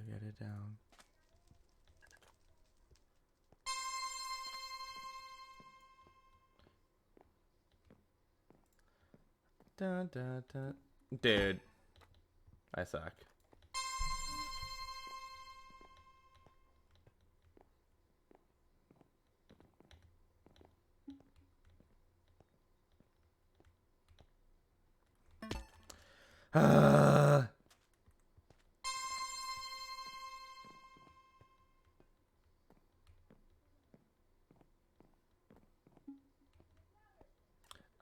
get it down. Dun, dun, dun. Dude, I suck.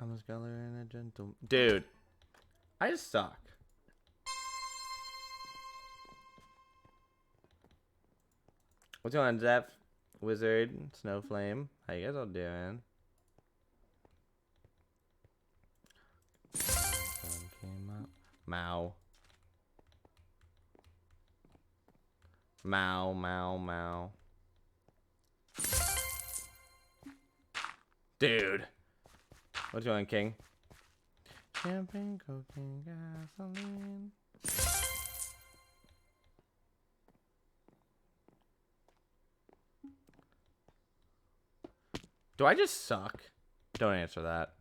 I'm a scholar and a gentleman. Dude, I just suck. What's going on, Zeph? Wizard, Snowflame. How you guys all doing? Came up. Mao. Mao, Mao, Mao. Dude. What's going on, King? Champagne, cocaine, gasoline. Do I just suck? Don't answer that.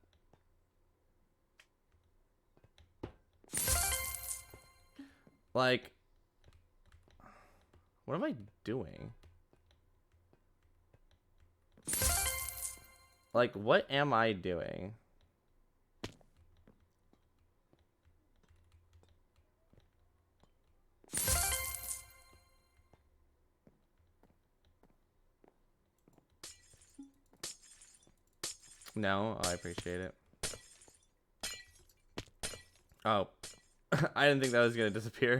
Like, what am I doing? Like, what am I doing? No, I appreciate it. Oh, I didn't think that was gonna disappear.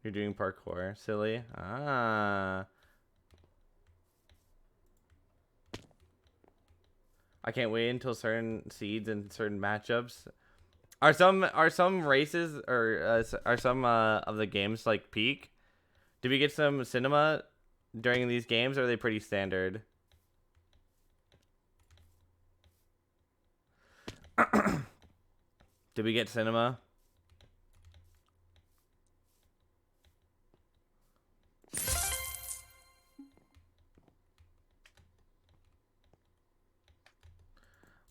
You're doing parkour, silly. Ah. I can't wait until certain seeds and certain matchups. Are some races or are some of the games like peak? Do we get some cinema during these games, or are they pretty standard? Did we get cinema?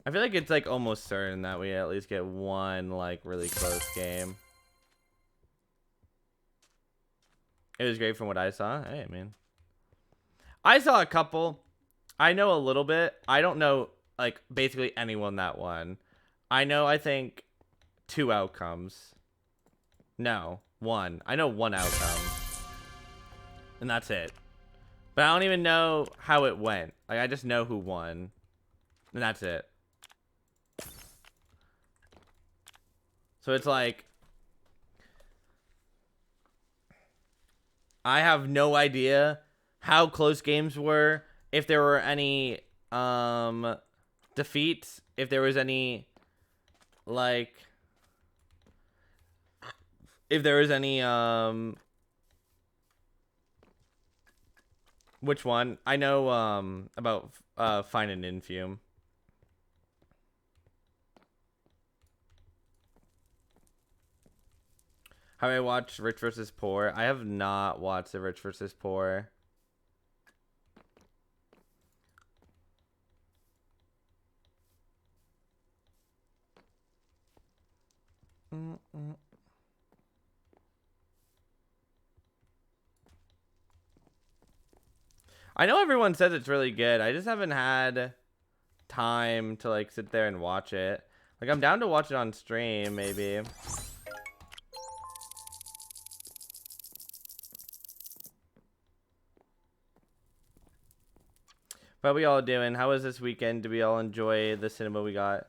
I feel like it's like almost certain that we at least get one like really close game. It was great from what I saw. Hey, man. I saw a couple. I know a little bit. I don't know like basically anyone that won. I know I think 2 outcomes. No, 1. I know 1 outcome. And that's it. But I don't even know how it went. Like I just know who won. And that's it. So it's like I have no idea how close games were, if there were any defeats, if there was any like if there was any which one? I know about Fine and Infume. Have I watched Rich vs. Poor? I have not watched the Rich vs. Poor. I know everyone says it's really good. I just haven't had time to like sit there and watch it. Like I'm down to watch it on stream maybe. How we all doing? How was this weekend? Did we all enjoy the cinema we got?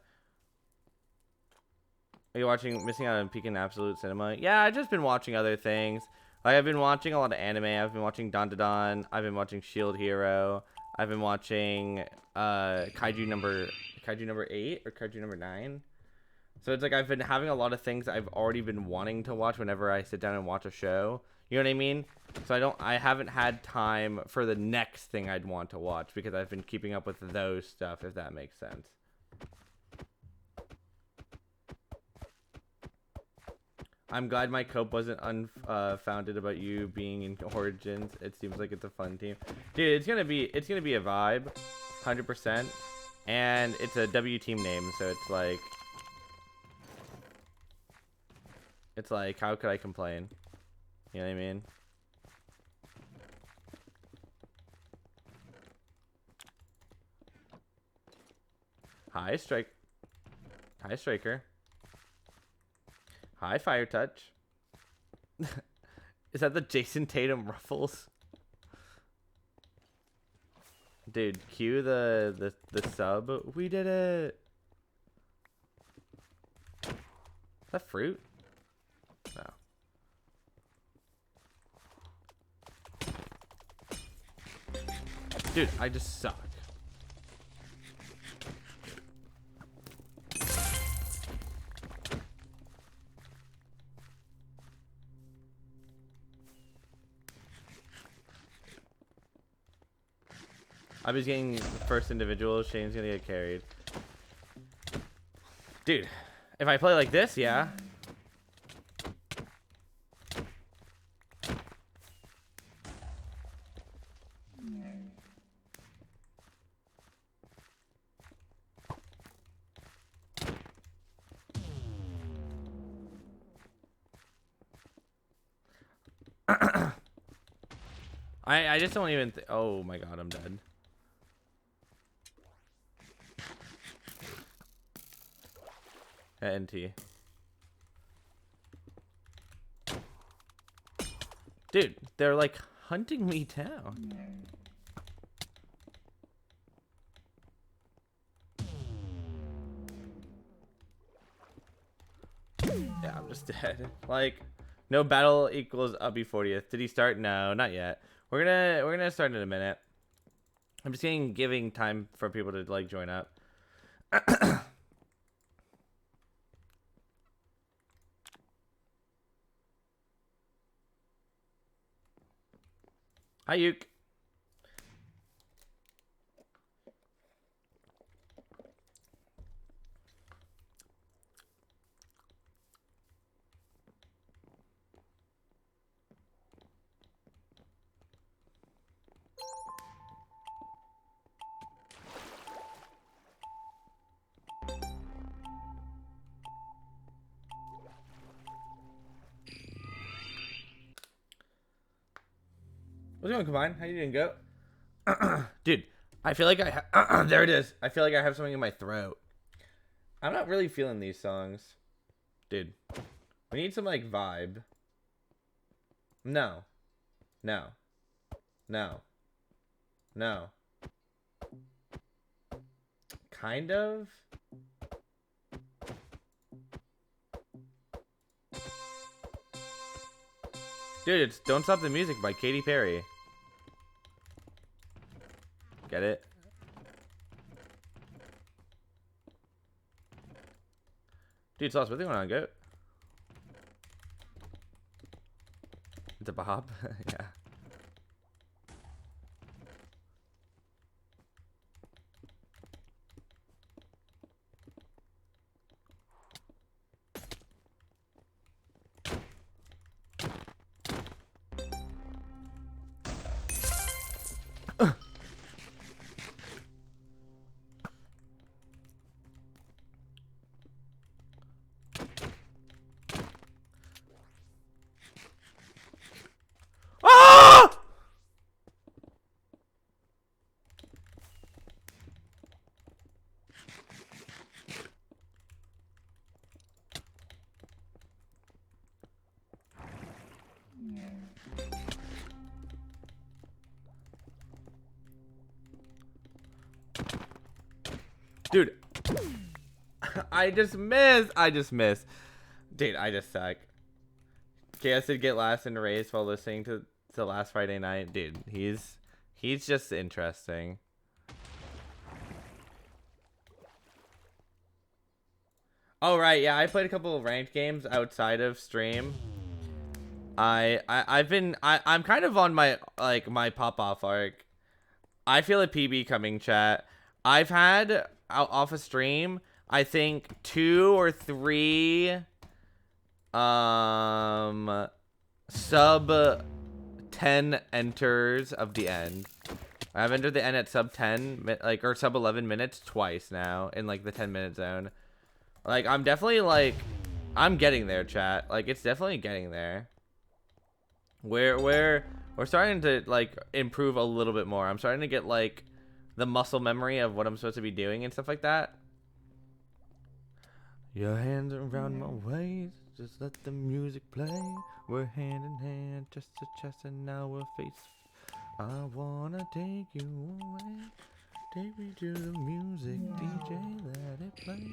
Are you missing out on Peak and Absolute Cinema? Yeah, I've just been watching other things. Like I've been watching a lot of anime. I've been watching Don I've been watching Shield Hero. I've been watching Kaiju number 8 or Kaiju number 9. So it's like I've been having a lot of things I've already been wanting to watch whenever I sit down and watch a show. You know what I mean? So I haven't had time for the next thing I'd want to watch because I've been keeping up with those stuff, if that makes sense. I'm glad my cope wasn't unfounded about you being in Origins. It seems like it's a fun team. Dude, it's gonna be a vibe, 100%. And it's a W team name, so it's like how could I complain? You know what I mean? Hi Striker. Hi Fire Touch. Is that the Jason Tatum ruffles? Dude, cue the sub. We did it. Is that fruit? No. Dude, I just suck. I'm just getting the first individual. Shane's gonna get carried. Dude, if I play like this, yeah. I just don't even oh my god, I'm dead. At NT. Dude, they're like hunting me down. Yeah, I'm just dead. Like, no battle equals Ubby 40th. Did he start? No, not yet. We're gonna start in a minute. I'm just giving time for people to like join up. Hi, Yuke. What's going on, Combine? How you doing, Goat? Dude, I feel like I have... there it is. I feel like I have something in my throat. I'm not really feeling these songs. Dude, we need some, like, vibe. No. No. No. No. Kind of? Dude, it's Don't Stop the Music by Katy Perry. Get it? Dude, Sauce, what's going on, Goat? It's a Bob? Yeah. Ah! Dude, I just missed. Dude, I just suck. KS did get last in the race while listening to last Friday night. Dude, he's just interesting. Oh right, yeah, I played a couple of ranked games outside of stream. I'm kind of on my my pop off arc. I feel a PB coming, chat. I've had out off a stream, I think 2 or 3 sub 10 enters of the end. I've entered the end at sub 10 or sub 11 minutes twice now in like the 10-minute zone. Like I'm definitely like I'm getting there, chat. Like it's definitely getting there. We're starting to like improve a little bit more. I'm starting to get like the muscle memory of what I'm supposed to be doing and stuff like that. Your hands around my waist, just let the music play. We're hand in hand, chest to chest, and now we're face. I wanna take you away, take me to the music, DJ, let it play.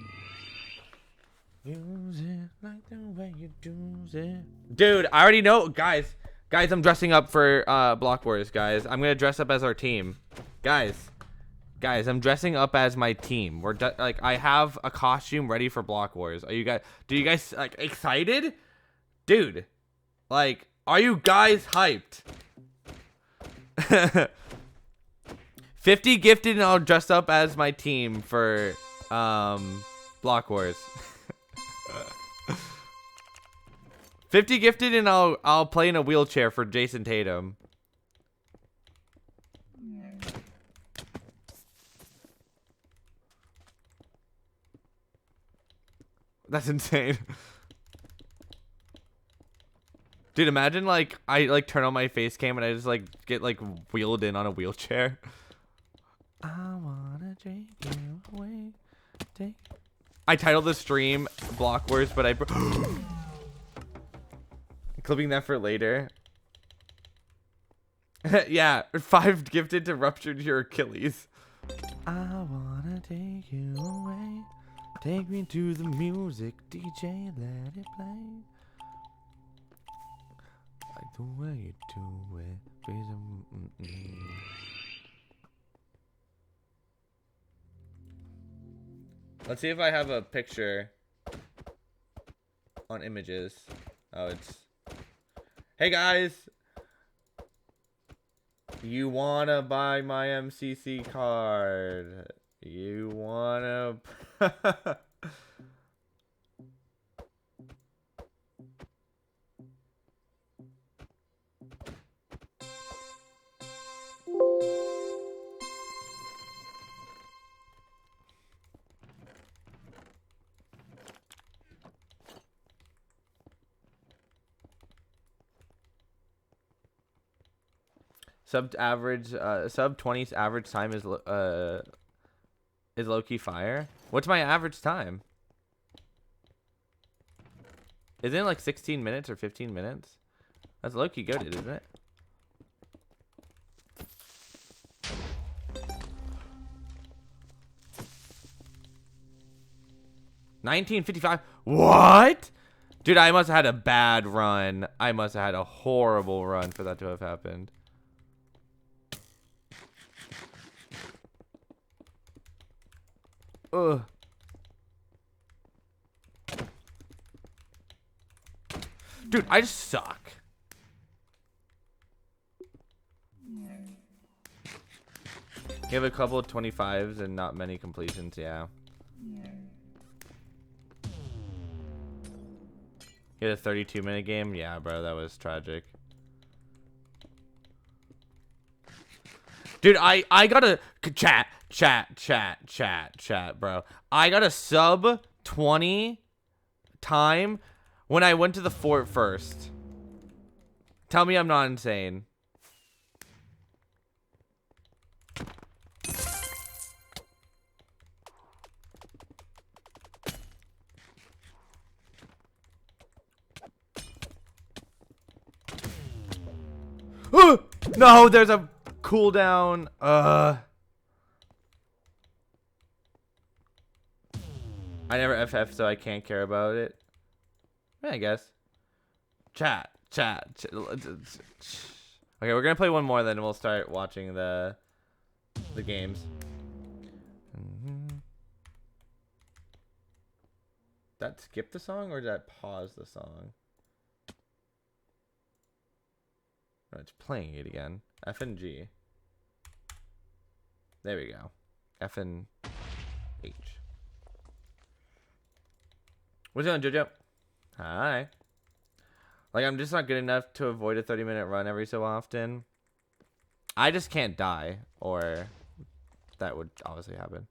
Use it like the way you do it. Dude, I already know, guys, I'm dressing up for Block Wars, guys. I'm gonna dress up as our team, guys, I'm dressing up as my team. We're like, I have a costume ready for Block Wars. Are you guys? Do you guys like excited, dude? Like, are you guys hyped? 50 gifted, and I'll dress up as my team for Block Wars. 50 gifted, and I'll play in a wheelchair for Jason Tatum. That's insane. Dude, imagine like I like turn on my face cam and I just like get like wheeled in on a wheelchair. I wanna take you away. I titled the stream Block Wars, but I clipping that for later. Yeah, 5 gifted to rupture your Achilles. I wanna take you away. Take me to the music, DJ, let it play. Like the way you do it. Let's see if I have a picture on images. Oh, it's... Hey, guys! You wanna buy my MCC card? You wanna... sub 20's average time is low-key fire. What's my average time? Isn't it like 16 minutes or 15 minutes? That's low-key goated, isn't it? $19.55. What? Dude, I must have had a bad run. I must have had a horrible run for that to have happened. Ugh. Dude, I just suck. You have a couple of 25s and not many completions, yeah. You had a 32-minute game? Yeah, bro, that was tragic. Dude, I got a chat, bro. I got a sub 20 time when I went to the fort first. Tell me I'm not insane. No, there's a cooldown. I never FF, so I can't care about it. Yeah, I guess. Chat. Okay, we're gonna play one more, then we'll start watching the games. that skip the song or did that pause the song? No, it's playing it again. F and G. There we go. F and H. What's going on, JoJo? Hi. Like, I'm just not good enough to avoid a 30-minute run every so often. I just can't die, or that would obviously happen.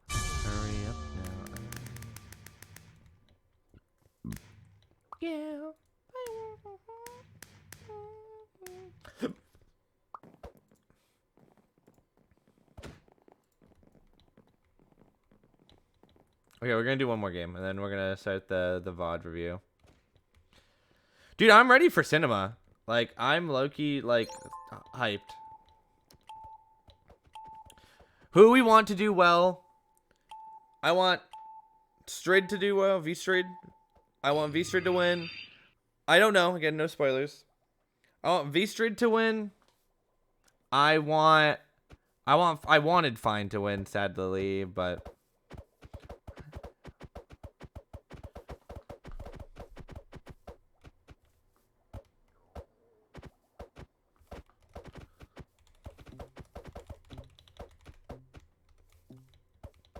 Hurry up now. Yeah. Okay, we're gonna do one more game, and then we're gonna start the VOD review. Dude, I'm ready for cinema. Like, I'm low-key, like, hyped. Who we want to do well? I want Strid to do well, V-Strid. I want V-Strid to win. I don't know. Again, no spoilers. I want V-Strid to win. I wanted Fine to win, sadly, but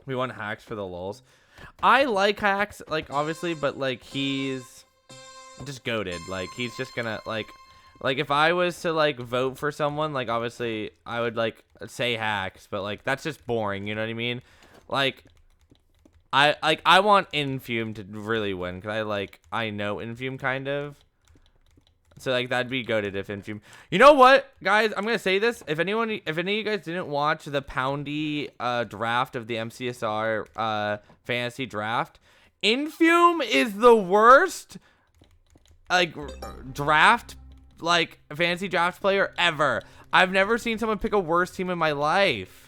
we want Hacks for the lulz. I like Hacks, like, obviously, but, like, he's just goated. Like, he's just gonna, like, if I was to, like, vote for someone, like, obviously, I would, like, say Hacks, but, like, that's just boring, you know what I mean? Like, I want Infume to really win, because I know Infume, kind of. So, like, that'd be goated if Infume. You know what, guys? I'm gonna say this. If any of you guys didn't watch the Poundy draft of the MCSR fantasy draft, Infume is the worst, like, fantasy draft player ever. I've never seen someone pick a worse team in my life.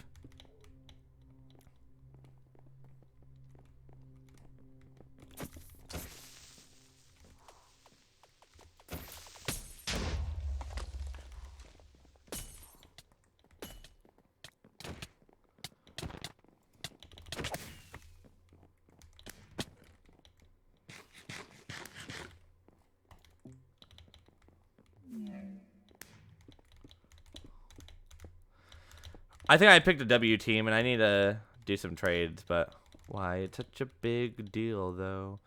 I think I picked a W team, and I need to do some trades, but why it's such a big deal, though?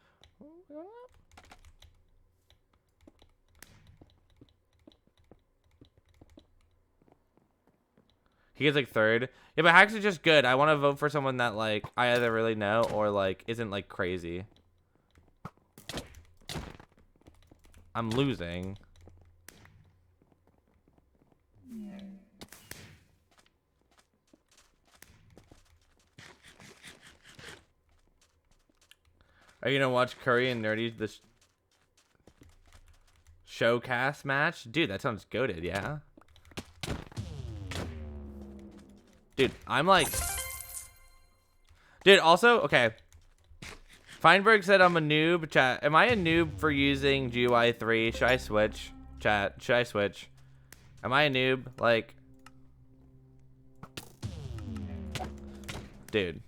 He gets, like, third. Yeah, but Hacks is just good. I want to vote for someone that, like, I either really know or, like, isn't, like, crazy. I'm losing. Are you gonna watch Curry and Nerdy the showcast match? Dude, that sounds goated, yeah? Dude, I'm like... Dude, also, okay. Feinberg said I'm a noob. Chat, am I a noob for using GUI 3? Should I switch? Chat, should I switch? Am I a noob? Like... Dude.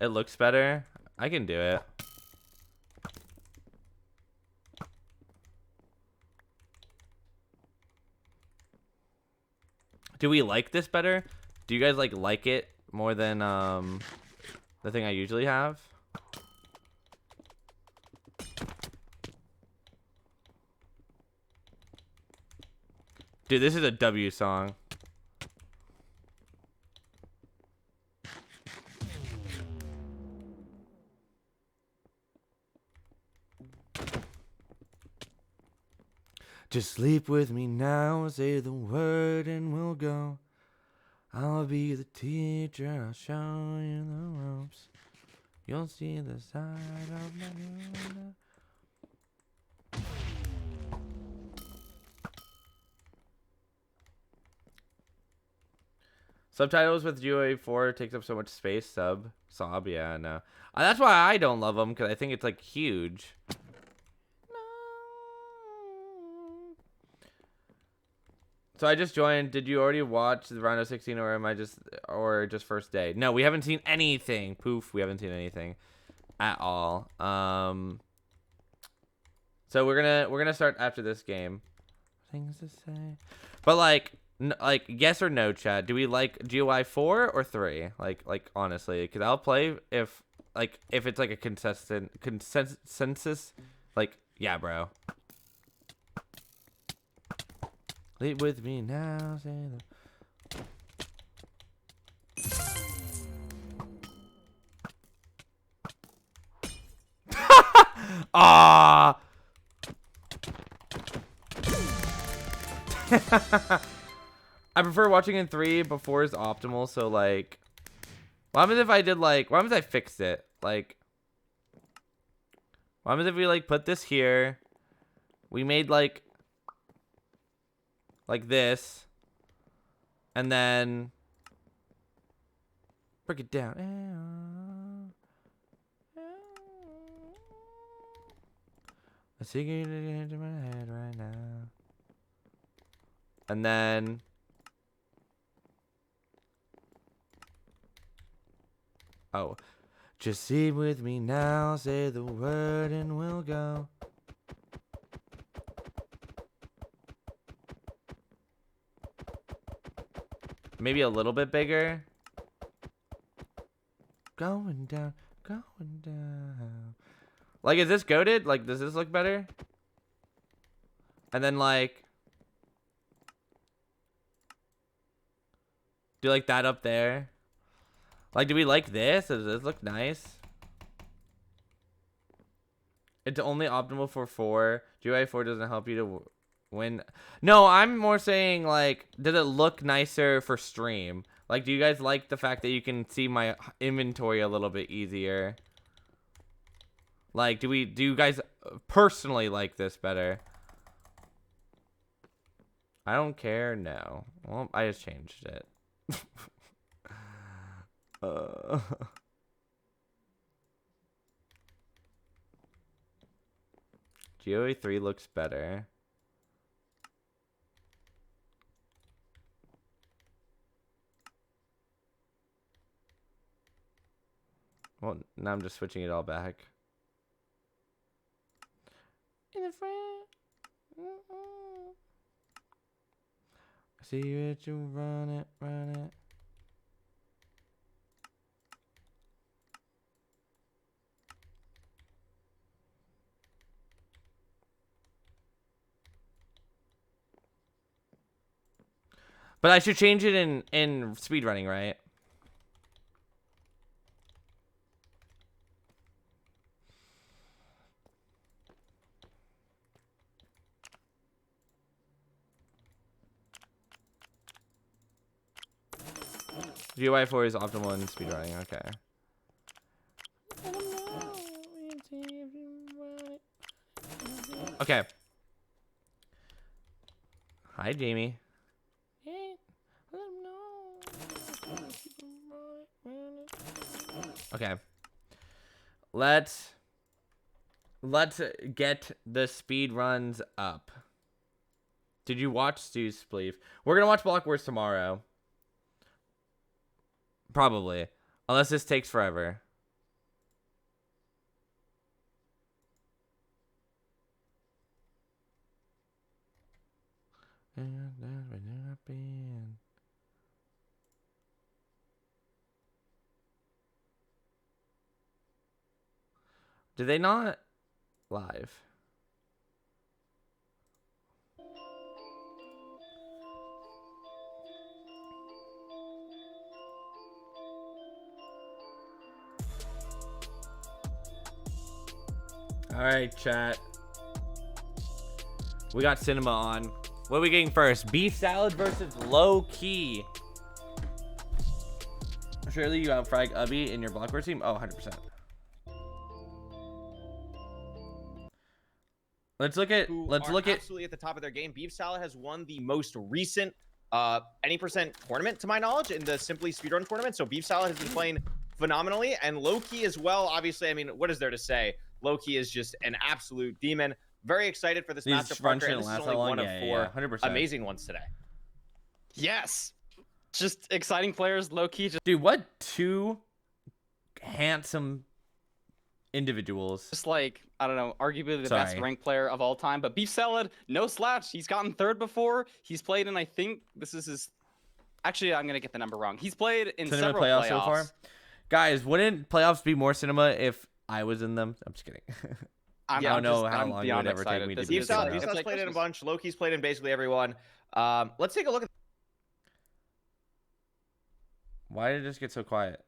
It looks better. I can do it. Do we like this better? Do you guys like it more than the thing I usually have? Dude, this is a W song. Just sleep with me now, say the word and we'll go. I'll be the teacher, I'll show you the ropes. You'll see the side of my window. Subtitles with GUI 4 takes up so much space. Sob, yeah, no. That's why I don't love them, because I think it's, like, huge. So I just joined. Did you already watch the round of 16, or am I just first day? No, we haven't seen anything. Poof, we haven't seen anything at all. So we're gonna start after this game. Things to say, but like yes or no, Chad. Do we like GOI 4 or 3? Like honestly, because I'll play if it's like a consensus. Like yeah, bro. Leave with me now. Say the... Ah. I prefer watching in 3 before is optimal. So like, what happens if I did like? What happens if I fixed it? Like, what happens if we like put this here? We made like this, and then break it down. A secret into my head right now. And then oh, just sit with me now, say the word and we'll go. Maybe a little bit bigger. Going down, going down. Like, is this goated? Like, does this look better? And then, like, do like that up there. Like, do we like this? Does this look nice? It's only optimal for 4. GUI 4 doesn't help you to win. No, I'm more saying, like, does it look nicer for stream? Like, do you guys like the fact that you can see my inventory a little bit easier? Like, do you guys personally like this better? I don't care, no. Well, I just changed it. GOE 3 looks better. Well, now I'm just switching it all back. In the front. See what you run it, run it. But I should change it in speedrunning, right? GUI 4 is optimal in speedrunning, okay. Okay. Hi, Jamie. Okay. Let's get the speed runs up. Did you watch Stu's Spleef? We're gonna watch Block Wars tomorrow. Probably. Unless this takes forever. Did they not live? All right, chat. We got cinema on. What are we getting first? Beef salad versus low key. Surely you outfrag Ubby in your Blockburst team? Oh, 100%. Let's look at absolutely at the top of their game. Beef Salad has won the most recent any percent tournament to my knowledge in the Simply Speedrun tournament. So Beef Salad has been playing phenomenally, and Loki as well. Obviously, I mean, what is there to say? Loki is just an absolute demon. Very excited for this matchup, Parker. And this is only one of 4 100%. amazing ones today. Yes. Just exciting players, low-key. Dude, what 2 handsome individuals. Just like, I don't know, arguably the best ranked player of all time. But Beef Salad, no slouch. He's gotten 3rd before. He's played in, I think, this is his... Actually, I'm going to get the number wrong. He's played in several playoffs so far. Guys, wouldn't playoffs be more cinema if I was in them? I'm just kidding. I don't know how long it would ever take me to be Beef Salad's played in a bunch. Loki's played in basically everyone. Let's take a look at... Why did it just get so quiet?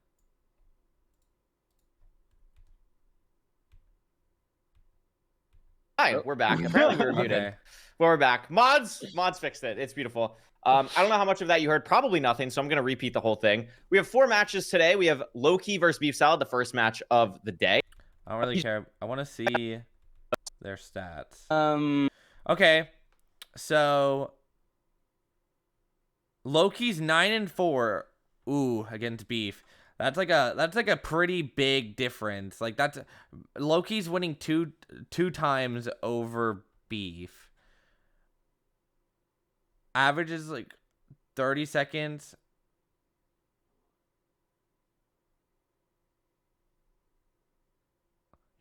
Hi, we're back. Apparently we were muted. Okay. Well, we're back. Mods fixed it. It's beautiful. I don't know how much of that you heard. Probably nothing, so I'm going to repeat the whole thing. We have 4 matches today. We have Loki versus Beef Salad, the first match of the day. I don't really care. I want to see their stats. Okay. So Loki's 9-4. Ooh, against Beef. That's like a pretty big difference. Like that's Loki's winning two times over Beef. Average is like 30 seconds.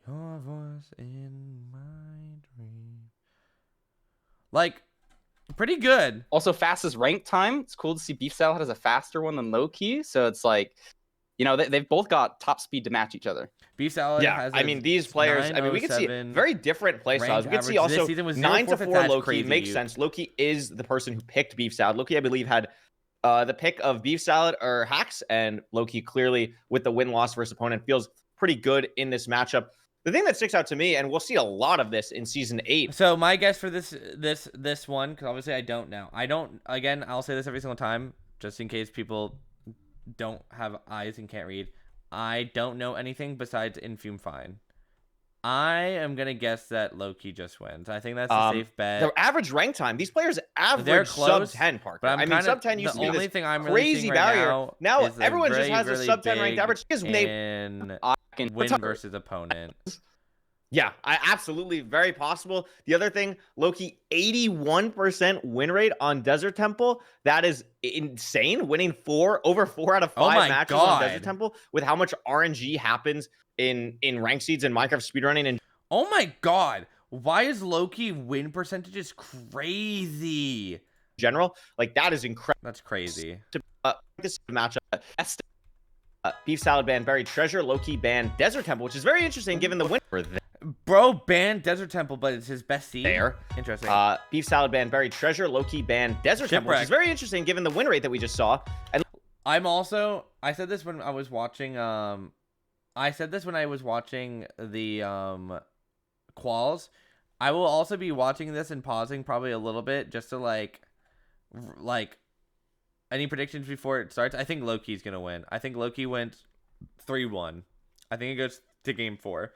Your voice in my dream. Like, pretty good. Also, fastest rank time. It's cool to see Beef Salad has a faster one than Loki. So it's like, you know, they've both got top speed to match each other. Beef Salad has I mean, these players, I mean, we can see very different play styles. We can see also 9-4 Loki. Makes sense. Loki is the person who picked Beef Salad. Loki, I believe, had the pick of Beef Salad or Hacks, and Loki clearly, with the win-loss versus opponent, feels pretty good in this matchup. The thing that sticks out to me, and we'll see a lot of this in Season 8. So my guess for this one, because obviously I don't know. Again, I'll say this every single time, just in case people don't have eyes and can't read. I don't know anything besides Infume Fine. I am going to guess that Loki just wins. I think that's a safe bet. Their average rank time, these players average sub 10, Parker. But I mean, sub 10 used to be this crazy barrier. Now everyone just has a sub 10 ranked average. Win versus opponent. Yeah, absolutely very possible. The other thing, Loki, 81% win rate on Desert Temple. That is insane. Winning over 4 out of 5 matches on Desert Temple with how much RNG happens in rank seeds and Minecraft speedrunning. And oh my god, why is Loki win percentages crazy? General, like that is incredible. That's crazy. This matchup. Beef Salad banned Buried Treasure. Loki banned Desert Temple, which is very interesting given the win for this. Bro banned Desert Temple, but it's his best seed. There. Interesting. Beef Salad banned Buried Treasure. Loki banned Desert Temple, which is very interesting given the win rate that we just saw. And I said this when I was watching the quals. I will also be watching this and pausing probably a little bit just to like any predictions before it starts. I think Loki's gonna win. I think Loki wins 3-1. I think it goes to game 4.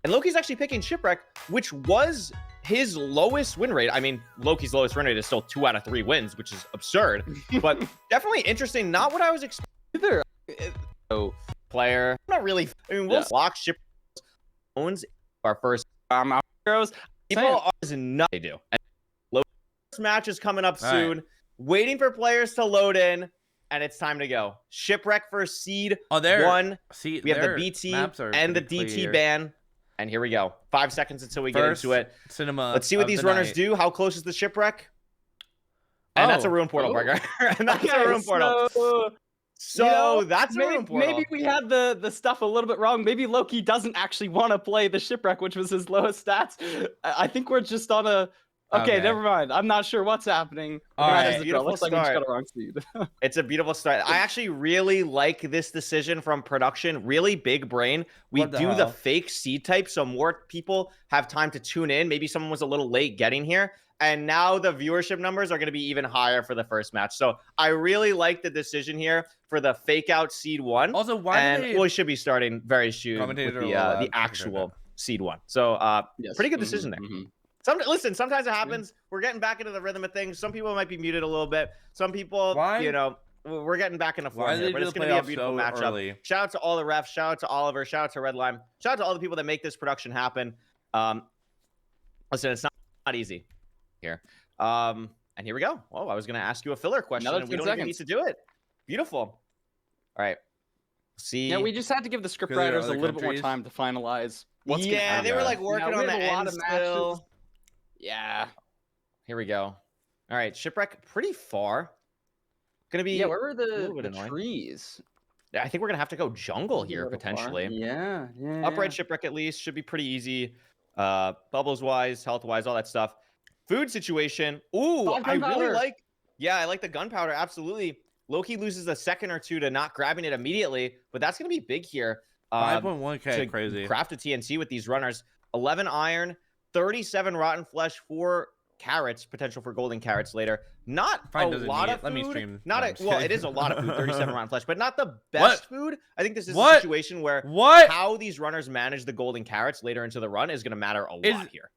And Loki's actually picking Shipwreck, which was his lowest win rate. I mean, Loki's lowest win rate is still 2 out of 3 wins, which is absurd. But definitely interesting. Not what I was expecting either. Player. Not really. I mean, we'll block Shipwreck owns our first heroes. People are not they do. And Loki's match is coming up soon. Right. Waiting for players to load in. And it's time to go. Shipwreck for Seed 1. We have the BT and the DT ban. And here we go. 5 seconds until we get into it. Let's see what these runners do. How close is the Shipwreck? And that's a ruin portal, Parker. And that's a ruin portal. So that's a ruin portal. Maybe we had the stuff a little bit wrong. Maybe Loki doesn't actually want to play the Shipwreck, which was his lowest stats. I think we're just on a... Okay, never mind. I'm not sure what's happening. All right, beautiful start. Like got a wrong seed. It's a beautiful start. I actually really like this decision from production. Really big brain. We do the fake seed type, so more people have time to tune in. Maybe someone was a little late getting here, and now the viewership numbers are going to be even higher for the first match. So I really like the decision here for the fake out Seed 1. Also, we should be starting very soon with the actual Seed 1. So pretty good decision there. Listen, sometimes it happens. We're getting back into the rhythm of things. Some people might be muted a little bit. Some people, you know, we're getting back in the Why form did here, they but do it's the going to be a playoffs beautiful so matchup. early? Shout out to all the refs. Shout out to Oliver. Shout out to Red Lime. Shout out to all the people that make this production happen. Listen, it's not easy here. And here we go. Oh, I was going to ask you a filler question, Another and we 10 don't even need seconds. to do it. Beautiful. All right. See. Yeah, we just had to give the script 'Cause there are writers a other little bit more countries? time to finalize what's gonna Yeah, happen. they were like You working know, on we the have a lot end of matches. still. Yeah. Here we go. All right, shipwreck pretty far. Gonna be Yeah, where were little bit the annoying. trees? Yeah, I think we're gonna have to go jungle here A little far. potentially. Yeah, yeah. Upright shipwreck at least should be pretty easy. Bubbles wise, health wise, all that stuff. Food situation. Ooh, I really Gunpowder. like. Yeah, I like the gunpowder. Absolutely. Loki loses a second or two to not grabbing it immediately, but that's gonna be big here. 5.1k, to crazy. craft a TNT with these runners. 11 iron, 37 rotten flesh, 4 carrots, potential for golden carrots later. Not Fine, a doesn't lot need of it. Let me food. stream. Not No, a I'm just well, kidding. it is a lot of food, 37 rotten flesh, but not the best food. I think this is a What? situation where What? how these runners manage the golden carrots later into the run is going to matter a Is- lot here.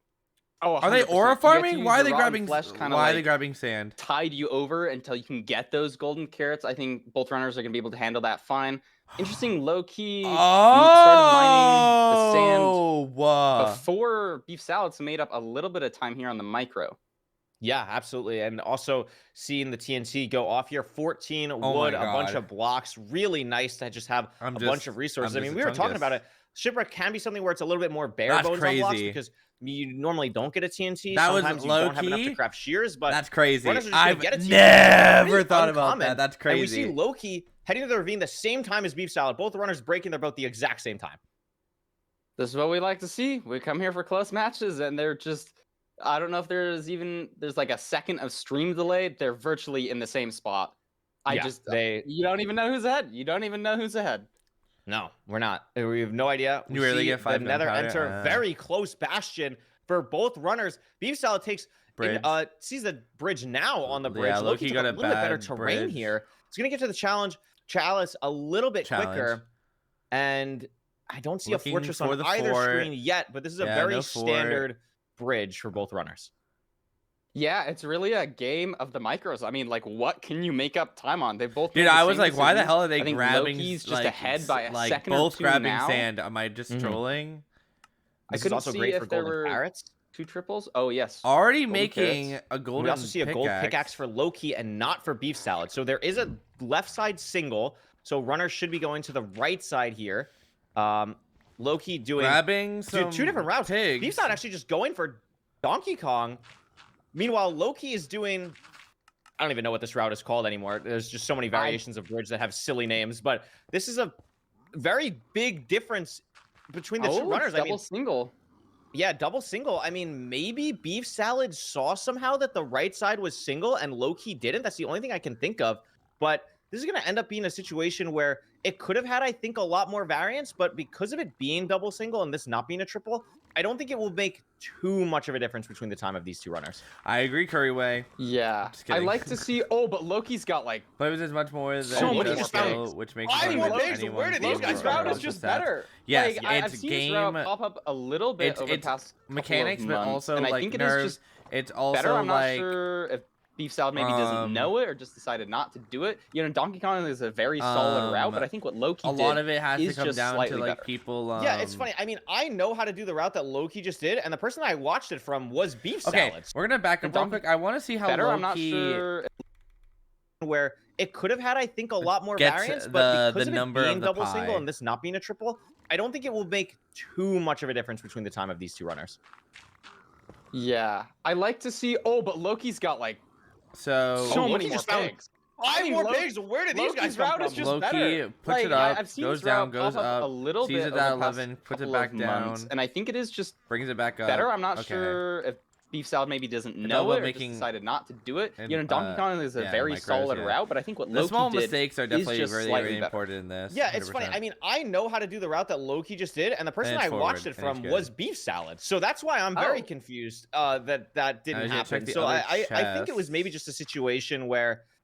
Oh, Are they 100%. aura You get to farming? use Why are the they rotten grabbing? flesh kinda Why are they like grabbing sand? tide you over until you can get those golden carrots. I think both runners are gonna be able to handle that fine. Interesting, low key. Started mining the sand Oh, before Beef Salads made up a little bit of time here on the micro. Yeah, absolutely. And also seeing the TNT go off here, 14 Oh my wood, a bunch God. of blocks. Really nice to just have a bunch of resources. I mean, we were talking about it. Shipwreck can be something where it's a little bit more bare That's bones on blocks crazy. because you normally don't get a TNT. That was Sometimes you low don't have enough to key. craft shears, but That's crazy. runners are just gonna I've get a TNT. never Pretty thought about uncommon. that. That's And we crazy. see Loki heading to the ravine the same time as Beef Salad. Both runners breaking their boat the exact same time. This is what we like to see. We come here for close matches, and they're just. I don't know if there's like a second of stream delay. They're virtually in the same spot. Yeah, You don't even know who's ahead. You don't even know who's ahead. No, we're not. We have no idea. You rarely see get 5 the Nether gunpowder? enter very close bastion for both runners. Beef Salad takes Bridge. sees the bridge now on the bridge. Yeah, Loki Loki took got a a little bit better bad terrain bridge. here. He's gonna get to the chalice a little bit quicker, and I don't see Looking a fortress for on the either fort. screen yet. But this is a Yeah, very no fort. standard bridge for both runners. Yeah, it's really a game of the micros. I mean, like, what can you make up time on? They both. Dude, made the I was same like, why the decisions. hell are they I think grabbing? Loki's just like, ahead by a like second both or two grabbing now. sand. Am I just Mhm. trolling? I This is couldn't also see great for if there golden were carrots. 2 triples. Oh yes. Already Golden making carrots. a golden. We also see a gold pickaxe for Loki and not for Beef Salad. So there is a left side single. So runners should be going to the right side here. Loki doing grabbing some 2 different routes. pigs. Beef's not actually just going for Donkey Kong. Meanwhile, Loki is doing. I don't even know what this route is called anymore. There's just so many variations of bridge that have silly names. But this is a very big difference between the two runners. Double single. Yeah, double single. I mean, maybe Beef Salad saw somehow that the right side was single and Loki didn't. That's the only thing I can think of. But this is going to end up being a situation where it could have had, I think, a lot more variance. But because of it being double single and this not being a triple, I don't think it will make too much of a difference between the time of these two runners. I agree, Curryway. Yeah. Just I kidding. like to see. Oh, but Loki's got like. But it is much more than So many just more skill, pigs. which makes Five it more harder pigs, than where did anyone's these guys game come route from? is just stats. better. Yes, like, it's I've seen this route game pop up a little bit over the it's past mechanics, couple of but months, also and I like think it nerves. is just It's also better. I'm not like sure if Beef Salad maybe doesn't know it or just decided not to do it. You know, Donkey Kong is a very solid route, but I think what Loki a did lot of it has to is come just down to slightly like better. people. Yeah, it's funny. I mean, I know how to do the route that Loki just did, and the person I watched it from was Beef Okay, Salad. we're gonna back up And real Donkey- quick. I want to see how better. I'm not Loki sure. Where it could have had, I think, a lot more gets variance, the- but because the of number it of being the double pie. single and this not being a triple, I don't think it will make too much of a difference between the time of these two runners. Yeah, I like to see. Oh, but Loki's got like so so Loki many more just found pigs. Five mean, more Loki- pigs. Where did these Loki's guys come route from? is just Loki better. puts Like, it up, I've seen goes this route down, goes pop up, a little sees bit it over at the past 11, puts it couple back of months, down. and I think it is just brings it back up. better. I'm not Okay. sure if Beef Salad maybe doesn't know know what it or making- just decided not to do it. and, You know, Donkey Kong is a yeah, very micros, solid yeah. route, but I think what The Loki small did mistakes are is definitely just really, slightly really better. important in this. Yeah, it's funny. 100%. I mean, I know how to do the route that Loki just did, and the person Finish I watched forward, it finish from good. was Beef Salad. So that's why I'm very Oh. confused that was didn't gonna check happen. the So other I think it was maybe chests. just a situation where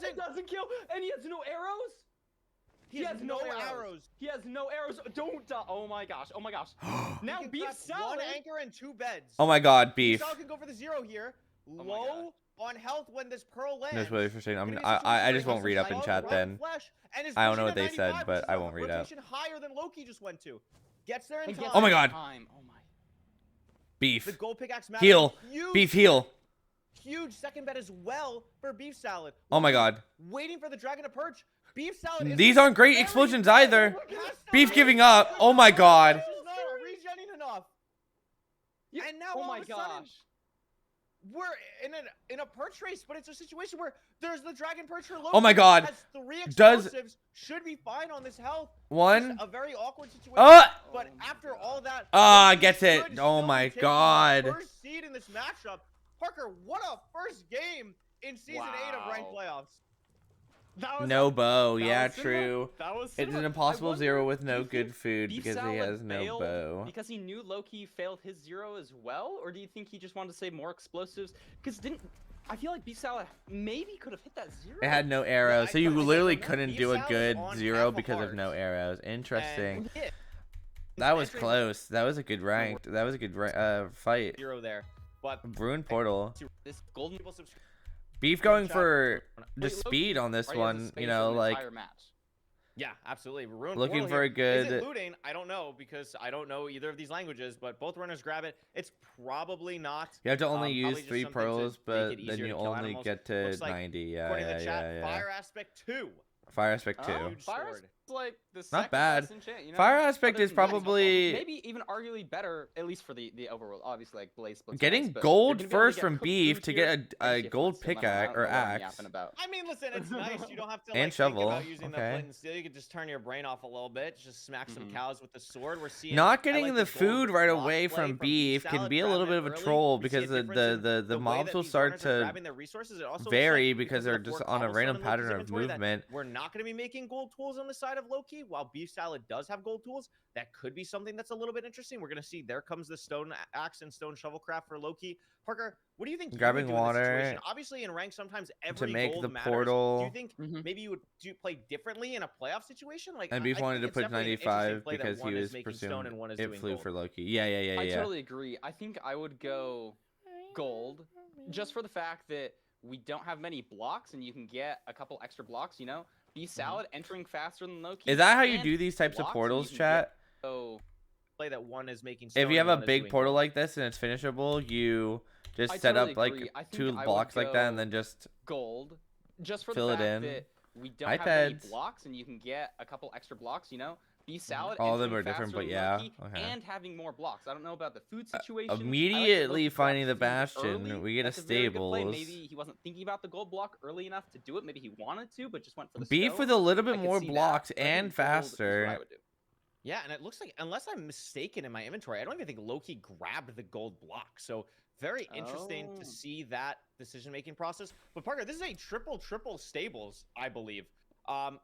doesn't. It doesn't kill, and he has no arrows. He has no arrows. He has no arrows. Don't die. Oh my gosh. Oh my gosh. Now He can beef craft salad. one anchor and 2 beds. Oh my god, beef. Salad can go for the 0 here. my Low on health when this pearl lands. That's really frustrating. Gonna be a I situation just where won't he read has up in to chat raw then. flesh, and is I don't know pushing what at they said, 95, but which is I a won't read out. rotation higher than Loki just went to. Gets there in And time. gets Oh my there in god. time. Oh my. Beef. The gold pickaxe matters. Heal. Huge, Beef heal. huge second bet as well for beef salad. Oh my god. Waiting for the dragon to perch. Beef salad. These aren't great very explosions good. either. Has to Beef be. giving up. Oh my god. This is not regenning enough. And now Oh all my of a sudden, gosh. we're in a perch race, but it's a situation where there's the dragon perch for Loki. Oh my god. Has 3 Does- explosives. Should be fine on this health. One. Just a very awkward situation. Uh. But Oh my after God. all that, Ah, Loki gets it. should Oh still my be taking god. the first seed in this matchup. Parker, what a first game in season 8 of ranked playoffs. That was No bow. that Yeah, was cinema. true. That was It's cinema. an I impossible wonder, 0 with do no you think good food Beef because he Salad has no failed bow. because he knew Loki failed his 0 as well, or do you think he just wanted to save more explosives? Because I feel like Beef Salad maybe could have hit that 0. It had no arrows, so you I think literally that couldn't Beef do a Salad good on 0 half a because of no heart. arrows. Interesting. And hit. That was Entering close. That was a good ranked. That was a good fight. 0 there. But Ruined portal. This golden people subscribe. Beef going chat. for Wait, just Loki speed on this already has a one. space You for know, an like entire match. Yeah, absolutely. Ruined looking portal for here. a Is it good. looting? I don't know because I don't know either of these languages, but both runners grab it. It's probably not. You have to only probably use just 3 something to pearls, make but it then easier you to kill only animals. get to Looks like, 90. Yeah, According to yeah, the chat, yeah, yeah. Fire Aspect 2. Fire aspect 2. Huge Fire sword. is like the Not second bad. best enchant, you know? Fire aspect Other is than that, probably maybe even arguably better, at least for the overworld. Obviously, like Blaze splits. getting ice, but gold you're gonna be able to first get from cooked beef food to here, get a makes gold difference, so I don't pickaxe know or what I'm axe. yapping about. I mean, listen, it's nice. You don't have to And like shovel, think about using the okay. flint and steel. You can just turn your brain off a little bit. Just smack some Mhm. cows with the sword. We're seeing. Not I getting like the gold food right block away play from beef can salad, be a little grab bit it of a early. troll We see a because difference in the way mobs that will these start runners are to grabbing their resources. It also looks vary like because of they're the just four on a cobblestone random in Loki's pattern of inventory that movement. We're not going to be making gold tools on the side of Loki, while Beef Salad does have gold tools. That could be something that's a little bit interesting. We're going to see there comes the stone axe and stone shovelcraft for Loki. Parker, what do you think? Grabbing you would do in this water situation? Obviously, in rank, sometimes every make gold the matters. Do portal. you think Mhm. maybe you would play differently in a playoff situation? Like, And I Beef wanted think to it's put definitely an interesting 95 play that because he one is was making stone pursuing and one is it doing flew gold. for Loki. Yeah, yeah, yeah, I yeah. totally agree. I think I would go gold, just for the fact that we don't have many blocks, and you can get a couple extra blocks. You know, Beef Salad entering faster than Loki. Is that how you and do these types of blocks, and portals, you can get- chat? So Play that one is making stone If you have and a one is big doing portal gold. like this and it's finishable, you just I set totally up like agree. I think 2 I would blocks like that and go then just gold, just for Fill the it fact in. that we don't have many iPads. blocks, and you can get a couple extra blocks. You know, Beef Salad. All of them entering are different, faster but than yeah, Loki, okay. and having more blocks. I don't know about the food situation. I like that immediately Loki finding the grabbed food bastion, early. we get a That's very good play. stables. Maybe he wasn't thinking about the gold block early enough to do it. Maybe he wanted to, but just went for the Beef stone. with a little I bit could more see that, blocks but I think and gold is what I faster. would do. Yeah, and it looks like, unless I'm mistaken in my inventory, I don't even think Loki grabbed the gold block. So very interesting Oh. to see that decision-making process. But Parker, this is a triple stables, I believe.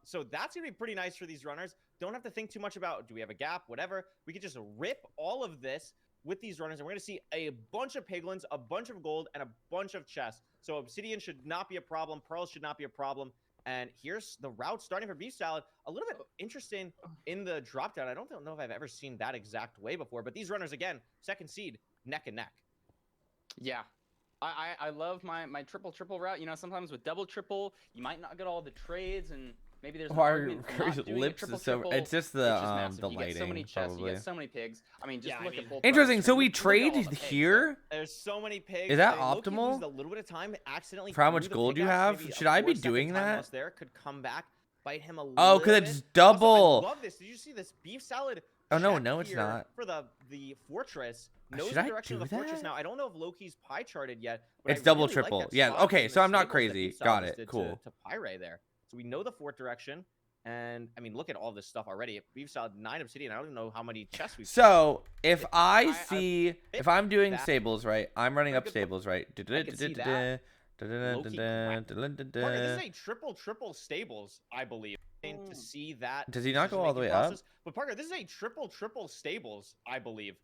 So that's gonna be pretty nice for these runners. Don't have to think too much about, do we have a gap, whatever. We could just rip all of this with these runners, and we're gonna see a bunch of piglins, a bunch of gold, and a bunch of chests. So obsidian should not be a problem. Pearls should not be a problem. And here's the route starting for Beef Salad. A little bit interesting in the drop down. I don't know if I've ever seen that exact way before, but these runners, again, second seed, neck and neck. Yeah. I love my triple route. You know, sometimes with double triple, you might not get all the trades, and maybe there's an Our argument for not doing a lips triple is so triple. it's just It's just the massive. the You get so many lighting chests, you probably. get so many pigs. I mean, just Yeah, I look mean- at full Interesting. price So trade. we Look at all trade the pigs here? There's so many pigs. Is that Loki optimal? used a little bit of time, accidentally For how threw much the gold you pickaxe, have? maybe a Should I be 4-second doing time that? loss there could come back, bite him a Oh, little because bit. it's Also, double. I love this. Did you see this Beef Salad? Oh, no, check no, it's here not. For the fortress. Knows Should the I direction do of the fortress that? now. I don't know if Loki's pie charted yet. But It's I double, really like triple. that Yeah, spot okay, in so the I'm not stables that crazy. Beef Got Salad it, just did cool. To Pyre there. So we know the fort direction. And I mean, look at all this stuff already. Beef Salad, 9 obsidian. I don't even know how many chests we've So if I I- see, if I'm doing that- stables right, I'm running Very up good stables right. I could see that. Loki Parker, this is a triple stables, I believe. To see that. Does he not go all the way decision-making up? process. But Parker, this is a triple stables, I believe.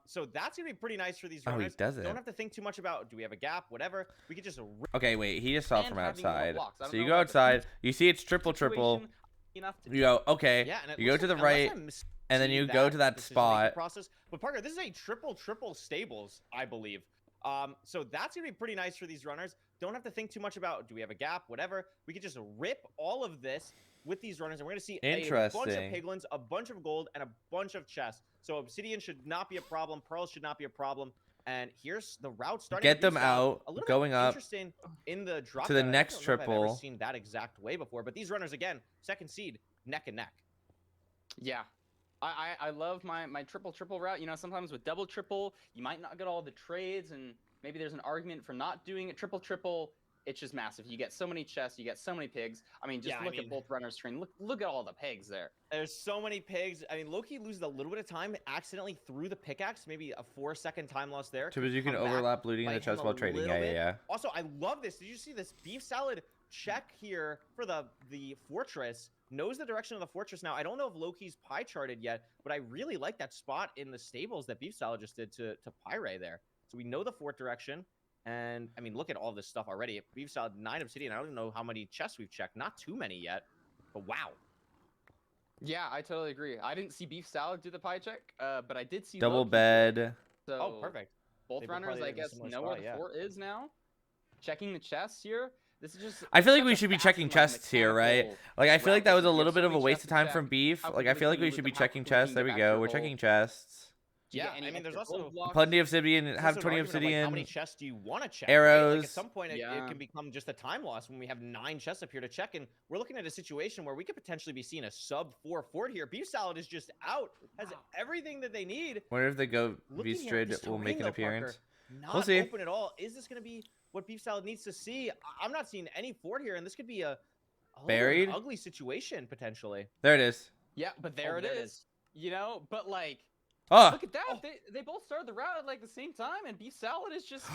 So that's gonna be pretty nice for these Oh, he runners. doesn't. Don't have to think too much about, do we have a gap, whatever. We could just rip Okay, wait. He just saw And from having more outside. blocks. I don't So you know go about the outside. food You see it's triple. situation. enough to You go, okay. Yeah, and it You go looks to the like- unless right, I'm and then seeing you go to that decision-making spot. process. But Parker, this is a triple stables, I believe. So that's gonna be pretty nice for these runners. Don't have to think too much about, do we have a gap, whatever. We could just rip all of this with these runners, and we're gonna see a bunch of Interesting. piglins, a bunch of gold, and a bunch of chests. So obsidian should not be a problem. Pearls should not be a problem. And here's the route starting. Get to them out, a little going bit up interesting in the drop to the down. next I don't know if I've ever triple. seen that exact way before, but these runners again, second seed, neck and neck. Yeah. I love my triple route. You know, sometimes with double triple, you might not get all the trades, and maybe there's an argument for not doing it. Triple, it's just massive. You get so many chests, you get so many pigs. I mean, just look at both runners' screen. Look at all the pigs there. There's so many pigs. I mean, Loki loses a little bit of time, accidentally threw the pickaxe, maybe a 4-second time loss there. Because you can overlap looting in the chest while trading. Yeah. Also, I love this. Did you see this beef salad check here for the fortress? Knows the direction of the fortress now. I don't know if Loki's pie charted yet, but I really like that spot in the stables that beef salad just did to Pyre there. So we know the fort direction. And I mean, look at all this stuff already. Beef salad, 9 obsidian. I don't even know how many chests we've checked. Not too many yet, but wow. Yeah, I totally agree. I didn't see beef salad do the pie check, but I did see Double Loki. bed. So oh, perfect. Both runners, I guess, know where the fort is now. Checking the chests here. This is just. I feel like we should be checking chests here, right? Like, I feel like that was a little bit of a waste of time from beef. Like, I feel like we should be checking chests. There we go. We're checking chests. Yeah, I mean, there's also plenty of obsidian. Have 20 obsidian. Like, how many chests do you want to check? Arrows. Right? Like, at some point, it can become just a time loss when we have 9 chests up here to check. And we're looking at a situation where we could potentially be seeing a sub-4 fort here. Beef salad is just out. Has everything that they need. Wonder if the go V-Strid will make an appearance. Not we'll see. Open at all. Is this going to be what beef salad needs to see? I'm not seeing any fort here, and this could be a buried ugly situation potentially. There it is. Yeah, but there it is. You know, but like. Oh. Look at that! They both started the route at like the same time, and beef salad is just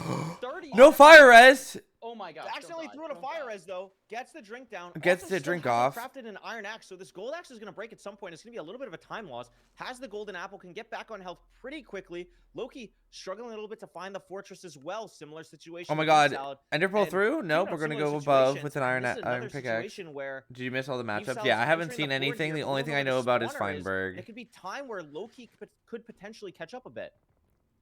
30. No fire res. Oh my god! Accidentally threw it a fire res though. Gets the drink down. Gets also the drink still off. Crafted an iron axe, so this gold axe is gonna break at some point. It's gonna be a little bit of a time loss. Has the golden apple, can get back on health pretty quickly. Loki struggling a little bit to find the fortress as well. Similar situation. Oh my god! Ender pearl through? Nope. We're gonna go above with an iron pickaxe. Did you miss all the matchups? Yeah, I haven't seen anything. The only thing I know about is Firebreathman. It could be time where Loki could potentially catch up a bit.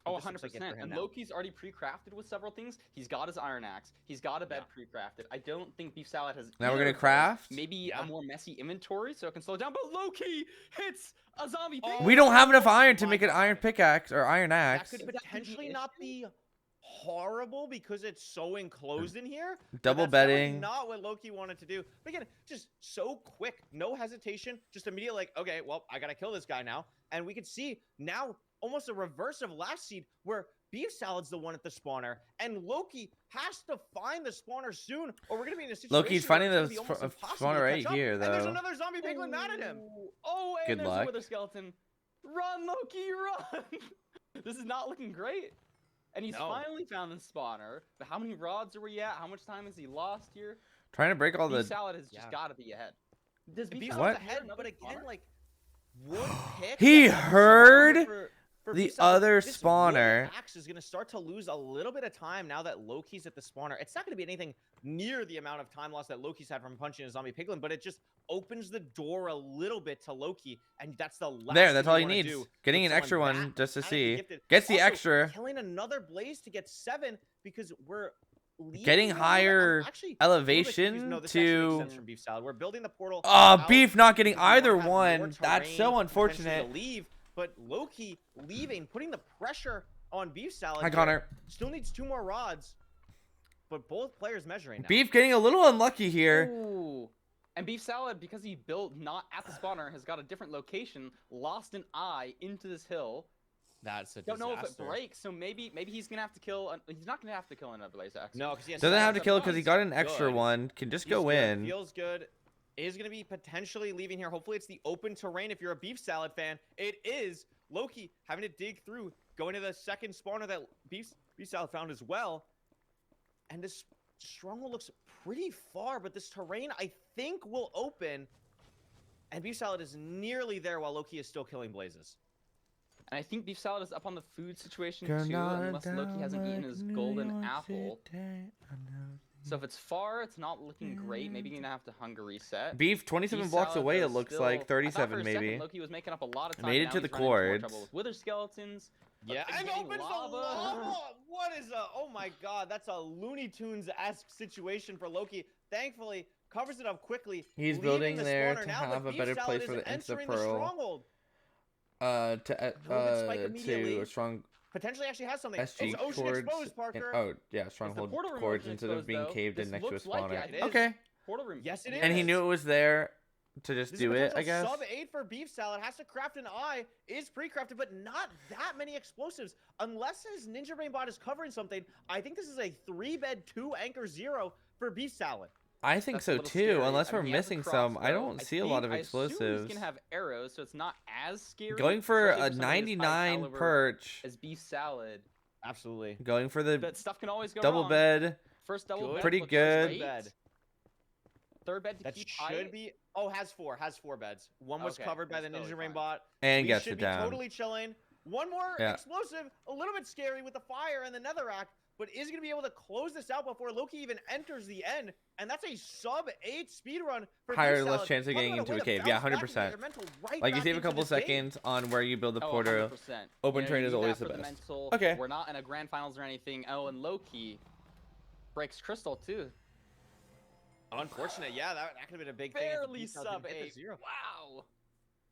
Oh, 100%. And Loki's already pre-crafted with several things. He's got his iron axe. He's got a bed pre-crafted. I don't think beef salad has. Now we're gonna craft. Maybe a more messy inventory so it can slow down. But Loki hits a zombie. We don't have enough iron to make an iron pickaxe or iron axe. That could potentially not be horrible because it's so enclosed in here. Double bedding. Not what Loki wanted to do. But again, just so quick, no hesitation, just immediate like, okay, well, I gotta kill this guy now. And we could see now almost a reverse of last seed where beef salad's the one at the spawner and Loki has to find the spawner soon or we're gonna be in a situation Loki's finding the spawner right here though. And there's another zombie piglin mad at him. Oh, and good there's luck. a wither skeleton. Run, Loki, run! This is not looking great. And he's finally found the spawner. But how many rods are we at? How much time has he lost here? Trying to break all the. Beef salad has just got to be ahead. Does beef salad ahead? But again, like wood pick. He heard for the other this spawner. Axe is going to start to lose a little bit of time now that Loki's at the spawner. It's not going to be anything near the amount of time loss that Loki's had from punching a zombie piglin, but it just opens the door a little bit to Loki, and that's the last. There, that's all he needs. needs. Getting an extra one just to see. Gets the extra. Killing another blaze to get 7 because we're getting higher elevation to. Sense from beef salad. We're building the portal. Beef not getting either one. That's so unfortunate. But Loki leaving, putting the pressure on beef salad. Hi, Connor. Still needs 2 more rods, but both players measuring now. Beef getting a little unlucky here. Ooh. And beef salad, because he built not at the spawner, has got a different location. Lost an eye into this hill. That's a disaster. Don't know if it breaks, so maybe he's gonna have to kill. He's not gonna have to kill another blaze axe. No, because he doesn't have to kill because he got an extra one. Can just go in. Feels good. Is going to be potentially leaving here. Hopefully it's the open terrain if you're a beef salad fan. It is. Loki having to dig through, going to the second spawner that beef salad found as well. And this stronghold looks pretty far, but this terrain I think will open. And beef salad is nearly there while Loki is still killing blazes. And I think beef salad is up on the food situation too, unless Loki hasn't eaten his golden apple. So if it's far, it's not looking great. Maybe you're gonna have to hunger reset. Beef 27 Beef blocks salad, away. though, It looks still- like I thought for 37 a maybe. second Loki was making up a lot of time. Made but it now to the he's running into more cords. trouble with wither skeletons. Yeah, and getting opens lava. the lava. What is a? Oh my God, that's a Looney Tunes-esque situation for Loki. Thankfully, covers it up quickly. He's leaving building the there spawner to now, have but a Beef better Salad place for isn't the Insta entering the Pearl. stronghold. To a strong Potentially actually has something. SG It's ocean cords. exposed, Parker. Oh yeah, stronghold portal room cords ocean instead of exposed, being though? caved in This next to a looks like spawner. it. It is. Okay. Portal room. Yes, it And he is. knew it was there to just This do is a it, I potential guess. Sub 8 for Beef Salad. Has to craft an eye. Is pre-crafted, but not that many explosives. Unless his Ninja Brain bot is covering something, I think this is a 3-bed, 2-anchor 0 for Beef Salad. I think That's a so little too, scary. unless I we're mean, he has a missing some. I crossbow. don't see a lot of I assume explosives. he's gonna have arrows, so it's not as scary. Going for especially a somebody as high 99 caliber perch. as Beef Salad. Absolutely. Going for the But stuff can always go double wrong. bed. First double Good. bed. Pretty looks good. great. Bed. Third bed to That keep should high. be. Oh, has four beds. One was Okay, covered by the that's Ninja totally Rain fine. bot. And We gets should it be down. totally chilling. One more Yeah. explosive, a little bit scary with the fire and the netherrack, but is going to be able to close this out before Loki even enters the end. And that's a sub 8 speedrun for Higher, Beef less Salad. chance of Talk getting about into way a to cave. bounce Yeah, back 100%. into your mental right Like you back save a into couple this game. seconds on where you build the Oh, portal. 100%. Open You know, terrain you is need always that the for best. mental. Okay. We're not in a grand finals or anything. Oh, and Loki breaks Crystal too. Unfortunate. Yeah, that could have been a big thing. if Barely Beef Salad sub didn't hit the 8. zero. Wow.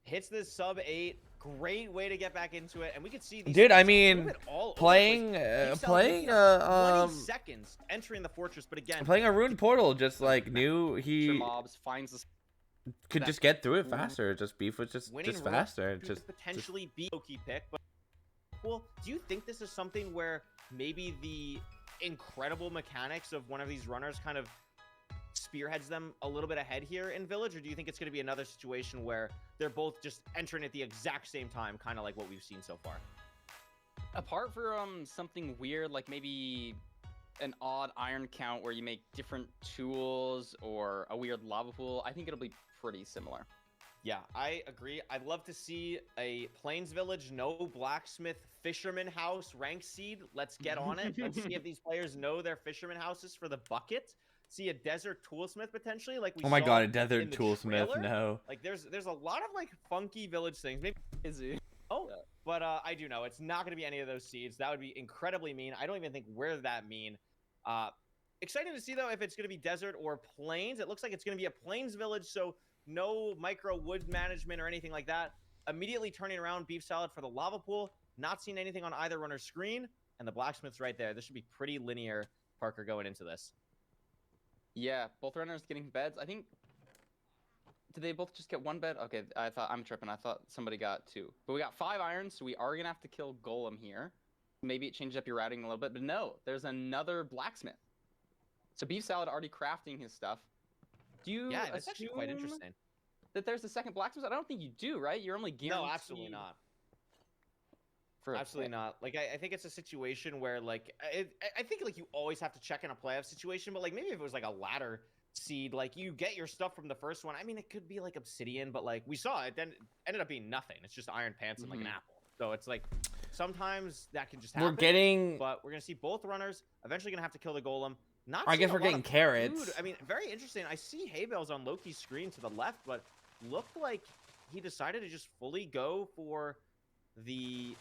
Hits this sub 8. Great way to get back into it. And we could see these Dude, I things a little mean, bit all over the place. playing, Beef Salad playing, taking 20 seconds entering the fortress, but again, playing a ruined portal. Just like knew he Mobs finds the could that- just get through it faster. Just beef was just winning route faster. could Just potentially be a Loki pick. But well, do you think this is something where maybe the incredible mechanics of one of these runners kind of spearheads them a little bit ahead here in Village, or do you think it's going to be another situation where they're both just entering at the exact same time, kind of like what we've seen so far? apart from something weird like maybe an odd iron count where you make different tools or a weird lava pool, I think it'll be pretty similar. Yeah, I agree. I'd love to see a Plains Village, no blacksmith, fisherman house, rank seed. Let's get on it. Let's see if these players know their fisherman houses for the bucket. See a desert toolsmith potentially, like we oh my saw god, a in desert the toolsmith. trailer. No. Like there's a lot of like funky village things. Maybe Is it? oh, Yeah. but I do know it's not going to be any of those seeds. That would be incredibly mean. I don't even think we're that mean. Exciting to see though if it's going to be desert or plains. It looks like it's going to be a plains village, so no micro wood management or anything like that. Immediately turning around beef salad for the lava pool. Not seeing anything on either runner's screen, and the blacksmith's right there. This should be pretty linear, Parker, going into this. Yeah, both runners getting beds. I think. Did they both just get one bed? Okay, I'm tripping. I thought somebody got two. But we got 5 irons, so we are gonna have to kill Golem here. Maybe it changed up your routing a little bit, but no, there's another blacksmith. So beef salad already crafting his stuff. Do you Yeah, that's actually quite assume interesting. that there's a second blacksmith? I don't think you do, right? You're only guaranteed. No, absolutely not. For a Absolutely pick. not. Like I think it's a situation where like I think like you always have to check in a playoff situation, but like maybe if it was like a ladder seed, like you get your stuff from the first one. I mean, it could be like obsidian, but like we saw it, then ended up being nothing. It's just iron pants and like an Mhm. apple. So it's like sometimes that can just happen. We're getting. but we're gonna see both runners eventually gonna have to kill the golem. Not I seeing guess a we're lot getting of carrots. food. I mean, very interesting. I see hay bales on Loki's screen to the left, but looked like he decided to just fully go for the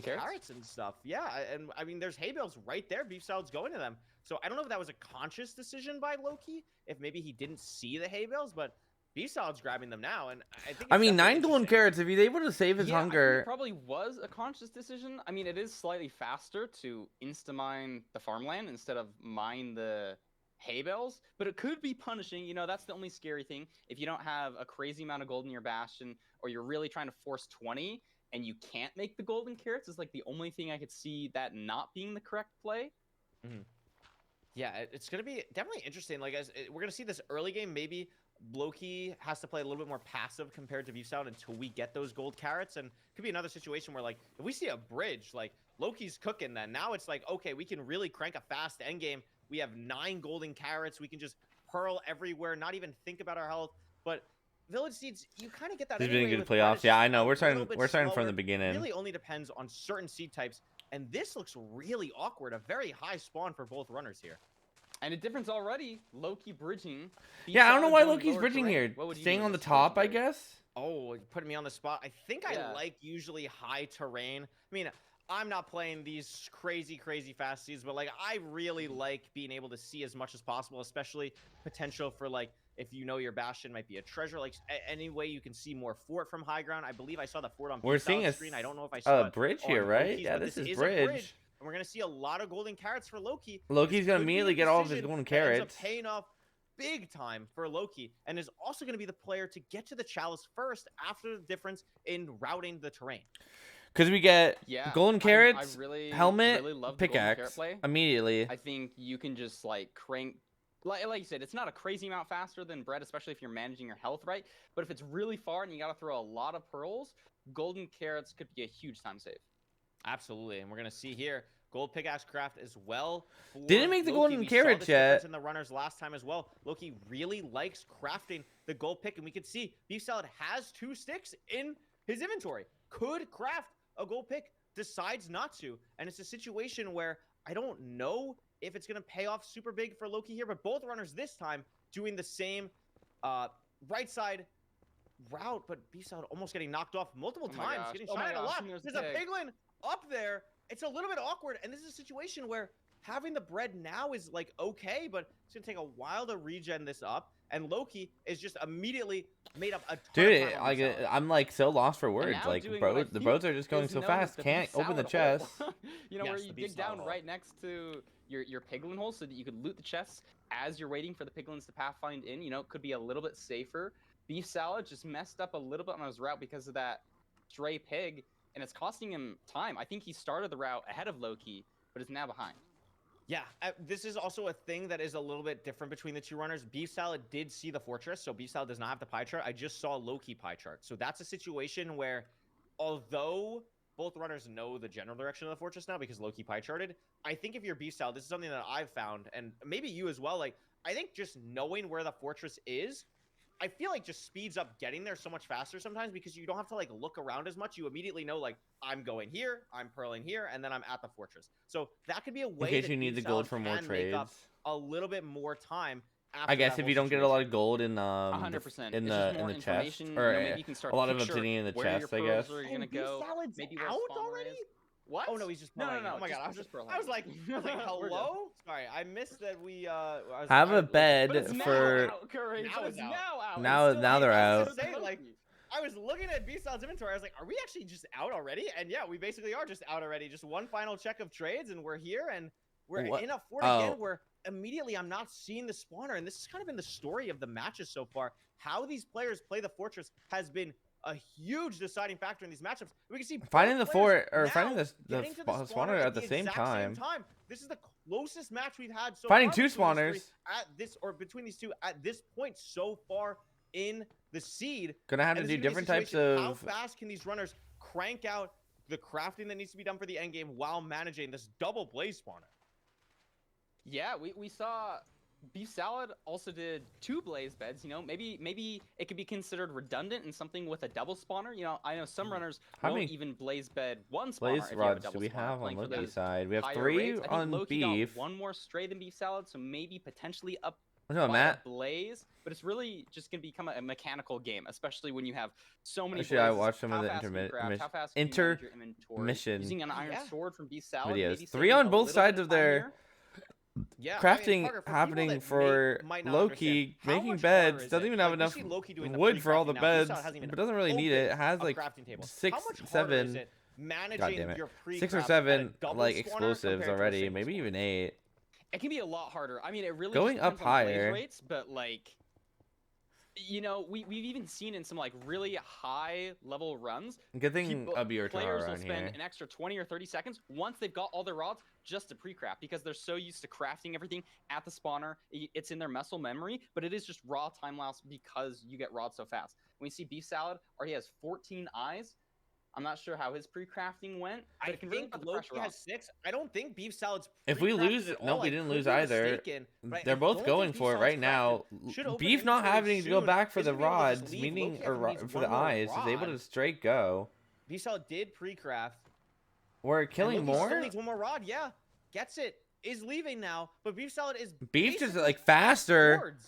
carrots and stuff. Yeah, and I mean, there's hay bales right there. Beef salad's going to them. So I don't know if that was a conscious decision by Loki, if maybe he didn't see the hay bales, but beef salad's grabbing them now, and I think. I it's mean, definitely 9 golden interesting. carrots. If he's able to save his Yeah, I think hunger. it probably was a conscious decision. I mean, it is slightly faster to insta-mine the farmland instead of mine the hay bales, but it could be punishing. You know, that's the only scary thing. If you don't have a crazy amount of gold in your bastion, or you're really trying to force 20 and you can't make the golden carrots, is like the only thing I could see that not being the correct play. Yeah, it's going to be definitely interesting. Like, we're going to see this early game. Maybe Loki has to play a little bit more passive compared to Beef Salad until we get those gold carrots. And it could be another situation where, like, if we see a bridge, like, Loki's cooking then. Now it's like, okay, we can really crank a fast endgame. We have 9 golden carrots. We can just pearl everywhere, not even think about our health. But Village Seeds, you kind of get that He's been anyway good with playoffs. Reddish, Yeah, just I know. a We're starting. little bit We're starting from slower. the beginning. Really only depends on certain seed types. And this looks really awkward. A very high spawn for both runners here. And a difference already. Loki bridging. Yeah, I don't know why going Loki's lower bridging terrain. here. What would you Staying do in on the this top, I situation, Derek? guess. Oh, you put me on the spot. I think I Yeah. like usually high terrain. I mean, I'm not playing these crazy fast seeds, but like I really like being able to see as much as possible, especially potential for like if you know your bastion might be a treasure, like any way you can see more fort from high ground. I believe I saw the fort on We're Beast seeing a screen. I don't know if I saw it bridge on here, right? Loki's, Yeah, but this this is is a bridge. bridge. And we're gonna see a lot of golden carrots for Loki. Loki's This gonna could be a immediately get all of his decision golden that ends up carrots. paying off big time for Loki, and is also going to be the player to get to the chalice first after the difference in routing the terrain. Because we get Yeah, golden carrots, I really, helmet, really love the golden carrot pickaxe play. immediately. I think you can just like crank, like you said, it's not a crazy amount faster than bread, especially if you're managing your health right. But if it's really far and you got to throw a lot of pearls, golden carrots could be a huge time save. Absolutely, and we're gonna see here gold pickaxe craft as well. Didn't make the golden We carrots saw this difference yet. in the runners last time as well. Loki really likes crafting the gold pick, and we can see Beef Salad has 2 sticks in his inventory. Could craft a gold pick, decides not to, and it's a situation where I don't know if it's gonna pay off super big for Loki here, but both runners this time doing the same right side route, but Beef Salad almost getting knocked off multiple Oh my times, gosh. getting Oh my shot at a gosh, lot. and there's There's the a pig. piglin up there. It's a little bit awkward, and this is a situation where having the bread now is like okay, but it's gonna take a while to regen this up, and Loki is just immediately made up a ton Dude, of time on Beef Salad. I'm like so lost for words. now Like, doing bro, what I the think bros are just going is so known fast. as the Can't beef open the salad chest. hole. You know, Yes, where the you beef dig down salad hole. right next to your piglin hole so that you could loot the chests as you're waiting for the piglins to pathfind in. You know, it could be a little bit safer. Beef Salad just messed up a little bit on his route because of that stray pig, and it's costing him time. I think he started the route ahead of Loki, but is now behind. Yeah, this is also a thing that is a little bit different between the two runners. Beef Salad did see the fortress, so Beef Salad does not have the pie chart. I just saw Loki pie chart. So that's a situation where, although both runners know the general direction of the fortress now because Loki pie charted, I think if you're Beef Salad, this is something that I've found, and maybe you as well, like, I think just knowing where the fortress is, I feel like just speeds up getting there so much faster sometimes because you don't have to like look around as much. You immediately know like I'm going here, I'm pearling here, and then I'm at the fortress. So that could be a way In case that you need Beef the gold Salad for more can make up trades. a little bit more time. After I guess that if whole you don't get a lot situation. of gold in 100%. in It's just the more chest, information. or You know, maybe you can start a lot to of picture obsidian in the where your chest, I pearls guess. are And gonna Beef go. Salad's Maybe where out spawner already? is. What? Oh no, he's just No, playing. no, Oh my god, just I was like, We're done. hello. Sorry, I missed that we. Have a But bed it's now for. out, Courage. Now But it's it's out. now out. Now- It's still now out. they're I was out. gonna say, like, I was looking at Beast Salad's inventory. I was like, are we actually just out already? And yeah, we basically are just out already. Just one final check of trades, and we're here, and we're What? in a fort Oh. again. Where immediately I'm not seeing the spawner, and this has kind of been the story of the matches so far. How these players play the fortress has been a huge deciding factor in these matchups. We can see both Finding the players fort or now finding the getting to spawner at the same exact time. This is the closest match we've had so Finding far two between these spawners. three at this, or between these two at this point so far in the seed. Gonna have to And do this is gonna different be a types situation, of. How fast can these runners crank out the crafting that needs to be done for the end game while managing this double blaze spawner? Yeah, we saw Beef Salad also did 2 blaze beds. You know, maybe it could be considered redundant in something with a double spawner. You know, I know some runners How won't many even blaze bed one spawner Blaze if you have a rods double do we spawner, have on playing for Loki's those side? We have higher 3 rates. I think on Loki beef. got 1 more stray than Beef Salad, so maybe potentially up No, by Matt. a blaze. But it's really just gonna become a mechanical game, especially when you have so many. Actually, I blazes. watched some of How the fast can you craft? How fast can you manage your inventory? intermission Using an iron Yeah. sword from Beef Salad. videos. maybe 3 saving on a both little sides bit of time their here. Yeah, crafting Parker, for people happening that for might not Loki, understand, how making much harder beds. is Doesn't it? even have Like, we enough see Loki doing the wood for all the pre-crafting now. beds. Beef Salad hasn't even But doesn't really need it. It has a like crafting table. How 6, much harder is 7. it managing God damn it. your 6 or pre-crafts at a 7 double like spawner explosives compared to a already, single maybe spawner? even 8. It can be a lot harder. I mean, it really Going just up depends on blaze higher. rates, but like, you know, we've even seen in some like really high level runs, Good thing people, a BR players will around spend here. an extra 20 or 30 seconds once they've got all their rods just to pre-craft because they're so used to crafting everything at the spawner. It's in their muscle memory, but it is just raw time loss because you get rods so fast. When you see Beef Salad, already has 14 eyes. I'm not sure how his pre-crafting went. But I it can really think put the Loki pressure on. has 6. I don't think Beef Salad's If we pre-crafted lose, at nope, all. we I didn't could lose be either. mistaken, but I They're both don't going think Beef for it Salad's right now. crafted. Should open Beef not inventory having to go soon. back for Is the gonna be able to just rods, leave. meaning Loki, I think, needs for one the more eyes, is able rod. to straight go. Beef Salad did pre-craft. We're And killing Loki still more. needs one more rod. Yeah, gets it. is leaving now, but Beef Salad is Beef just basically like faster towards.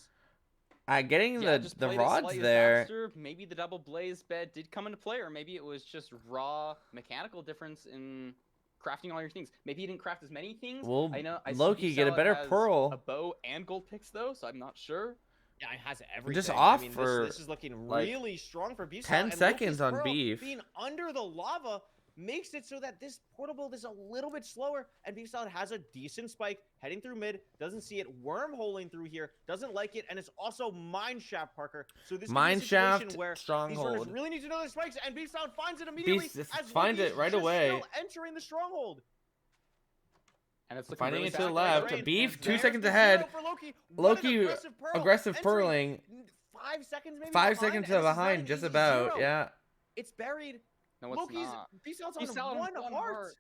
at getting Yeah, just the played it rods slightly there. faster. Maybe the double blaze bed did come into play, or maybe it was just raw mechanical difference in crafting all your things. Maybe he didn't craft as many things. Well, I know. I see Loki Beef get a Salad better has pearl. a bow and gold picks though, so I'm not sure. Yeah, it has everything. off I mean, for, this is looking like, really strong for Beef 10 Salad. And seconds Loki's on Pearl Beef. being under the lava makes it so that this portal build is a little bit slower, and Beef Salad has a decent spike heading through mid, doesn't see it wormholing through here, doesn't like it, and it's also Mineshaft, Parker. So this could be a Mineshaft, situation where these stronghold. runners really need to know their spikes, and Beef Salad finds it immediately. Beast as finds Loki's it right just away. Still entering the stronghold. And it's looking Finding really it to the fast. left. Drain. Beef, And 2 there's seconds the ahead. zero for Loki. What an Loki, pearl. aggressive Entering pearling. 5 seconds maybe 5 behind, seconds and this is not behind, an just easy about. zero. Yeah. It's buried. No, it's Loki's not. Beef Salad's Beef on Salad one heart.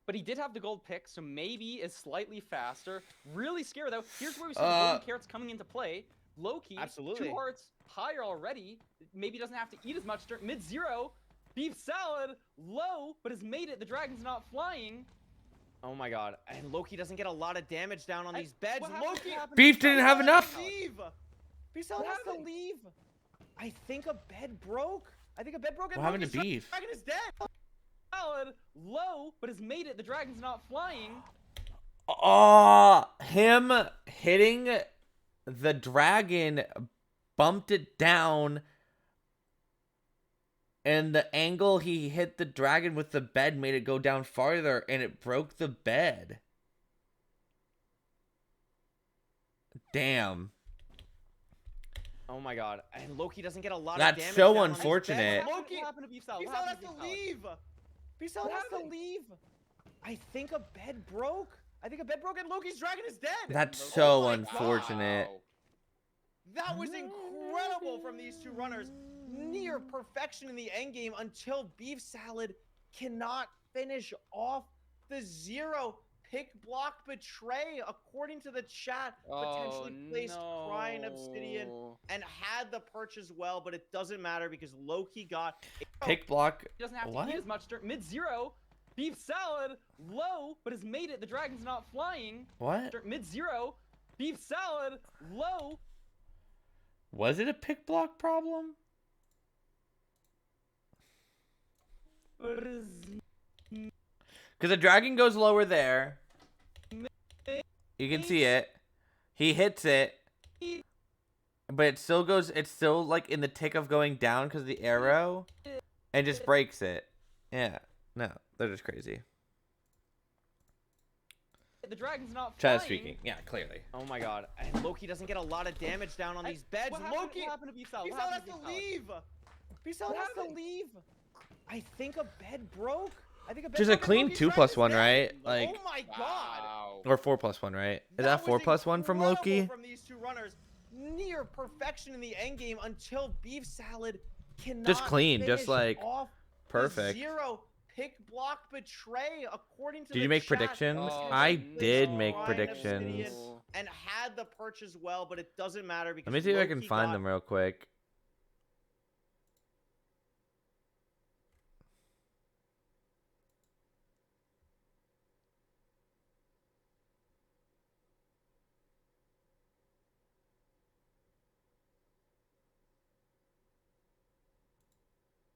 But he did have the gold pick, so maybe is slightly faster. Really scary though. Here's where we see the golden carrots coming into play. Loki, Absolutely. 2 hearts higher already. Maybe doesn't have to eat as much during mid-zero. Beef Salad low, but has made it. The dragon's not flying. Oh my god. And Loki doesn't get a lot of damage down on these beds. What happened- Loki what happened to Beef Beef didn't Salad? have enough. Leave. Beef Salad What has to happened? leave. I think a bed broke. I think a bed broke. And What happened to Loki's Beef? dragon is dead. Salad low, but has made it. The dragon's not flying. Oh, him hitting the dragon bumped it down. And the angle he hit the dragon with the bed made it go down farther, and it broke the bed. Damn. Oh my god. And Loki doesn't get a lot That's of damage. so down on these unfortunate. beds. Loki, What happened to Beef Salad? Beef What Salad has happened to to Beef Salad? leave. Beef Salad What has to happened? leave. I think a bed broke. I think a bed broke and Loki's dragon is dead. That's Loki- so Oh my unfortunate. Wow. That was incredible from these two runners. Near perfection in the end game until Beef Salad cannot finish off the zero. Pick, block, betray, according to the chat. Potentially placed Crying Obsidian no. and had the perch as well, but it doesn't matter because Loki got Pick block. He doesn't have to What? eat as much during mid-zero. Beef Salad low, but has made it. The dragon's not flying. What? Mid-zero. Beef Salad low. Was it a pick block problem? Because the dragon goes lower there. You can see it. He hits it. But it still goes, it's still like in the tick of going down because of the arrow. And just breaks it. Yeah. No, they're just crazy. The dragon's not Chat flying. speaking. Yeah, clearly. Oh my god. And Loki doesn't get a lot of damage down on these beds. What happened, Loki, what happened to Beef Salad? Beef What Salad has happened to Beef Salad? leave. Beef Salad What has to happened? leave. I think a bed broke. I think a bed Just a broke and clean Loki's 2 dragon plus is 1, dead. right? Like, Oh my god. Wow. or 4 plus 1, right? Is that was 4 plus 1 from incredible Loki? From these two runners, near perfection in the end game until Beef Salad cannot Just clean, just, finish like, off the perfect. zero. Pick, block, betray. According to Did the you make chat, predictions? Oh, I potentially did placed make Crying predictions. Obsidian and had the perch as well, but it doesn't matter because Let me see if I can Loki find got them real quick.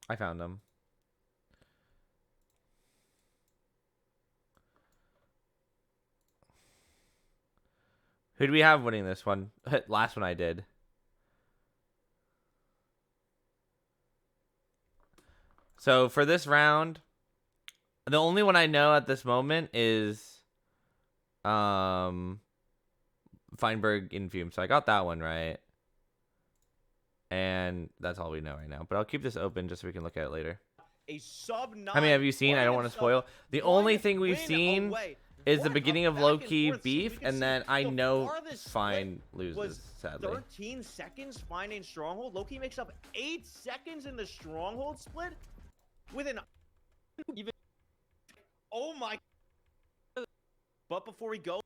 I found them. Who do we have winning this one? Last one I did. So for this round, the only one I know at this moment is Feinberg Infume. So I got that one right. And that's all we know right now. But I'll keep this open just so we can look at it later. a sub 9. How many have you seen? I don't want to spoil. The only thing we've win seen away. is the What a beginning of back low and key forth scene. beef, You can and see then I the know farthest Fine split was loses, sadly. 13 seconds finding Stronghold. Loki makes up 8 seconds in the Stronghold split with an even. Oh my. But before we go,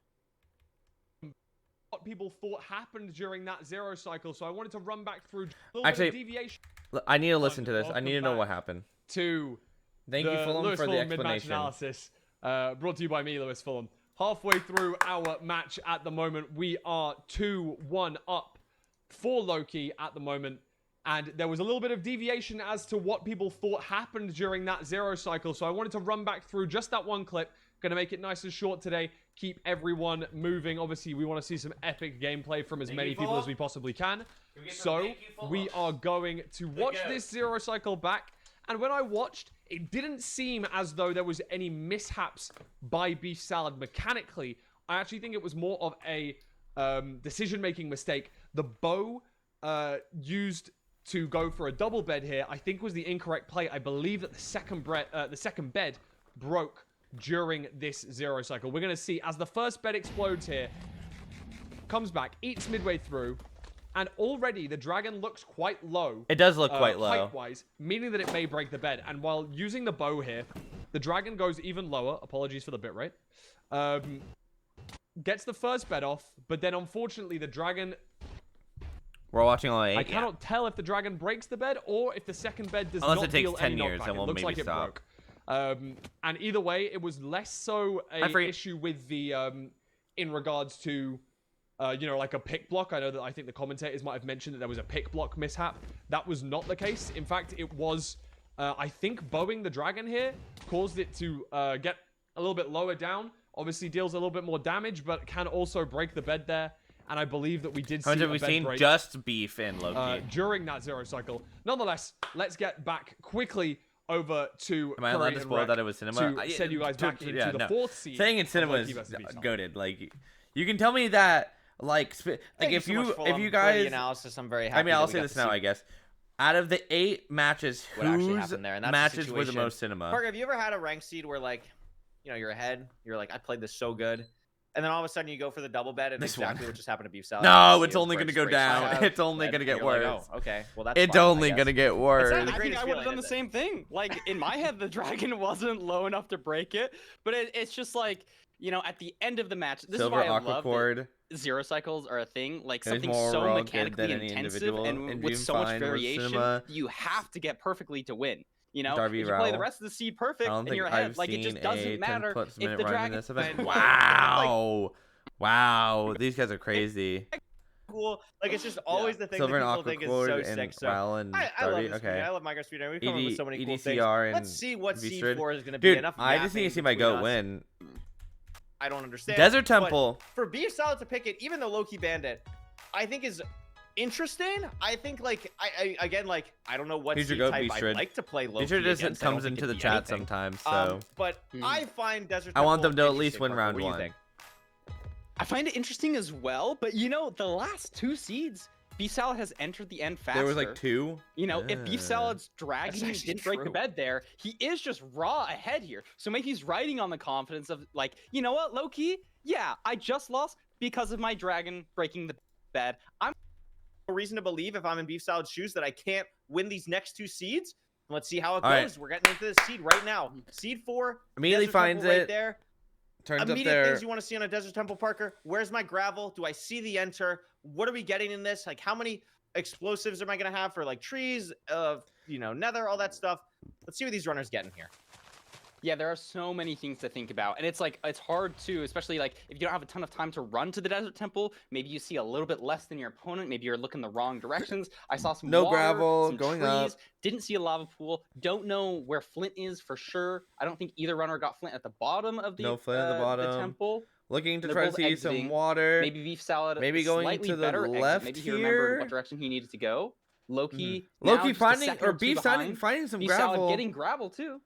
what people thought happened during that zero cycle, so I wanted to run back through a little Actually, bit of deviation I need to listen to this. I Welcome need to know back. what happened. to Thank the you, Fulham, Lewis for the Fulham mid-match explanation. analysis, brought to you by me, Lewis Fulham. halfway through our match at the moment. We are 2-1 up for Loki at the moment. And there was a little bit of deviation as to what people thought happened during that zero cycle. So I wanted to run back through just that one clip. Going to make it nice and short today. Keep everyone moving. Obviously, we want to see some epic gameplay from as many people as we possibly can. So we are going to watch this zero cycle back. And when I watched, it didn't seem as though there was any mishaps by Beef Salad mechanically. I actually think it was more of a decision-making mistake. The bow used to go for a double bed here, I think was the incorrect play. I believe that the second bed broke during this zero cycle. We're going to see as the first bed explodes here, comes back, eats midway through, and already the dragon looks quite low. It does look quite low. Height-wise, meaning that it may break the bed. And while using the bow here, the dragon goes even lower. Apologies for the bitrate. Gets the first bed off, but then unfortunately the dragon... We're watching all 8. I cannot tell if the dragon breaks the bed or if the second bed does Unless not it takes deal 10 any years, knockback. then we'll It looks maybe like stop. it broke. And either way, it was less so a issue with the in regards to like a pick block. I think the commentators might have mentioned that there was a pick block mishap. That was not the case. In fact, it was I think bowing the dragon here caused it to get a little bit lower down. Obviously deals a little bit more damage, but can also break the bed there. And I believe that we did see How much have a we bed seen? break, Just Beef in Loki. during that zero cycle. Nonetheless, let's get back quickly over to Am I allowed to spoil that it was cinema? to send you guys back into the fourth seed. Saying in cinema Loki is versus Beef Salad. goated. Like, you can tell me that, if you guys, analysis, I'm very happy. I mean, I'll say this now, I guess. Out of the 8 matches, What actually whose happened there, and that's the matches were the situation. most cinema? Parker, have you ever had a rank seed where you're ahead, you're like, I played this so good, and then all of a sudden you go for the double bet, and This exactly one. what just happened to Beef Salad. No, You it's see only him going to go break down. shot, It's only and going to get you're like, worse. oh, okay, well that's It's fine, I only guess. going to get It's worse. not- the I think greatest I would have feeling done the in same thing. Like, in my head, the dragon wasn't low enough to break it, but it's just like, at the end of the match, this Silver is why I aqua love that cord. zero cycles are a thing. Like, There's something more so raw good mechanically than any intensive individual, and and with you so much find with variation, cinema. you have to get perfectly to win. Darby if you play the Rao. rest of the seed perfect I don't and think you're ahead, I've like it seen just doesn't a matter 10+ if minute the run in dragon. this event. Like, Wow. Wow. These guys are crazy. Cool. Like, it's just always the thing Silver and that people aqua think is cord so and sick. So Ral and I love Darby. this Okay. community. I love Micro Speedrun. We've come up with so many cool things. EDCR and Let's see what V seed Stride. 4 is going to be. Dude, Enough I just need to yapping see my between goat us. win. I don't understand. Desert but Temple. for Beef Salad to pick it, even though Loki banned it, I think is interesting. I think I don't know what Who's your seed goat, type Beastrid? I'd like to play Loki Beastrid just against. I don't comes think into it'd the be chat anything. sometimes, so But Mhm. I find Desert I want Temple them to at least interesting, win Parker. round What do you 1. think? I find it interesting as well, but the last 2 seeds, Beef Salad has entered the end faster. There was like 2. If Beef Salad's dragon That's actually didn't break the true. bed there, he is just raw ahead here. So maybe he's riding on the confidence of like, you know what, low-key, yeah, I just lost because of my dragon breaking the bed. I'm No reason to believe if I'm in Beef Salad's shoes that I can't win these next 2 seeds. Let's see how it All right. goes. We're getting into the seed right now. Seed 4. Immediately Desert Temple finds right it. there. Turns up Immediate there. things you want to see on a Desert Temple, Parker. Where's my gravel? Do I see the enter? What are we getting in this? Like, how many explosives am I going to have for, like, trees, nether, all that stuff? Let's see what these runners get in here. Yeah, there are so many things to think about. And it's like, it's hard to, especially like if you don't have a ton of time to run to the desert temple, maybe you see a little bit less than your opponent. Maybe you're looking the wrong directions. I saw some No water, gravel, some going trees, up. didn't see a lava pool. Don't know where Flint is for sure. I don't think either runner got Flint at the bottom of the, No Flint at the bottom. temple. Looking to They're try to both see exiting. some water. Maybe Beef Salad Maybe going slightly to the better exit. left Maybe he remembered here. what direction he needed to go. Loki, Mm-hmm. Loki now just a finding second or two Beef behind. finding some Beef gravel. Salad getting gravel too.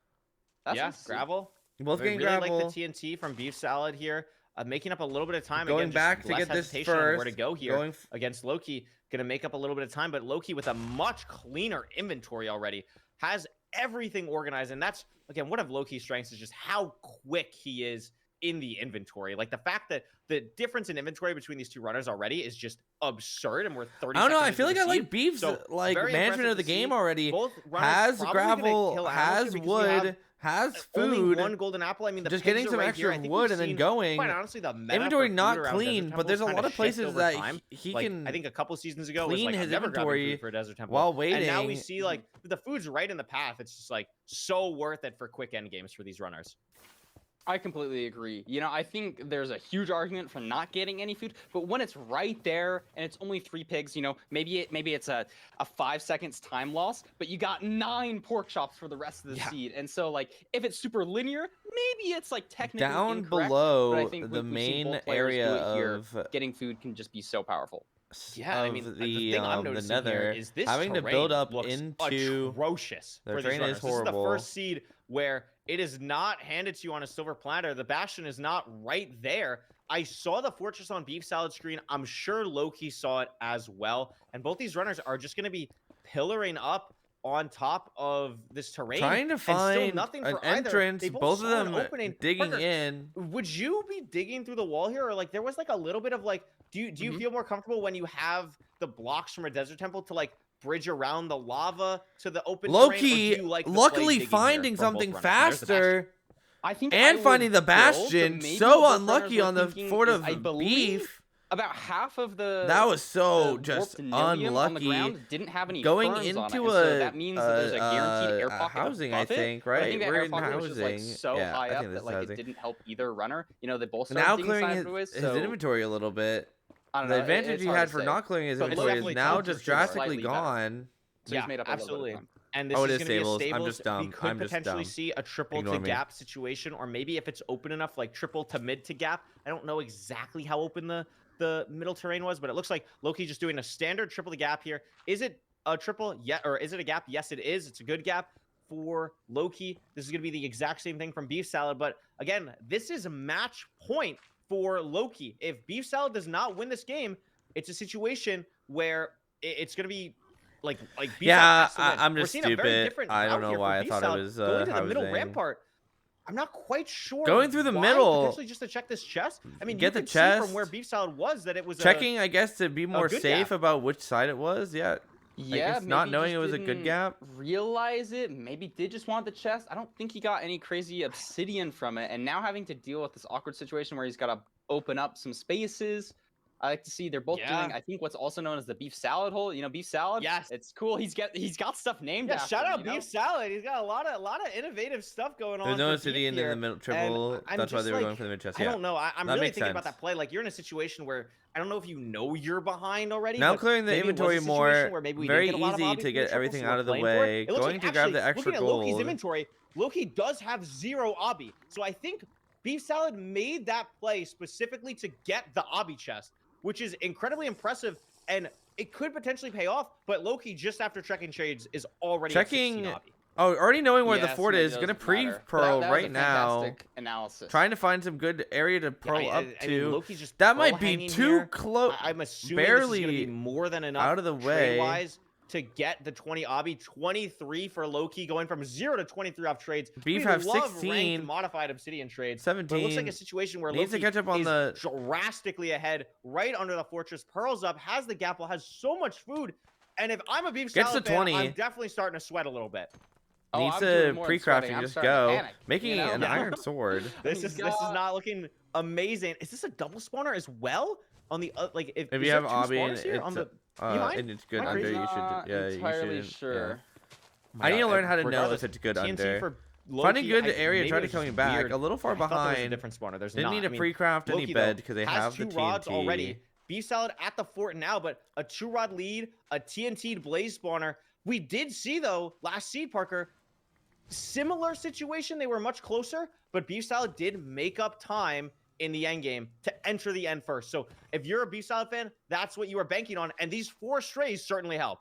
That's Yeah, nice to see. gravel. Both I getting really gravel. like the TNT from Beef Salad here. Making up a little bit of time. Going Again, just back to less get this hesitation on first. where to go here Going against Loki. Going to make up a little bit of time, but Loki with a much cleaner inventory already has everything organized. And that's, again, one of Loki's strengths is just how quick he is in the inventory. Like the fact that the difference in inventory between these two runners already is just absurd. And we're 30 I don't know. seconds I feel like into I the like seed. Beef's So, like very management impressive of the to game see. already. Both runners Has probably gonna gravel, kill has animals here because we have wood, has only food. one golden apple. I mean, the Just pigs getting are some right extra here. I think wood we've and then seen, going. Quite honestly, the meta Inventory for food not around clean, Desert but there's a Temple lot of kinda places shift over that time. he Like, can I think a couple seasons ago it was clean like, his I'm never grabbing inventory food for a Desert Temple. while And now we waiting. see like the food's right in the path. It's just like so worth it for quick end games for these runners. I completely agree. You know, I think there's a huge argument for not getting any food, but when it's right there and it's only 3 pigs, you know, maybe it's a 5 seconds time loss, but you got 9 pork chops for the rest of the Yeah. seed. And so, like, if it's super linear, maybe it's like technically Down incorrect, below but I think the we've seen main both players area do it here. of Getting food can just be so powerful. Yeah, I mean, of the thing I'm the noticing here nether, is this having to terrain build up looks into atrocious their for these terrain runners. is This is the horrible. first seed where it is not handed to you on a silver platter. The bastion is not right there. I saw the fortress on beef salad screen. I'm sure Loki saw it as well. And both these runners are just going to be pillaring up on top of this terrain, trying to and still find nothing an for either. entrance. They Both of saw an them opening. digging Parker, in. would you be digging through the wall here, or like there was like a little bit of like, do you feel more comfortable when you have the blocks from a desert temple to like bridge around the lava to the open terrain, or do Loki, you like the luckily play digging finding here from both something runners? And there's the bastion. faster I think and I finding would the build, but bastion. maybe So what both unlucky runners on were the thinking fort is, of I believe, beef. about half of the That was so the just warped Nillium on the unlucky. ground didn't have any Going ferns on it, into and so that means that there's a a guaranteed air pocket housing, I above it, think, but I right? think that We're air in pocket was just like housing. so Yeah, I high think up this that is like housing. it didn't help either runner. You know, they both started Now digging clearing sideways, his so inventory a little bit. I don't The know. advantage It's he hard had to for say. not clearing his But it's inventory is definitely now Tails just is drastically slightly better. gone. So he's made up a little bit absolutely. of time. And this Oh, it is is going to be a stables. I'm stables. just dumb. We could I'm just potentially dumb. see a triple Ignore to me. gap situation, or maybe if it's open enough, like triple to mid to gap. I don't know exactly how open the middle terrain was, but it looks like Loki just doing a standard triple to gap here. Is it a triple yet, or is it a gap? Yes, it is. It's a good gap for Loki. This is going to be the exact same thing from Beef Salad, but again, this is a match point for Loki. If Beef Salad does not win this game, it's a situation where it's going to be like Beef Yeah, Salad has to win. I'm We're just seeing a very stupid. different I don't route know here for why I Beef thought it Salad. was Going to the middle housing. rampart. I'm not quite sure. Going through the why, middle. potentially just to check this chest. I mean, Get you the could see from where chest. Beef Salad was that it was Checking, I guess, to be more good safe gap. about which side it was. Yeah. Yeah, guess not maybe knowing just it was a good didn't gap. Realize it. Maybe did just want the chest. I don't think he got any crazy obsidian from it, and now having to deal with this awkward situation where he's got to open up some spaces. I like to see they're both Yeah. doing, I think, what's also known as the beef salad hole. You know, beef salad. Yes. It's cool. He's got stuff named Yeah, after shout him, out you know? Beef Salad. He's got a lot of innovative stuff going on. There's no for obsidian Beef in the here. middle And triple. I'm That's why just they were like, going for the mid chest. I Yeah. don't know. I'm That really makes thinking about sense. that play. Like, you're in a situation where I don't know if you know you're behind already. Now but clearing the maybe it was a inventory situation more, where maybe we very didn't get a lot of easy obbies to from the get triple, everything so out we're of the playing for it. way. It looks Going like to grab the actually, extra looking at Loki's gold. inventory, Loki does have 0 obby. So I think Beef Salad made that play specifically to get the obby chest, which is incredibly impressive, and it could potentially pay off. But Loki, just after checking trades, is already at 16 Checking. obby. Oh, already knowing where the Yes, fort maybe is, gonna doesn't matter. pre-pearl That was a right now. fantastic analysis. Trying to find some good area to pearl up I mean, to. Loki's just That pearl might be hanging too here. close. I'm assuming this is going to barely be more than enough out of the way. trade-wise to get the 20 obby. 23 for Loki, going from 0 to 23 off trades. Beef We have love 16. ranked modified obsidian trades. 17. But it looks like a situation where Needs to Loki catch up on is the- drastically ahead, right under the fortress, pearls up, has the gapple, has so much food. And if I'm a Beef Gets Salad to fan, 20. I'm definitely starting to sweat a little bit. Oh, Needs I'm to doing more than sweating. pre-crafting, I'm just starting to go. panic, Making you know? an Yeah. iron sword. This is not looking amazing. Is this a double spawner as well? On the like, if If is you there have two Obby spawners and here on it's the behind? and it's good Am I under, crazy? you should. Not Yeah, you entirely should. sure. Yeah. My I need to God, learn how to know if regardless, it's good TNT under. for Finding Loki, good I- area, maybe try it to was coming just back. weird. A little far I thought there was a behind. different spawner. There's Didn't not. need I to mean, pre-craft any Loki, bed though, because they has have the 2 rods TNT. already. Beef Salad at the fort now, but a 2-rod lead, a TNT'd blaze spawner. We did see though last seed, Parker, similar situation. They were much closer, but Beef Salad did make up time in the end game to enter the end first. So if you're a Beef Salad fan, that's what you are banking on, and these 4 strays certainly help.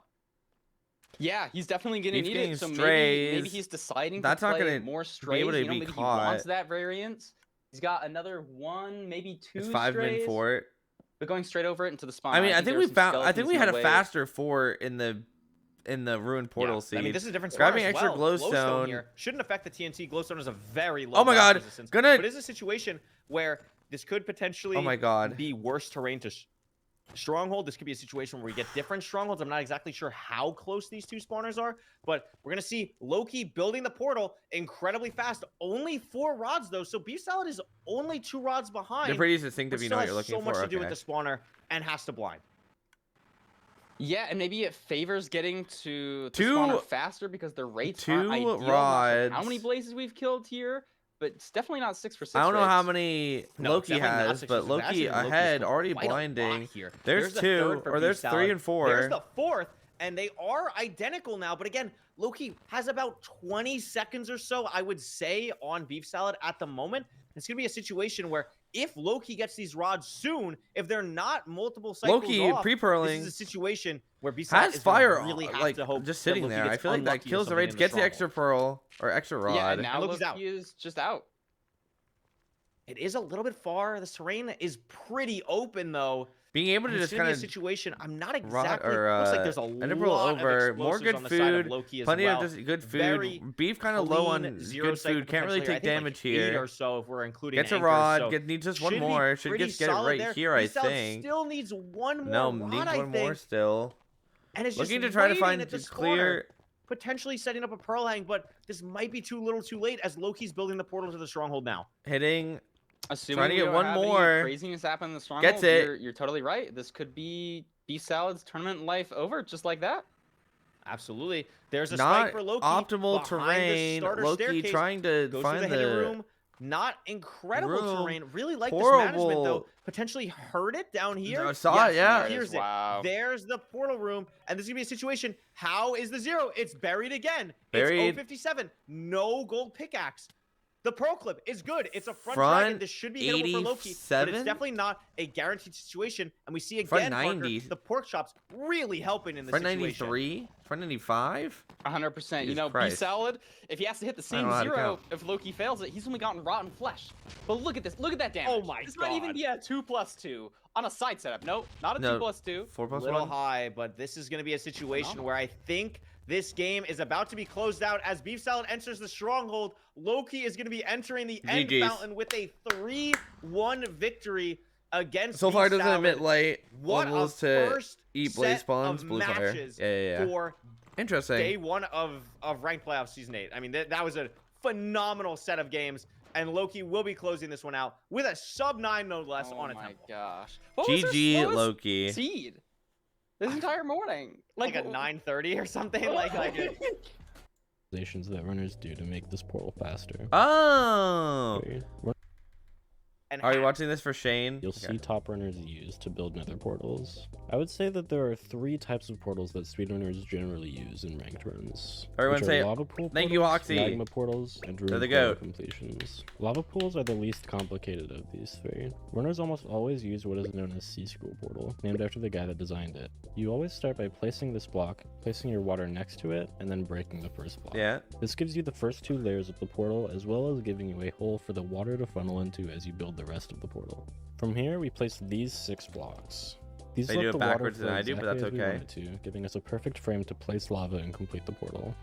Yeah, he's definitely going to Beef's need getting it. So maybe strays. he's deciding That's to not play gonna more be strays. able to You know, be maybe he caught. wants that variance. He's got another 1, maybe 2 It's 5-man strays. fort. But going straight over it into the spawn. I mean, I think there we were some found. I think skeletons we in had the a way. faster fort in the ruined portal Yeah. seed. I mean, this is a different Grabbing spawner as extra well. glowstone. here shouldn't affect the TNT. Glowstone is a very low Oh my blast God, resistance, gonna- but it is a situation where this could potentially Oh my God. be worse terrain to stronghold. This could be a situation where we get different strongholds. I'm not exactly sure how close these 2 spawners are, but we're gonna see Loki building the portal incredibly fast. Only 4 rods though, so Beef Salad is only 2 rods behind. They're pretty but distinctive. You still know what has you're looking so much for. to do with Okay. the spawner and has to blind. Yeah, and maybe it favors getting to the 2 spawner faster because the rates aren't ideal. I'm not sure how many rods. blazes we've killed here, but it's definitely not 6 for 6. I don't know how rates. many No, it's Loki definitely not has, 6 but for 6. Loki Actually, Loki's ahead, got already quite a lot blinding. here. There's the 2, third for or there's Beef 3 Salad. and 4. There's the 4th, and they are identical now. But again, Loki has about 20 seconds or so, I would say, on Beef Salad at the moment. It's going to be a situation where if Loki gets these rods soon, if they're not multiple cycles Loki off, this pre-pearling is a situation where Beef Salad has is gonna fire really have like to hope just that sitting Loki there. I gets feel like that unlucky or kills the something raids, in gets the stronghold. extra pearl or extra rod. Yeah, and now Loki's out. Loki is just out. It is a little bit far. The terrain is pretty open, though. Being able to And just it's gonna kind be a of situation. I'm not rod exactly. or Looks like there's a Enderpearl lot over, of more explosives good on the side of food, Loki as plenty well. of just good food. Very Beef kind of low on zero good cycle food. Can't really potentially. I take think damage like 8 here. or so if we're including Gets a anchors, rod. so Needs just one should be more. Should pretty just get it solid right there. here, I Beef Salad think. still needs one more No, rod, needs I one think. more still. And it's Looking to just try to waiting find at the clear. spawner, potentially setting up a pearl hang, but this might be too little, too late as Loki's building the portal to the stronghold now. Hitting. Assuming Trying to we get don't one have any more. craziness happen in the stronghold, Gets it. You're totally right. This could be Beef Salad's tournament life over just like that. Absolutely. There's a Not spike for Loki. optimal behind the terrain. starter Loki staircase, trying to goes find through the hidden room. Not incredible room. terrain. Really like this management, though. Horrible. Potentially heard it down here. I saw it, yeah. There it Here's is. it. Wow. There's the portal room. And this is going to be a situation. How is the 0? It's buried again. Buried. It's 057. No gold pickaxe. The pearl clip is good. It's a front Front dragon. This should be hittable for Loki, but 87? it's definitely not a guaranteed situation. And we see Front again, Parker, 90. the pork chops really helping in this Front situation. 93? Front 95? 100%. You Jesus know, Beef Christ. Salad, if he has to hit the I don't same know how to 0, count. if Loki fails it, he's only gotten rotten flesh. But look at this. Look at that damage. Oh my This might even God. be a 2+2 on a side setup. Nope, not a No. 2+2. 4 plus Little 1? high, but this is going to be a situation Phenomenal. where I think this game is about to be closed out as Beef Salad enters the stronghold. Loki is going to be entering the end GG's. fountain with a 3-1 victory against So far, Beef doesn't Salad. admit light What levels a to first eat blaze set spawns, of blue fire. matches Yeah. for Interesting. day 1 of ranked playoffs season 8. I mean, that was a phenomenal set of games. And Loki will be closing this one out with a sub-9 no less Oh on a my tempo. gosh. What was their GG slowest Loki. seed this entire morning? Like a 9:30 or something. like a, That runners do to make this portal faster. Oh! Okay. and Are you hack. watching this for Shane? You'll Okay. see top runners use to build nether portals. I would say that there are 3 types of portals that speedrunners generally use in ranked runs. Everyone which say are lava pool thank you, portals, Oxy. magma portals, and They're ruin the portal goat. completions. Lava pools are the least complicated of these 3. Runners almost always use what is known as C School portal, named after the guy that designed it. You always start by placing this block, placing your water next to it, and then breaking the first block. Yeah. This gives you the first 2 layers of the portal, as well as giving you a hole for the water to funnel into as you build the rest of the portal. From here, we place these 6 blocks. These They let do it the water backwards than flow I do, but exactly that's as we okay. want it to, giving us a perfect frame to place lava and complete the portal.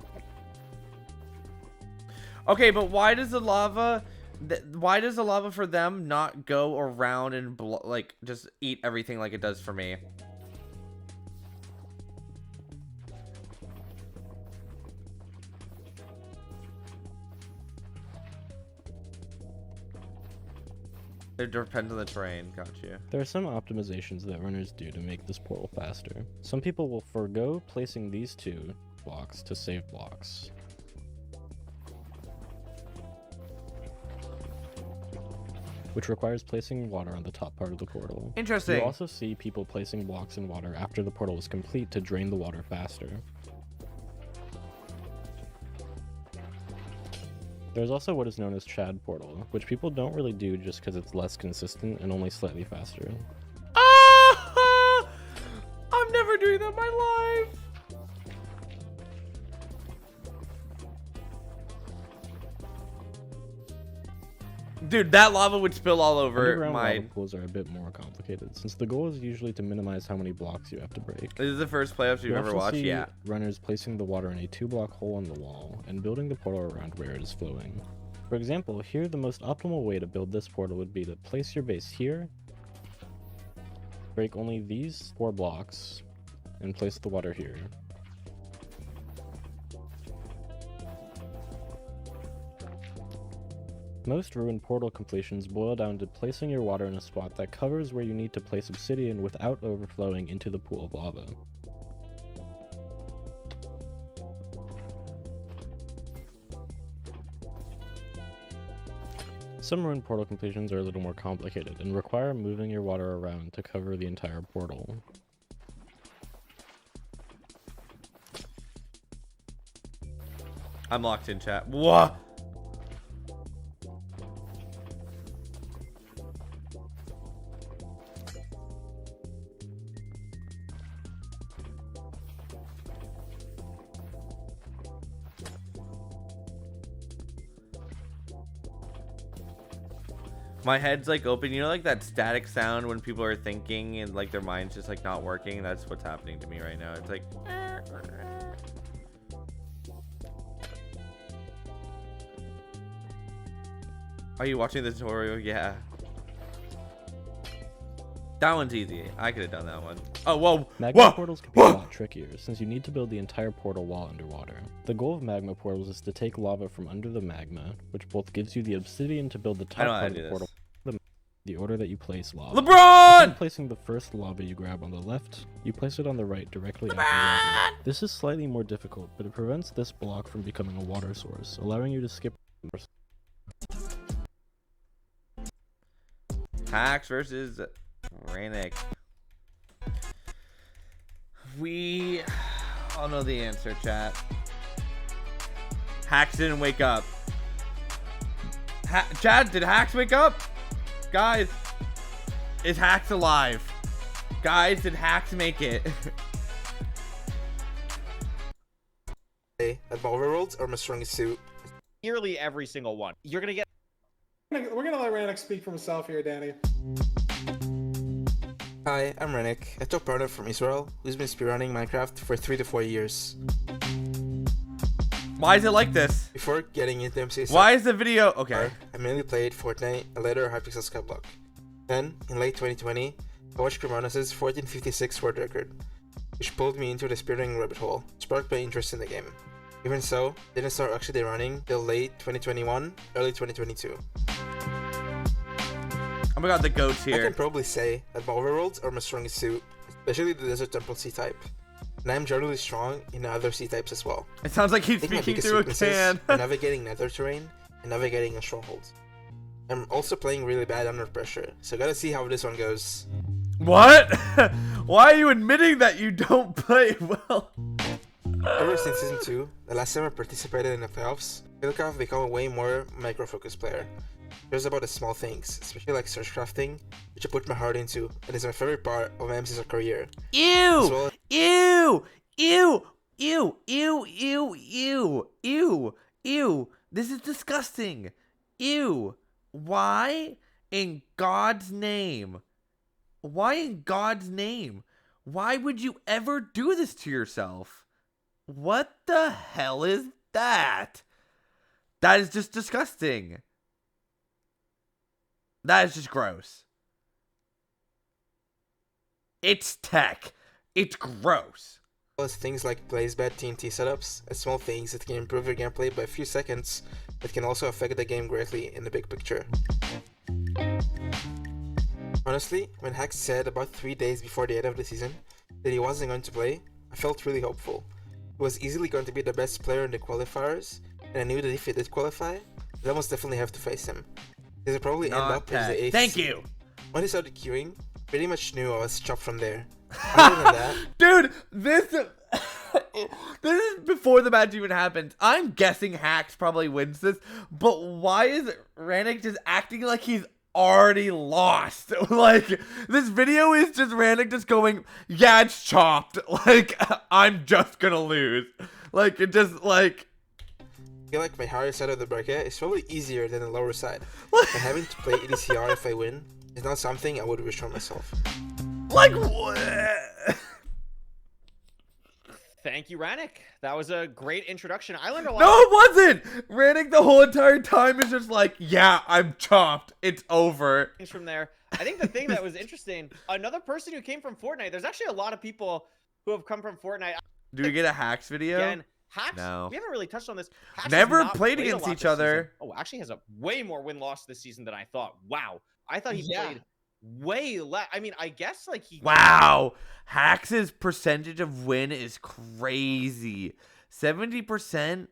Okay, but why does the lava... why does the lava for them not go around and like just eat everything like it does for me? It depends on the terrain. Got you. There are some optimizations that runners do to make this portal faster. Some people will forego placing these 2 blocks to save blocks. Which requires placing water on the top part of the portal. Interesting. You'll also see people placing blocks in water after the portal is complete to drain the water faster. There's also what is known as Chad Portal, which people don't really do just because it's less consistent and only slightly faster. Ah! I'm never doing that in my life. Dude, that lava would spill all over Underground lava mine. pools are a bit more complicated, since the goal is usually to minimize how many blocks you have to break. This is the first playoffs you've You ever often watched? see Yeah. runners placing the water in a 2-block hole in the wall and building the portal around where it is flowing. For example, here the most optimal way to build this portal would be to place your base here, break only these 4 blocks, and place the water here. Most ruined portal completions boil down to placing your water in a spot that covers where you need to place obsidian without overflowing into the pool of lava. Some ruined portal completions are a little more complicated and require moving your water around to cover the entire portal. I'm locked in chat. What? My head's like open. You know, like that static sound when people are thinking and like their mind's just like not working? That's what's happening to me right now. It's like... Are you watching the tutorial? Yeah. That one's easy. I could have done that one. Oh, whoa. Magma Whoa. portals can be a lot trickier since you need to build the entire portal while underwater. The goal of magma portals is to take lava from under the magma, which both gives you the obsidian to build the top know how part to of the do portal, the order that you place lava. LeBron! Instead of placing the first lava you grab on the left, you place it on the right directly after lava. This is slightly more difficult, but it prevents this block from becoming a water source, allowing you to skip. Hacks versus Rannick. We all know the answer, chat. Hacks didn't wake up. Chad, did Hacks wake up? Guys, is Hacks alive? Guys, did Hacks make it? At Overworlds or my strongest suit? Nearly every single one. You're gonna get. We're gonna let Rannick speak for himself here, Danny. Hi, I'm Rennick, a top runner from Israel who's been speedrunning Minecraft for 3 to 4 years. Why is it like this? Before getting into MCS, Why is the video... Okay. I mainly played Fortnite and later Hypixel Skyblock. Then, in late 2020, I watched Kramonas' 1456 world record, which pulled me into the speedrunning rabbit hole, sparked my interest in the game. Even so, didn't start actually running till late 2021, early 2022. Oh my god, the goats I here. can probably say that my overworlds are my strongest suit, especially the Desert Temple C-type. And I'm generally strong in the other C-types as well. It sounds like I he's think my speaking biggest through a weaknesses can. are navigating nether terrain and navigating in strongholds. I'm also playing really bad under pressure, so gotta see how this one goes. What? Why are you admitting that you don't play well? Ever since Season 2, the last time I participated in the playoffs, I feel like I've become a way more micro-focused player. Cares about the small things, especially like search crafting, which I put my heart into, and is my favorite part of my Mcsr career. Ew! well- Ew! Ew! Ew! Ew! Ew! Ew! Ew! Ew! This is disgusting! Ew! Why in God's name? Why in God's name? Why would you ever do this to yourself? What the hell is that? That is just disgusting. That is just gross. It's tech. It's gross. As things like plays bad TNT setups, and small things that can improve your gameplay by a few seconds, but can also affect the game greatly in the big picture. Honestly, when Hax said about 3 days before the end of the season that he wasn't going to play, I felt really hopeful. He was easily going to be the best player in the qualifiers, and I knew that if he did qualify, I'd almost definitely have to face him. Because I'd probably end up as the 8th. Thank you. When he started queuing, I pretty much knew I was chopped from there. Other than that, Dude, this is before the match even happens. I'm guessing Hax probably wins this, but why is Rannick just acting like he's already lost? Like, this video is just Rannick just going, yeah, it's chopped. Like, I'm just gonna lose. Like, it just, like... I feel like my higher side of the bracket is probably easier than the lower side. And having to play EDCR if I win is not something I would wish for myself. Like, what? Thank you, Rannick. That was a great introduction. I learned a lot. No, it wasn't! Rannick the whole entire time is just like, yeah, I'm chopped. It's over. Things from there. I think the thing that was interesting, another person who came from Fortnite, there's actually a lot of people who have come from Fortnite. Do we get a Hacks video? Again, Hacks, No. we haven't really touched on this. Hacks has Never not played a against lot each this other. season. Oh, actually has a way more win-loss this season than I thought. Wow. I thought he Yeah. played way less. I mean, I guess like he... Wow. Hacks' percentage of win is crazy. 70%?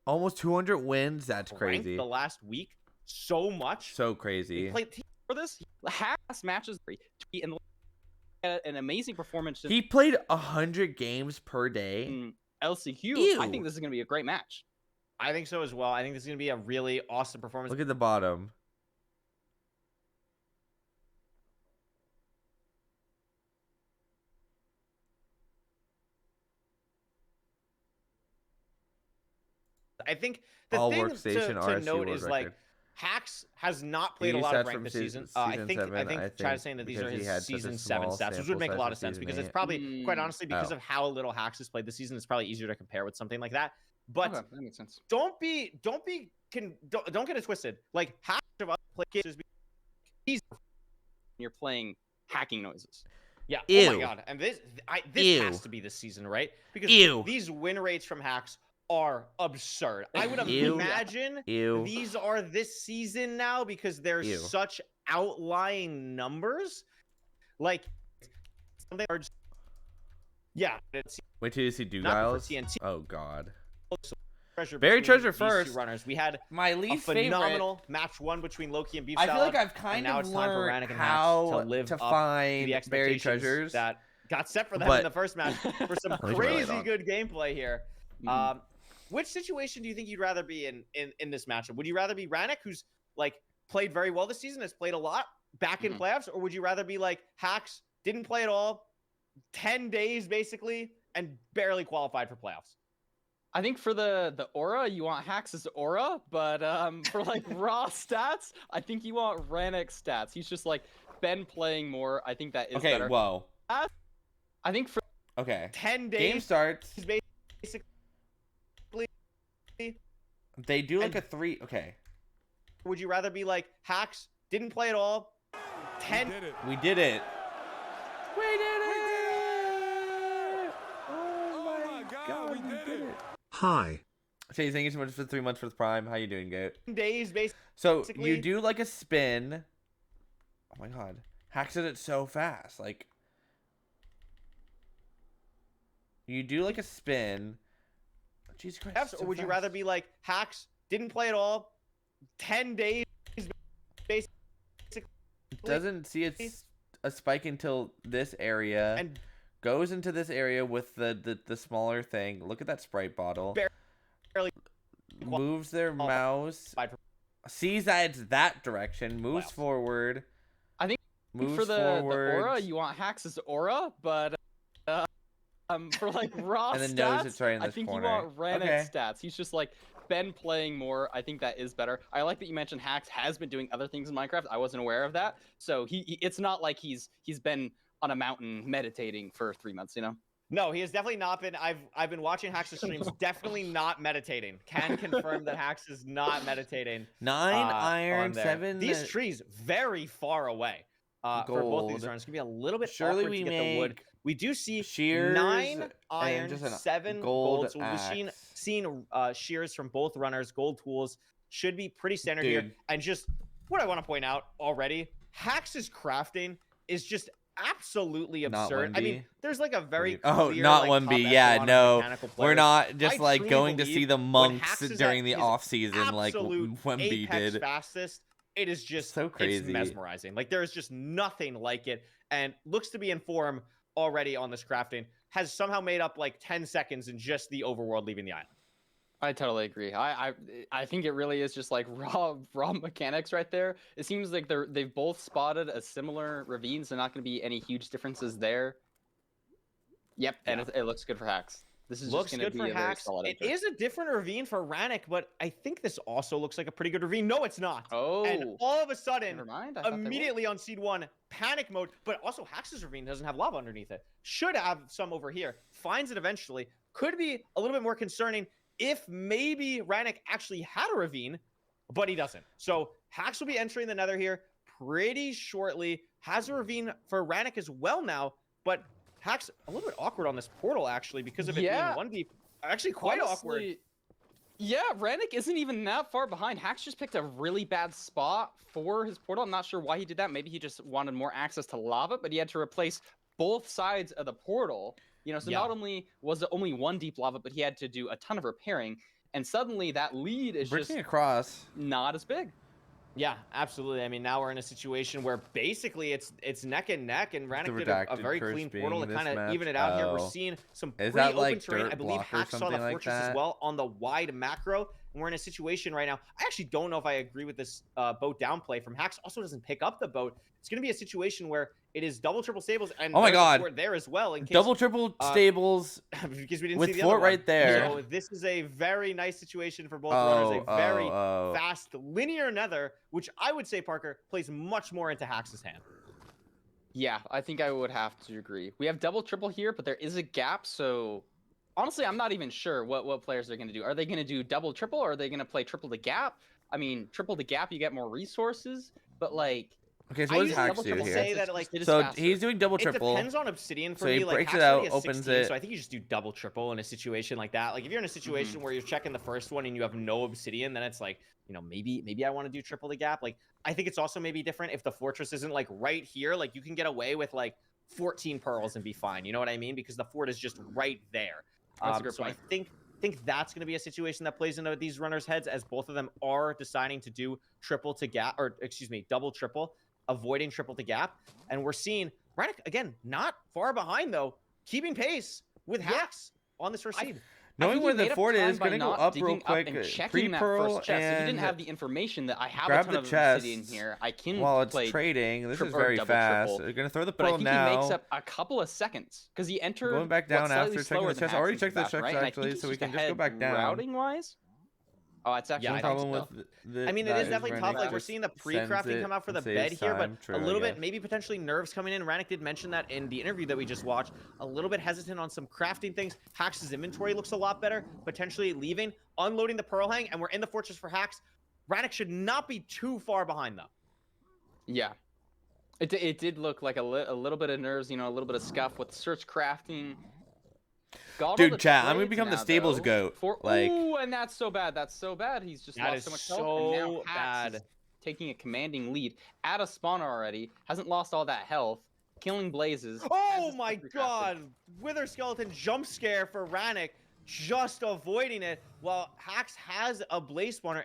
Almost 200 wins? That's ranked crazy. the last week. so much. So He crazy. played For this, Hax matches and an amazing performance. He played 100 games per day. in LCQ. I Ew. think this is going to be a great match. I think so as well. I think this is going to be a really awesome performance. Look at the bottom. I think the All thing workstation to RSU note world is like record. Hax has not played a He lot of said rank from this season- season. I season think seven, Chad is saying that these are because he his had such a season 7 small stats, which would make a sample lot of size sense for because season it's probably, quite honestly, because Oh. of how little Hax has played this season, it's probably easier to compare with something like that. But Okay, that makes sense. don't get it twisted. Like Hax of other players, You're playing hacking noises. yeah. Ew. Oh my god. And this Ew. has to be this season, right? Because Ew. these win rates from Hax are absurd. I would Ew. imagine Ew. these are this season now because there's Ew. such outlying numbers. Like something are just, yeah, it's Wait till you see not for Dugiles. TNT. Oh god. Treasure Very between treasure these two first. runners. We had My a least phenomenal match 1 between Loki and Beef I feel Salad. like I've kind and now of it's time for learned Rannick and how Hax to live to up to find the buried expectations treasures. that got set for them But- in the first match for some Leave it really crazy long. good gameplay here. Mhm. Which situation do you think you'd rather be in this matchup? Would you rather be Rannick, who's like played very well this season, has played a lot back in Mhm. playoffs, or would you rather be like Hax, didn't play at all, 10 days basically, and barely qualified for playoffs? I think for the aura, you want Hax's aura, but for like raw stats, I think you want Rannick's stats. He's just like been playing more. I think that is Okay, better. whoa. I think for Okay. 10 days. Game starts. He's basically. They do like And- a 3. Okay. Would you rather be like Hax, didn't play at all, 10 We did it. We did it. Oh my god, we did it. Hi. Chase, thank you so much for 3 months for the Prime. How you doing, Goat? days basically? So Basically- you do like a spin. Oh my god. Hacks did it so fast. Like you do like a spin. Jesus Christ. it's Or so would you fast. rather be like Hax, didn't play at all, 10 days basically? Doesn't see a spike until this area. And Goes into this area with the smaller thing. Look at that Sprite bottle. Barely Moves their mouse. qualified for Sees that it's that direction. Moves playoffs. forward. I think Moves for the forward. aura, you want Hax's aura, but for like raw And then stats, knows it's right in I this think corner. you want Rannick's Okay. stats. He's just like been playing more. I think that is better. I like that you mentioned Hax has been doing other things in Minecraft. I wasn't aware of that. So it's not like he's been on a mountain meditating for 3 months, you know? no, he has definitely not been. I've been watching Hax's streams. Definitely not meditating. Can confirm that Hax is not meditating. 9 on iron, there. 7. These trees very far away. For both of these Gold. runs, it's gonna be a little bit Surely awkward we to get the wood. make We do see shears 9 iron, and just a 7 gold gold. So we've axe. seen shears from both runners. Gold tools should be pretty standard here. Dude. And just what I want to point out already, Hax's crafting is just absolutely Not absurd. I mean, 1B? there's like a very Oh, clear, not like, 1B. top Yeah, echelon of no. mechanical We're players. not just I like truly going to see believe the when monks Hax is during at the his off season like absolute Wemby apex did. fastest. It is just So It's crazy. mesmerizing. Like there is just nothing like it, and looks to be in form already on this crafting. Has somehow made up like 10 seconds in just the overworld leaving the island. I totally agree. I think it really is just like raw mechanics right there. It seems like they've both spotted a similar ravine, so not going to be any huge differences there. Yep, and Yeah. it looks good for Hax. This is Looks just going good to be for a very Hax. solid It entry. is a different ravine for Rannick, but I think this also looks like a pretty good ravine. No, it's not. Oh, And all of a sudden, never mind. I thought they were. immediately on seed 1, panic mode. But also Hax's ravine doesn't have lava underneath it. Should have some over here. Finds it eventually. Could be a little bit more concerning if maybe Rannick actually had a ravine, but he doesn't. So Hax will be entering the nether here pretty shortly. Has a ravine for Rannick as well now, but Hax a little bit awkward on this portal actually because of it Yeah. being 1 deep. Actually quite awkward. Honestly, Yeah, Rannick isn't even that far behind. Hax just picked a really bad spot for his portal. I'm not sure why he did that. Maybe he just wanted more access to lava, but he had to replace both sides of the portal. You know, so Yeah. not only was it only 1 deep lava, but he had to do a ton of repairing. And suddenly that lead is just Bridging across. not as big. Yeah, absolutely. I mean, now we're in a situation where basically it's neck and neck, and Rannick did a redacted very curse clean being portal to this kind of match? even it out here. We're Oh. seeing some Is pretty that open like terrain. dirt I believe block or Hack saw the something like fortress as that? well on the wide macro, and we're in a situation right now. I actually don't know if I agree with this boat down play from Hacks. Also doesn't pick up the boat. It's going to be a situation where it is double triple stables, and Oh my there's a God. fort there as well. In case, Double triple stables because we didn't with see the fort other one. right there. So this is a very nice situation for both runners. A very oh. fast linear nether, which I would say, Parker, plays much more into Hax's hand. Yeah, I think I would have to agree. We have double triple here, but there is a gap, so honestly, I'm not even sure what players are going to do. Are they going to do double triple, or are they going to play triple the gap? I mean, triple the gap, you get more resources, but like, Okay, so I what does usually Hax double do triple here? say that, like, So faster. he's doing double It triple. depends on Obsidian for So me. he Like, breaks Hax it already out, has opens 16, it. so I think you just do double triple in a situation like that. Like, if you're in a situation where you're checking the first one and you have no Obsidian, then it's like, you know, maybe I want to do triple the gap. Like, I think it's also maybe different if the fortress isn't like right here. Like, you can get away with like 14 pearls and be fine. You know what I mean? Because the fort is just right there. That's a good so point. I think that's going to be a situation that plays into these runners' heads, as both of them are deciding to do triple to gap, or excuse me, double triple, avoiding triple to gap. And we're seeing Rannick again, not far behind though, keeping pace with Hacks on this first seed. Knowing think where he the made up fort time is, by gonna go not up real digging up quick, and checking that pre-pearl, first chest. If you didn't have and the information that I have grab a ton the of obsidian chests here, I can while it's play trading. This is triple or very double fast. triple. They're gonna throw the But I pearl think now. he makes up a couple of seconds because he entered. Going back down slightly after checking slower the than chest. I Hax already into checked the fast, chest right? And I actually, think so he's we just can just go ahead back down. Routing wise. Oh, it's actually Yeah, No I tight think problem still. with the, I mean, it that is definitely Rannick tough. Like, we're just seeing the sends pre-crafting it come out for and the saves bed here, but time. True, a I little bit, guess. maybe potentially nerves coming in. Rannick did mention that in the interview that we just watched. A little bit hesitant on some crafting things. Hax's inventory looks a lot better. Potentially leaving, unloading the pearl hang, and we're in the fortress for Hax. Rannick should not be too far behind, though. Yeah. It did look like a little bit of nerves, you know, a little bit of scuff with search crafting. Got all Dude, the chat, I'm gonna trades become the now, stables though. goat. Like, Ooh, and that's so bad. That's so bad. He's just That lost is so much health, and now so Hax bad. is taking a commanding lead at a spawner already. Hasn't lost all that health. Killing blazes. has Oh his my stuff recrafted. god! Wither Skeleton jump scare for Rannick, just avoiding it. While Hax has a blaze spawner,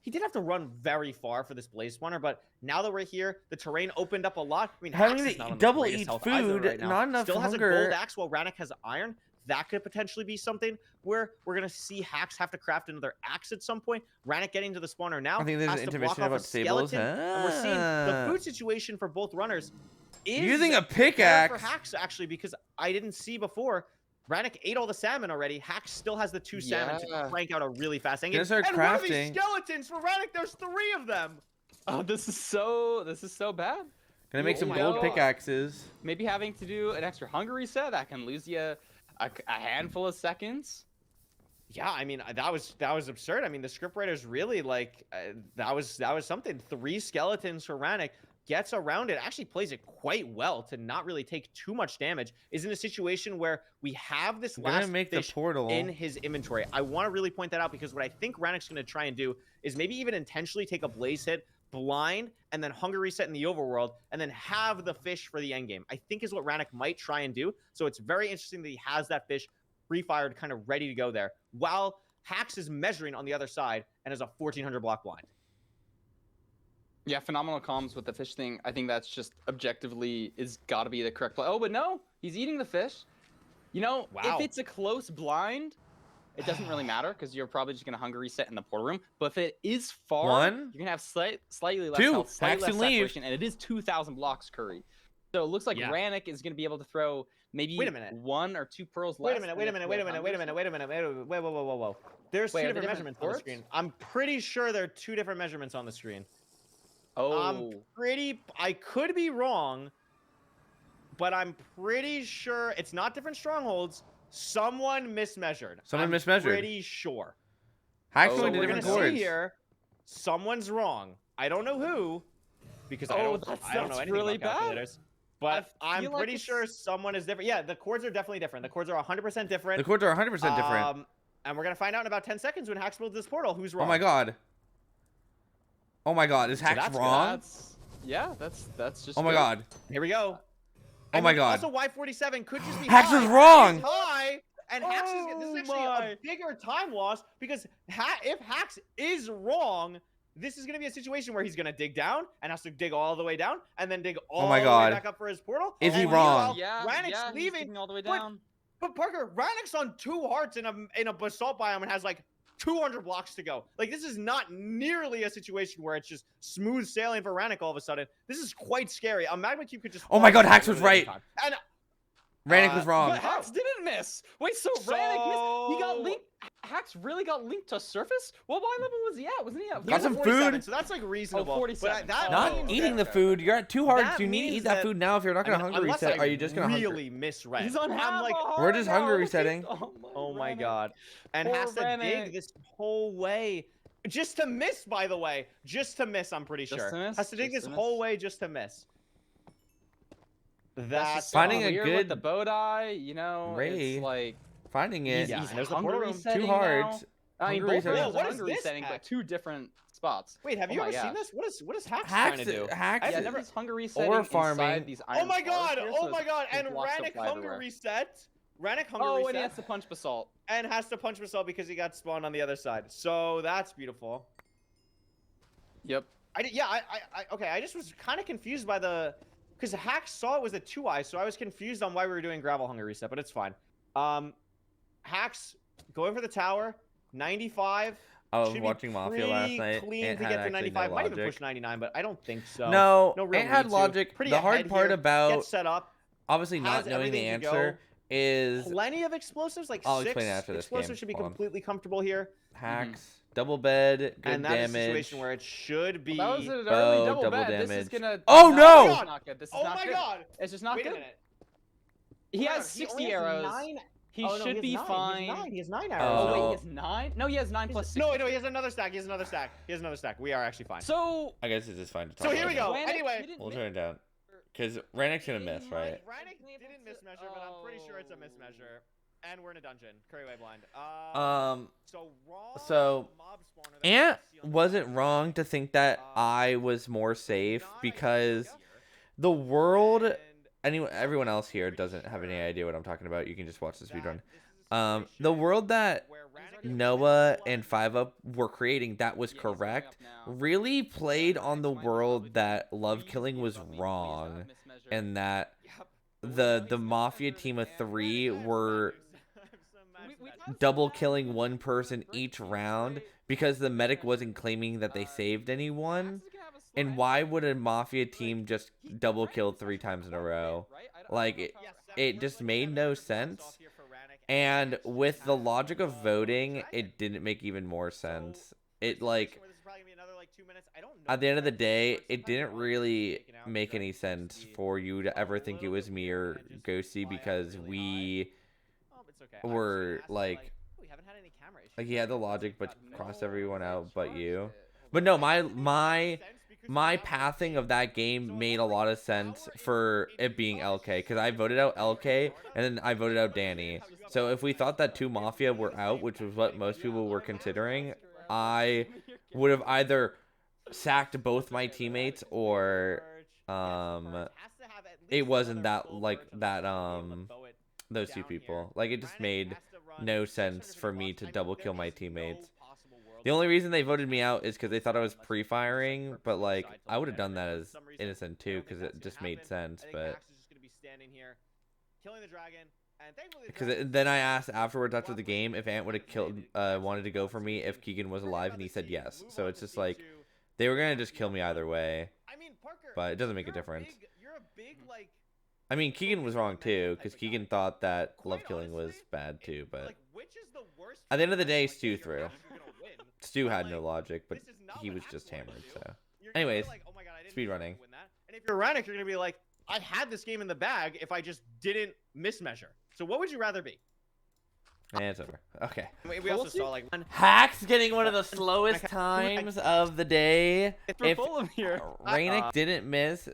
he did have to run very far for this blaze spawner, but now that we're here, the terrain opened up a lot. I mean, having Hax is to not on the double greatest eat health either food, right now. not enough Still has a hunger. gold axe while Rannick has iron. That could potentially be something where we're gonna see Hax have to craft another axe at some point. Rannick getting to the spawner now. I think there's has an to block intermission off about a stables. skeleton, and we're seeing the food situation for both runners is Using a better pickaxe. for Hax, actually, because I didn't see before. Rannick ate all the salmon already. Hax still has the 2 salmon Yeah. to crank out a really fast ending. Gonna start And what are these crafting. skeletons for Rannick? There's 3 of them. Oh, this is so bad. Gonna make Oh some my gold God. pickaxes. Maybe having to do an extra hunger reset that can lose you a handful of seconds. Yeah, I mean that was absurd. I mean the scriptwriters really like that was something. 3 skeletons for Rannick. Gets around it, actually plays it quite well to not really take too much damage. Is in a situation where we have this I'm gonna last make the fish portal. in his inventory. I want to really point that out because what I think Rannick's going to try and do is maybe even intentionally take a blaze hit, blind, and then hunger reset in the overworld, and then have the fish for the end game. I think is what Rannick might try and do. So it's very interesting that he has that fish pre-fired, kind of ready to go there, while Hax is measuring on the other side and has a 1400 block blind. Yeah, phenomenal comms with the fish thing. I think that's just objectively is got to be the correct play. Oh, but no, he's eating the fish. You know, Wow. if it's a close blind, it doesn't really matter because you're probably just gonna hunger reset in the portal room. But if it is far, 1, you're gonna have slightly less 2, health, slightly Hax less and leave. saturation, and it is 2,000 blocks curry. So it looks like Yeah. Rannick is gonna be able to throw maybe Wait a minute. 1 or 2 pearls Wait less. a minute, than wait a if minute, you wait a had minute, hunger wait a minute, wait a minute, wait, whoa. There's Wait, 2 are there different different measurements on the ports? screen. I'm pretty sure there are 2 different measurements on the screen. Oh, I could be wrong, but I'm pretty sure it's not different strongholds. Someone mismeasured. Someone I'm mismeasured. Pretty sure. Hacks Oh, going to we're different gonna see chords. here. Someone's wrong. I don't know who, because I Oh, don't know that's anything really about bad. calculators. But I I'm feel like pretty it's- sure someone is different. Yeah, the chords are definitely different. The chords are 100% different. The chords are 100% different. And we're gonna find out in about 10 seconds when Hax builds this portal. Who's wrong? Oh my god. Oh my god, is So Hacks that's good. wrong? That's just. Oh my good. god. Here we go. Oh my god. Also, Y47 could just be Hax high. was wrong! It's high, and Hax is this is Oh actually my. a bigger time loss because if Hax is wrong, this is going to be a situation where he's going to dig down and has to dig all the way down and then dig all my the God. way back up for his portal. Is he And wrong? meanwhile, Yeah, Rannick's he's leaving. digging all the way but- down. But Parker, Rannick's on 2 hearts in a basalt biome and has like 200 blocks to go. Like, this is not nearly a situation where it's just smooth sailing for Rannick all of a sudden. This is quite scary. A magma cube could just. Oh my God, fall Hacks was literally right. any time. Rannick was wrong. But Hacks didn't miss. Wait, so Rannick missed. He got linked. Hacks really got linked to surface? Well, what level was he at? Wasn't he at? Got some 47, food. So that's like reasonable. 47. But that Not means eating that- the food. You're at 2 hearts. that You need to means eat that that- food now. If you're not gonna hunger unless reset, I are you just gonna really hunger? misread? He's on half I'm like, a heart We're just now. hunger resetting. oh my Rannick. God. And Poor has to Rannick. dig this whole way. Just to miss, by the way. Just to miss, I'm pretty Just sure. to miss? Has to dig Just this to whole miss? way just to miss. That's That's just Finding a weird good with the bow die, you know, Ray. it's like Finding it. Yeah, he's and there's the hunger portal room. resetting 2 hearts. now. I mean, Hunger both resetting. of them Whoa, what are is hunger this resetting, hack? but 2 different spots. Wait, have Oh you my ever seen gosh. this? What is Hacks Hacks, trying to do? Hacks. Yeah, I've never- he's hunger resetting or farming. inside these Oh iron my bars God! here, Oh so my his- God! his And blocks don't Rannick fly hunger everywhere. reset. Rannick hunger Oh, reset. and he has to punch basalt. And has to punch himself because he got spawned on the other side. So that's beautiful. Yep. Okay, I just was kind of confused by the, because Hacks saw it was a 2-eye, so I was confused on why we were doing gravel hunger reset, but it's fine. Hacks going for the tower, 95. I was should be watching Mafia last pretty night. Clean Ant to had get to actually 95. no Might even logic. push 99, but I don't think so. No, no real Ant had need to. logic. Pretty The hard ahead part here. about Get set up. obviously has not knowing the everything to answer is Plenty of explosives, like I'll 6 explain it after this explosives game. should be Hold on. completely comfortable here. Hacks, double bed, good And that's a damage. situation where it should be. Well, that was an Bow, early double double bet. This is damage. gonna. Oh, not- no! This is not good. This is Oh not my good. God! It's just not Wait a good. minute. He Oh my has God, 60 only has arrows. 9. He Oh, no, should has be 9. fine. He has 9 Oh. arrows. Oh, wait, No. he has 9? No, he has 9 plus 60. No, he has another stack. He has another stack. He has another stack. We are actually fine. So, I guess it's just fine to talk So here about we it. go. Rannick, Anyway, he didn't We'll miss- turn it down. Because Rannick's gonna miss, right? Rannick didn't mismeasure, but I'm pretty sure it's a mismeasure. And we're in a dungeon. Curryway blind. So wrong. So, mob spawner that Ant was sealed. wasn't wrong to think that I was more safe Not because idea. the world, And everyone else here doesn't have any idea what I'm talking about. You can just watch the that speedrun. this is a The situation world that where Rannick Noah and 5UP were creating that was Yeah, he's going correct up now. really played on the Rannick's fine, world probably that good. love Please killing give was up me, please wrong don't mismeasure. and that Yep. the Mafia team of 3 were We double killing one person each round because the medic wasn't claiming that they saved anyone. And why would a Mafia team just double kill 3 times in a row? Like, it just made no sense. And with the logic of voting, it didn't make even more sense. It, like, at the end of the day, it didn't really make any sense for you to ever think it was me or Ghosty because we were, like, he had the logic but crossed everyone out but you. But no, my pathing of that game made a lot of sense for it being LK because I voted out LK and then I voted out Danny. So if we thought that 2 Mafia were out, which was what most people were considering, I would have either sacked both my teammates or it wasn't that like that those 2 people. Like, it just made no sense for me to double kill my teammates. The only reason they voted me out is because they thought I was pre-firing, but like I would have done that as innocent too because it just made sense. But because then I asked afterwards after the game if Ant would have killed wanted to go for me if Keegan was alive, and he said yes. So it's just like they were gonna just kill me either way. But it doesn't make a difference. I mean, Keegan was wrong too because Keegan thought that love killing was bad too. But at the end of the day, Stu threw. Stu had no logic, but he was just hammered. So, anyways, speedrunning. And if you're Rannick, you're gonna be like, I had this game in the bag if I just didn't mismeasure. So what would you rather be? And it's over. Okay. We also saw like Hacks getting one of the slowest times of the day. We're If full of here. Rainick didn't miss,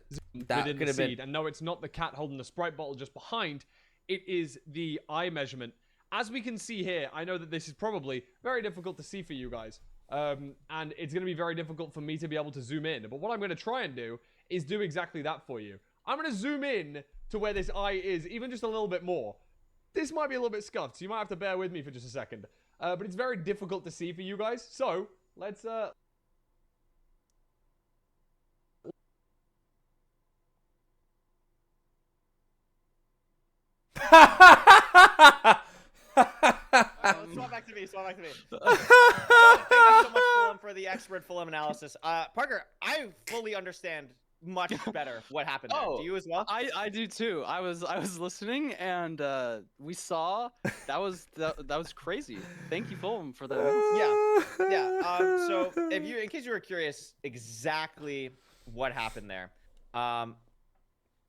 that within could the have been. seed. And no, it's not the cat holding the Sprite bottle just behind. It is the eye measurement. As we can see here, I know that this is probably very difficult to see for you guys. And it's going to be very difficult for me to be able to zoom in. But what I'm going to try and do is do exactly that for you. I'm going to zoom in to where this eye is, even just a little bit more. This might be a little bit scuffed, so you might have to bear with me for just a second. But it's very difficult to see for you guys. So, let's Let's swap back to me. Swap back to me. Thank you so much, Fulham, for the expert Fulham analysis. Parker, I fully understand much better what happened there. Oh, Do you as well? I do too. I was listening, and we saw that was crazy. Thank you, Fulham, for that. Yeah. So if you, in case you were curious, exactly what happened there.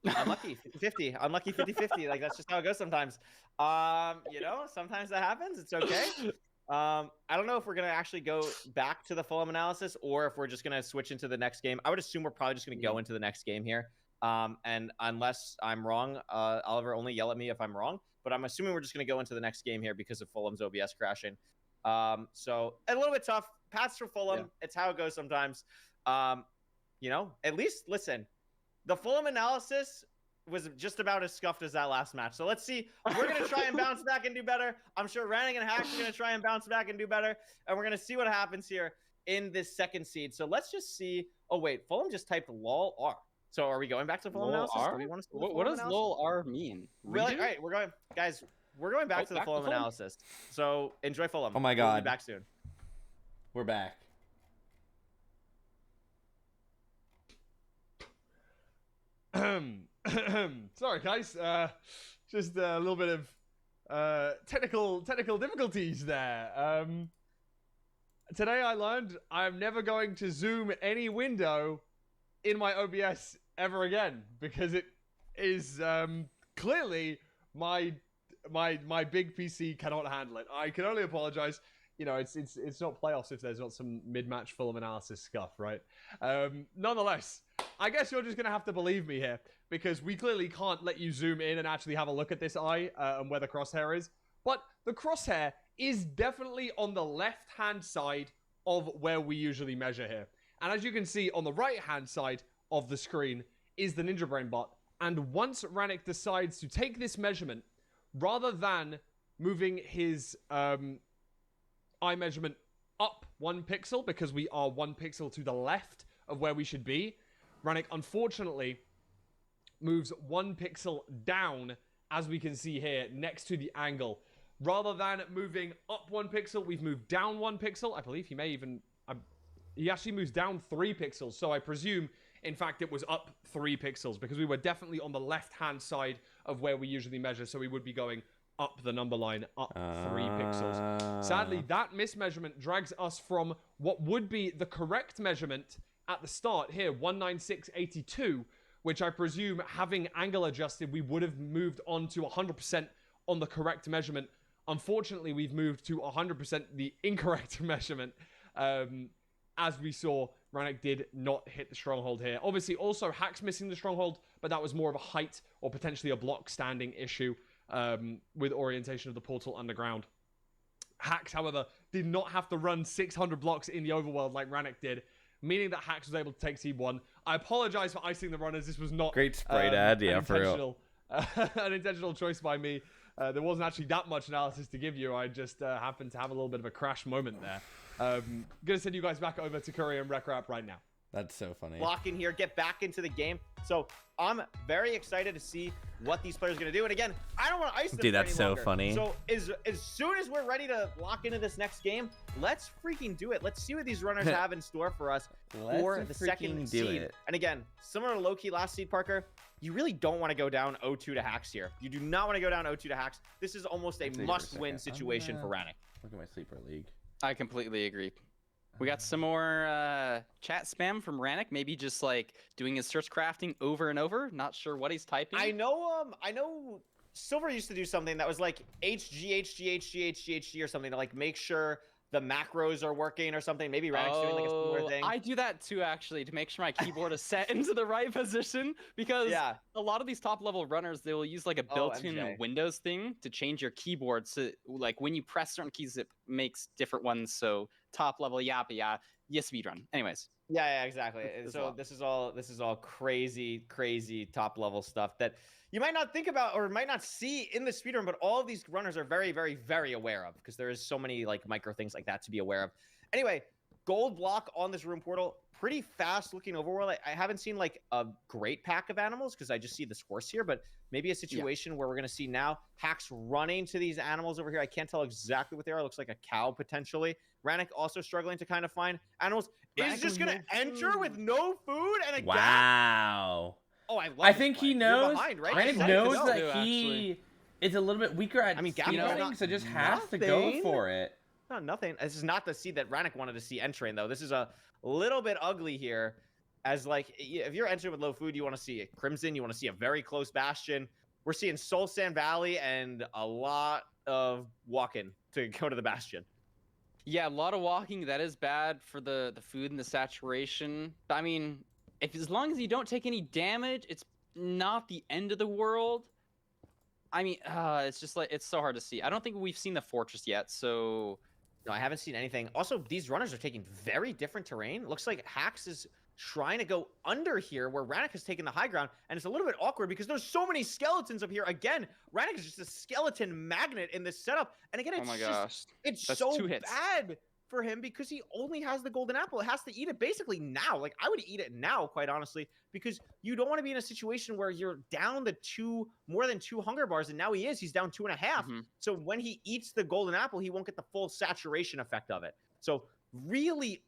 Unlucky 50, unlucky 50-50. Like, that's just how it goes sometimes. You know, sometimes that happens. It's okay. I don't know if we're gonna actually go back to the Fulham analysis or if we're just gonna switch into the next game. I would assume we're probably just gonna go into the next game here. And unless I'm wrong, Oliver, only yell at me if I'm wrong. But I'm assuming we're just gonna go into the next game here because of Fulham's OBS crashing. So a little bit tough. Pass for Fulham. Yeah. It's how it goes sometimes. You know, at least listen. The Fulham analysis was just about as scuffed as that last match. So let's see. We're going to try and bounce back and do better. I'm sure Ranning and Hacks are going to try and bounce back and do better. And we're going to see what happens here in this second seed. So let's just see. Oh, wait. Fulham just typed lol R. So are we going back to Fulham analysis? R? Do we want to What does lol R mean? Really? Redo? All right. We're going. Guys, we're going back to the Fulham analysis. So enjoy Fulham. Oh my We'll God. be back soon. We're back. Sorry, guys. Just a little bit of technical difficulties there. Today I learned I'm never going to zoom any window in my OBS ever again because it is clearly my big PC cannot handle it. I can only apologize. You know, it's not playoffs if there's not some mid-match Fulham analysis scuff, right? Nonetheless, I guess you're just going to have to believe me here because we clearly can't let you zoom in and actually have a look at this eye and where the crosshair is. But the crosshair is definitely on the left-hand side of where we usually measure here. And as you can see on the right-hand side of the screen is the Ninja Brain bot. And once Rannick decides to take this measurement, rather than moving his eye measurement up 1 pixel because we are 1 pixel to the left of where we should be, Rannick unfortunately moves 1 pixel down, as we can see here, next to the angle. Rather than moving up 1 pixel, we've moved down 1 pixel. I believe he may even... he actually moves down 3 pixels, so I presume, in fact, it was up 3 pixels because we were definitely on the left-hand side of where we usually measure, so we would be going up the number line, up 3 pixels. Sadly, that mismeasurement drags us from what would be the correct measurement at the start here, 196.82, which I presume, having angle adjusted, we would have moved on to 100% on the correct measurement. Unfortunately, we've moved to 100% the incorrect measurement. As we saw, Rannick did not hit the stronghold here. Obviously, also, Hack's missing the stronghold, but that was more of a height or potentially a block standing issue. With orientation of the portal underground. Hacks, however, did not have to run 600 blocks in the overworld like Rannick did, meaning that Hacks was able to take seed 1. I apologize for icing the runners. This was not Great sprite ad, yeah, for real. An intentional choice by me. There wasn't actually that much analysis to give you. I just happened to have a little bit of a crash moment there. Gonna send you guys back over to Curry and Recrap right now. That's so funny. Lock in here, get back into the game. So I'm very excited to see what these players are going to do. And again, I don't want to ice them. Dude, for that's any so longer. funny. So as soon as we're ready to lock into this next game, let's freaking do it. Let's see what these runners have in store for us for the second seed. And again, similar to Loki last seed, Parker, you really don't want to go down 0-2 to Hacks here. You do not want to go down 0-2 to Hacks. This is almost a must-win situation for Rannick. Look at my sleeper league. I completely agree. We got some more chat spam from Rannick. Maybe just like doing his search crafting over and over. Not sure what he's typing. I know Silver used to do something that was like HG or something to like make sure the macros are working or something. Maybe Rannick's doing like a similar thing. I do that too, actually, to make sure my keyboard is set into the right position because a lot of these top level runners, they will use like a built-in Windows thing to change your keyboard. So like when you press certain keys, it makes different ones. So top level, yeah, speedrun. Anyways. Yeah, exactly. So this is all crazy top level stuff that you might not think about or might not see in the speedrun, but all of these runners are very, very, very aware of because there is so many like micro things like that to be aware of. Anyway, gold block on this room portal. Pretty fast looking overworld. I haven't seen like a great pack of animals because I just see this horse here, but maybe a situation where we're going to see now Hacks running to these animals over here. I can't tell exactly what they are. It looks like a cow potentially. Rannick also struggling to kind of find animals. Is just going to enter with no food and a gap. Wow. Oh, I love I this think play. he You're knows. behind, right? Rannick You said it knows yourself. that he is a little bit weaker at stealing, so just has to go nothing. for it. No, nothing. This is not the seed that Rannick wanted to see entering, though. This is a little bit ugly here. As like, if you're entering with low food, you want to see a Crimson. You want to see a very close Bastion. We're seeing Soul Sand Valley and a lot of walking to go to the Bastion. Yeah, a lot of walking. That is bad for the food and the saturation. But I mean, as long as you don't take any damage, it's not the end of the world. I mean, it's just like, it's so hard to see. I don't think we've seen the fortress yet, so... No, I haven't seen anything. Also, these runners are taking very different terrain. Looks like Hacks is trying to go under here where Rannick has taken the high ground, and it's a little bit awkward because there's so many skeletons up here. Again, Rannick is just a skeleton magnet in this setup, and again, it's That's so 2 hits. bad for him because he only has the golden apple. It has to eat it basically now. Like, I would eat it now, quite honestly, because you don't want to be in a situation where you're down the more than 2 hunger bars, and now he's down 2.5. So when he eats the golden apple, he won't get the full saturation effect of it. So really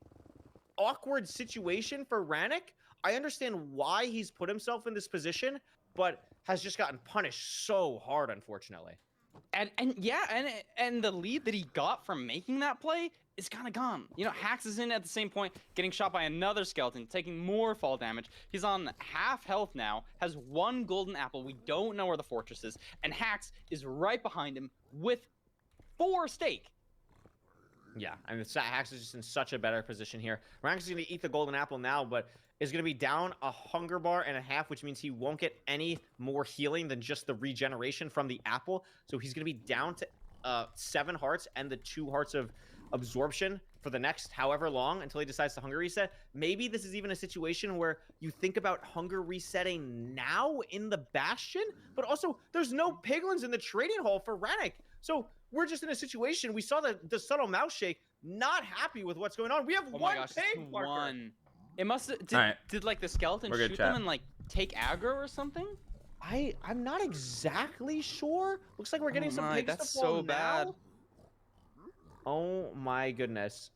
awkward situation for Rannick. I understand why he's put himself in this position, but has just gotten punished so hard, unfortunately. And the lead that he got from making that play is kind of gone. You know, Hacks is in at the same point, getting shot by another skeleton, taking more fall damage. He's on half health now, has 1 golden apple. We don't know where the fortress is, and Hacks is right behind him with 4 steak. Yeah, I mean, Hacks is just in such a better position here. Rannick is going to eat the golden apple now, but is going to be down a hunger bar and a half, which means he won't get any more healing than just the regeneration from the apple. So he's going to be down to 7 hearts and the 2 hearts of absorption for the next however long until he decides to hunger reset. Maybe this is even a situation where you think about hunger resetting now in the Bastion, but also there's no piglins in the trading hall for Rannick. So we're just in a situation. We saw the subtle mouse shake, not happy with what's going on. We have one pig marker. 1. It must did like the skeleton We're good, shoot chat. them and like take aggro or something? I'm not exactly sure. Looks like we're getting some pigs that's to fall so bad. now. Oh my goodness.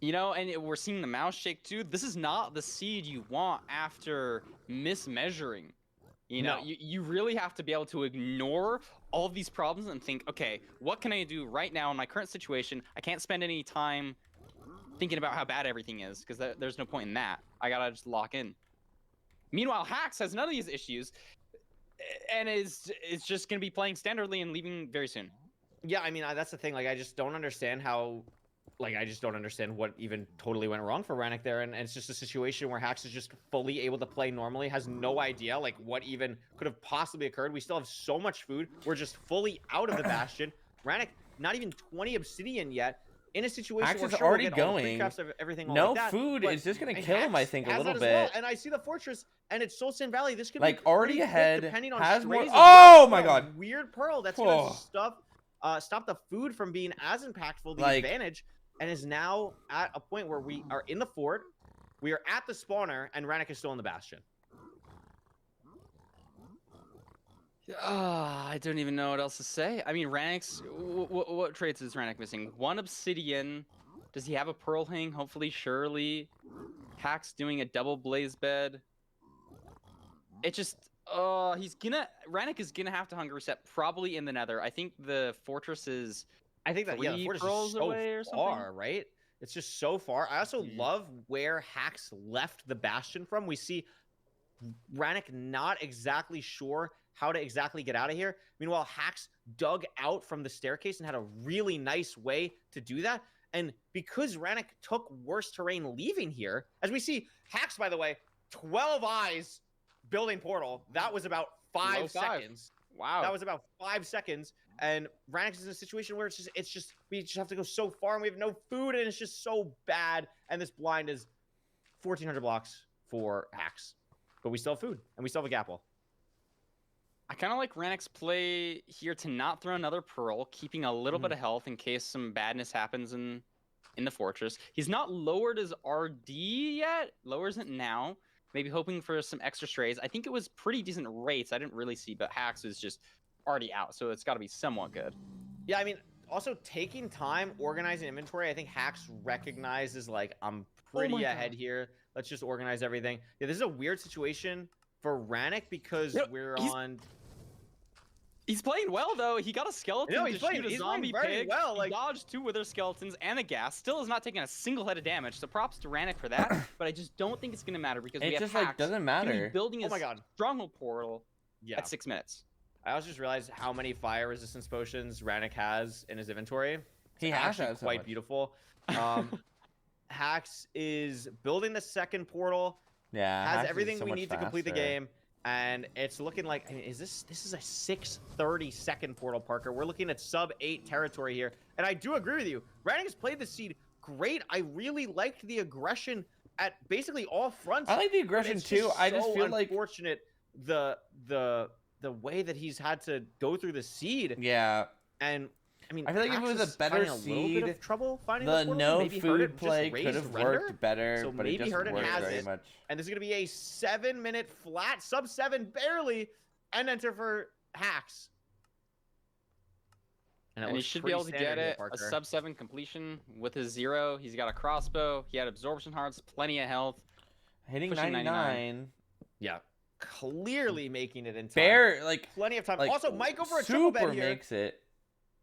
You know, and we're seeing the mouse shake too. This is not the seed you want after mismeasuring. You know, No. you really have to be able to ignore all of these problems and think, okay, what can I do right now in my current situation? I can't spend any time thinking about how bad everything is, because there's no point in that. I gotta just lock in. Meanwhile, Hacks has none of these issues, and is just gonna be playing standardly and leaving very soon. Yeah, I mean, that's the thing. Like, I just don't understand how... Like, I just don't understand what even totally went wrong for Rannick there, and it's just a situation where Hacks is just fully able to play normally, has no idea, like, what even could have possibly occurred. We still have so much food. We're just fully out of the Bastion. Rannick, not even 20 obsidian yet, in a situation Hacks where is sure, we'll already get all the going. pre-crafts of everything all No like that, food but- is just going to and kill him, I Hacks think, a has little that bit. as well, and I see the fortress, and it's Soul Sand Valley. This could Like, be already pretty quick, ahead, depending on has more... strays as Oh, well. my What a God. Weird pearl. That's Oh. going to stop the food from being as impactful, the Like- advantage, and is now at a point where we are in the fort, we are at the spawner, and Rannick is still in the Bastion. I don't even know what else to say. I mean, Rannick's... What traits is Rannick missing? 1 obsidian. Does he have a pearl hang? Hopefully, surely. Hacks doing a double blaze bed. It just... Rannick is gonna have to hunger reset probably in the nether. I think the fortress is... I think that, yeah, the 3 fortress pearls is so away or something? far, right? It's just so far. I also love where Hacks left the Bastion from. We see Rannick not exactly sure how to exactly get out of here. Meanwhile, Hacks dug out from the staircase and had a really nice way to do that. And because Rannick took worse terrain leaving here, as we see, Hacks, by the way, 12 eyes building portal. That was about 5 seconds. Wow. That was about 5 seconds. And Rannick is in a situation where it's just we just have to go so far and we have no food and it's just so bad. And this blind is 1,400 blocks for Hacks. But we still have food and we still have a gapple. I kind of like Rannick's play here to not throw another pearl, keeping a little bit of health in case some badness happens in in the fortress. He's not lowered his RD yet. Lowers it now. Maybe hoping for some extra strays. I think it was pretty decent rates. I didn't really see, but Hacks is just already out, so it's got to be somewhat good. Yeah, I mean, also taking time organizing inventory. I think Hacks recognizes like I'm pretty ahead here. Let's just organize everything. Yeah, this is a weird situation for Rannick because we're on. He's playing well though. He got a skeleton to shoot a zombie pig. Well, he dodged 2 wither skeletons and a gas. Still has not taken a single head of damage. So props to Rannick for that. But I just don't think it's gonna matter because we have just Hacks like doesn't matter. building a Oh my God. stronghold portal at 6 minutes. I also just realized how many fire resistance potions Rannick has in his inventory. He It's has actually that so quite much. beautiful. Hacks is building the second portal. Yeah, Has Hacks is everything so we much need to complete the faster. game, and it's looking like. I mean, is this is a 6:30 second portal, Parker? We're looking at sub 8 territory here, and I do agree with you. Rannick has played the seed great. I really liked the aggression at basically all fronts. I like the but aggression it's too. I just so feel like unfortunate the way that he's had to go through the seed. yeah, And I mean, I feel like if it Hacks was a is better finding a little bit seed, of trouble finding the portal. no Maybe Herden food just play could raised have render, worked better, so but it maybe doesn't Herden work has very it. much. And this is going to be a 7-minute flat, sub 7 barely, end enter for Hacks. it And he looks should be pretty able to standard get here, it. A Parker. sub 7 completion with his 0. He's got a crossbow. He had absorption hearts, plenty of health. Hitting pushing 99. Yeah, clearly making it in time. Bare, like, Plenty of time. like Also, might go for a triple super bed here. makes it.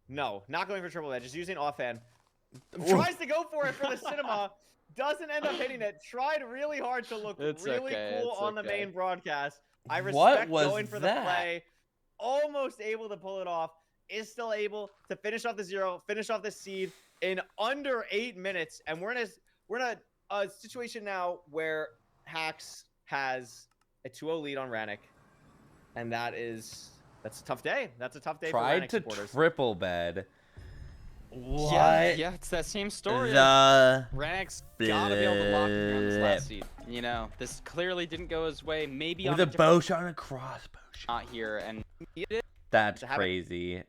No, not going for triple bed. Just using offhand. Ooh. Tries to go for it for the cinema. Doesn't end up hitting it. Tried really hard to look It's really okay, cool it's on the okay. main broadcast. I What respect was going for that? the play. Almost able to pull it off. Is still able to finish off the 0, finish off the seed in under 8 minutes. And we're in a situation now where Hacks has a 2-0 lead on Rannick. And that's a tough day. That's a tough day for Tried Rannick to supporters. triple bed. What? Yeah, it's that same story. The Rannick's gotta be able to lock in on this last seed. You know, this clearly didn't go his way. Maybe with on a different bow shot and a crossbow shot. not here, and That's To have it- crazy.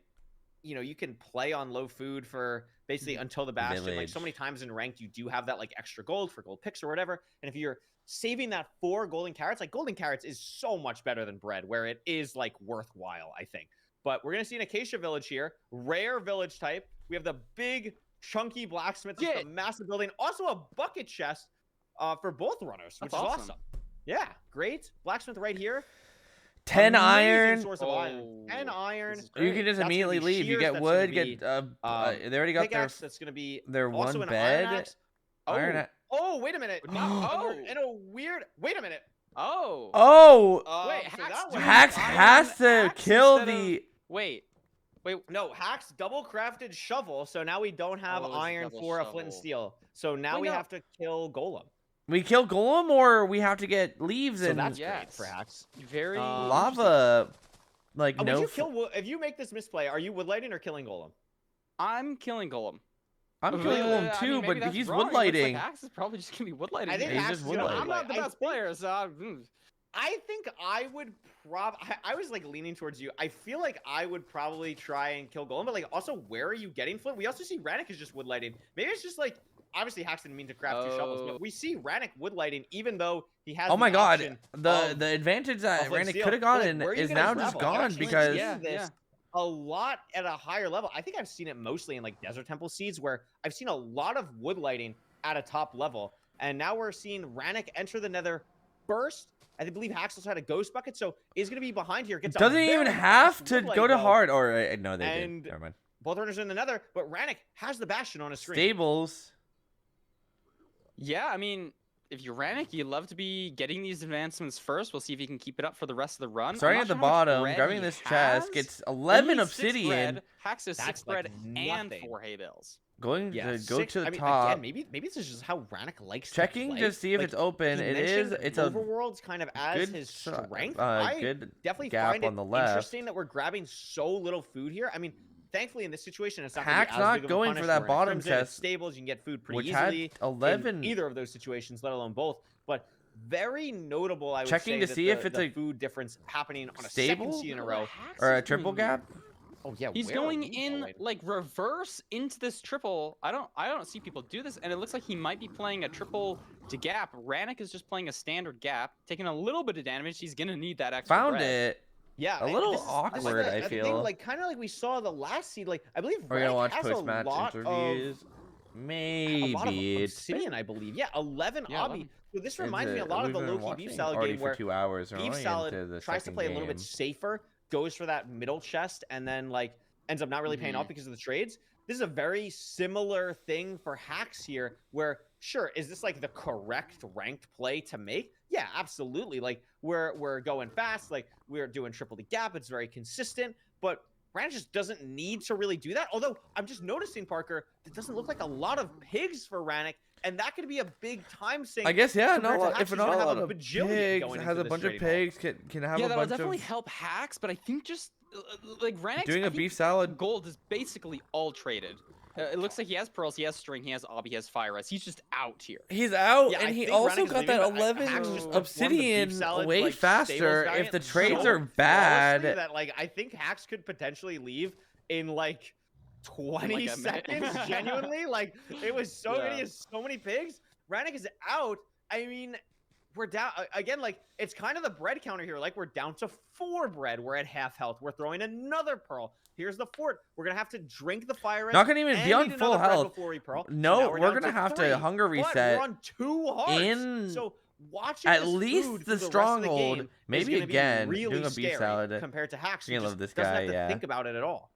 You know, you can play on low food for basically until the bastion. Like so Village. many times in ranked, you do have that like extra gold for gold picks or whatever. And if you're saving that for golden carrots, like golden carrots is so much better than bread, where it is like worthwhile, I think. But we're gonna see an acacia village here, rare village type. We have the big chunky blacksmith, just a massive building, also a bucket chest for both runners, which That's is awesome. awesome. Yeah, great blacksmith right here. 10 Amazing iron. source of iron. 10 iron. This is You great. can just That's gonna immediately be leave. You shears, get that's wood. gonna Get be, they already got their pickaxe, that's gonna be one also an bed. iron axe. Iron Oh, a- oh, wait a minute. Oh. In a weird. Wait a minute. Oh. Oh, Wait, so Hacks that doing was- Hacks iron has to axe kill instead of- the. Wait. No, Hacks double crafted shovel, so now we don't have Oh, it's a iron double for a flint and shovel. steel. So now Wait, we no. have to kill Golem. We kill Golem, or we have to get leaves So and that's Yes. great for Hacks. Very lava. Like Would no. you kill? If you make this misplay, are you woodlighting or killing Golem? I'm killing Golem. I'm killing Golem I too, mean, maybe but that's he's wrong. It looks like woodlighting. Hacks is probably just gonna be woodlighting. I think here. He's Hacks just is gonna woodlighting. I'm not the woodlight. best player, so I think I would I was like leaning towards you. I feel like I would probably try and kill Golem, but like also where are you getting flint? We also see Rannick is just woodlighting. Maybe it's just like obviously Hacks didn't mean to craft 2 shovels, Oh. but we see Rannick woodlighting even though he has. Oh my the god, option the of- advantage that of, like, Rannick steel. could have But, like, gotten where are you is gonna now grab just it? I've gone actually because seen Yeah, this yeah. a lot at a higher level. I think I've seen it mostly in like Desert Temple seeds where I've seen a lot of wood lighting at a top level. And now we're seeing Rannick enter the nether burst. I believe Hacks also had a ghost bucket, so is going to be behind here. Gets a doesn't even very have fast to wood light, go to though. hard. Or no, they And- did. Never mind. Both runners are in the nether, but Rannick has the bastion on his screen. Stables. yeah, I mean, if you're Rannick, you love to be getting these advancements first. We'll see if he can keep it up for the rest of the run. I'm Starting not at the sure how much bottom, bread grabbing he this has. chest, gets 11 Only 6 obsidian. bread. Hacks is That's 6 bread like and nothing. 4 hay bales. Going Yeah, to go six- to the I mean, top. Again, maybe this is just how Rannick likes Checking to play. to see if Like, it's open. he It is. mentioned It's a overworlds kind of as good his so- strength. I good definitely gap find it on the left. interesting that we're grabbing so little food here. I mean, thankfully in this situation, it's not Hack's gonna be as not big of a going for punish. that We're in bottom Crimson, it's chest, stables. You can get food pretty which had easily. 11. in either of those situations, let alone both. But very notable, I would Checking say, to that see the, if it's the a food difference happening on a stable? second seed in a row. or a triple gap. Oh yeah, He's where are going we in going? like reverse into this triple. I don't see people do this, and it looks like he might be playing a triple to gap. Ranik is just playing a standard gap, taking a little bit of damage. He's gonna need that extra Found bread. it. Yeah, A little this is awkward, I the thing, feel. like kind of like we saw the last seed. Like I believe We're gonna Ranik watch has post-match a lot interviews. a lot of Maybe. obsidian, I believe. Yeah, 11 Yeah, obby. 11. So this reminds me a lot of the We've been low-key beef watching salad already game for where 2 hours. We're beef only salad into the tries to second play a little bit game. safer, goes for that middle chest, and then like ends up not really paying off because of the trades. This is a very similar thing for hacks here, where sure, is this like the correct ranked play to make? Yeah, absolutely. Like we're going fast, like we're doing triple the gap, it's very consistent, but Brand just doesn't need to really do that. Although I'm just noticing, Parker, it doesn't look like a lot of pigs for Rannick, and that could be a big time sink. I guess, yeah, compared no, to if Hacks, an who's gonna have lot a of bajillion pigs going has into a this bunch of trading hall. pigs, can have Yeah, a that would bunch definitely of help hacks, but I think just like Ranik's doing I a think beef salad. gold is basically all traded. It looks like he has pearls, he has string, he has obby, he has fire res. He's just out here. He's out, Yeah, I and he think also Rannick is got leaving, that but 11 Hacks just performed the obsidian beef salad, way like, faster Stables if variant the trades so are flawlessly bad. that like I think Hacks could potentially leave in like 20 a minute. seconds. Genuinely, like it was so Yeah. many pigs. Rannick is out. I mean, we're down again. Like it's kind of the bread counter here. Like we're down to 4 bread. We're at half health. We're throwing another pearl. Here's the fort. We're gonna have to drink the fire. Not gonna even be on eat full another bread health. before we pearl. No, now we're down gonna have 3, to hunger but reset we're on 2 hearts. in So watching at this least food the through rest of the stronghold. game Maybe is gonna be again really doing a beef scary salad. compared to Hacks. You're Who gonna just love this doesn't guy, have to yeah. think about it at all.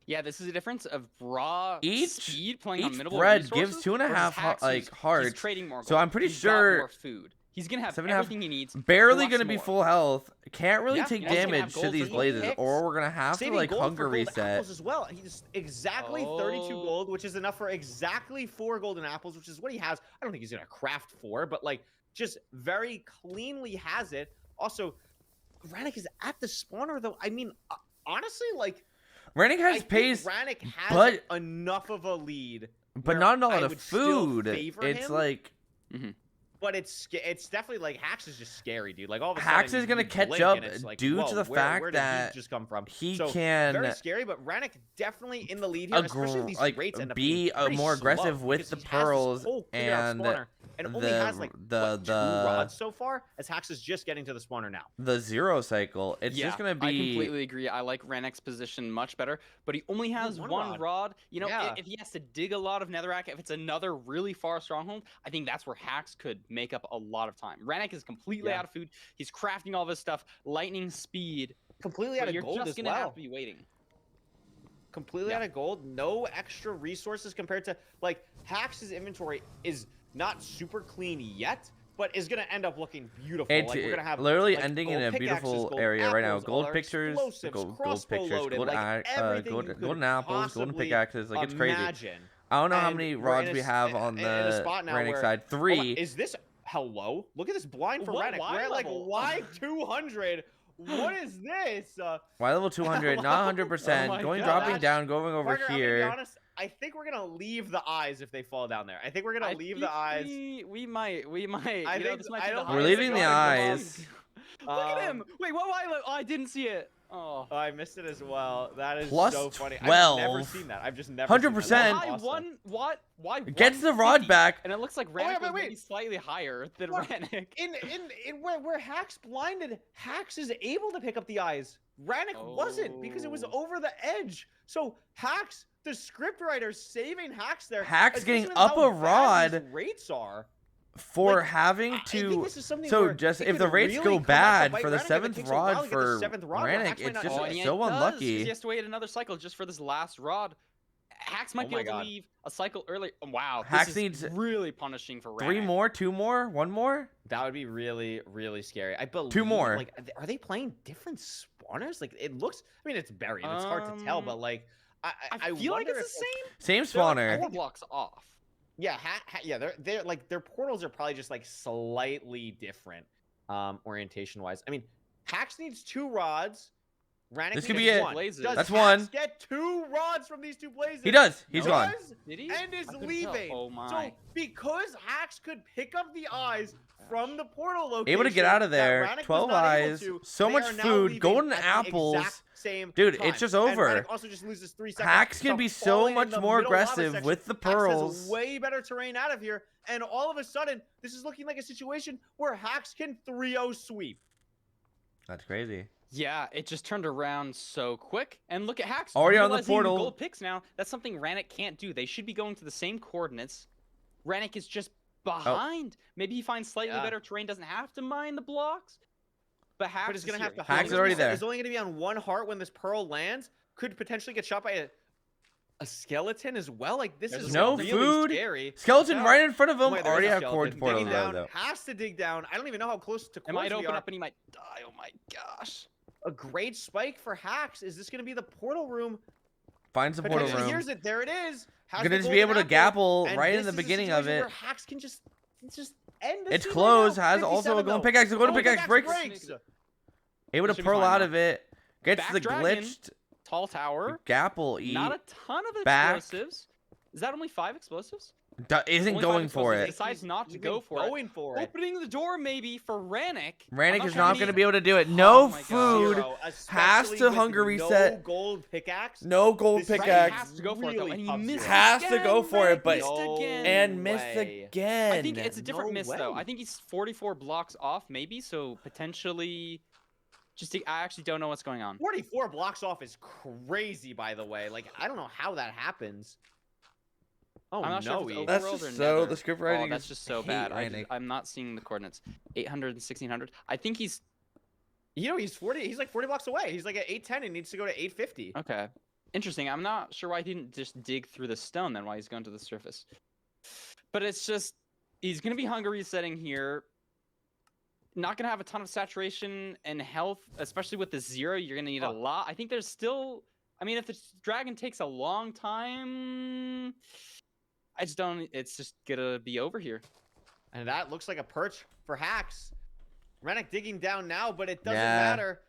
Yeah, this is a difference of raw Each- speed playing on each minimal bread gives resources 2.5 versus Hacks, like who's hearts. trading more gold. So I'm pretty He's got sure more food. He's gonna have 7.5 everything he needs. Barely plus gonna be more. full health. Can't really Yeah, take and he's gonna damage have to gold these for blazes, picks. or we're gonna have to Saving like gold hunger for gold reset. apples as well. He's exactly 32 Oh. gold, which is enough for exactly 4 golden apples, which is what he has. I don't think he's gonna craft 4, but like just very cleanly has it. Also, Rannick is at the spawner though. I mean, honestly, like Rannick I has think pace, Rannick has but- enough of a lead, but where not a I lot of would still food. favor It's him. like But it's definitely like Hacks is just scary, dude. Like all of a Hacks sudden, is gonna you catch blink up and it's like, due to whoa, the fact where did that he just come from? he So, can very scary, but Rannick definitely in the lead here, especially if these like rates end up be being pretty more slow, aggressive with because the he has this pearls whole cleared out and spawner, and only the- has like the- what, 2 the- rods so far, as Hacks is just getting to the spawner now. the 0 cycle. It's Yeah, just gonna I be completely agree. I like Renek's position much better, but he only has one one rod. rod. You know, Yeah. if he has to dig a lot of netherrack, if it's another really far stronghold, I think that's where Hacks could make up a lot of time. Renek is completely Yeah. out of food. He's crafting all this stuff, lightning speed. Completely But out of you're gold just as gonna well. have to be waiting. Completely Yeah. out of gold, no extra resources compared to like Hacks' inventory is not super clean yet, but is gonna end up looking beautiful. it's Like we're gonna have literally like, ending gold in a pickaxes, beautiful gold area right now. apples, all Gold our pictures, explosives, gold crossbow pictures, loaded, gold, like everything you could golden apples, golden possibly pickaxes. Like it's crazy. imagine. I don't know how And many we're rods in a we s- have on in a the spot now Rannick where- side. Hold on, 3. is this hello? Look at this blind for What Rannick. Y We're at like level? Y200. What is this? Y level 200, not 100%. Oh my going God. dropping That's- down, going over Parker, I'm gonna be here. honest, I think we're gonna leave the eyes if they fall down there. I think we're gonna I leave think the eyes. We might. I you know, think- this might I be the don't We're highest leaving the score. eyes. Look at him. Wait, what? Oh, I didn't see it. Oh. Oh, I missed it as well. That is Plus so funny. 12. I've never seen that. I've just never. 100%. Seen that. Why That's awesome. one? What? Why? Gets the rod 150? back. And it looks like Oh, yeah, Rannick was wait. maybe slightly higher than What? Rannick. In where Hacks blinded, Hacks is able to pick up the eyes. Rannick wasn't because it was Oh. over the edge. So Hacks, the script writer, saving Hacks there. Hacks getting especially with up how a bad rod these rates are. for Like, having I think to. this is something So where just it if could the rates really go come back to bad bite for the Rannick if it 7th takes a while rod to get the for 7th rod, where Rannick, Hacks might it's not just do and it. yeah, so it does, 'cause unlucky. He has to wait another cycle just for this last rod. Hacks might Oh be my able to God. leave a cycle early. Wow, Hacks this needs is really punishing for Rannick. 3 more, 2 more, 1 more. That would be really, really scary. I believe. 2 more. Like, are they playing different spawners? Like, it looks. I mean, it's buried. It's hard to tell, but like, I feel like wonder it's the if, same. Same spawner. 4 blocks off. Yeah, yeah. They're like their portals are probably just like slightly different, orientation wise. I mean, Hacks needs 2 rods. Rannick This could gets be it. one. Blazes. Does That's Hax one. get 2 rods from these 2 blazes? He does. He's No. gone. Does, Did he? and is I couldn't tell. leaving. Oh my. So because Hax could pick up the eyes from the portal location, Able to get out of that there. Rannick was 12 not able eyes. to, So they much are now food. leaving Golden at the apples. exact same Dude, time. it's just And over. Rannick also just loses 3 seconds. Hacks can be so falling in much the more middle lava aggressive section. with the Hax has pearls. way better terrain out of here, and all of a sudden, this is looking like a situation where Hax can 3-0 sweep. That's crazy. Yeah, it just turned around so quick. And look at Hax. Already on the utilizing portal. Gold picks now. That's something Rannick can't do. They should be going to the same coordinates. Rannick is just behind. Maybe he finds slightly Yeah. better terrain, doesn't have to mine the blocks. But Hax But it's gonna is have here. to. Hax is already there. It's only gonna be on 1 heart when this pearl lands. Could potentially get shot by a skeleton as well. Like this is no really food. scary. Skeleton No. right in front of him. Wait, there is Already a have skeleton. cord portal Digging there, down, though. has to dig down. I don't even know how close to It cords might we open are. up and he might die. Oh my gosh. A great spike for Hax. Is this gonna be the portal room? Finds the portal Potentially, room. here's it. There it is. Has Gonna the just be able to golden apple, gapple and right in this the is a beginning of situation it. Where Hax can just end the It's scene closed. right Has now. also a 57 golden though. pickaxe. The golden Golden pickaxe breaks. Able to Should be pearl fine out now. of it. Gets Back the dragon. glitched Tall tower. gapple eat. Not a ton of back. explosives. Is that only 5 explosives? Isn't Only 5 going for explosives. it. Decides not to Even go for it. Going for it. Opening the door maybe for Rannick. Rannick I'm is sure not he- going to be able to do it. No Oh my God. food. Zero, has especially to with hunger No reset. gold pickaxe. No gold This is Rannick pickaxe. has to go for it though, Really and he tough missed zero. Has to again. go for it, Rannick but- missed No again. And missed way. again. I think it's a different No miss though. way. I think he's 44 blocks off maybe, so potentially I actually don't know what's going on. 44 blocks off is crazy, by the way. Like, I don't know how that happens. Oh, I'm not sure if no. it's That's overworld just or so nether. the script Oh, writing that's is just so hate bad. Rannick. I'm not seeing the coordinates. 800 and 1600. I think he's You know, he's like 40 blocks away. He's like at 810 and needs to go to 850. okay. Interesting. I'm not sure why he didn't just dig through the stone then, why he's going to the surface. But it's just he's gonna be hunger resetting here. Not gonna have a ton of saturation and health, especially with the 0. You're gonna need a lot. I think there's still. I mean, if the dragon takes a long time, I just don't. It's just gonna be over here. And that looks like a perch for Hax. Rennick digging down now, but it doesn't Yeah, matter.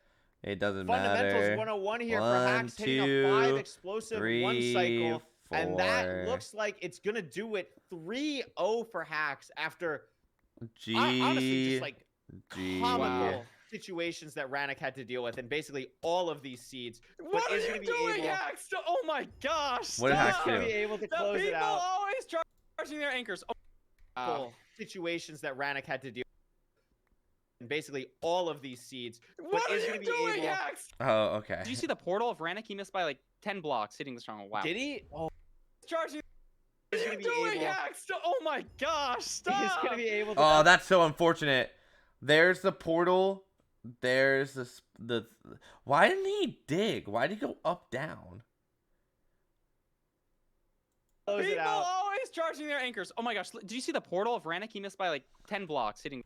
It doesn't Fundamentals matter. 101 here for 1, Hax, hitting a 5 2, explosive 3, 1 cycle. 4. And that looks like it's going to do it 3-0 for Hax after honestly just like comical situations that Rannick had to deal with, and basically all of these seeds. But What is are going you to be doing, able, Hax? Oh my gosh! What did Hax stop! do? to be able to The close it people out. always charging their anchors. Oh, Comical situations that Rannick had to deal with, and basically all of these seeds. what are is you gonna be doing, able- Hax? Oh, okay. Did you see the portal of Rannick? He missed by like 10 blocks, hitting the strong. Wow. Did he? Oh, Charging. he's What going are to you be doing, able. Hax? Oh my gosh! Stop! He's going to be able to. Oh, that's so unfortunate. There's the portal. There's the. Why didn't he dig? Why did he go up down? close it People out. always charging their anchors. Oh my gosh! Did you see the portal of Rannick? He missed by like 10 blocks, hitting.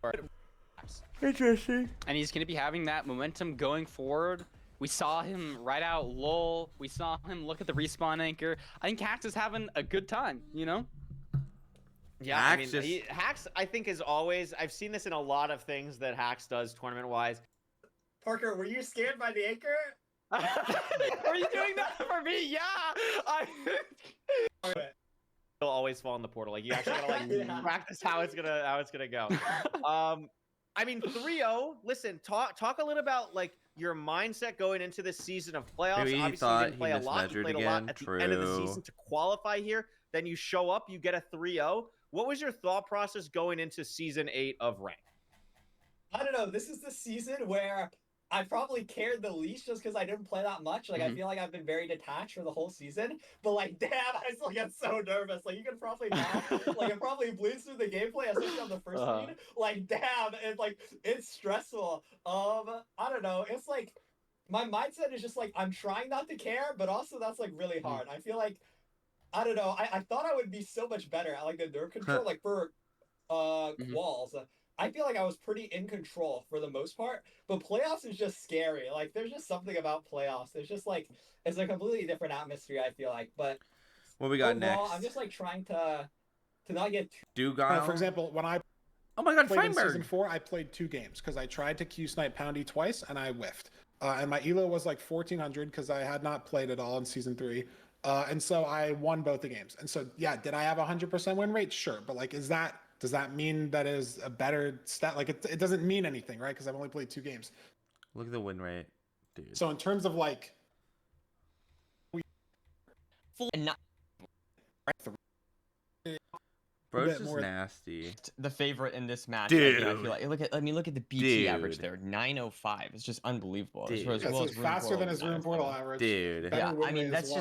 Interesting. And he's going to be having that momentum going forward. We saw him ride out Lol. We saw him look at the respawn anchor. I think Hax is having a good time, you know? Yeah, Hax I mean, just- Hax, I think, is always. I've seen this in a lot of things that Hax does tournament-wise. Parker, were you scared by the anchor? Are you doing that for me? Yeah! He'll always fall in the portal. Like you actually gotta like Yeah. practice how it's gonna go. I mean, 3-0. Listen, talk a little about like your mindset going into this season of playoffs. Maybe he Obviously, thought you didn't he play a lot. You mismeasured played a lot again. at the end of the True. season to qualify here. Then you show up, you get a 3-0. What was your thought process going into season 8 of Rank? I don't know. This is the season where I probably cared the least just because I didn't play that much. Like, I feel like I've been very detached for the whole season. But, like, damn, I still get so nervous. Like, you can probably tell. Like, it probably bleeds through the gameplay, especially on the first screen. Like, damn, it's stressful. I don't know. It's like, my mindset is just like, I'm trying not to care, but also that's, like, really hard. I feel like, I don't know. I thought I would be so much better at, like, the nerve control, like, for walls. I feel like I was pretty in control for the most part, but playoffs is just scary. Like, there's just something about playoffs. It's just like, it's a completely different atmosphere, I feel like. But What we got overall, next? I'm just like trying to not get too. Dugile. For example, when I Oh my God, played in season Firebreathman. 4, I played 2 games because I tried to Q snipe Poundy twice and I whiffed. and my elo was like 1400 because I had not played at all in season 3. And so I won both the games. And so yeah, did I have a 100% win rate? Sure, but like, does that mean that is a better stat? Like, it doesn't mean anything, right? Because I've only played 2 games. Look at the win rate, dude. So in terms of like, And not Bro's bit just more- nasty. the favorite in this match. Dude. I feel like look at the BT average Dude. there, 905. It's just unbelievable. As Dude. well as yeah, so it's Rune faster than Portal, his room portal average. Dude. Better Yeah, win I mean rate as that's well.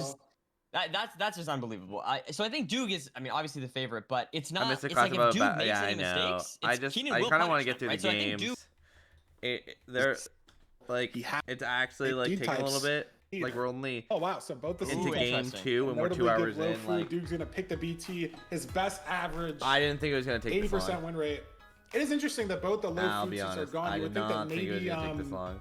just that's just unbelievable. So I think Duke is, I mean, obviously the favorite, but it's not. I It's missed the like if crossbow Duke about, makes yeah, I any know. mistakes, I it's just, Keenan I will kind of want punish to get through them, the right? So I think games. Duke, They're like, He ha- it's actually like Duke taking a little types bit. either. Like we're only Oh wow! So both the into Ooh, game interesting. 2 and we're 2 notably hours good low in. fruit. Like, Duke's gonna pick the BT. His best average. I didn't think it was gonna take this 80% long. win rate. It is interesting that both the low I'll fruit be seeds are honest. gone. I You did would think that not think it was maybe gonna take this long.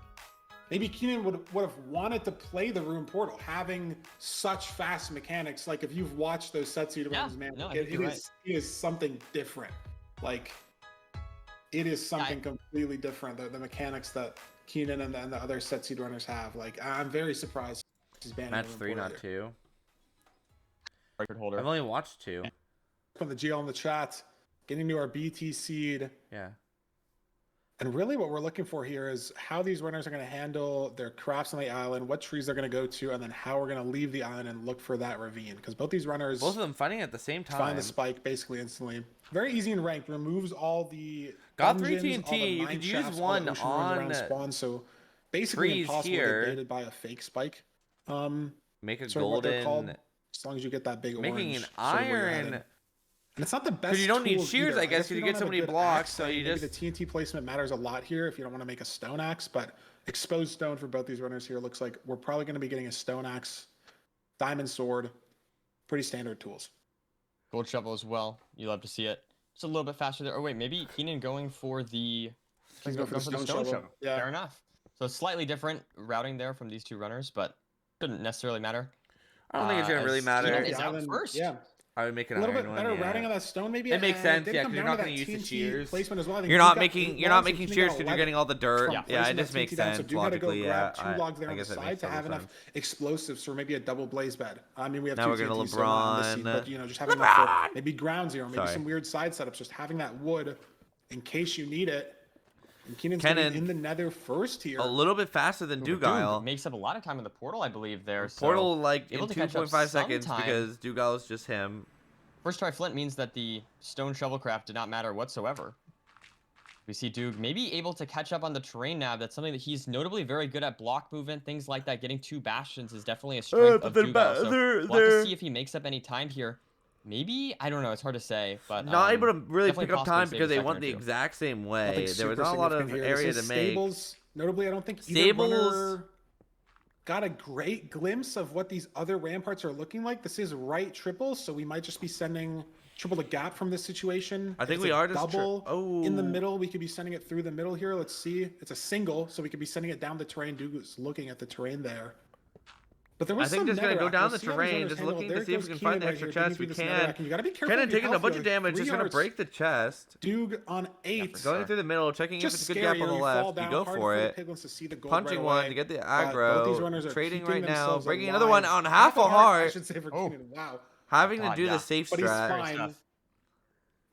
maybe Keenan would have wanted to play the room portal, having such fast mechanics. Like if you've watched those set seed Yeah, runs, man, no, I it, think you're it is something different. Like it is something completely different. The mechanics that Keenan and the other set seed runners have. Like I'm very surprised he's banning Match the room 3, portal not here. 2. record holder. I've only watched 2. Put the GL in the chat, getting to our BT seed. Yeah. And really what we're looking for here is how these runners are going to handle their crafts on the island, what trees they're going to go to, and then how we're going to leave the island and look for that ravine. Because both these runners Both of them fighting at the same time. find the spike basically instantly. Very easy in ranked. Removes all the Got 3 dungeons, all the TNT. You mine could use shafts, all the one ocean ruins around on spawn. So basically trees impossible here. to get baited by a fake spike. Make a Sort of what they're called, golden. as long as you get that big Making orange. an sort of where you're iron. heading. And it's not the best. Because you don't need tools shears, either. I guess, because we you don't get have so a many good blocks, axe, so then you maybe just- the TNT placement matters a lot here if you don't want to make a stone axe. But exposed stone for both these runners here looks like we're probably going to be getting a stone axe, diamond sword, pretty standard tools. Gold shovel as well. You love to see it. Just a little bit faster there. Oh wait, maybe Keenan going for the. He's going for the stone shovel. Yeah. Fair enough. So slightly different routing there from these two runners, but shouldn't necessarily matter. I don't think it's gonna really as matter. Keenan The is out island- first. Yeah, I would make an a little iron bit one. better Yeah. routing on that stone maybe. It makes and sense, didn't yeah, come 'cause you're down not to gonna that use the TNT shears. placement as well. I think You're Duke not got making 8 you're not logs, so making Keenan shears got because you're 11 getting all the dirt. from Yeah, it placing just that makes TNT down. So sense Duke had to go logically. grab Yeah, 2 logs there I on the guess that side makes to have total enough sense. explosives for maybe a double blaze bed. I mean, we have Now 2 we're gonna TNTs, so not on this seed, LeBron. but you know, just having enough for maybe ground zero, maybe Sorry. some weird side setups, just having that wood in case you need it. And Keenan's Kenan, in the nether first here. A little bit faster than Duke Dugile. makes up a lot of time in the portal, I believe there. So Portal like in able to catch up 2.5 seconds sometime. because Dugile is just him. First try flint means that the stone shovelcraft did not matter whatsoever. We see Duke maybe able to catch up on the terrain now. That's something that he's notably very good at. Block movement, things like that. Getting 2 bastions is definitely a strength of Dugile. So we'll have to see if he makes up any time here. Maybe, I don't know, it's hard to say, but Not able to really definitely pick up possible to time save a because they second went or the two. exact same Nothing way. There was super not a lot of significant here. area This to is make. Stables, notably, I don't think either Stables- runner got a great glimpse of what these other ramparts are looking like. This is right triple, so we might just be sending triple the gap from this situation. I think It's we a are just double in the Oh. middle. We could be sending it through the middle here. Let's see. It's a single, so we could be sending it down the terrain. Duke is looking at the terrain there. But there was I think some just gonna go netherrack. down We'll the see how these terrain, runners just handle it. looking There to see if goes we can Keenan find the right extra here, digging chest. through We this can. netherrack, and you gotta be careful Kenan with your taking health a bunch here. of damage, just 3 gonna yards. break the chest. Duke on 8. Going through the middle, checking Just if it's a good gap scarier. on the You fall left. You down, go hard for the it. piglins to see the gold Punching right one away. to get the Both these runners aggro. are Trading keeping right now. themselves Breaking another one alive. on half a I heart. should say for Oh. Keenan. Wow. Having to God, do yeah. the safe But he's strat. fine. Tough.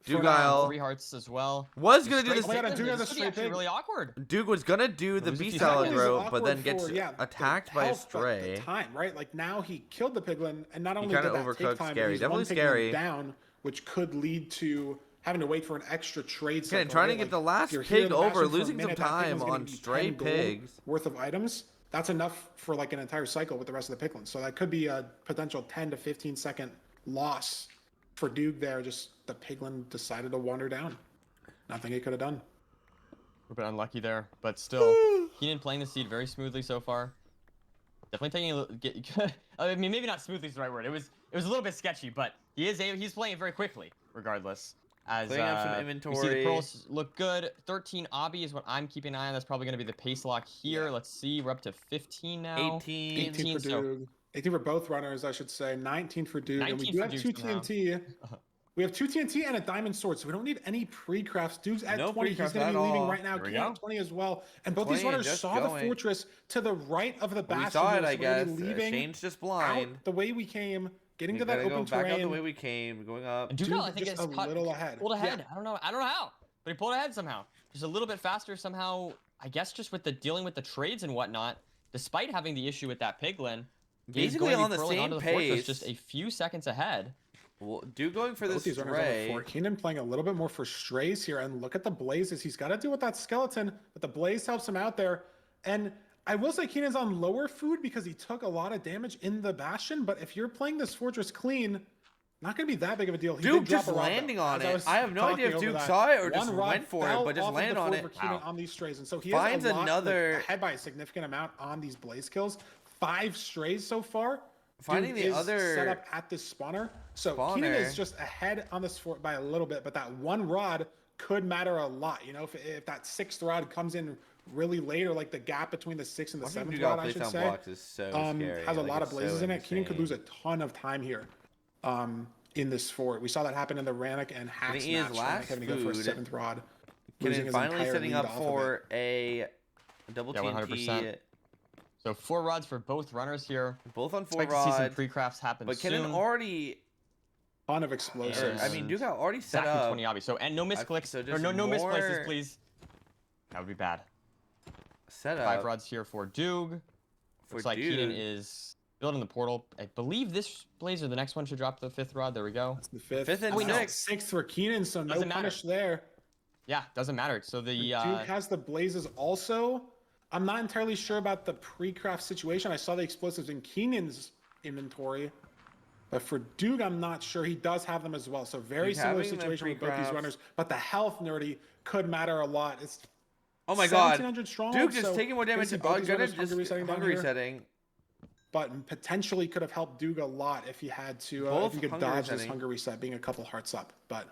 For now. Dugile 3 hearts as well. was gonna do Straight the Oh my God, same. and Duke has a This could be straight actually pig. really awkward. Duke was gonna do the Lose a beast few salad seconds. throw, Awkward but then for, gets the attacked by a health, but the stray. time, right? Like now he killed the piglin, and not only kinda did that take overcooked time, scary. but he's Definitely one piglin scary. down, which could lead to having to wait for an extra trade cycle. Again, trying to right? get the Like, last you're here pig to bash over, him for a losing some minute, that time piglin's gonna on give you stray 10 gold pigs. worth of items. That's enough for like an entire cycle with the rest of the piglins. So that could be a potential 10 to 15 second loss for Duke there. Just the piglin decided to wander down. Nothing he could have done. A bit unlucky there, but still, Keenan playing the seed very smoothly so far. Definitely taking a little, I mean, maybe not smoothly is the right word. It was a little bit sketchy, but he's playing it very quickly, regardless. As Clearing up some we see inventory. the pearls look good. 13 obby is what I'm keeping an eye on. That's probably going to be the pace lock here. Let's see, we're up to 15 now. 18. 18 for so- Duke. 18 for both runners, I should say. 19 for Duke. And we 19 do for have Duke 2 somehow. TNT. We have 2 TNT and a diamond sword, so we don't need any pre-crafts. Dude's at No 20. He's pre-crafts going to at be leaving all. right now. Here we Keen go. at 20 as well. And both these 20 runners just saw the going. fortress to the right of the We bastion. saw here, it, I so we're gonna guess. be leaving Shane's just out blind. the way we came, getting We to that gotta open go back out the terrain. way we came, going up. And Duke, Duke I think, just is a little ahead. pulled ahead. Yeah. I don't know how, but he pulled ahead somehow. Just a little bit faster somehow. I guess just with the dealing with the trades and whatnot. Despite having the issue with that piglin, he's Basically going to on be the curling same onto the fortress pace. just a few seconds ahead. Well, Duke going for Both this these runners on the stray. floor. Keenan playing a little bit more for strays here, and look at the blazes. He's got to deal with that skeleton, but the blaze helps him out there. And I will say Keenan's on lower food because he took a lot of damage in the bastion. But if you're playing this fortress clean, not going to be that big of a deal. He Duke did drop just a rod, though. landing on As it. was I have no idea if talking over Duke that, saw it or just one rod went for it, fell but just off of the landed on floor it. for Keenan Wow. on these strays, and so he Finds has a lot, another- like, ahead by a significant amount on these blaze kills. 5 strays so far. Finding Duke the is other set up at this spawner. So Keenan spawner. is just ahead on this fort by a little bit, but that one rod could matter a lot. You know, if that 6th rod comes in really late, or like the gap between the 6th and the Watching 7th Duke rod, outplay I should sound say, blocks is so scary. has a Like, lot of it's blazes so in it. Keenan could lose a insane. ton of time here in this fort. We saw that happen in the Rannoch and Hacks he is match. last Having to go for a food. 7th rod. losing Keenan his finally entire setting lead up off of for it. a double Yeah, TNT. 100%. So 4 rods for both runners here. Both on 4 Expect to see some rods. pre-crafts happen But soon. Kenan already. Ton of explosives. I mean, Duke already set Exactly up. 20 obby. So, and no misclicks. so or just no misplaces, more- please. That would be bad. Set up 5 rods here for Doog. for Looks like Keenan Duke. is building the portal. I believe this blaze or the next one should drop the 5th rod. There we go. That's the 5th. Fifth and Oh, wait, no, sixth. 6th for Keenan, so no Doesn't matter. punish there. Yeah, doesn't matter. So the Duke has the blazes also. I'm not entirely sure about the pre-craft situation. I saw the explosives in Keenan's inventory. But for Duke, I'm not sure. He does have them as well. So very Duke similar having the situation with both these pre-crafts. runners. But the health, Nerdy, could matter a lot. It's Oh my god. 1700 strong. Duke just so taking more damage. basically both these Gonna runners just hunger resetting down hunger here. resetting. But potentially could have helped Duke a lot if he had to, Both if he could hunger dodge this resetting. hunger reset, being a couple hearts up. But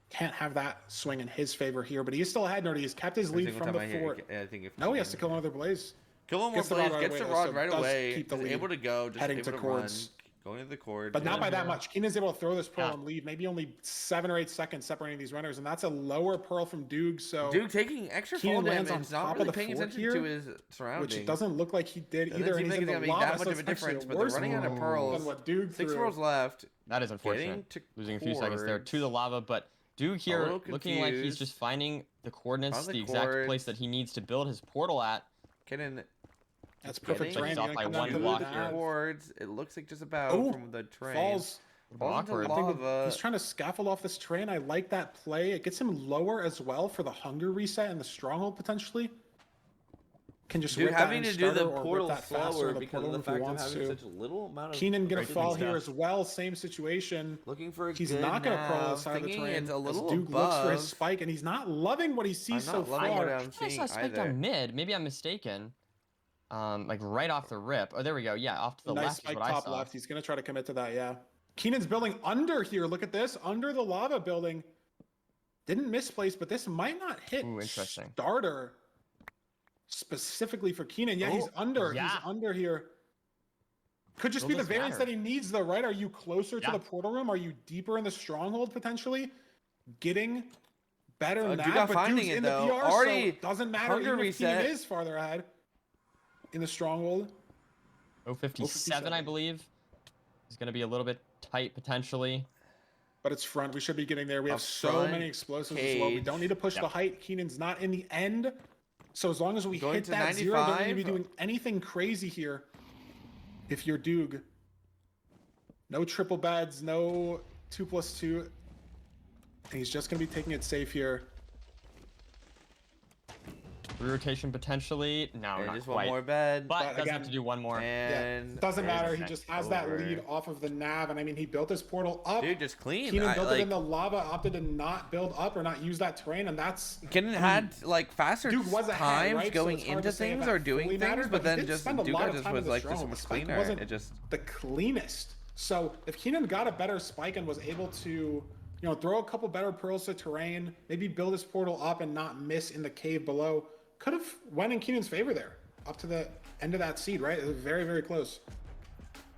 can't have that swing in his favor here. But he's still ahead, Nerdy. He's kept his Every lead single from the time I hear fort. it, I think if No, he has to kill another blaze. kill one more Gets the rod blaze, right gets away, the though, rod so right does away. keep the Just lead, able to go, just heading able to to run. cords. Going to the cord. But not by that Yeah. much. Keenan's able to throw this pearl Yeah. and leave. Maybe only 7 or 8 seconds separating these runners, and that's a lower pearl from Duke. So Duke taking extra Keenan fall lands on damage, not top of really the paying fort attention here, to his surroundings. which doesn't look like he did Doesn't either. seem And like he's it's in gonna the be lava, that much so of a it's actually difference, but they're worse running out of than pearls. what Duke 6 threw. pearls left. that is Getting unfortunate. to Losing a few seconds there cords. to the lava, but Duke here little looking like he's confused. just finding the coordinates, Found the the exact place cords. that he needs to build his portal at. Kenan That's getting perfect terrain. He's You're off gonna by come down one to the block nav. here. cords. It looks like just about Oh, from the train. Falls. Falls into Awkward. I think lava. he's trying to scaffold off this train. I like that play. It gets him lower as well for the hunger reset and the stronghold potentially. Can just Dude, rip that having in to do the starter or rip portal that faster slower in the because of portal the if he fact of wants having to. such a little amount of Keenan gonna breaking fall here stuff. as well. Same situation. Looking for a He's good not gonna pearl nav, outside of the thinking train. it's a as little Duke above. looks for his spike, and he's not loving what he sees I'm so not loving far. what I'm I think I seeing saw a spike either. down mid. Maybe I'm mistaken. Like right off the rip. Oh, there we go. Yeah, off to the Nice left is spike what I top saw. left. He's gonna try to commit to that. Yeah. Keenan's building under here. Look at this, under the lava building. Didn't misplace, but this might not hit Ooh, interesting. starter specifically for Keenan. Yeah, he's Oh, under. yeah. He's under here. Could just Will be the this variance matter? that he needs, though, right? Are you closer to Yeah. the portal room? Are you deeper in the stronghold potentially? Getting better than Duke that, got but finding Duke's it, in the though. PR, Already so it doesn't matter hunger even if Keenan reset. is farther ahead in the stronghold. 057, I believe. Is going to be a little bit tight potentially. But it's front. We should be getting there. We have Up so front, many explosives as well. We don't need to push the Yep. height. Keenan's not in the end. So as long as we Going hit to that 0, don't need to be 95. doing anything crazy here. If you're Doog. No triple beds, no 2+2. He's just going to be taking it safe here. Rerotation potentially. No, And not just quite. one more bed. But But does have again- to do one more. And Doesn't matter. He it's just has that over. lead off of the nav. And I mean, he built his portal up. Dude, just clean. Keenan built it in like, the lava, opted to not build up or not use that terrain. And that's... Kenan had like faster Duke was ahead, times right? So going it's hard into to say if things that or doing fully things, mattered, but he then did just spend a Duke lot of just time was in the like, this stronghold. was The spike cleaner. wasn't It just the cleanest. So if Keenan got a better spike and was able to, you know, throw a couple better pearls to terrain, maybe build his portal up and not miss in the cave below, could have went in Keenan's favor there up to the end of that seed, right? It was very, very close.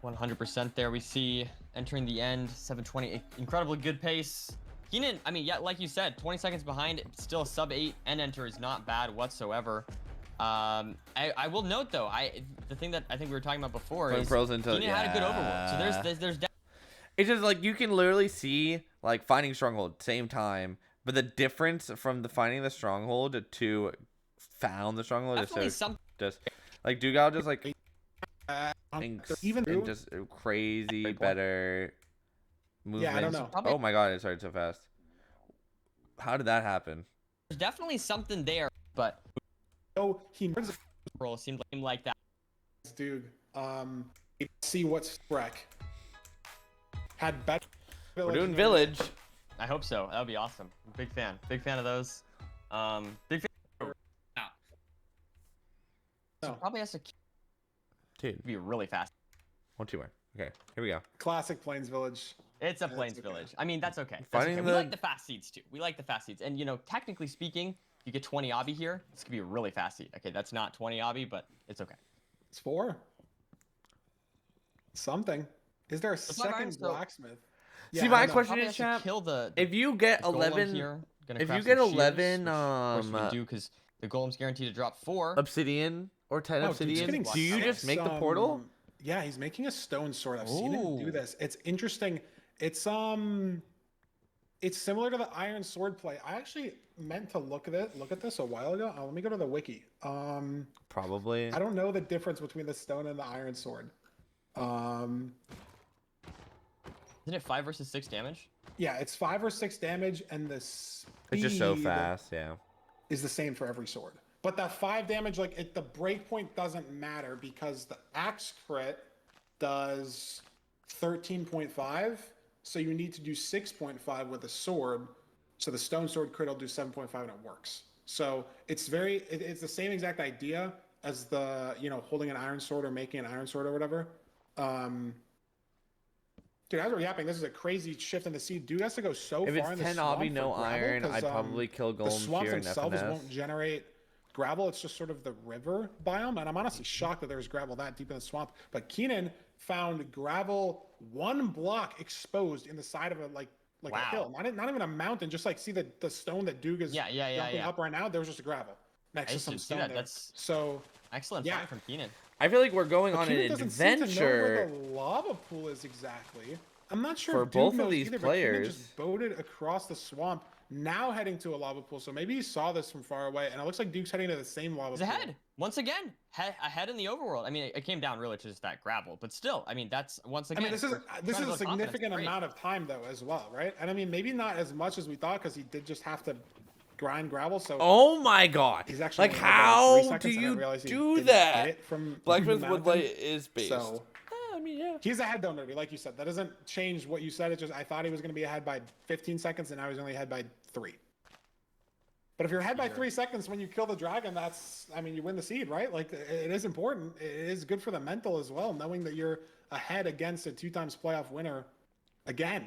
100% there we see entering the end. 7:20, incredibly good pace. Keenan, I mean, yeah, like you said, 20 seconds behind, still a sub 8 end enter is not bad whatsoever. I will note though, the thing that I think we were talking about before is Keenan had a good overworld. So there's it's just like you can literally see like finding stronghold same time, but the difference from the finding the stronghold to found the stronghold definitely is so some. just like Dugal just like even and just crazy better movement. Yeah, I don't know. Oh my god, it started so fast. How did that happen? There's definitely something there, but Oh, he roll seemed like that. dude. See what's wreck. Had better. We're doing village. I hope so. That would be awesome. Big fan of those. Big fan. So probably has to Dude, be really fast. 1, 2 more. Okay, here we go. Classic Plains Village. It's a That's Plains okay. Village. I mean, that's okay. That's Finding okay. the- We like the fast seeds too. We like the fast seeds. And you know, technically speaking, if you get 20 obby here, this could be a really fast seed. Okay, that's not 20 obby, but it's okay. It's 4. Something. Is there a That's not second mine, so- blacksmith? See, I my know. question Probably is, has to chat, kill the if you get golem 11 here. Gonna if craft you get some shears, 11, which, of course we do because the golem's guaranteed to drop 4. obsidian or 10 Oh, dude, he's obsidian, getting do you just make the portal? Yeah, he's making a stone sword. I've seen him do Ooh. this. It's interesting. It's similar to the iron sword play. I actually meant to look at this a while ago. Let me go to the wiki. Probably. I don't know the difference between the stone and the iron sword. Isn't it 5 versus 6 damage? Yeah, it's 5 or 6 damage, and the speed It's just so fast, yeah. is the same for every sword. But that 5 damage, like the breakpoint doesn't matter because the axe crit does 13.5. So you need to do 6.5 with a sword. So the stone sword crit will do 7.5 and it works. So it's it's the same exact idea as the, holding an iron sword or making an iron sword or whatever. Dude, as we're yapping, this is a crazy shift in the seed. Dude has to go so If far it's in the 10 swamp obby, for no gravel, iron, 'cause, I'd probably kill the golems swamps here in themselves FNS. won't generate gravel. It's just sort of the river biome, and I'm honestly shocked that there's gravel that deep in the swamp. But Keenan found gravel 1 block exposed in the side of a a Wow. hill, not even a mountain. Just see the stone that Duke is jumping up right now. There was just a gravel next I to used to some see stone that. there. That's So excellent yeah. find from Keenan. I feel like we're going but on Keenan an doesn't seem to know where adventure. the lava pool is exactly. I'm not sure For if Duke both of knows these either, but Keenan players. just boated across the swamp, now heading to a lava pool. So maybe he saw this from far away, and it looks like Duke's heading to the same lava He's pool. ahead once again. Ahead in the overworld. I mean, it came down really to just that gravel, but still, I mean, that's once I again. mean, this is we're this trying is to a build confidence. significant Great. amount of time though, as well, right? And I mean, maybe not as much as we thought because he did just have to grind gravel. So Oh my god. he's actually Like, only had, how 3 do seconds. I didn't you realize he do didn't that? Get it from Blacksmith the Woodlight mountain. is based. So I mean, yeah. he's ahead though, Nerdy, like you said. That doesn't change what you said. It's just I thought he was going to be ahead by 15 seconds, and now he's only ahead by 3. But if you're ahead by 3 seconds when you kill the dragon, you win the seed, right? Like, it is important. It is good for the mental as well, knowing that you're ahead against a 2-times playoff winner again.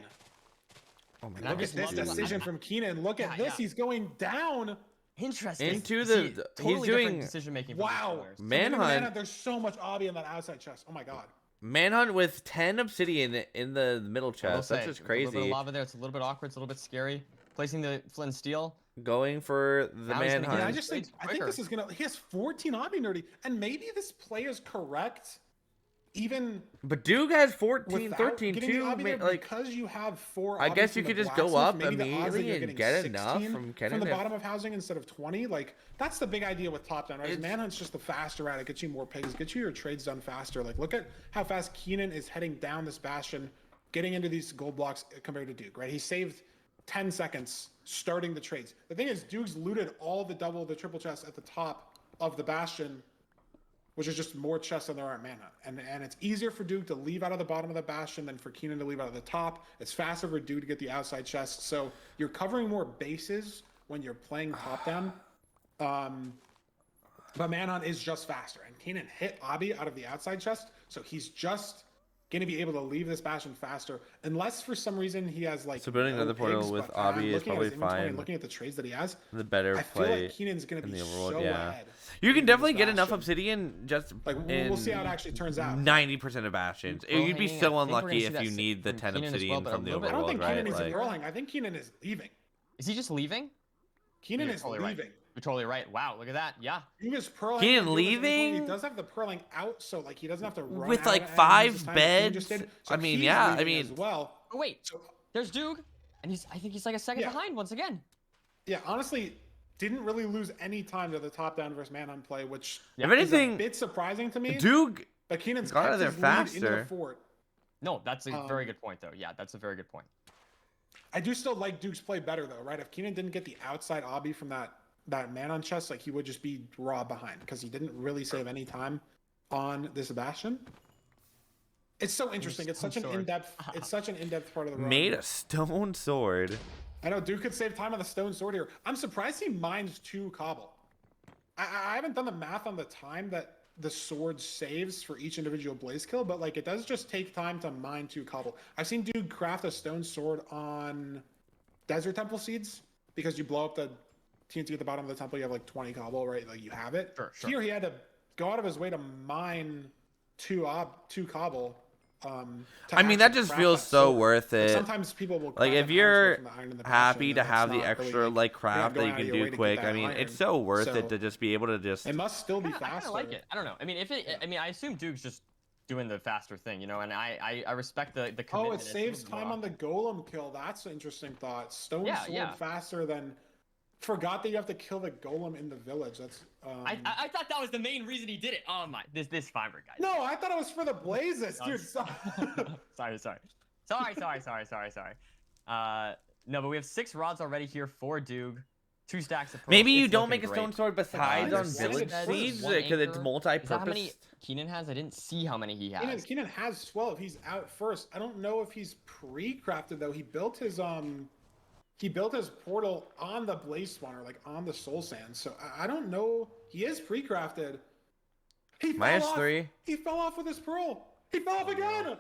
Oh my And I Look god. at just this love this. decision from Keenan. Look at Yeah, this. yeah. He's going down. Interesting. Into See, the- totally he's different doing- decision making. Wow. Manhunt. There's so much obby in that outside chest. Oh my god. Manhunt with 10 obsidian in the middle chest. That's just A little bit of crazy. lava there. It's a little bit awkward. It's a little bit scary. Placing the flint and steel. Going for the Now he's gonna get Yeah, I manhunt. just think Quicker. this is gonna. He has 14 obby, Nerdy, and maybe this play is correct. Even But Duke has 14, without 13 getting the too. obby there, Like, because you have 4 I obby guess from you could the just go blacksmith, up maybe the odds that immediately you're and getting get enough 16 from getting the there. bottom of housing instead of 20. Like, that's the big idea with top down, right? It's- Manhunt's just the faster route. It gets you more pigs, gets you your trades done faster. Like, look at how fast Keenan is heading down this bastion, getting into these gold blocks compared to Duke, right? He saved 10 seconds starting the trades. The thing is, Duke's looted all the triple chests at the top of the bastion, which is just more chests than there are at Manhunt. And it's easier for Duke to leave out of the bottom of the bastion than for Keenan to leave out of the top. It's faster for Duke to get the outside chests. So you're covering more bases when you're playing top down. But Manhunt is just faster. And Keenan hit Obby out of the outside chest. So he's just going to be able to leave this Bastion faster, unless for some reason he has like. So building no another portal pigs, with but I'm Obby is looking at probably his inventory and fine. looking at the trades that he has, The better I feel play like Keenan's going to in be the overworld, so yeah. ahead. You can in definitely this get enough Bastion. obsidian just Like we'll see how it actually turns out. 90% of bastions. Pearl You'd be hanging, I so think we're unlucky gonna see if that you sit need the from 10 Keenan as obsidian well, but a from the little bit- I don't overworld, think right? Keenan is Like, pearling. I think Keenan is leaving. Is he just leaving? Keenan You're is totally right. leaving. You're totally right. Wow, look at that. Yeah. He was pearling. Keenan and doing his inventory. leaving? He does have the pearling out, so like he doesn't have to run with out like and use 5 his time that Keenan just beds. did. So I mean, he's yeah. I leaving mean, as well. Oh wait, So there's Doog, and I think he's like a second Yeah. behind once again. yeah, honestly, didn't really lose any time to the top down versus Manhunt play, which if is a anything, bit surprising to me. Duke But Keenan's got out kept of there his lead into faster. the fort. No, that's a very Um, good point though. Yeah, that's a very good point. I do still like Duke's play better though, right? If Keenan didn't get the outside obby from that Manhunt chest, like he would just be raw behind because he didn't really save any time on this Bastion. It's so interesting. It's such an sword. in-depth. It's such an in-depth part of the run. made a stone sword. I know Duke could save time on the stone sword here. I'm surprised he mines 2 cobble. I haven't done the math on the time that the sword saves for each individual blaze kill, but like it does just take time to mine 2 cobble. I've seen Duke craft a stone sword on Desert Temple Seeds because you blow up the TNT at the bottom of the temple, you have like 20 cobble, right? Like you have it. Sure. Here he had to go out of his way to mine 2 cobble. I mean, that just feels so worth Like, it. sometimes people will Like, craft if an iron you're sword from the iron in the happy Bastion, to and it's have the not extra really, like craft that going you out can of your way do to get quick. that I mean, iron. it's so worth So- it to just be able to just. It must still be I kind faster. of like it. I don't know. I mean, if it, I mean, I assume Duke's just doing the faster thing, you know, and I respect the commitment. Oh, it It's a saves little time raw. on the golem kill. That's an interesting thought. Stone Yeah, sword yeah. faster than. Forgot that you have to kill the golem in the village. That's. I thought that was the main reason he did it. Oh my, this fiber guy. No, I thought it was for the blazes, dude. Sorry. No, but we have 6 rods already here for Doog. 2 stacks of pearls. Maybe you It's don't looking make a great. stone sword besides I on understand village it. siege One because it's anchor. multi-purpose. Is that how many Keenan has? I didn't see how many he has. Keenan has 12. He's out first. I don't know if he's pre-crafted though. He built his portal on the blaze spawner, like on the soul sand. So I don't know. He is pre-crafted. He Minus fell off. 3. He fell off with his pearl. He fell off again.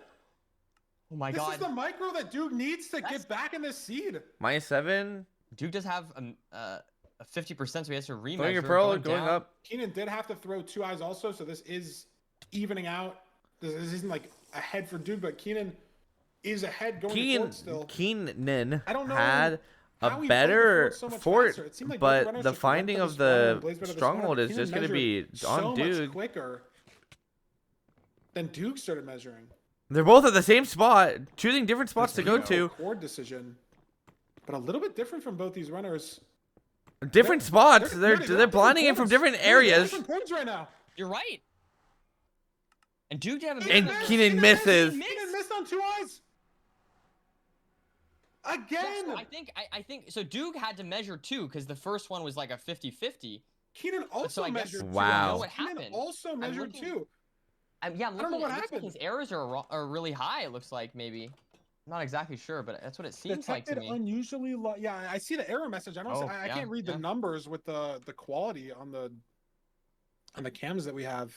Oh my This god. is the micro that Duke needs to get back in this seed. Minus 7. Duke does have a 50%, so he has to remeasure. Throwing your pearl, going down. up. Keenan did have to throw 2 eyes also, so this is evening out. This isn't like ahead for Duke, but Keenan is ahead going to fort still. Keenan I don't know had how a he better played the fort so much fort, faster. It seemed like both but runners the just finding went of to the spawner the and blazed better the stronghold spawner. is Keenan just going to measured be on so much Duke. quicker than Duke started measuring. They're both at the same spot, choosing different spots to go That's a to. chord decision, but a little bit different from both these runners. Different spots. They're different blinding it from points. different They're areas. different points right now. You're right. And Duke have a And mismatch. Keenan misses. Keenan missed on 2 eyes. Yeah, Again. so I think so. Duke had to measure 2 because the first one was like a 50-50. Keenan also I guess- measured 2. Wow. I know what Keenan happened. also measured looking- 2. Yeah, I'm I don't know looking what at it. Looks like happened. his errors are really high. It looks like maybe. I'm not exactly sure, but that's what it seems like to Detected me. unusually low. Yeah, I see the error message. I don't. Oh, I yeah, can't read the yeah. numbers with the quality on the cams that we have.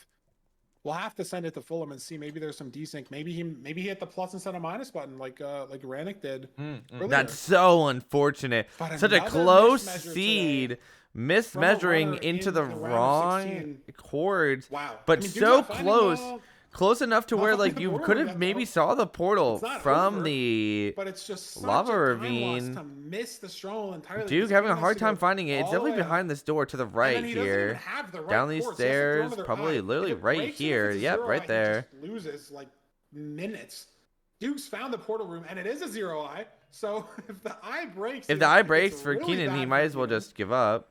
We'll have to send it to Fulham and see. Maybe there's some desync. Maybe he hit the plus instead of minus button like Rannick did. Earlier. That's so unfortunate. But Such a another close mismeasure seed. today Mismeasuring runner into in the the round of wrong 16. chords. Wow. But I mean, Duke's so not finding close. Close enough to not where finding like the you portal could have yet, maybe though. saw the portal It's not from over, the But it's just such lava a time ravine. loss to miss the stronghold entirely. Duke because having a Keenan has hard to go time finding it. It's all the definitely way up. behind this door to the And right then he doesn't even here. have the right Down these course. He has to throw stairs, another probably eye. literally If it right breaks, even if here. it's a Yep, zero right eye, there. He just loses like minutes. Duke's found the portal room, and it is a 0 eye. So if the eye breaks, If the eye it's breaks for really Keenan, he bad might for as well Keenan. just give up.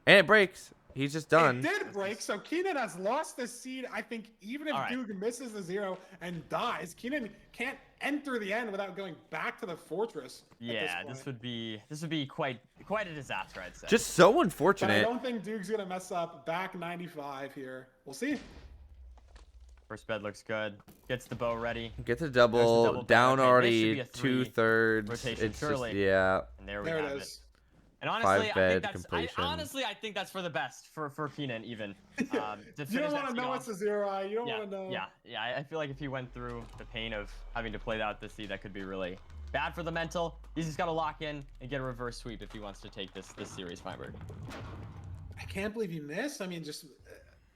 And it breaks. He's just done. It did break, so Keenan has lost the seed. I think even if All right. Duke misses the 0 and dies, Keenan can't enter the end without going back to the fortress. Yeah, this would be quite a disaster, I'd say. Just so But I unfortunate. don't think Duke's gonna mess up. Back 95 here. We'll see. First bed looks good. Gets the bow ready, Get the There's double the double down bed. Okay, this should already be a 3 2/3. rotation, It's surely. just yeah. and there we There it have is. And honestly, I bed think that's completion. I think that's for the best for Keenan even. To You finish don't that want to seed know off. it's a zero eye. You don't Yeah, want to know. yeah. I feel like if he went through the pain of having to play out this seed, that could be really bad for the mental. He's just got to lock in and get a reverse sweep if he wants to take this series, Firebird. I can't believe he missed. I mean, just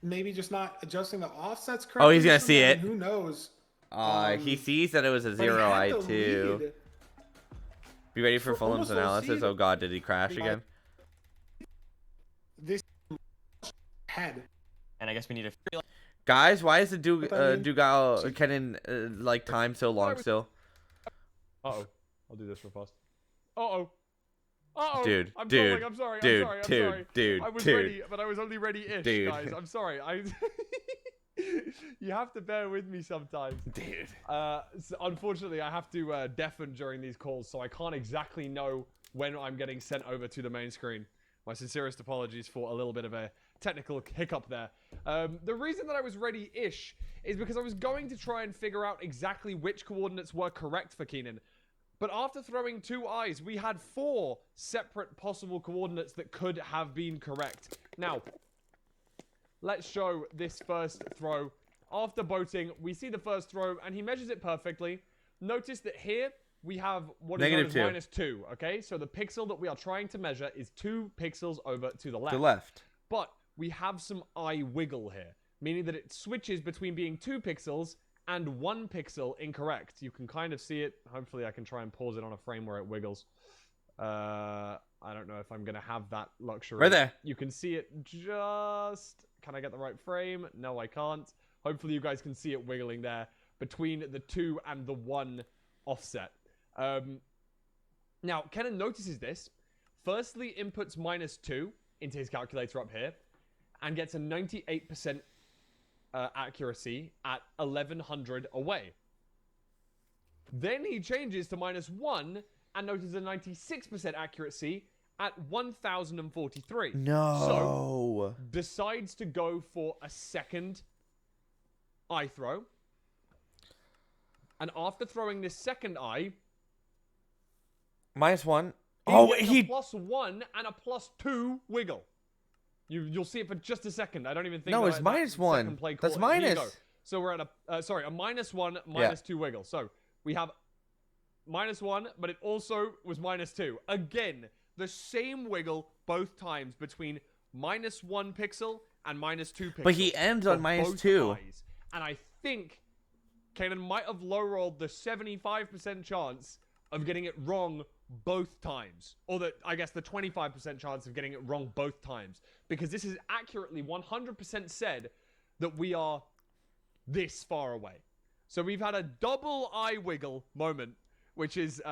maybe just not adjusting the offsets correctly. Oh, he's gonna or something. see I it. mean, who knows? He sees that it was a But he zero had eye the too. lead Be ready for for Fulham's almost all analysis. season. Oh god, did he crash Yeah. again? This head. And I guess we need to. Guys, why is the I mean- Dugal Kennen like time so long still? Uh-oh. I'll do this real fast. Uh-oh. Uh-oh. Dude, I'm dude, trolling. I'm sorry. dude, I'm sorry. I'm dude, sorry. dude, I was dude. ready, but I was only ready-ish, Dude. guys. I'm sorry. You have to bear with me sometimes. Dude. So unfortunately, I have to deafen during these calls, so I can't exactly know when I'm getting sent over to the main screen. My sincerest apologies for a little bit of a technical hiccup there. The reason that I was ready-ish is because I was going to try and figure out exactly which coordinates were correct for Keenan. But after throwing 2 eyes, we had 4 separate possible coordinates that could have been correct. Now, let's show this first throw. After boating, we see the first throw, and he measures it perfectly. Notice that here, we have what is known as -2. -2, okay? So the pixel that we are trying to measure is 2 pixels over to the left. The left. But we have some eye wiggle here, meaning that it switches between being 2 pixels and 1 pixel incorrect. You can kind of see it. Hopefully I can try and pause it on a frame where it wiggles. I don't know if I'm going to have that luxury. Right there. You can see it just... Can I get the right frame? No, I can't. Hopefully you guys can see it wiggling there between the 2 and the 1 offset. Now, Kenan notices this. Firstly, inputs -2 into his calculator up here and gets a 98% accuracy at 1100 away. Then he changes to -1 and notices a 96% accuracy at 1043. No. So, decides to go for a second eye throw. And after throwing this second eye, -1. he Oh, gets a he. +1 and a +2 wiggle. You'll see it for just a second. I don't even think. No, that it's that -1. second play That's caught it. Here you minus. go. So we're at a a -1, -2 wiggle. So we have -1, but it also was -2. Again, the same wiggle both times between -1 pixel and -2 pixel. But he ends on for both -2. eyes. And I think Kanan might have low rolled the 75% chance of getting it wrong both times. Or I guess the 25% chance of getting it wrong both times. Because this is accurately 100% said that we are this far away. So we've had a double eye wiggle moment, which is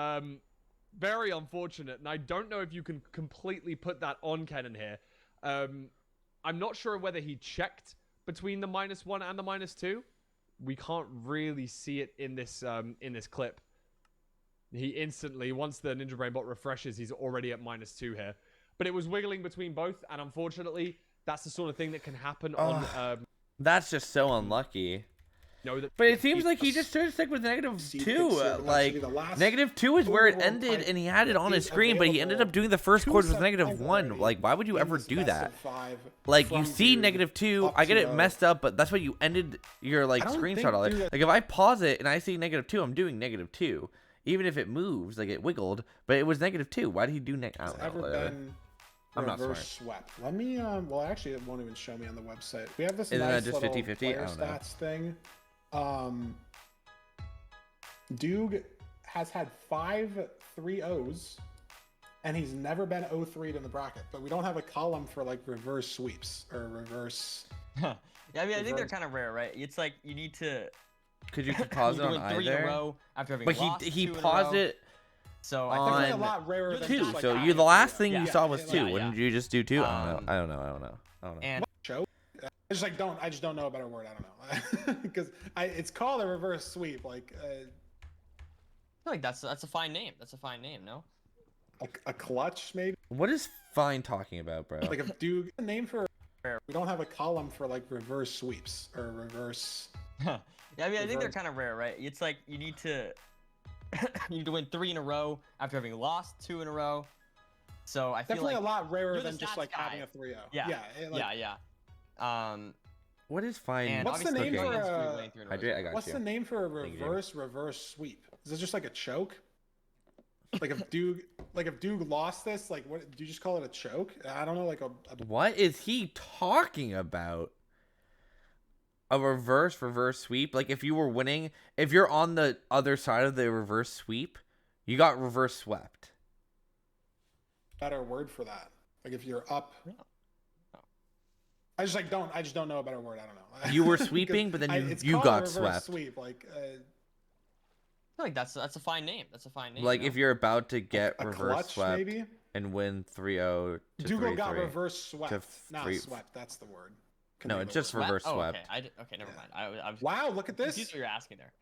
very unfortunate. And I don't know if you can completely put that on Kenan here. I'm not sure whether he checked between the -1 and the -2. We can't really see it in this clip. He instantly, once the Ninja Brain bot refreshes, he's already at -2 here. But it was wiggling between both, and unfortunately, that's the sort of thing that can happen on... That's just so unlucky. No, But it seems like he just should stick with -2. Pixel, Like, actually, the last -2 is where it overall ended, type and he had it on his is screen, but he ended up available doing the first to chord with set -1. already Like, why would you in ever this do best that? of 5 Like, from you see Dude -2, up I get to it O. messed up, but that's what you ended your, like, I don't screenshot think on. Dude- Like, if I pause it and I see -2, I'm doing -2. Even if it moves, like, it wiggled, but it was -2. Why did he do I don't know. ever whatever. been I'm not reverse swept. Let me well actually it won't even show me on the website. We have this Isn't that nice just little 50-50? I player don't know. stats thing. Doog has had 5 3-0s and he's never been 0-3'd in the bracket, but we don't have a column for like reverse sweeps or reverse. Yeah, I mean, I think they're Reverse. kind of rare, right? It's like you need to. Could you pause it you're on doing 3 in a either? row after having But lost he 2 in a paused row. it So on- I Definitely think a lot rarer than 2. just like So that. you, the last thing Yeah, you yeah, saw was yeah, 2. yeah. Wouldn't you just do 2? I Um, don't know. and I just like I just don't know a better word. I don't know because it's called a reverse sweep. Like I feel like that's a fine name. That's a fine name, no? a clutch maybe. What is fine talking about, bro? Like if Doog a name for we don't have a column for like reverse sweeps or reverse. Yeah, I mean, I think they're Reverse. kind of rare, right? It's like you need to win 3 in a row after having lost 2 in a row. So I feel Definitely like a lot rarer you're the than just stats like guy. having a 3-0. Yeah. Yeah. What is fine? And What's the obviously name going for against a- Duke, winning 3 in a row is Hydrate, I great. got What's you. the name for a Thank you, reverse sweep? Is it just like a choke? Like if Duke lost this, like what do you just call it a choke? I don't know, like a What is he talking about? A reverse sweep? Like if you were winning, if you're on the other side of the reverse sweep, you got reverse swept. better word for that. Like if you're up. I just don't know a better word. I don't know. You were sweeping, but then it's you called got a reverse swept. Sweep, like I feel like that's a fine name. That's a fine name. Like you if know? you're about to get a reverse clutch swept maybe. and win 3-0 to Dougal got 3-3. reverse swept. Not three- swept. That's the word. No, it's just Swept? reverse Oh, swept. okay, never mind. I was Wow, look at this. confused what you're asking there.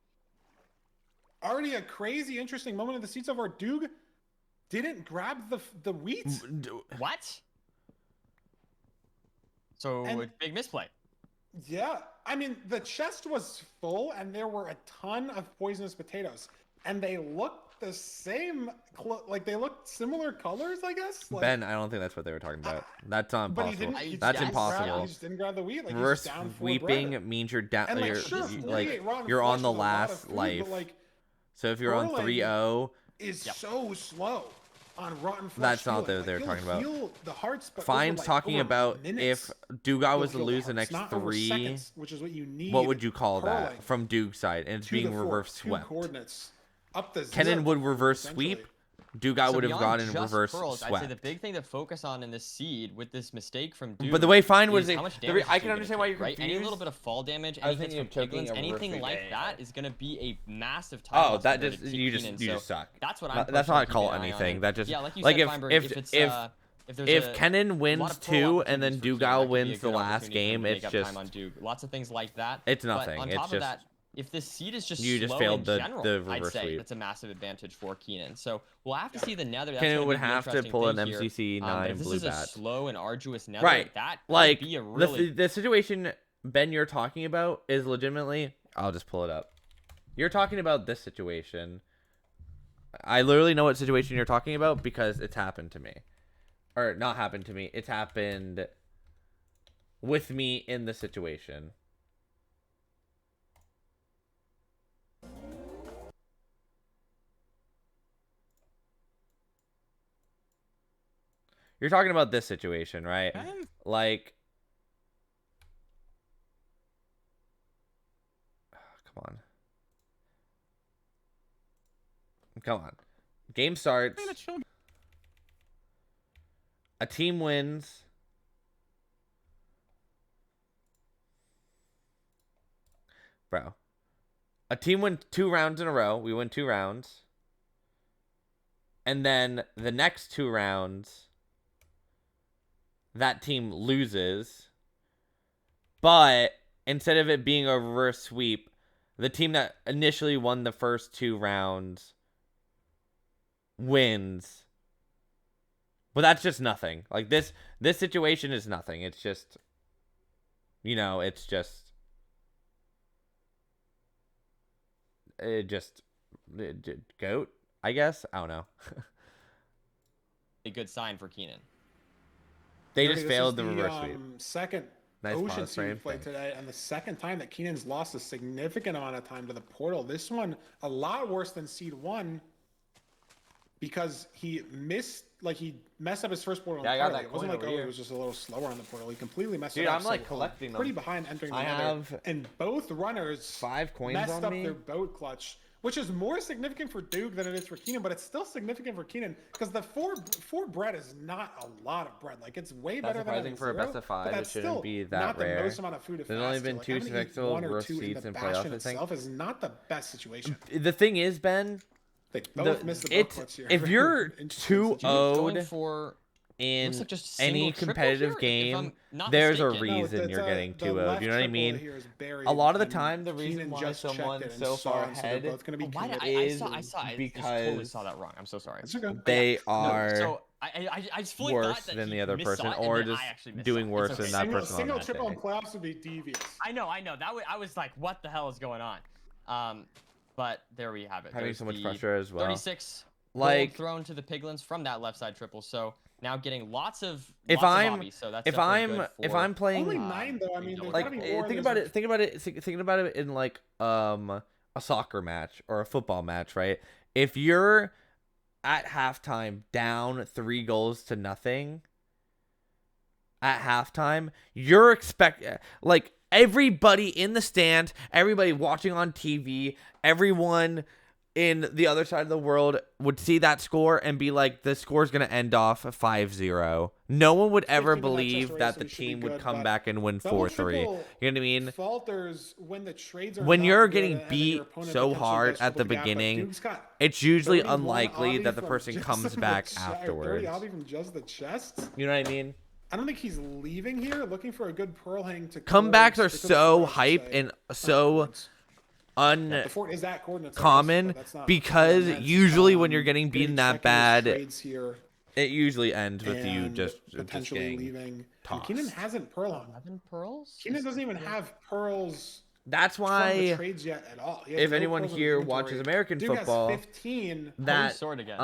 Already a crazy, interesting moment of the seat so far. Doog didn't grab the wheat. What? So And- big misplay. Yeah, I mean the chest was full, and there were a ton of poisonous potatoes, and they looked the same. Like they looked similar colors, I guess. Like, Ben, I don't think that's what they were talking about. That's not but he impossible. didn't. He That's just impossible. Grab, he just didn't grab the wheat. Like Reverse he's down 4 sweeping bread. means you're down. And like, You're, sure, you- 48 rotten you're on flesh the is a lot of last food, life. But like, So if you're on hurling 3-0, is so slow on rotten flesh. That's not healing. what they're Like, talking you'll about. feel the hearts, but Fine's over, like, talking over about minutes, if Duga you'll was to feel lose the hearts, next not over 3, seconds, which is what you need. what would you call that hurling from Duke's side? And it's to being the reverse two swept. coordinates up the Kennen zip, would reverse essentially. sweep. Duga So would have beyond gone in just reverse pearls, I'd say the swept. big thing to focus on in this seed with this mistake from Duke. But the way Fine was, is how much I damage is can Duke understand gonna why take, you're right? confused. Any little bit of fall damage, I was any hits thinking from of choking piglins, a reverse anything sweep. like Yeah, that yeah. is gonna be a massive time. Oh, loss that for just Team you Keenan. just So suck. that's what I'm. That's personally not call keeping an eye anything. on. That just yeah, like you like said, if Feinberg, if it's, if there's if a Kennen lot wins of pearl 2 and then opportunities for Keenan, that Dugal could be a wins the good last opportunity for him game, to it's make up just time on Duke. Lots of things like that. it's But nothing. on It's top of just that, if this seed is just you just slow failed in the general, I'd reverse say sweep. that's a massive advantage for Keenan. So we'll have to see the nether. That's Kennen gonna would be the have to interesting pull an thing here. MCC But 9 if this blue is a bat. slow and arduous nether, Right. that Like could be a really the situation Ben you're talking about is legitimately. I'll just pull it up. You're talking about this situation. I literally know what situation you're talking about because it's happened to me. Or not happened to me. It's happened with me in the situation. You're talking about this situation, right? Like, come on. Come on. Game starts. A team wins. Bro. A team wins 2 rounds in a row. We win 2 rounds. And then the next 2 rounds, that team loses. But instead of it being a reverse sweep, the team that initially won the first 2 rounds wins. But that's just nothing. Like this situation is nothing. It's just, it's just goat, I guess. I don't know. a good sign for Keenan. They Dirty, just this failed is the reverse sweep. Second Nice Ocean pause frame. Seed played today, and the second time that Keenan's lost a significant amount of time to the portal. This one a lot worse than Seed 1 because he messed up his first portal. Yeah, I got entirely. that It wasn't coin like over it here. was just a little slower on the portal. He completely messed Dude, it up. I'm, like, so, collecting pretty them. behind entering the I nether, have and both runners 5 coins messed on up me. their boat clutch, which is more significant for Duke than it is for Keenan, but it's still significant for Keenan because the four bread is not a lot of bread. Like it's way That's better than surprising for a 0, best of but 5. It that's shouldn't still be that not rare. the most amount of food to There's only fast been to. 2 Having to eat successful 1 or reverse 2 in seeds the in bastion playoffs, I think. itself is not the best situation. The thing is, Ben, They both missed the boat it's clutch here. if Very you're interesting 2-0 situation. Going for in looks like just any single triple competitive here, if game, I'm not there's a mistaken. No, reason it's you're getting the 2-0. left Do you know what I triple mean? here is buried, A lot of the and time, the reason Keenan why just checked someone's it and so saw far him, so they're ahead both gonna be Why did committed. I saw it. because I totally saw that wrong. I'm so sorry. It's okay. they are So I just fully worse thought that than he the other missaw person, it, and or then just I actually missaw doing it. worse It's than okay. that Single, person on single that triple day. in playoffs would be devious. I know. I was like, what the hell is going on? But there we have it. Having There's so much the pressure as well. 36 Like- gold thrown to the piglins from that left side triple. So now getting lots of If lots I'm- of obbies, so that's if definitely I'm good if for, I'm playing Only 9 though. I mean, there's like gotta be more. think in about this- it thinking about it in like a soccer match or a football match, right? If you're at halftime down 3-0 at halftime, you're like everybody in the stand, everybody watching on TV, everyone in the other side of the world would see that score and be like, the score's going to end off 5-0. No one would ever 15 in that chest believe race, that so the we should be team would good, come but back and win double, 4-3. You know triple what I mean? Falters when the trades are When not you're good getting and then beat your opponent so potentially hard does at the triple gap, but beginning, Duke's got it's usually 31 unlikely obby that the from person just comes the back chest, or 30 afterwards. obby from just the chests. You know what I mean? I don't think he's leaving here looking for a good pearl hang to Comebacks coordinates, are because so it's, I should hype say, and not so coordinates. The fort is at coordinates, I guess, uncommon but that's not because what I meant. usually when you're getting beaten that checking his bad, trades here it usually ends with you and just potentially getting leaving. tossed. Keenan hasn't pearl hung. 11 pearls. Keenan doesn't even have pearls That's from the why trades yet at all. He has if no anyone pearls in here inventory. watches American Duke has football, 15. that sword again.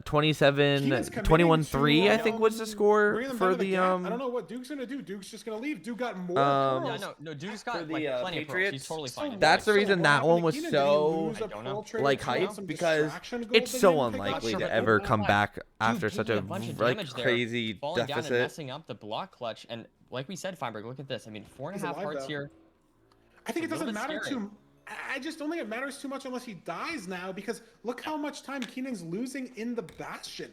27 Keenan's committing 21-3 I to, think was the score bring them for down to the gap. I don't know what Duke's gonna do. Duke's just gonna leave. Duke got more Um, pearls. No, Duke's for got the, like plenty of pearls. Patriots, He's totally So fine. That's the so reason what that happened one to was Keenan? Did he so, lose a I don't pearl know. trade like to hype some because distraction gold it's that he so didn't pick up? unlikely Sure, to but ever what come about back after Duke such taking a bunch of like damage there, crazy falling down and deficit. messing up the block clutch. And like we said, Feinberg, look at this. I mean, 4.5 He's alive, hearts though. here. I think it It's a doesn't little bit matter scary. too. I just don't think it matters too much unless he dies now, because look how much time Keenan's losing in the Bastion.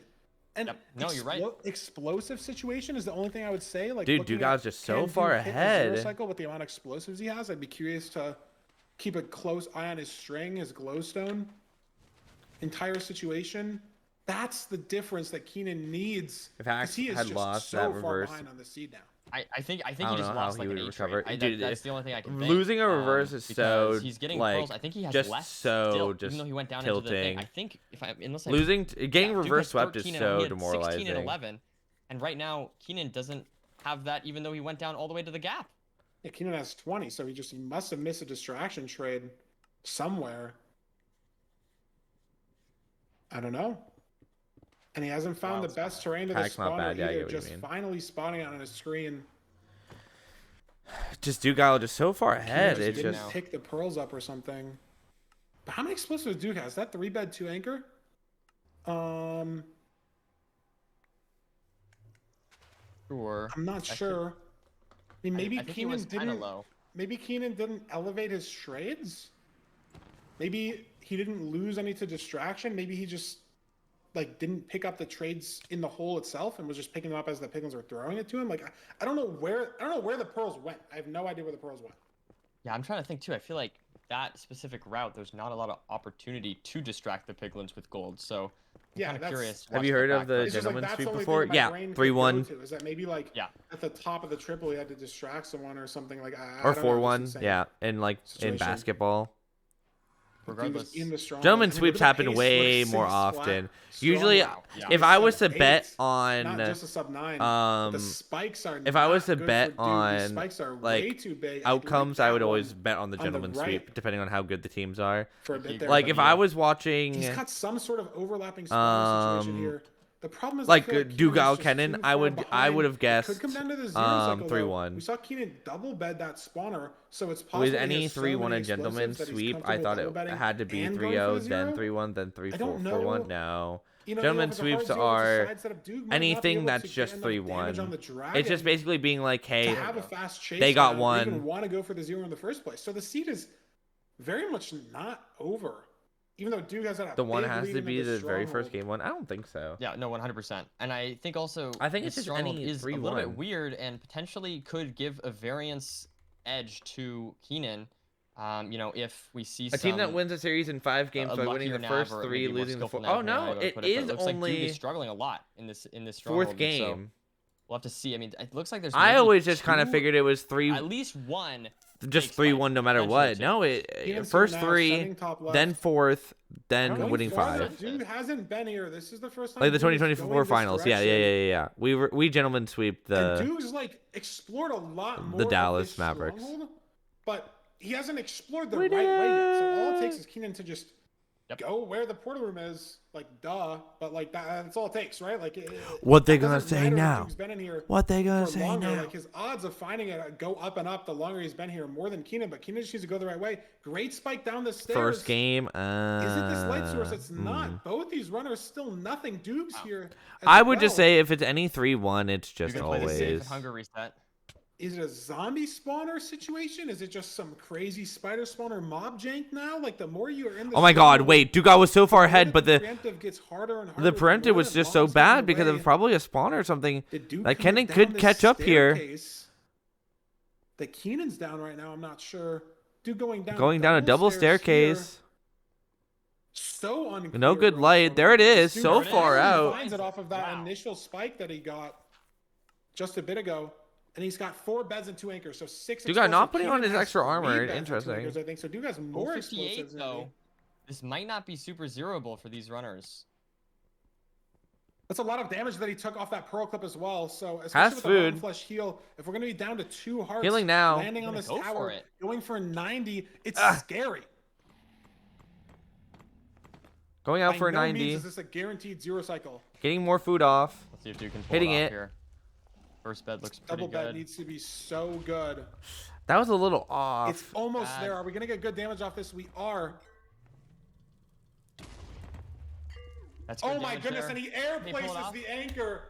And Yep. No, you're right. Explosive situation is the only thing I would say. Like, Dude, looking Duke at is just so can far Duke hit the ahead. zero cycle with the amount of explosives he has, I'd be curious to keep a close eye on his string, his glowstone. Entire situation. That's the difference that Keenan needs. If 'cause Axe he is had just lost so that far reverse, behind on the seed now. I think I he don't just know how lost he like an would A recover. trade. Dude, That's the only thing I can think. losing a reverse is so, because he's getting like, pearls. I think he has just less so still, just even though he went down into the thing. tilting. I think if I unless I Losing, getting Duke reverse has swept is 13 and so he had 16 demoralizing. and 11, and right now Keenan doesn't have that, even though he went down all the way to the gap. Yeah, Keenan has 20, so he must have missed a distraction trade somewhere. I don't know. And he hasn't found Wow, the best terrain to the Pack's not spawner bad, yeah, I either, get what you just mean. finally spawning on his screen. Just Duke just so far ahead. Keenan It's didn't just pick the pearls up or something. But how many explosives does Duke has? Is that 3-bed 2 anchor? Sure. I'm not I sure. I mean, maybe I think he Keenan was kind of didn't. low. Maybe Keenan didn't elevate his trades. Maybe he didn't lose any to distraction. Maybe he just like didn't pick up the trades in the hole itself and was just picking them up as the piglins were throwing it to him. Like I don't know where the pearls went. I have no idea where the pearls went. Yeah, I'm trying to think too. I feel like that specific route, there's not a lot of opportunity to distract the piglins with gold. So I'm Yeah, kind of that's- curious. Have you watching heard of back the row. It's just like gentleman that's sweep the only before? thing my Yeah, brain could 3-1. go to, is that maybe like Yeah. at the top of the triple he had to distract someone or something like I Or don't know, 4-1. just insane. Yeah, in like in situation. basketball. But Duke was Regardless. in the strong Gentlemen line. I mean, sweeps look at happen the ace, way look at more 6 flat, often. strong Usually, line. Yeah. if It's I was to sub bet 8, on, not just a sub 9. um, the spikes are if I was not to good bet for Duke. These on, spikes are like, way too big. outcomes, I would always bet bet on the the gentleman right. sweep, depending on how good the teams are. for a bit there. Like but if I was watching, he's got some sort of overlapping spawning situation here. The problem is, I like feel like Dugal Keenan's just Kenan, too I far would behind. have It guessed could come down to the zero cycle, though. 3-1. We saw Keenan double bed that spawner, so it's possible With he any has so 3-1 many and gentleman explosives that he's sweep, I comfortable thought double it betting had to be and going 3-0, for the then zero. 3-1, then 3-4, I don't 4-1. know. No. You know, Gentlemen if it's a hard sweeps zero, it's a are side setup. Duke might not be anything able that's to just get enough damage 3-1. on the It's just dragon basically being like, to hey, have a fast chase. they got round or even one. want to go for the zero in the first place. So the seed is very much not over. Even though Duke has had a the one big has lead to into be the the very first stronghold. game one. I don't think so. Yeah, no, 100%. And I think also I think this it's just stronghold any is a little 3-1. bit weird and potentially could give a variance edge to Keenan. You know, if we see A team that some- wins a series in 5 games a by winning luckier the nav first or 3, maybe more losing the skillful 4. Oh nav, I don't know no, how to it put but is looks like Duke only is struggling a lot in this stronghold. fourth and so game. we'll have to see. I mean, it looks like there's. I maybe always just kind of 2, figured it was 3, at least one. just big spike, 3-1 no matter potentially what. two. No, Keenan's first now 3, sending top left. then 4th, then Going winning farther, 5. Dude hasn't been here. This is the first time. Like the Duke is 2024 going this finals. Yeah. direction. We gentlemen sweep And the Duke's like explored a lot more. the of Dallas this Mavericks. stronghold, but he hasn't explored the We right way yet. So all it did takes it. is Keenan to just go where the portal room is. Like, duh. But like that's all it takes, right? Like, What they that gonna doesn't say matter if now? Duke's been in here What they gonna for say longer. now? Like his odds of finding it go up and up the longer he's been here, more than Keenan. But Keenan just needs to go the right way. Great spike down the stairs. First game. Is it this light source? It's not. Both these runners still nothing. Duke's here. as I would just well. say if it's any 3-1, it's You just can play the safe and always. hunger reset. Is it a zombie spawner situation? Is it just some crazy spider spawner mob jank now? Like the more you are in the Oh my God! storm, Wait, Duke was so far ahead, but the preemptive gets harder and harder. the preemptive was just so bad because of probably a spawn or something. Like Kenan could catch up here. The Keenan's down right now. I'm not sure. Dude, going Down a double stairs staircase. here. So unclear. No good bro, light. from There it is. Dude, So barely far out. Finds it off of that Wow. initial spike that he got just a bit ago. And he's got 4 beds and 2 anchors, so 6. Dude, not explosive. putting on Keenan his has extra 3 armor. beds and 2 Interesting. anchors, I think so. Dude has more 58 explosives than me. though. This might not be super zeroable for these runners. That's a lot of damage that he took off that pearl clip as well. So Has especially with the rotten food. flesh heal, if we're gonna be down to 2 hearts, Healing now. landing on this Go for tower, it. going for 90, it's Ah. scary. Going out By for a no means 90. is this a guaranteed 0 cycle. Getting more food off. Let's see if Duke can pull Hitting it off it. here. First bed looks pretty Double bed good. needs to be so good. That was a little off. It's almost bad. there. Are we gonna get good damage off this? We are. That's good Oh my damage goodness! there. And he air Can they pull it places off? the anchor.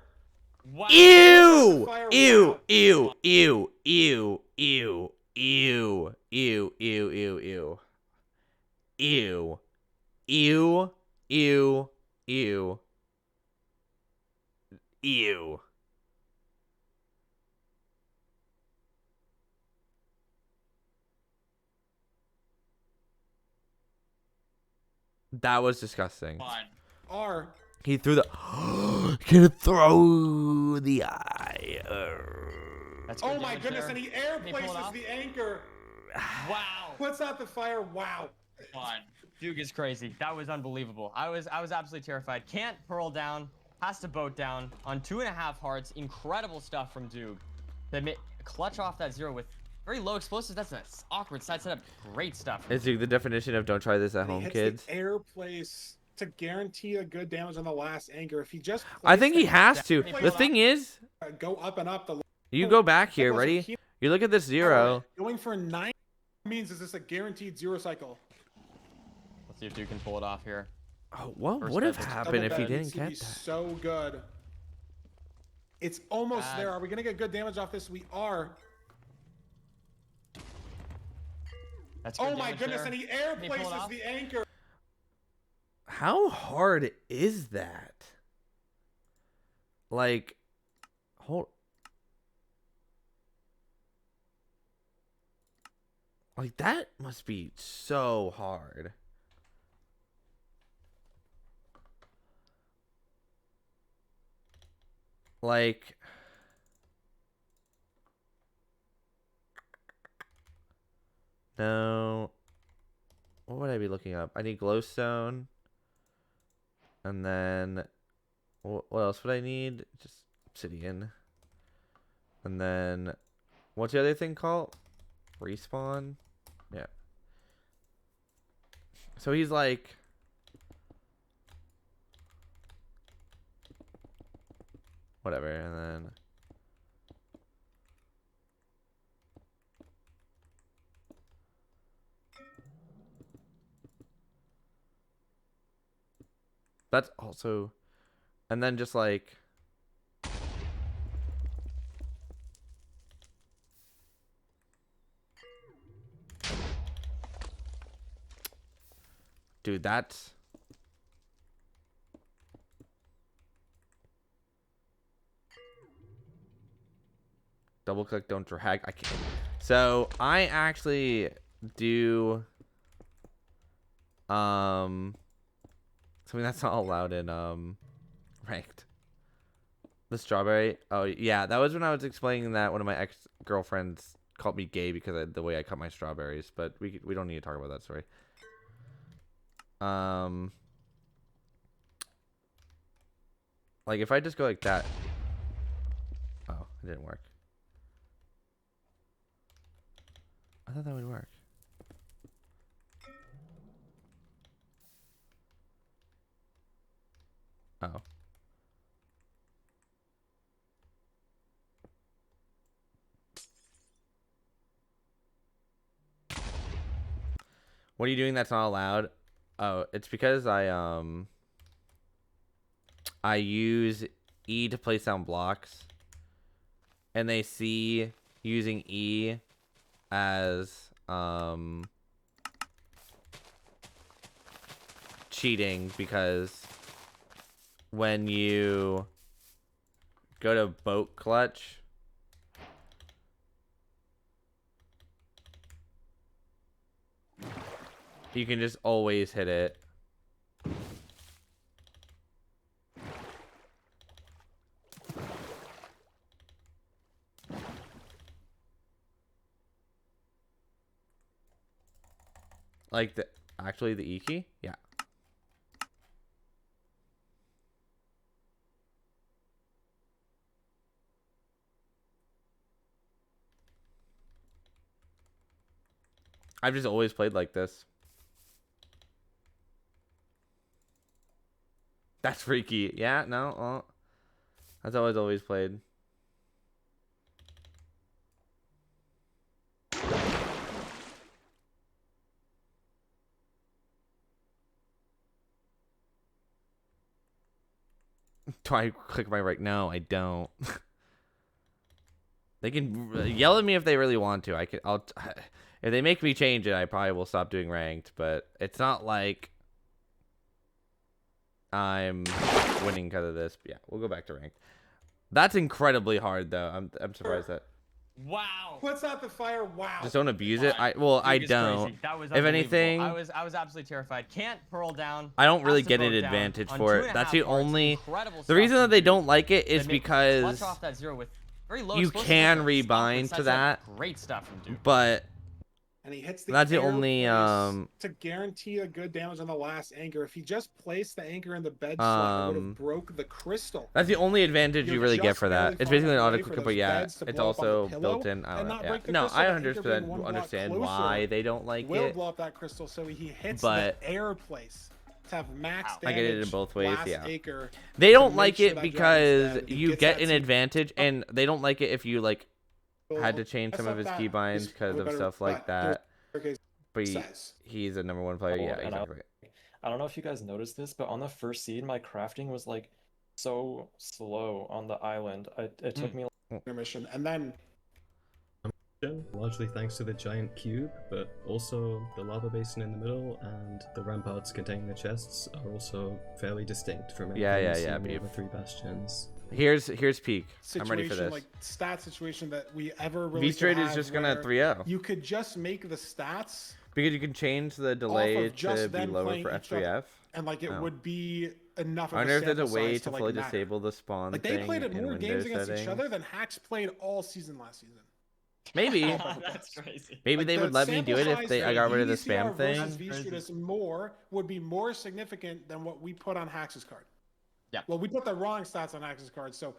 Wow. Ew! Fire Ew! wow. Ew! Ew! Ew! Ew! Ew! Ew! Ew! Ew! Ew! Ew! Ew! Ew! Ew! Ew! That was disgusting. Fine. Are. He threw the. Gonna throw the eye. That's good Oh my damage goodness! there. And he air Can they pull it places off? the anchor. Wow. Puts out the fire. Wow. Fine. Duke is crazy. That was unbelievable. I was absolutely terrified. Can't pearl down. Has to boat down on 2.5 hearts. Incredible stuff from Duke. They clutch off that 0 with very low explosives. That's an awkward side setup. Great stuff. Is the definition of don't try this at And he home, hits kids? the air place to guarantee a good damage on the last anchor. If he just I think he placed has to. Play The it thing is, it, go up and up the you go back here, That ready? wasn't You look at this 0. going for 9 means is this a guaranteed 0 cycle? Let's see if Duke can pull it off here. Oh, what First would have bed looks happened if he Double bed needs didn't to be get that? so good. It's almost Bad. there. Are we gonna get good damage off this? We are. That's good Oh my damage goodness! there. And he air Can he pull it places off? the anchor. How hard is that? Like, hold. Like, that must be so hard. Like, no. What would I be looking up? I need glowstone. And then, what else would I need? Just obsidian. And then, what's the other thing called? Respawn? Yeah. So he's like, whatever, and then, that's also, and then just like, dude, that's, double click, don't drag. I can't. So I actually do something that's not allowed in ranked. The strawberry. Oh yeah, that was when I was explaining that one of my ex-girlfriends called me gay because of the way I cut my strawberries. But we don't need to talk about that story. Like if I just go like that. Oh, it didn't work. I thought that would work. Oh. What are you doing that's not allowed? Oh, it's because I use E to place down blocks, and they see using E as cheating, because when you go to boat clutch, you can just always hit it. Like actually the E key? Yeah. I've just always played like this. That's freaky. Yeah, no, well, that's how I've always played. Do I click my right? No, I don't. They can yell at me if they really want to. If they make me change it, I probably will stop doing ranked, but it's not like I'm winning because of this. Yeah, we'll go back to ranked. That's incredibly hard though. I'm surprised that. Wow. Puts out the fire. Wow. Just don't abuse it. I Duke is don't. crazy. That was If anything, I was absolutely terrified. Can't pearl down. I don't really has to get an boat down advantage on for 2.5 it. That's the hearts. only. Incredible The stuff reason from that they Duke. don't like it is They make because clutch off that zero with very low you explosive can with a stomp, rebind which to sets up that. Great stuff from Duke. But And he hits the that's the air only place to guarantee a good damage on the last anchor. If he just placed the anchor in the bed slot, it would have broke the crystal. that's the only advantage you You're really get just for barely that. It's far basically an enough auto away for clicker, but those yeah, beds to it's blow up on the also pillow built in. I and don't not know. break the No, crystal. I The anchor being understand one block understand closer why they don't like will it. blow up that crystal, so he hits But the air place to have max I damage. get it in both ways, last yeah. acre They to don't make like sure it that because dragon's dead. He you gets get that an seed. advantage, and they don't like it if you like Well, had to change some mess of his up that, keybinds he's because of better, stuff like but there's that. staircase But says. he's a number one player. Oh, Yeah, and exactly. I don't know if you guys noticed this, but on the first seed, my crafting was like so slow on the island. It took me Intermission. And then largely thanks to the giant cube, but also the lava basin in the middle and the ramparts containing the chests are also fairly distinct from Yeah, anything yeah, seen in the beef. other three bastions. Here's peak. situation, I'm ready for this. like stat situation that we ever really V straight could is have just gonna where 3-0 You could just make the stats because you can change the off delay of just to be them lower playing for each other, F3F. and like it Oh. would be enough. I Of wonder if there's a sample way size to like, fully matter. disable the spawn Like thing they played it in more games Windows against each settings. other than Hacks played all season last season. Maybe. That's crazy. Maybe Like, they the would let me sample do it if size I for got rid of the EDCR spam versus thing. V-Street more would be more significant than what we put on Hacks' card. Yeah. Well, we put the wrong stats on Hacks' card, so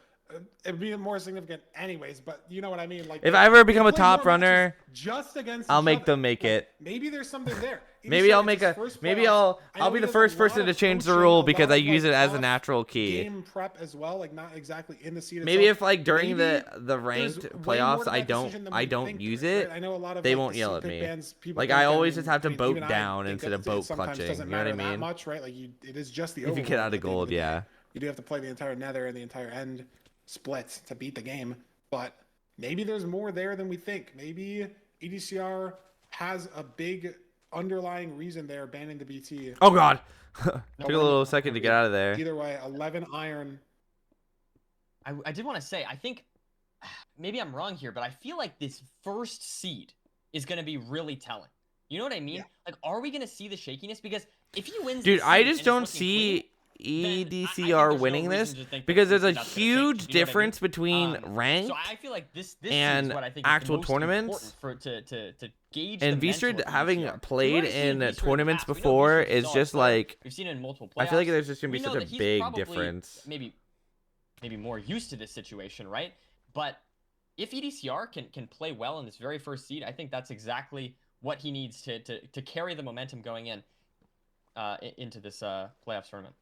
it'd be more significant anyways. But you know what I mean? Like If I ever they become a play top more matches runner, just against I'll each make other. them make Like, it. Maybe there's something there. Maybe EDCR, I'll it's make his a. first Maybe playoffs. I know I'll he be the does a first lot person to of change the coaching, rule a because lot I of, use it as a off natural key. Game prep as well, like not exactly in the seat. Maybe itself. if like during Maybe the there's ranked way more playoffs to I that decision than we don't think use there is, it, right? I know a lot of they like, won't the yell at secret me. bands people Like think, I and always just have to I mean, boat even I down think instead that of boat it sometimes clutching. doesn't You know what I matter that mean? much, right? Like it is just the If you get overworld out at of the end gold, the day. yeah. You do have to play the entire nether and the entire end split to beat the game, but maybe there's more there than we think. Maybe EDCR has a big underlying reason they're banning the BT. Oh god. Took a we're little not second gonna to be- get out of there. Either way, 11 iron. I did want to say, I think maybe I'm wrong here, but I feel like this first seed is going to be really telling. You know what I mean? Yeah. Like, are we going to see the shakiness? Because if he wins, Dude, this I seed just and don't it's looking clean, see then I think EDCR there's no winning reason this to think because that there's a that's gonna change, huge you know what I mean? difference between ranked So I feel like this and is what I think actual is the most tournaments. important to gauge and the V-Street mental of having EDCR. We've played already seen in V-Street tournaments past. We know before V-Street's a is solid just player. like We've seen it in multiple playoffs. I feel like there's just gonna be We know such a that he's big probably difference. Maybe more used to this situation, right? But if EDCR can play well in this very first seed, I think that's exactly what he needs to carry the momentum going into this playoffs tournament.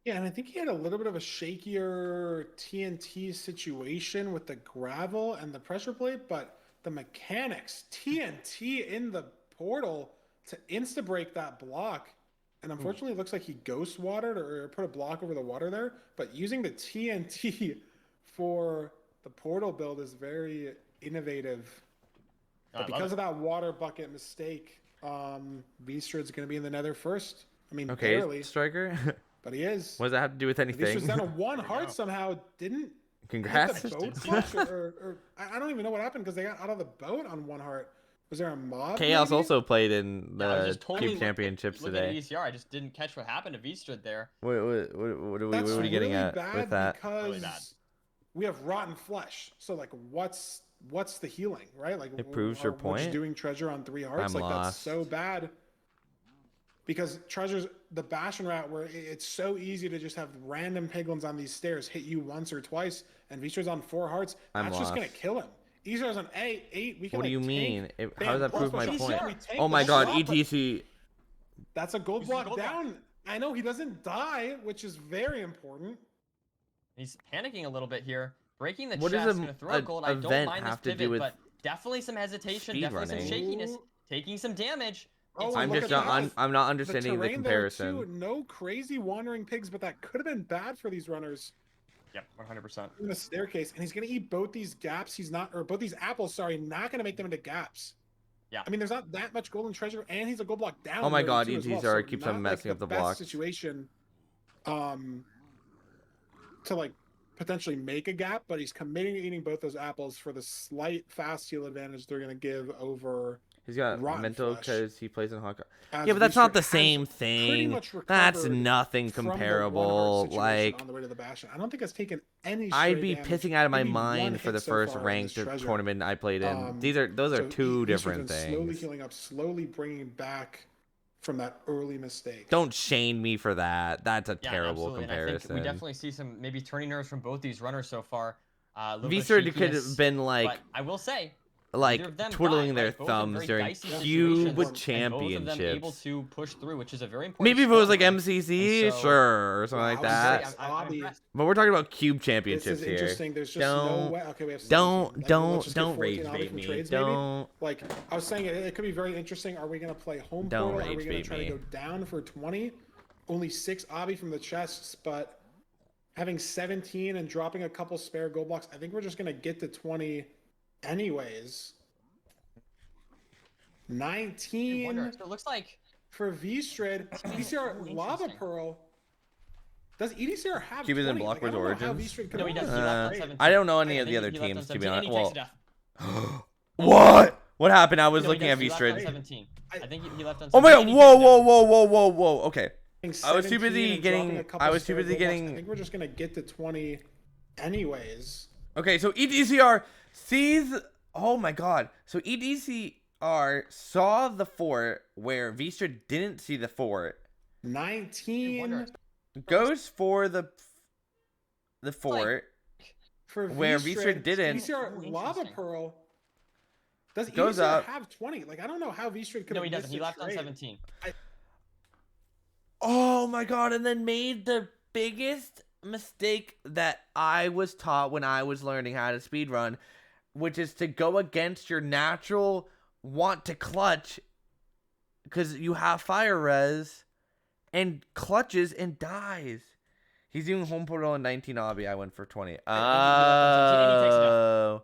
Yeah, and I think he had a little bit of a shakier TNT situation with the gravel and the pressure plate, but the mechanics, TNT in the portal to insta break that block. And unfortunately, it looks like he ghost watered or put a block over the water there. But using the TNT for the portal build is very innovative. But because of that water bucket mistake, Vstrid's going to be in the nether first. I mean, Okay, barely, striker. but he is. What does that have to do with anything? Vstrid's down to 1 heart somehow. Didn't Congrats. hit the boat clutch, or I don't even know what happened because they got out of the boat on 1 heart. Was there a mob? Chaos maybe? also played in Yeah, I was the just totally Cube Championships looking at today. ECR. I just didn't catch what happened to Vstrid there. What are That's we getting really at bad with that? because Really bad. we have rotten flesh. So like, what's the healing, right? Like, It proves your we're just point. doing treasure on 3 hearts. I'm Like that's lost. so bad. Because treasure's the Bastion route where it's so easy to just have random piglins on these stairs hit you once or twice, and Vstrid's on 4 hearts. I'm That's just gonna lost. kill him. ECR's on 8. We can. What do like, you tank. mean? How Bam, does that plus prove my push point? up, we tank Oh the my god, shot, but ETC. That's a gold This is a block gold block. down. I know he doesn't die, which is very important. He's panicking a little bit here. Breaking the What does chest, gonna throw a gold. I don't event mind this have to do pivot, with but definitely some hesitation, speed definitely some running? shakiness, Ooh. taking some damage. Oh, It's I'm look just at not. that. I'm not The understanding the terrain there, comparison. too, no crazy wandering pigs, but that could have been bad for these runners. Yep, 100%. In the staircase, and he's gonna eat both these gaps. He's not, or both these apples. Sorry, not gonna make them into gaps. Yeah. I mean, there's not that much golden treasure, and he's a gold block down. Oh my low, god, too, as ETC well, so keeps not, on like, messing up the best blocks. situation, to like potentially make a gap, but he's committing to eating both those apples for the slight fast heal advantage they're gonna give over. He's got rotten mental flesh. because he plays in Hawkeye. as Yeah, but that's not Vstrid the has same pretty thing. much That's recovered nothing from the 1 heart comparable. situation Like, on the way to the Bastion. I don't think it's taken any. I'd straight be damage. pissing out of my Maybe 1 mind for hit the so first far in ranked this treasure. tournament I played in. Those So are two Vstrid's different been Slowly things. healing up, slowly bringing back from that early mistake. Don't shame me for that. That's a Yeah, terrible absolutely. And I comparison. think we definitely see some maybe turning nerves from both these runners so far. A little Vstrid bit of could have shakiness, been like but I will say, like neither of them twiddling died, their right? Both in thumbs very during dicey Cube situations, and both of them able Championships. to push through, which is a very important. Maybe if it was like skill. MCC, And so- sure, or something like Wow, that. this is I'm Obby. impressed. But we're talking about Cube This Championships is here. interesting. There's just Don't- no way. Okay, we have 17. Don't Like, don't let's just get don't 14 rage Obby bait from me. trades, maybe. Don't Like I was saying, it could be very interesting. Are we gonna play home Don't portal? Are we rage gonna bait try me. to go down for 20? Only 6 Obby from the chests, but having 17 and dropping a couple spare gold blocks, I think we're just gonna get to 20 anyways. I 19 wonder, so it looks like for Vstrid. EDCR Ooh, Lava interesting. Pearl. Does EDCR have Cube is in 20? Like, I Blockwards don't know how Origins? Vstrid could No, he have does. that. He left on Right? 17. I don't know I any of the think other he left on teams to be 17, and honest. he takes Well, it off. what? What happened? I was No, he looking at does. He left on Vstrid. 17. I think he left on 17. Oh my god! and he Whoa, takes it whoa, off. whoa, whoa, whoa, whoa. Okay. I was too 17 busy and dropping getting. a couple I was too spare busy gold blocks. I getting. think we're just gonna get to 20 anyways. Okay, so EDCR sees. Oh my god! So EDCR saw the fort where Vstrid didn't see the fort. 19 Goes for the fort. for where Vstrid didn't. VSR Ooh, Lava interesting. Pearl. Does Goes EDCR up. have 20? Like I don't know how Vstrid could No, have he doesn't. missed He a left on trade. 17. Oh my god! And then made the biggest mistake that I was taught when I was learning how to speedrun, which is to go against your natural want to clutch because you have fire res and clutches and dies. He's doing home portal in 19 obby. I went for 20. he left on 17 and he takes it Oh.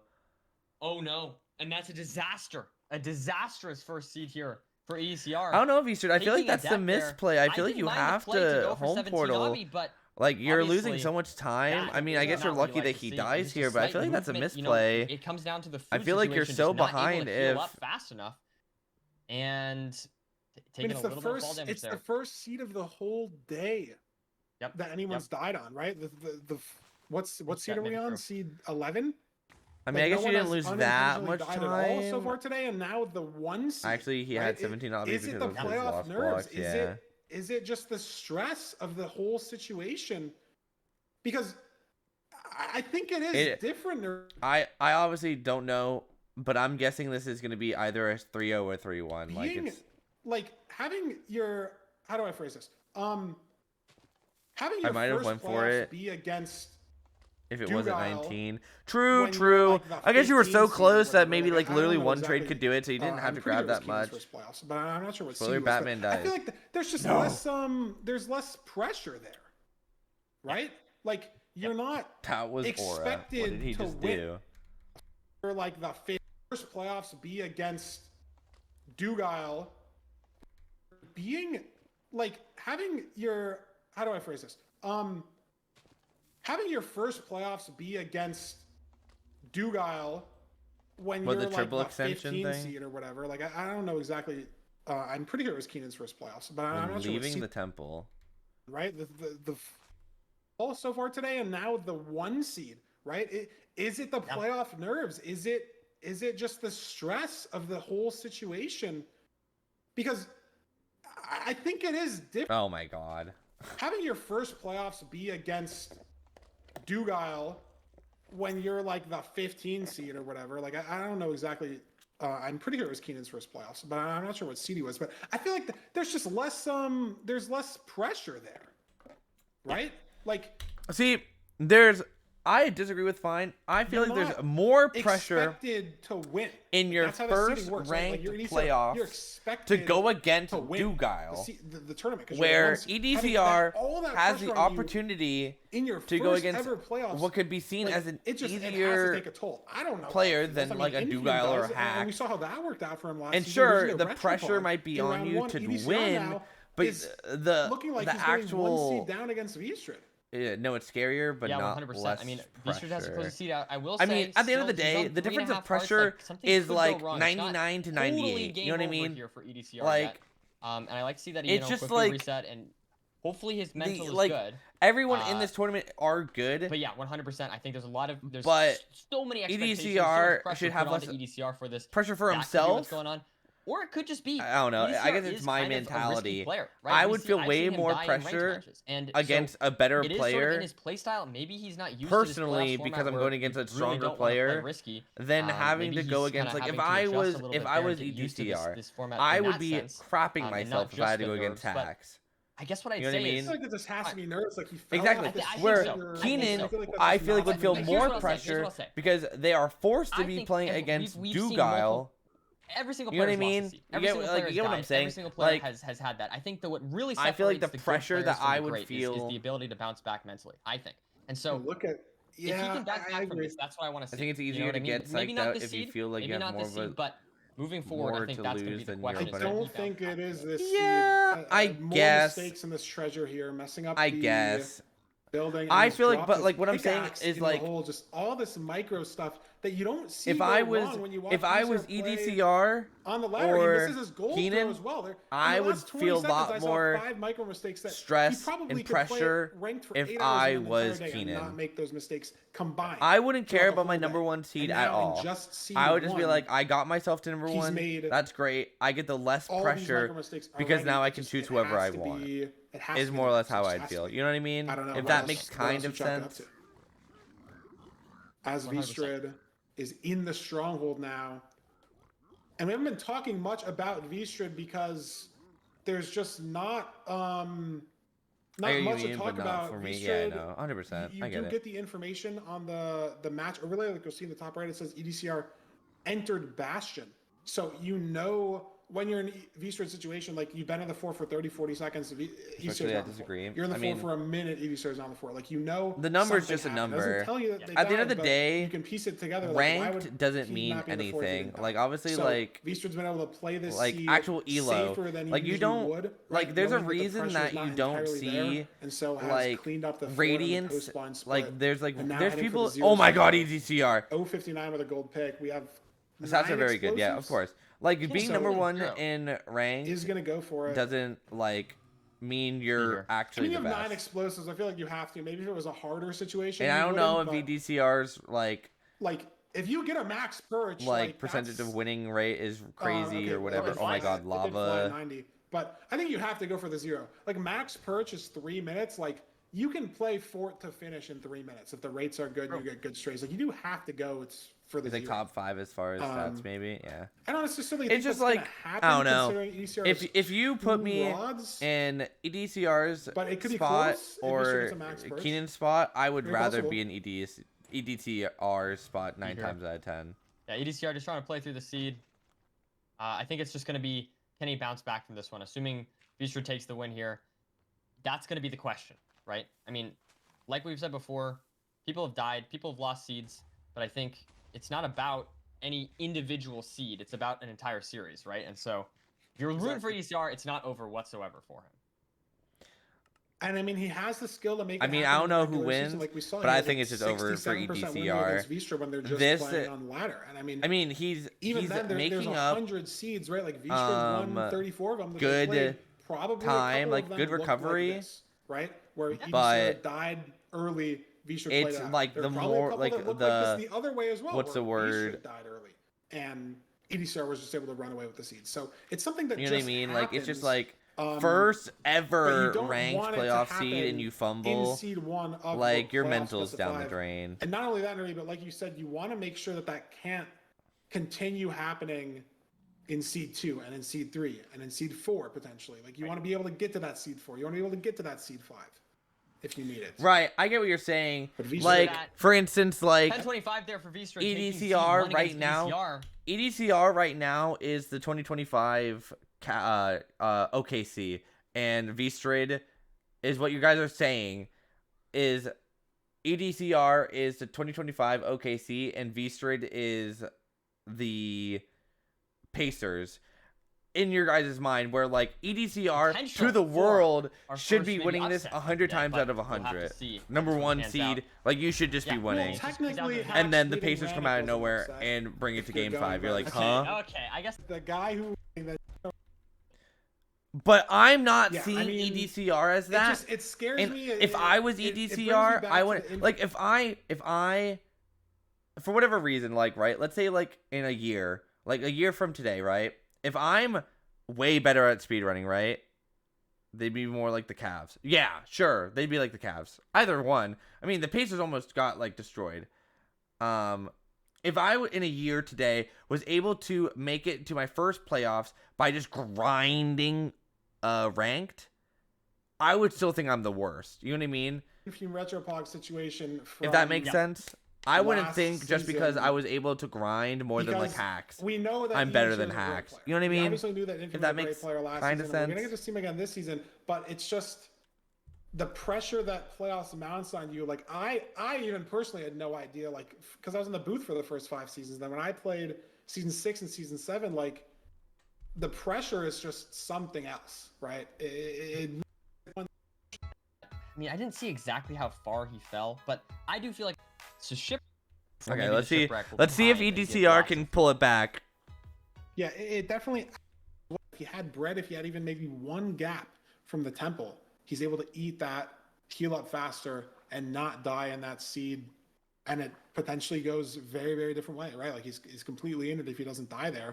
Oh no. And that's a disaster. A disastrous first seed here for ECR. I don't know, Vstrid. I feel like Taking a that's the death there. misplay. I feel like didn't you mind the have play to go for home 17 portal. obby, but Like, you're losing obviously, so much time. that I mean, I is guess you're not what lucky you like that to he see. dies Just a here, but I slight feel like that's a movement, misplay. it comes down to the food I feel like you're situation, so just not able behind to heal if- up fast enough and I mean, taking it's a the little bit of fall first. damage It's there. the first seed of the whole day Yep. that anyone's died on, right? The what's seed that are we maybe on? true. Seed 11. I mean, I guess you didn't lose that much Died at all so time. far today, and now the 1 seed. Actually, he right? had 17 obby Is because it the of his playoff lost nerves? blocks. Yeah. Is it just the stress of the whole situation? Because I think it is different. I obviously don't know, but I'm guessing this is going to be either a 3-0 or 3-1. Like, Being it's like having your, how do I phrase this? having I your might have first went for playoffs it be against if it wasn't Dugal 19. True, when you're, true. like, the I guess you were 15 so seed or close that whatever, maybe like, like I literally don't know one trade exactly. could do it, so you didn't have I'm to pretty grab sure it that was Keenan's much. first playoffs, but I'm not sure what Spoiler, seed it was. Batman But I feel dies. like there's just No. less there's less pressure there, right? Like you're not That was Aura. expected What did he to just win. do? For like the first playoffs be against Dugal, being like having your how do I phrase this? Having your first playoffs be against Dugal when What, you're the like triple the extension 15 thing? seed or whatever. Like I don't know exactly. I'm pretty sure it was Keenan's first playoffs, but I'm When not sure what leaving seed, the temple. right? The all so far today, and now the 1 seed, right? Is it the playoff nerves? Is it just the stress of the whole situation? Because I think it is different. Oh my god. Having your first playoffs be against Dugal when you're like the 15 seed or whatever. Like I don't know exactly. I'm pretty sure it was Keenan's first playoffs, but I'm not sure what seed he was. But I feel like there's just less there's less pressure there, right? Like See, I disagree with Fine. I feel you're like there's not more pressure expected to win in your That's how the first seeding works, right? ranked Like, you're playoffs expected to go against to win Dugal, the tournament 'cause you're where one seed. Having EDCR all that has pressure the on you opportunity in your to go first against ever playoffs, what could be seen like, as an it has to easier take a toll. I don't know player how it feels. than like a Infium Dugal or does, a and we Hack. saw how that worked out for him last And season. There's sure, no the retro pressure pod might be in on round you one. to EDCR win, now but is the looking like the he's going 1 actual seed down against Vstrid. no, it's scarier, but Yeah, not 100%. less I mean, pressure. Vstrid has a close seed. I will I say. mean, at the end of the still, he's day, on the difference 3.5 of hearts, pressure like, something is could go like wrong. It's not 99 to totally 98. game You know what I over mean? here for EDCR Like, yet. And I like to see that he it's just quickly like reset, and hopefully his mental is like good. everyone in this tournament are good. But yeah, 100%. I think there's But so many expectations. EDCR so much should pressure have put less onto EDCR for this. pressure for That could be himself. what's going on. Or it could just be. I don't know. I EDCR guess it's is my kind of a risky mentality. player, right? I would feel I've way seen him more die in ranked pressure matches. And against so a better it is sort of player in his playstyle. Maybe he's not used personally to this because I'm going against a stronger don't wanna player play risky. than having Maybe to go he's against kinda like if having I to adjust was a little if bit I there was and get used to EDCR, this format I in would that be sense, crapping and myself not if I had just to the go against nerves, but Hacks. I guess what I'd You know what I say mean? I is feel like it just has to be nervous. Like he fell Exactly. off this I think Where so. I think Keenan, so. that's I just feel like not would feel something- Here's more what I'll say, here's pressure what I'll say. because they are forced to I be think playing we've against seen multiple- Dugal. Every single You know player what I has mean? lost the seed. You Every get- single like, player you get what has I'm died. saying? Every single player Like, has had that. I think that what really I feel like separates the the good pressure players that from I the would great is feel- the ability to bounce back mentally. I think, and so Look at if he yeah, can bounce I back from agree. this, that's what I want to see. I think it's You know easier what to I mean? get Maybe psyched not out this if you seed, feel like maybe you have not more this of a seed, but moving forward, more I think to that's going to lose be the than your question. I opponent. don't think it is this Yeah, seed. I More guess. mistakes in this treasure here, messing up I the guess. building. I and he's feel like- dropped but, his like, what I'm saying pickaxe is, in like- the hole, just all this micro stuff that you don't see. If go I was wrong when you watch if I Mcsr was play EDCR on the ladder, or he misses his gold Keenan, throw as well. There, in I the would last 20 feel a seconds, lot I saw more 5 micro mistakes that stress he probably and could play pressure ranked for if 8 I hours in an was entire day and Keenan. not make those mistakes combined. I wouldn't care throughout the about my whole number day. 1 seed And at now in all. just seed I would just be one, like, I got myself to number he's 1. made That's great. I get the less all these pressure micro mistakes because already. now I It can just- choose it whoever I has to want. be- it has Is to be more or less nervous. how It I'd has to feel. be. You know what I mean? I don't know. If what that else- makes what kind else you of chalk it up sense. to. As 100%. Vstrid is in the stronghold now, and we haven't been talking much about Vstrid because there's just not I not get what much you to mean, talk but not about. for me. Vstrid, Yeah, no, 100%. You I do get it. get the information on the match overlay. Like you'll see in the top right, it says EDCR entered Bastion. So you know when you're in Vstrid situation, like you've been in the 4 for 30, 40 seconds. Actually, I disagree. You're in the I 4 mean, for a minute. EDCR's on the 4. Like you know the number's something just a happened. It doesn't number. tell you that they At the end of died, the but day, you can piece it together. Like, why ranked would doesn't he mean not be in the 4 if he anything. didn't die? Like obviously, So, like Vstrid's been able to play this like seed actual elo. safer than he Like you usually don't would, like. right? There's a Knowing the reason pressure's that not you don't entirely see there, and so has like cleaned up the radiance. post-spawn split. Like there's And now there's heading for people. the zero Oh my god, split. EDCR. 059 with a gold pick. We have Stats are 9 very good. Yeah, of explosives. course. Like being so number it's 1 zero. in rank Is gonna go for it. doesn't like mean you're Here. I actually mean, you the have 9 best. explosives. I feel like you have to. Maybe if it was a harder situation. And I you don't know if wouldn't, but, EDCR's like if you get a max perch, percentage that's, of winning rate is crazy okay, or whatever. it Oh my flies- god, it did fly lava. 90. But I think you have to go for the 0. Like max perch is 3 minutes. Like you can play fort to finish in 3 minutes if the rates are good. And you get good strays. Like you do have to go. It's for the It's like zero. top 5 as far as stats, maybe. Yeah. I don't necessarily It's think just that's gonna like, happen, I don't know. considering EDCR If you put two me rods, in EDCR's but it could be spot close if you or shoot a max burst. Keenan's spot, I would Very rather possible. be in EDCR's spot 9 Sure. times out of 10. Yeah, EDCR just trying to play through the seed. I think it's just going to be, can he bounce back from this one? Assuming Vistra takes the win here, that's going to be the question, right? I mean, like we've said before, people have died, people have lost seeds, but I think it's not about any individual seed. It's about an entire series, right? And so if you're rooting for EDCR, it's not over whatsoever for him. And I mean, he has the skill to make. I it mean, happen I don't in know the who regular season, wins, like we saw. but He I has, think like, it's just over for 67% win rate EDCR. against Vistra when they're just This- playing on ladder. And I mean, he's even then, there's making up 100 seeds, right? Like Vistra's won 34 of them. That good they played. Probably time, a like, couple of good them looked recovery, like this, right? Where EDCR but died early, Vistra it's played out. like There the were probably a more couple like that looked the like this the other way as well. what's the where word? Vistra died early, and EDCR was just able to run away with the seeds. So it's something that You know what I just mean? Like it's just happens. like first but you ever don't ranked want it to playoff seed happen and you in fumble. seed 1 of Like the your playoff mental's down the specified. drain. And not only that, Nuri, but like you said, you want to make sure that that can't continue happening in seed 2 and in seed 3 and in seed 4 potentially. Like you want to be able to get to that seed 4. You want to be able to get to that seed 5 if you need it. Right, I get what you're saying. But Vistra- Like That- for instance, like 10-25 there for Vistra. taking seed EDCR 1 right against now. EDCR. EDCR right now is the 2025 OKC, and V-Stride is what you guys are saying is EDCR is the 2025 OKC, and V-Stride is the Pacers. In your guys' mind, where like EDCR Potential to the for world our should first be maybe winning this upset 100 today, times but out of we'll have to 100. see Number which 1 pans seed, out. like you should just Yeah, be well, winning. Well, technically, And then the Hacks leading Pacers come Granite out of was an nowhere upset. and bring it If to you're game going 5. You're by like, the- huh? Okay, I guess The guy who But I'm not Yeah, I seeing mean, EDCR as that. it scares And me. if I was EDCR, I would like if I for whatever reason, like right, let's say like in a year from today, right? If I'm way better at speedrunning, right? They'd be more like the Cavs. Yeah, sure, they'd be like the Cavs. Either one. I mean, the Pacers almost got like destroyed. If I in a year today was able to make it to my first playoffs by just grinding ranked, I would still think I'm the worst. You know what I mean? Team Retropog situation. If that makes sense. I wouldn't last think just because season, I was able to grind more than like because Hacks. We know that I'm better EDCR than is a great Hacks. player. You know what I We mean? obviously knew that Infinite If was that a great makes player last kind of season. We're sense. gonna get to see him again this season, but it's just the pressure that playoffs mounts on you. Like I even personally had no idea, like because I was in the booth for the first 5 seasons. Then when I played season 6 and season 7, like the pressure is just something else, right? I mean, I didn't see exactly how far he fell, but I do feel like so ship. or Okay, maybe the let's see. shipwreck will Let's see if combine and give EDCR lots can of- pull it back. Yeah, it definitely. If you had bread, if you had even maybe one gap from the temple, he's able to eat that, heal up faster, and not die in that seed. And it potentially goes very, very different way, right? Like he's completely in it if he doesn't die there.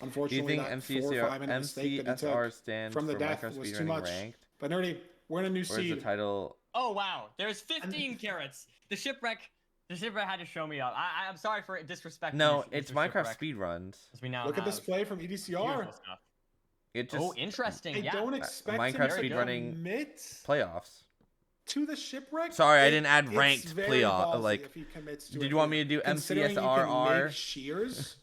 Do you Unfortunately, think that 4 or 5 minute mistake that he MCSR took stands from the for death micro was too speedrunning much. ranked? But Nerdy, we're in a new Or is the seed. title? Oh wow, there's 15 carats. The shipwreck had to show me up. I'm sorry for disrespecting. No, you, it's Mr. Minecraft Shipwreck, speedruns. as we now Look at this have play from EDCR. beautiful stuff. It just Oh, interesting. I Yeah. don't expect Minecraft him to speedrunning commit playoffs. to the shipwreck. Sorry, I didn't add It's ranked very playoff. ballsy Like, if he commits to did it you want here. me to do Considering you can MCSRR? make shears.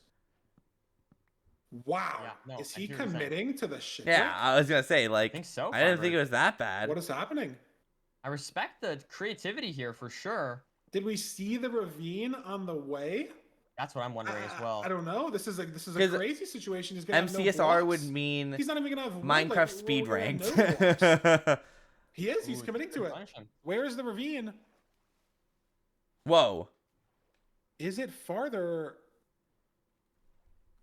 Wow, Yeah, no, is I he hear what you're saying. committing to the shipwreck? Yeah, I was gonna say like I think so. I didn't Firebird. think it was that bad. What is happening? I respect the creativity here for sure. Did we see the ravine on the way? That's what I'm wondering as well. I don't know. This is a 'Cause crazy situation. He's gonna have no MCSR would blocks. mean He's not even gonna have wood, Minecraft like, speed we're gonna have ranked. no blocks. He is. He's Ooh, committing to good it. punish him. Where is the ravine? Whoa. Is it farther?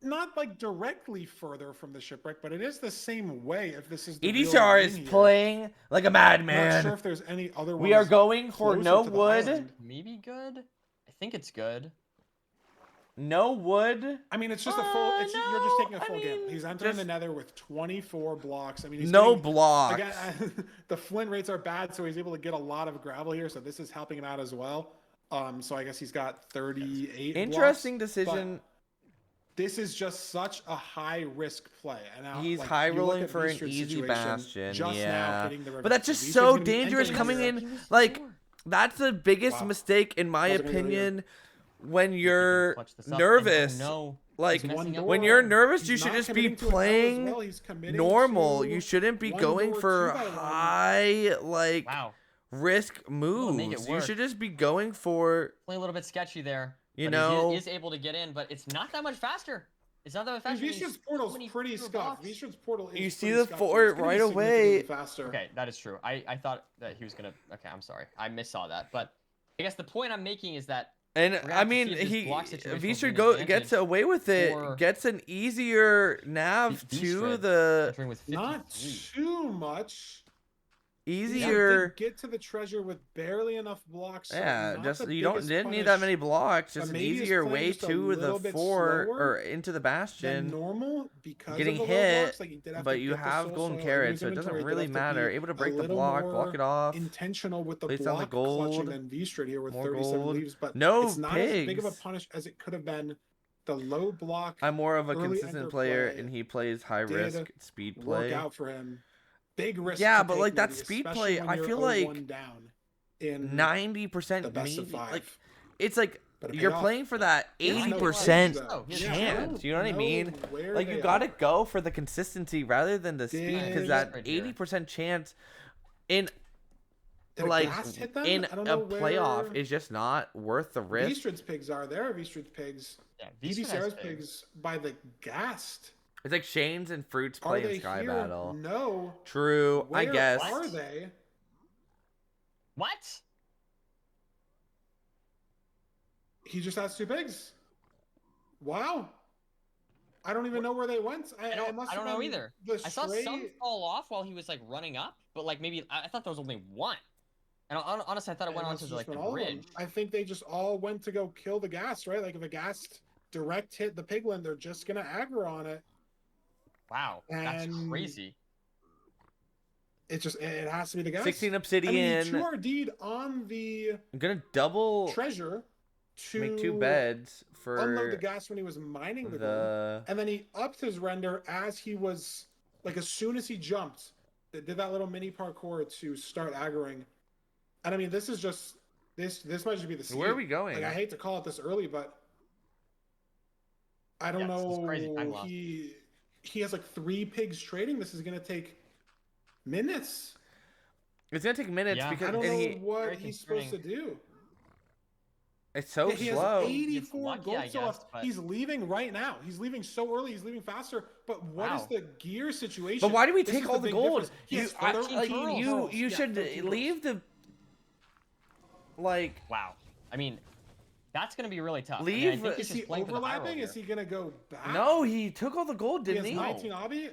Not like directly further from the shipwreck, but it is the same way. If this is the real EDCR ravine is here. playing like a I'm not madman. sure if there's any other We are ones going for closer no to the wood. island. Maybe good. I think it's good. No wood. I mean, it's just a full. It's you're just taking a no, full I game. mean, He's entering the just- Nether with 24 blocks. I mean, he's No getting, blocks. Again, the flint rates are bad, so he's able to get a lot of gravel here. So this is helping him out as well. So I guess he's got 38. Interesting blocks, decision. This is just such a high risk play. And now, He's like, high you look rolling at for an Vstrid's easy situation, bastion. just now Yeah, hitting the but that's river. just Vstrid's so gonna be dangerous entering coming the- in. Like, that's the biggest Wow. mistake in my Wasn't gonna go here. opinion. When If he can you're clutch this up, and nervous, no, like he's messing up when the you're ball. nervous, you He's should not just be committing to an L as playing well. He's committing normal. to You shouldn't be one going door, for 2x1. high like Wow, risk make it moves. You work. should just be going for playing a little bit sketchy there. You but know- he is able to get in, but it's not that much faster. It's not that much I mean, faster. Vstrid's portal's pretty scuffed. Vstrid's portal is You see pretty the scuffed, so fort it's gonna be right away. significantly faster. Okay, that is true. I thought that he was gonna. Okay, I'm sorry. I missaw that. But I guess the point I'm making is that and gonna I have to mean see if this he block situation will V be should an go advantage gets away with it. for Gets an easier nav V- to Vstrid the entering with 53. Not too much. Vstrid easier. did get to the treasure with barely enough blocks. So Yeah, not just the you don't biggest didn't need that punish, many blocks. but Just an maybe he's easier playing way just a to the little bit fort slower or into the than bastion. normal because Getting of the low hit, blocks. Like he did have but to you get the have soul golden soil in carrots, his so it doesn't inventory. He did really have to matter. be Able to a break the little block, more block it off. intentional with the Place down the block clutching gold. than Vstrid here with More 37 gold. leaves, but No it's not as big of a pigs. punish as it could have been. The low block I'm more of a early consistent ender player, play and he plays high did risk speed work play. out for him. Big risk. Yeah, to but, take, like, that maybe, speed especially play, when I you're feel 0-1 like down in 90% the best maybe of 5. like it's like But it paid you're off. playing for that Yeah, I know 80% though. Yeah, chance. You know what I mean? Where Like they you gotta are. go for the consistency rather than the speed, because Did- that Right here. 80% chance in Did a like gas hit them? in I don't a know playoff where is just not worth the risk. Vstrid's pigs are. There are Vstrid's pigs. Yeah, Vstrid has BDCR's pigs. pigs by the gassed. It's like Shane's and Fruits Are playing they Sky here? Battle. No. True, I Where guess. are they? What? He just has 2 pigs. Wow. I don't even know where they went. I it don't, must I don't have know been either. the I saw some straight- fall off while he was like running up, but like maybe I thought there was only one. And honestly, I thought it went must onto have the, like just the been all of them. bridge. I think they just all went to go kill the gas, right? Like if a gas direct hit the piglin, they're just gonna aggro on it. Wow, that's And- crazy. It has to be the gas. 16 I obsidian. mean, 2 RD'd on the I'm gonna double treasure to make 2 beds unload the for gas when he was mining the gold. the. And then he upped his render as he was like as soon as he jumped, they did that little mini parkour to start aggroing. And I mean, this is just this might just be the seed. Where are we going? Like I hate to call it this early, but I don't Yeah, this is know. crazy time loss. He has like 3 pigs trading. This is gonna take minutes. It's gonna take minutes Yeah. because I don't and know he, what very he's supposed to concerning. do. it's so Yeah, he slow. has 84 lucky, gold I still guess, left. but- He's leaving right now. He's leaving so early. He's leaving faster. But what is Wow. the gear situation? But why do we This take is all the big gold? difference. He You, has I, 13 like, pearls. you Yeah, should 13 leave the like Wow. I mean, that's gonna be really tough. I Leave- think he's Is just he playing for the viral overlapping? here. Is he gonna go back? no, he took all the gold, He didn't has he? 19 obby.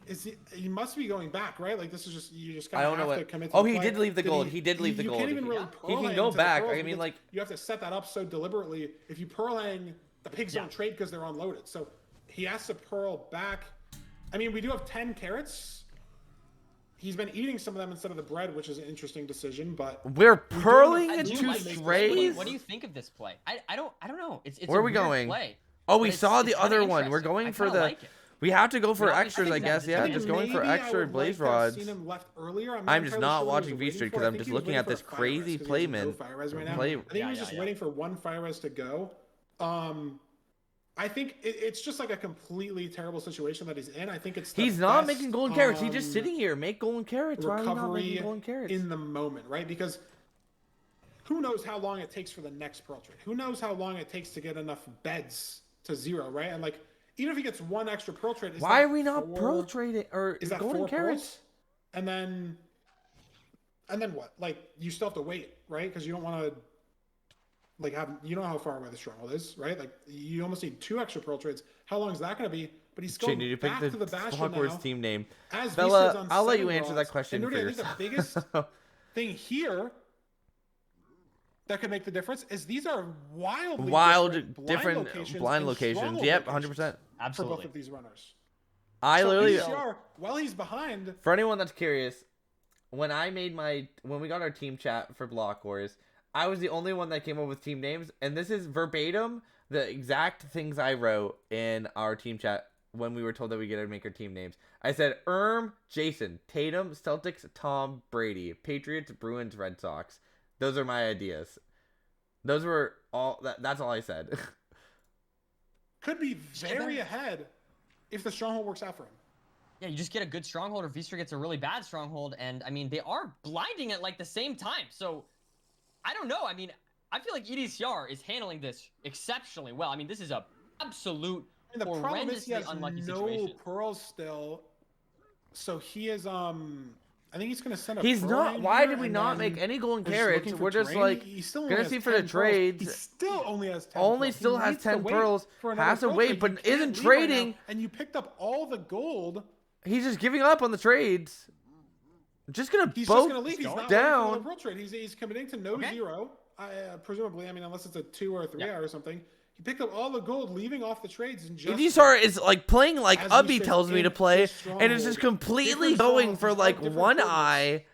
Is he must be going back, right? Like this is just you just I kind don't of know have to what. commit to Oh, the he play. did leave the gold. He did leave the You gold. can't even really He pearl can hang go into the back. pearls I mean, because like you have to set that up so deliberately. If you pearl hang, the pigs don't trade because they're unloaded. So he has to pearl back. I mean, we do have 10 carrots. He's been eating some of them instead of the bread, which is an interesting decision. But we're do pearling have- I do into like this play. strays. What do you think of this play? I don't know. It's Where a are we weird going? Play, Oh, we but it's- saw it's the kinda other one. We're interesting. going I for kinda the. like it. We have to go for I mean, extras, I obviously, guess. that's Yeah, the just thing. going for Maybe I extra would blaze like to have rods. seen him left earlier. I'm just entirely not sure what he watching was waiting V-Street for. 'cause I I'm think just he was looking waiting at for a this fire crazy res 'cause he play, has no man. fire res right now. Play- I think he was just waiting for one fire res to go. I think it's just like a completely terrible situation that he's in. I think it's the He's not best, making golden carrots. He's just sitting here. Make golden carrots. Why are we not recovery making golden carrots? in the moment, right? Because who knows how long it takes for the next pearl trade? Who knows how long it takes to get enough beds to 0, right? And like, even if he gets 1 extra pearl trade, is Why that are we not 4 pearl trading or Is that golden 4 carrots? pearls? And then what? Like, you still have to wait, right? Because you don't want to like you know how far away the stronghold is, right? Like you almost need 2 extra pearl trades. How long is that going to be? But he's going Shane, did you pick back the to the bastion Hogwarts now. team name? As Bella, Vstrid's on I'll let 7 you answer rods. that question And for really, I think yourself. the biggest thing here. that could make the difference is these are wildly different blind and locations. stronghold Yep, locations 100%. for Absolutely. both of these runners. I So literally, ECR, while he's behind, for anyone that's curious, when we got our team chat for Block Wars, I was the only one that came up with team names, and this is verbatim the exact things I wrote in our team chat when we were told that we get to make our team names. I said Jason, Tatum, Celtics, Tom, Brady, Patriots, Bruins, Red Sox. Those are my ideas. Those were all. That's all I said. could be very ahead if the stronghold works out for him. Yeah, you just get a good stronghold, or Vistra gets a really bad stronghold, and I mean they are blinding at like the same time. So I don't know. I mean, I feel like EDCR is handling this exceptionally well. I mean, this is a absolute And the problem is he has unlucky no situation. pearls still, so he is I think he's gonna send a. He's pearl not. in Why here, did we and not then make any golden we're just carrots? looking for We're just terrain. like He still only gonna has see for 10 the pearls. trades. He still only has 10. Only pearls. He still has needs to 10 wait pearls. for another Has to pearl wait, trade. but You can't isn't leave right trading. now, and you picked up all the gold. He's just giving up on the trades. Just gonna He's both just gonna leave. He's not down. waiting for the pearl trade. He's committing to no zero. Presumably, I mean, unless it's a 2 or a 3 hour or something. He picked up all the gold, leaving off the trades, and just EDCR is like playing like as Ubby we tells said, me to in play, his and it's just stronghold. completely Different going strongholds, for just like different one coordinates.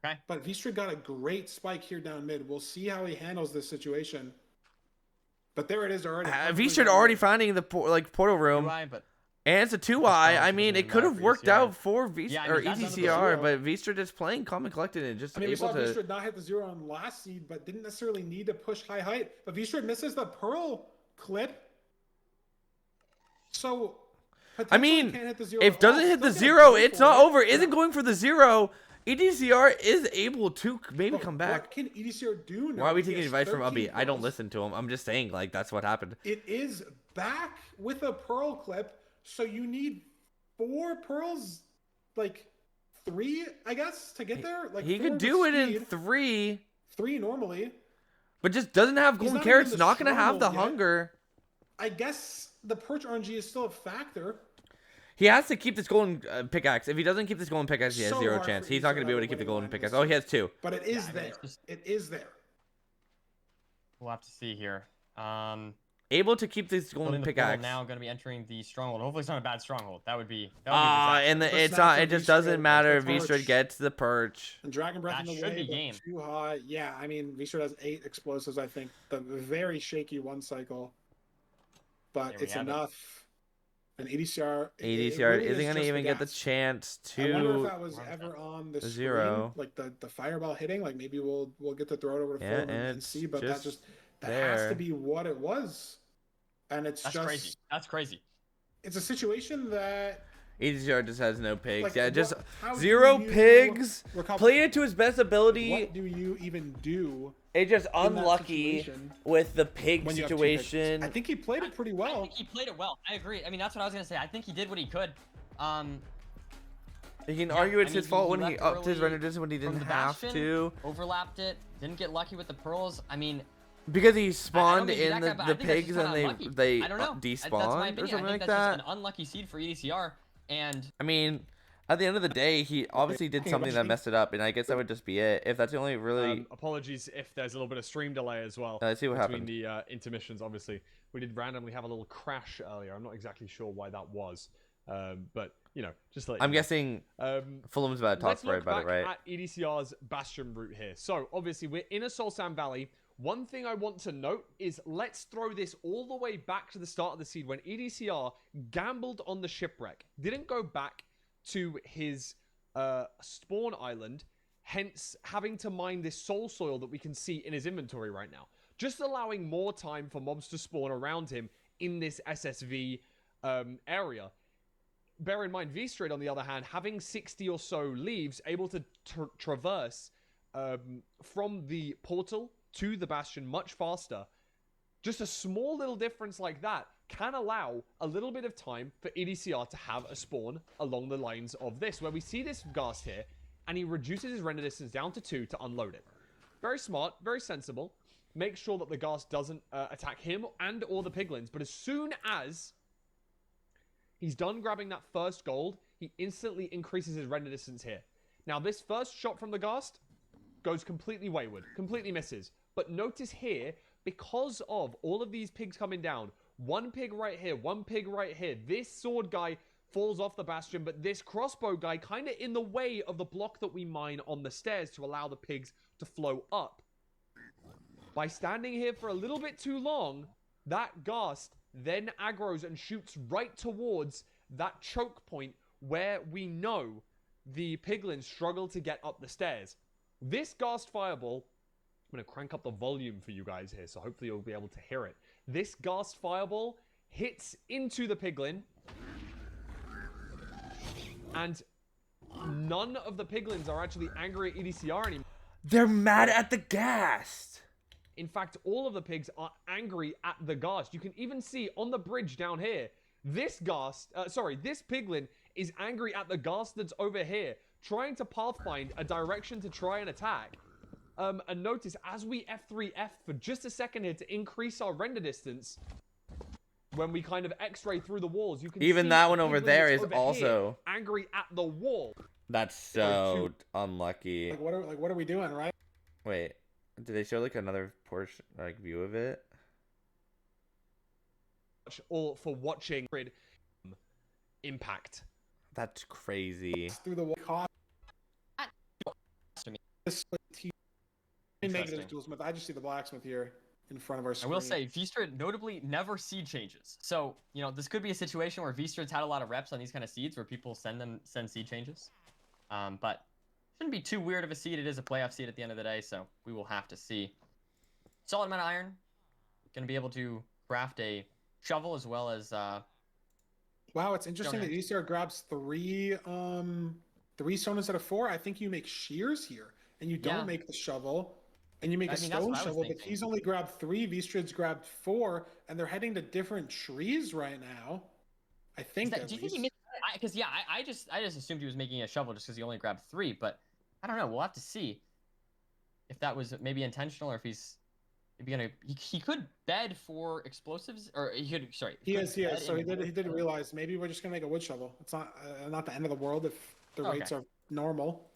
eye. But Vistra got a great spike here down mid. We'll see how he handles this situation. But there it is already. Vistra already finding the portal room, But and it's a 2-eye. I doesn't mean, really it could matter have for worked ECR. out for Vistra Yeah, I mean, or that's under the EDCR, zero. but Vistra just playing calm and collected and just I mean, we saw able to. Vistra not hit the 0 on last seed, but didn't necessarily need to push high height. But Vistra misses the pearl clip. So, I mean, can't hit the 0 if at all. doesn't hit Still the gonna 0, go it's for not it. over. Isn't going for the 0. EDCR is able to maybe But come back. What can EDCR do now? Why are we He taking has advice from 13 Ubby? I don't pearls. listen to him. I'm just saying, like, that's what happened. It is back with a pearl clip, so you need 4 pearls, like 3, I guess, to get there. Like He 4 could with do it in speed, 3, 3 normally. but just doesn't have He's golden not carrots. even Not the going to have the stronghold yet. hunger. I guess the perch RNG is still a factor. He has to keep this golden pickaxe. If he doesn't keep this golden pickaxe, he has So 0 hard chance. for He's not EDCR going to be able to to keep the win golden line pickaxe. this Oh, he has 2. But it is Yeah, I mean, there. it's just- It is there. we'll have to see here. Able to keep this golden Building the portal pickaxe. now, going to be entering the stronghold. Hopefully, it's not a bad stronghold. That would be. And But it's snap not. from It just V-Stride, doesn't matter if the V-Stride perch. gets the perch. And Dragon Breath That in the should way, be but game. too high. Yeah, I mean, Vistra has 8 explosives, I think. The very shaky 1 cycle. But There we it's have it. enough. And EDCR... it ADCR really isn't is going to just even get the gas. chance I wonder if to. that was ever on the the screen, 0. like the fireball hitting. Like maybe we'll get to throw it over to Yeah, Fulham and and it's see. But just that has there. to be what it was, and it's That's just crazy. That's crazy. it's a situation that ADCR just has no pigs. like, Yeah, just how do 0 you pigs. recover? Play it to his best ability. What do you even do? It's just in that unlucky situation with the pig when you have 2 pigs? situation. I think he played it pretty I well. think he played it well. I agree. I mean, that's what I was gonna say. I think he did what he could. You can Yeah, argue it's I his mean, fault he when he left upped his early render distance when he from didn't the have bastion, to. overlapped it. Didn't get lucky with the pearls. I mean, Because he I don't spawned mean he's in that guy, but I the think that's pigs just and kinda unlucky. they I don't know. That's my despawned or opinion. something I like think that's that. just an unlucky seed for EDCR. And I mean, at the end of the day, he obviously did something that messed it up, and I guess that would just be it. If that's the only really. Apologies if there's a little bit of stream delay as well. Let's see what between happened. the intermissions, obviously. We did randomly have a little crash earlier. I'm not exactly sure why that was. But, you know, just like. I'm guessing Fulham's about to talk Let's right look about back it, right? at EDCR's Bastion route here. So, obviously, we're in a Soul Sand Valley. One thing I want to note is let's throw this all the way back to the start of the seed when EDCR gambled on the shipwreck. Didn't go back to his spawn island, hence having to mine this soul soil that we can see in his inventory right now. Just allowing more time for mobs to spawn around him in this SSV area. Bear in mind, V-Straight, on the other hand, having 60 or so leaves, able to traverse from the portal to the Bastion much faster. Just a small little difference like that can allow a little bit of time for EDCR to have a spawn along the lines of this, where we see this Ghast here, and he reduces his render distance down to 2 to unload it. Very smart, very sensible. Make sure that the Ghast doesn't attack him and or the Piglins, but as soon as he's done grabbing that first gold, he instantly increases his render distance here. Now, this first shot from the Ghast goes completely wayward, completely misses. But notice here, because of all of these pigs coming down, one pig right here, one pig right here, this sword guy falls off the bastion, but this crossbow guy kind of in the way of the block that we mine on the stairs to allow the pigs to flow up. By standing here for a little bit too long, that ghast then aggroes and shoots right towards that choke point where we know the piglins struggle to get up the stairs. This ghast fireball, I'm going to crank up the volume for you guys here, so hopefully you'll be able to hear it. This ghast fireball hits into the piglin, and none of the piglins are actually angry at EDCR anymore. They're mad at the ghast. In fact, all of the pigs are angry at the ghast. You can even see on the bridge down here, this piglin is angry at the ghast that's over here, trying to pathfind a direction to try and attack. And notice, as we F3F for just a second here to increase our render distance, when we kind of X-ray through the walls, you can Even see that the one over piglin there that's is over also here, angry at the wall. That's so unlucky. Like what are we doing, right? Wait, did they show like another portion, like view of it? Or for watching impact. That's crazy. Through the wall. Negative toolsmith. I just see the blacksmith here in front of our screen. I will say, Vstrid notably never seed changes. So, you know, this could be a situation where Vstrid's had a lot of reps on these kind of seeds where people send seed changes. But shouldn't be too weird of a seed. It is a playoff seed at the end of the day, so we will have to see. Solid amount of iron. Going to be able to craft a shovel as well as... Wow, it's interesting that ECR grabs three stone instead of 4. I think you make shears here, and you don't make the shovel. And you make a stone shovel, but he's only grabbed 3. V-Strid's grabbed 4, and they're heading to different trees right now. I think. Do you think he missed? Because I just assumed he was making a shovel just because he only grabbed 3, but I don't know. We'll have to see if that was maybe intentional or if he's maybe gonna. He could bed for explosives, or he could. Sorry. He is. So he did realize maybe we're just gonna make a wood shovel. It's not the end of the world if the rates are normal.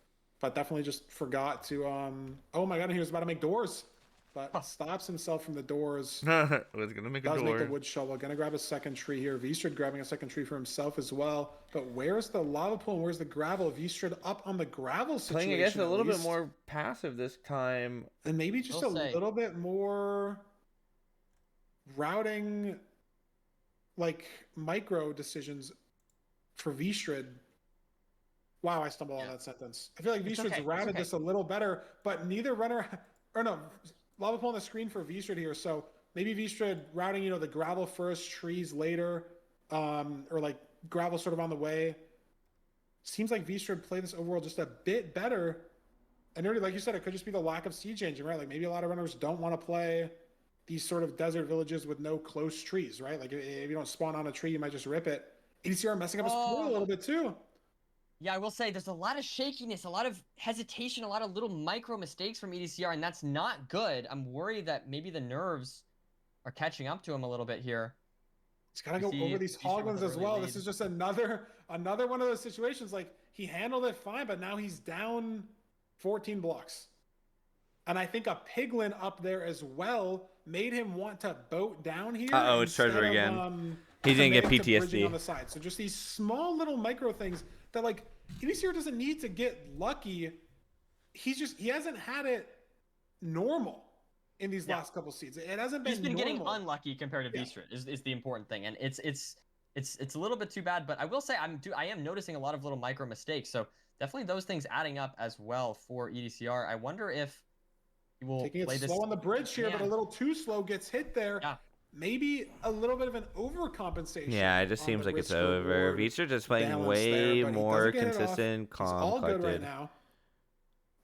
But definitely just forgot to, oh my god, he was about to make doors. But stops himself from the doors. Was gonna make a door. Does make the wood shovel. Gonna grab a second tree here. V-Strid grabbing a second tree for himself as well. But where's the lava pool and where's the gravel? V-Strid up on the gravel situation. Playing, I guess, a little bit more passive this time. And maybe just a little bit more routing, like, micro decisions for V-Strid. Wow, I stumbled on that sentence. I feel like V-Strid's routed this a little better, but neither runner, or no, lava pool on the screen for V-Strid here. So maybe V-Strid routing, the gravel first, trees later, or like gravel sort of on the way. Seems like V-Strid played this overall just a bit better. And already, like you said, it could just be the lack of seed changing, right? Like maybe a lot of runners don't want to play these sort of desert villages with no close trees, right? Like if you don't spawn on a tree, you might just rip it. EDCR messing up his pool a little bit too. Yeah, I will say there's a lot of shakiness, a lot of hesitation, a lot of little micro mistakes from EDCR, and that's not good. I'm worried that maybe the nerves are catching up to him a little bit here. He's got to go over these hoglins as well. This is just another one of those situations. Like, he handled it fine, but now he's down 14 blocks. And I think a piglin up there as well made him want to boat down here. Uh-oh, it's Treasure again. He didn't get PTSD. On the side. So just these small little micro things that, like, EDCR doesn't need to get lucky. He hasn't had it normal in these last couple seasons. It hasn't been. He's been normal. getting unlucky compared to V-Strid is the important thing, and it's a little bit too bad. But I will say I am noticing a lot of little micro mistakes. So definitely those things adding up as well for EDCR. I wonder if he will taking play it this slow on the bridge here, but a little too slow, gets hit there. Yeah. Maybe a little bit of an overcompensation. Yeah, it just seems like it's over. V-Strid just playing way more consistent, calm, all collected. good right now.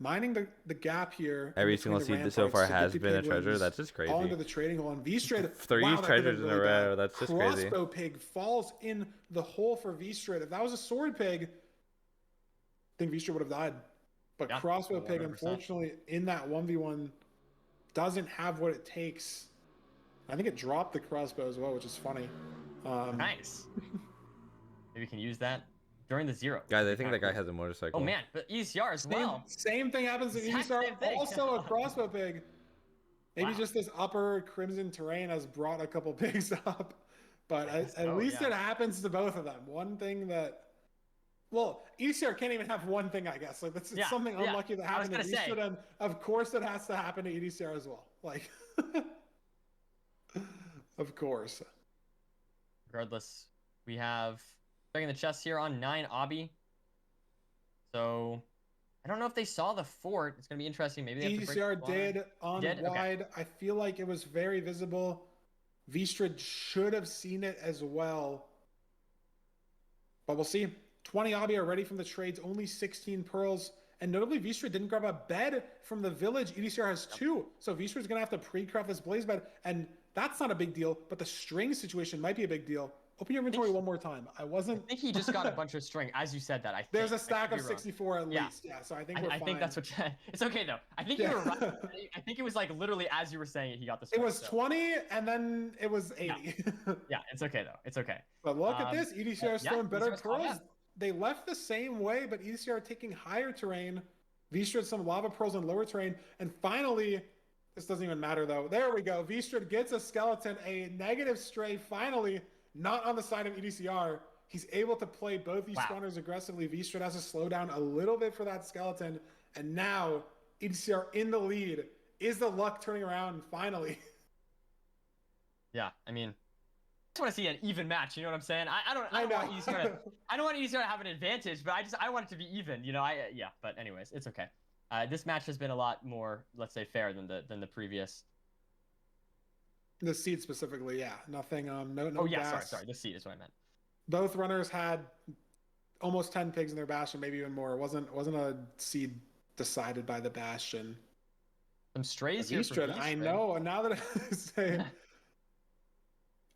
Mining the gap here. Every single seed so far has been a treasure. That's just crazy. All into the trading hole. And V-Strid, 3 treasures in a row. That's just crazy. Crossbow pig falls in the hole for V-Strid. If that was a sword pig, I think V-Strid would have died. But crossbow 100%. Pig, unfortunately, in that 1v1, doesn't have what it takes. I think it dropped the crossbow as well, which is funny. Nice. Maybe we can use that during the 0. Guys, I think that guy has a motorcycle. Oh man, but ECR as well. Same thing happens to ECR. Also a crossbow pig. Maybe Wow. just this upper Crimson terrain has brought a couple pigs up, but at least it happens to both of them. One thing that, well, ECR can't even have one thing, I guess. Like it's something unlucky that happened to Eastwood, and of course it has to happen to EDCR as well. Like, of course. Regardless, we have checking the chest here on 9 Obby. So I don't know if they saw the fort. It's gonna be interesting. Maybe they have to break EDCR the did on wide. Okay. I feel like it was very visible. Vstrid should have seen it as well. But we'll see. 20 Obby are ready from the trades, only 16 pearls. And notably, Vstrid didn't grab a bed from the village. EDCR has 2. So Vstrid's going to have to pre-craft this blaze bed. And that's not a big deal, but the string situation might be a big deal. Open your inventory one more time. I think he just got a bunch of string, as you said that. There's a stack of 64 at least. Yeah, so I think we're fine. I think that's what. It's okay though. I think you were right. I think it was like literally as you were saying it, he got the string. It was 20 and then it was 80. Yeah, it's okay though. It's okay. But look at this. EDCR is throwing better pearls. They left the same way, but EDCR taking higher terrain. Vstrid some lava pearls in lower terrain. And finally, this doesn't even matter though. There we go. Vstrid gets a skeleton, a negative stray finally. Not on the side of EDCR. He's able to play both these spawners aggressively. Vstrid has to slow down a little bit for that skeleton. And now EDCR in the lead. Is the luck turning around finally? Yeah, I mean, I just want to see an even match. You know what I'm saying? I don't want EDCR to have an advantage, but I want it to be even. You know, But anyways, it's okay. This match has been a lot more, let's say, fair than the previous. The seed specifically, yeah. Nothing, no Oh, yeah, gas. sorry. The seed is what I meant. Both runners had almost 10 pigs in their bastion, maybe even more. It wasn't a seed decided by the bastion. Some strays here for Vstrid. I know, and now that I say...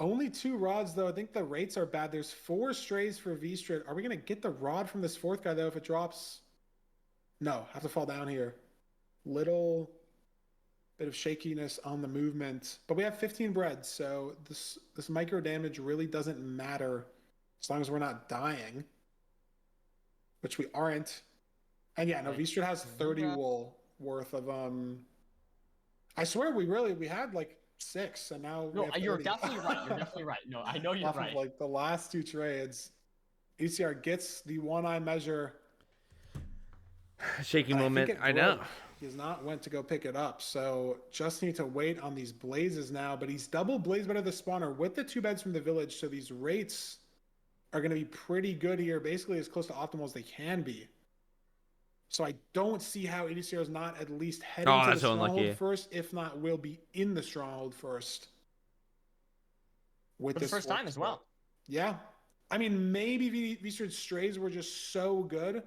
Only 2 rods, though. I think the rates are bad. There's 4 strays for Vstrid. Are we going to get the rod from this 4th guy, though, if it drops? No, have to fall down here. Little... bit of shakiness on the movement, but we have 15 bread, so this micro damage really doesn't matter as long as we're not dying, which we aren't. And yeah, no, Vstrid has 30 wool worth of I swear we had like 6, and now you're definitely right. You're definitely right. No, I know you're right. Of, like the last 2 trades, ECR gets the one-eye measure. Shaky moment. I know. He's not went to go pick it up, so just need to wait on these blazes now. But he's double blaze better the spawner with the 2 beds from the village, so these rates are going to be pretty good here, basically as close to optimal as they can be. So I don't see how EDCR is not at least heading to the stronghold first, if not will be in the stronghold first. With this first time as well. Yeah. I mean, maybe Vstrid's strays were just so good.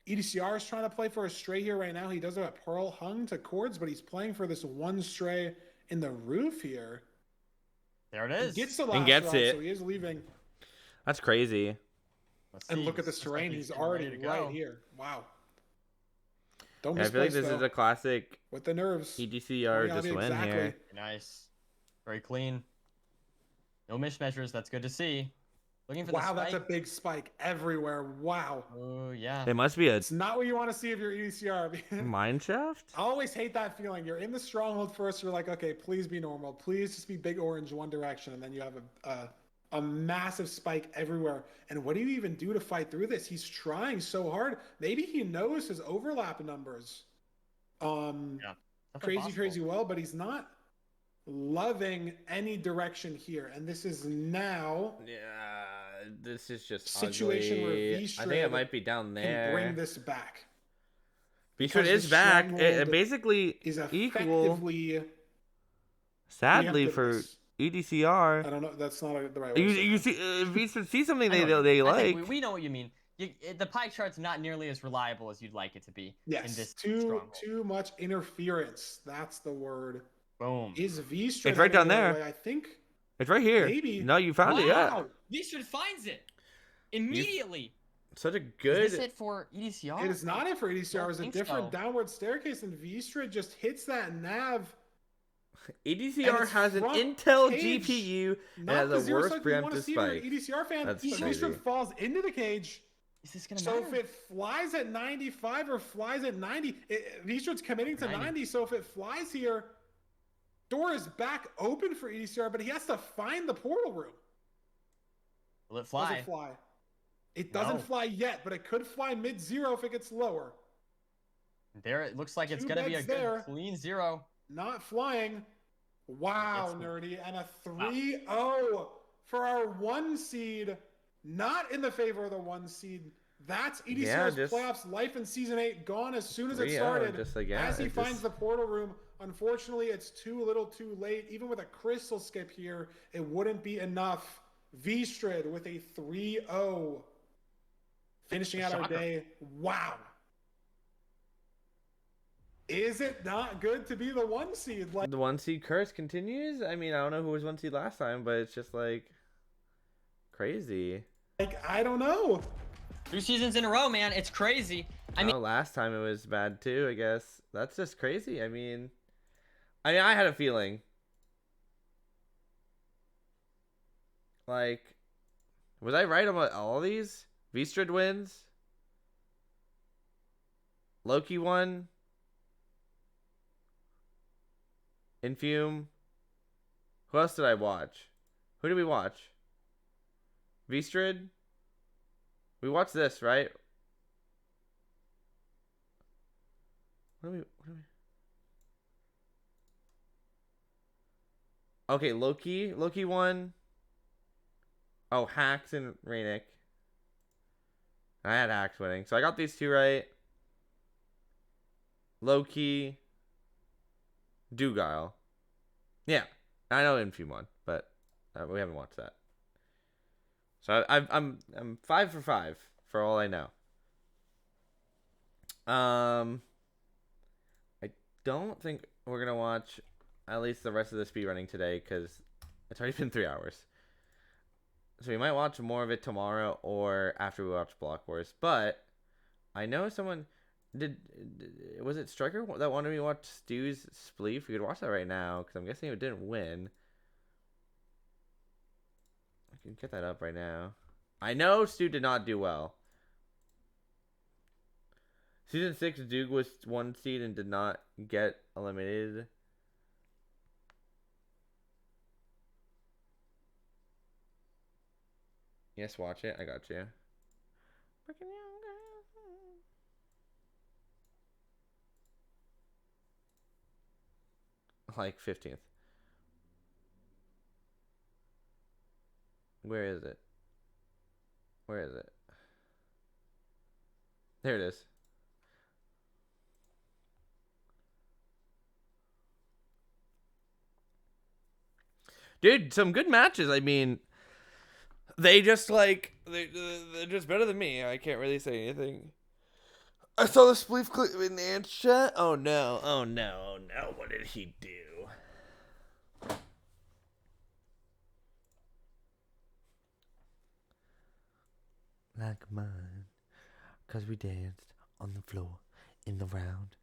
EDCR is trying to play for a stray here right now. He does have a pearl hung to cords, but he's playing for this 1 stray in the roof here. There it is. He gets the last and gets rod, it. So he is leaving. That's crazy. And look at this terrain. He's already right here. Wow. Don't I feel like this is a classic with the nerves. EDCR just win here. Nice. Very clean. No mismeasures. That's good to see. Looking for the spike. That's a big spike everywhere. Wow. Oh, yeah. It must be It's not what you want to see if you're EDCR. Mineshaft? I always hate that feeling. You're in the stronghold first. You're like, okay, please be normal. Please just be big orange one direction. And then you have a massive spike everywhere. And what do you even do to fight through this? He's trying so hard. Maybe he knows his overlap numbers. Crazy well, but he's not loving any direction here. And this is now... Yeah, this is just situation ugly. where Vstrid I think it might be down there. Can bring this back. Vstrid is back. It basically is equal. Sadly for EDCR. I don't know. That's not the right way. You see, Vstrid see something they like. We know what you mean. The pie chart's not nearly as reliable as you'd like it to be. Yes. In this too much interference. That's the word. Boom. Is Vstrid? It's right down there. I think it's right here. Maybe. No, you found it. Yeah. Vstrid finds it immediately. Such a good. Is this it for EDCR? It is not it for EDCR. It was a different downward staircase, and Vstrid just hits that nav. EDCR has an Intel GPU and has a worse preemptive spike. EDCR fan, Vstrid falls into the cage. Is this gonna matter? So if it flies at 95 or flies at 90, Vstrid's committing to 90. So if it flies here, door is back open for EDCR, but he has to find the portal room. Will it Does fly? it fly? It doesn't No. fly yet, but it could fly mid-0 if it gets lower. There, it looks like it's 2 gonna be a beds good there. clean 0. Not flying. Wow, It's- Nerdy. And a 3-0 for our 1 seed. Not in the favor of the 1 seed. That's EDCR's just playoffs life in Season 8 gone as soon as it 3-0, started. just like, yeah, as he it finds just- the portal room, unfortunately, it's too little too late. Even with a crystal skip here, it wouldn't be enough. V-Strid with a 3-0. Finishing out our Shocker. day. Wow. Is it not good to be the 1 seed? Like, The 1 seed curse continues. I mean, I don't know who was 1 seed last time, but it's just like crazy. I don't know. 2 seasons in a row, man. It's crazy. I mean, last time it was bad too. I guess that's just crazy. I mean, I had a feeling. Like, was I right about all these? V-Strid wins. Loki won. Infume. Who else did I watch? Who did we watch? V-Strid? We watched this, right? What do we... Okay, Loki. Loki won. Oh, Hacks and Raynick. I had Hacks winning. So I got these 2 right. Loki. Dugile. Yeah. I know Infume won, but we haven't watched that. So I'm 5 for 5 for all I know. I don't think we're gonna watch at least the rest of the speedrunning today because it's already been 3 hours. So we might watch more of it tomorrow or after we watch Block Wars. But I know someone was it Striker that wanted me to watch Stu's Spleef? We could watch that right now because I'm guessing it didn't win. I can get that up right now. I know Stu did not do well. Season 6, Duke was 1 seed and did not get eliminated. Yes, watch it. I got you. Like 15th. Where is it? Where is it? There it is. Dude, some good matches. I mean, they just like they're just better than me. I can't really say anything. I saw the spleef clip in Ant's chat. Oh no! Oh no! Oh no! What did he do? Like mine, 'cause we danced on the floor in the round.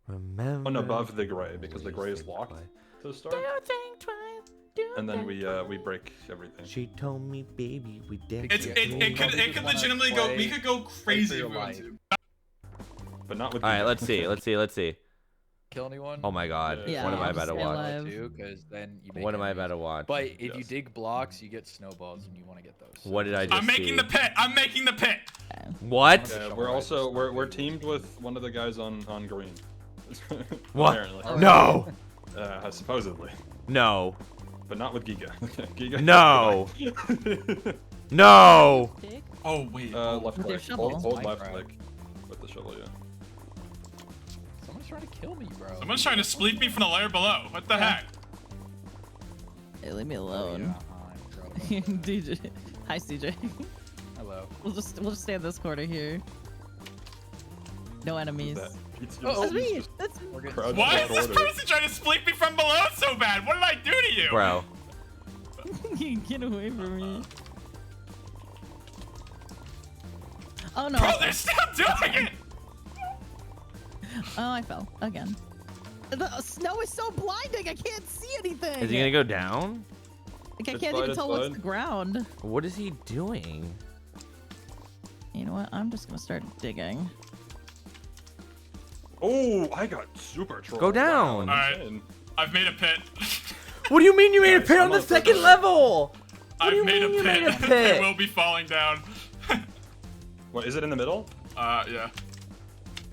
Remember One above the gray because the gray is locked to the start. And then we break everything. She told me, baby, we did. It could legitimately go. We could go crazy if we want to. But not with. All right, let's see. Kill anyone? Oh my God! Yeah, what am I I'll about to stay watch? alive. Too, 'cause then you make What am I enemies. about to watch? But if you dig blocks, you get snowballs, and you want to get those. What did I just I'm making see? the pit. I'm making the pit. What? We're also we're teamed with one of the guys on green. What? Apparently. No. Supposedly. No. But not with Giga. Giga. No. No. Oh wait. Left With your click. shovel. Hold left click with the shovel. Yeah. Someone's trying to kill me, bro. Someone's trying to spleef me from the layer below. What the heck? Hey, leave me alone. DJ. Hi, CJ. Hello. We'll just stay in this corner here. No enemies. Oh, That's me. That's Why is this person trying to spleef me from below so bad? What did I do to you? Bro. Get away from me. Oh no. Bro, they're still doing it. Oh, I fell again. The snow is so blinding. I can't see anything. Is he gonna go down? Like, I can't even tell what's the ground. What is he doing? You know what? I'm just gonna start digging. Oh, I got super trolled. Go down. All right, I've made a pit. What do you mean you made a Guys, pit on I'm the up for second this. level? I've made a you made a pit. pit? It will be falling down. What, is it in the middle? Yeah.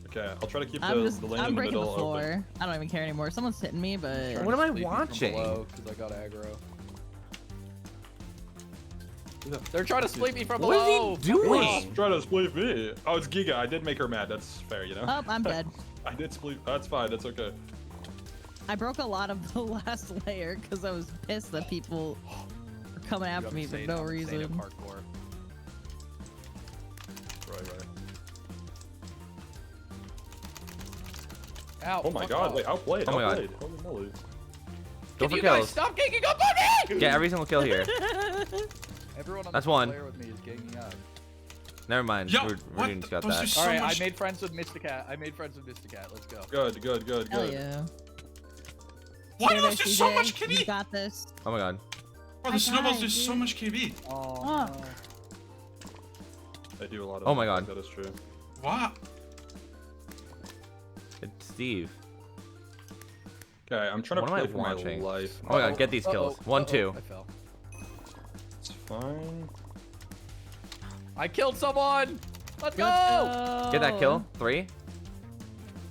Okay, I'll try to keep I'm the lane I'm in the breaking middle the floor. open. I don't even care anymore. Someone's hitting me, but What am I watching? Because I got aggro. They're trying to split me from What is below. he doing? Try to split me. Oh, it's Giga. I did make her mad. That's fair, you know? oh, I'm dead. I did split. That's fine. That's okay. I broke a lot of the last layer because I was pissed that people were coming after me for no reason. Parkour. Right. Ow, Oh my fuck god, off. wait, outplayed. Oh my god. Holy moly. Go Can for you guys kills. stop ganging up on me? Get every single kill here. Everyone on That's the one. player with me is ganging up. Never mind. Yo, We're what just got the- was that. this- All So right, much- I made friends with Mr. Cat. Let's go. Good. Hell yeah. Why Hey was there, there so CJ, much You KB? got this. Oh my god. Bro, the snowballs do so much KB. Oh, I do a lot of Oh my god. That is true. What? It's Steve. Okay, I'm trying to What am play I for watching? my life. Oh my god, get these kills. 1, 2. I fell. It's fine. I killed someone. Let's go. Get that kill. 3.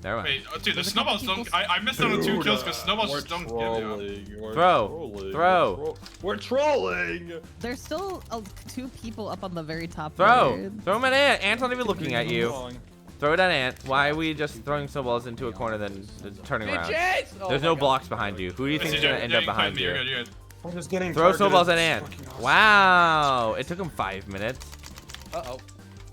Never mind. Wait, dude, the snowballs don't. I missed out on 2 kills because snowballs We're just don't give trolling. you. We're Throw. trolling. Throw. We're trolling. There's still 2 people up on the very top. Throw. layer. Throw him at Ant. Ant's not even looking at you. Wrong. Throw it at Ant. Why are we just throwing snowballs into a corner then turning around? Bitches! Oh There's my no God. blocks behind you. Who do you think is gonna end up behind you? You're good, you're good. I'm just getting Throw targeted. snowballs at Ant. Fucking awesome. Wow. It took him 5 minutes. Uh-oh.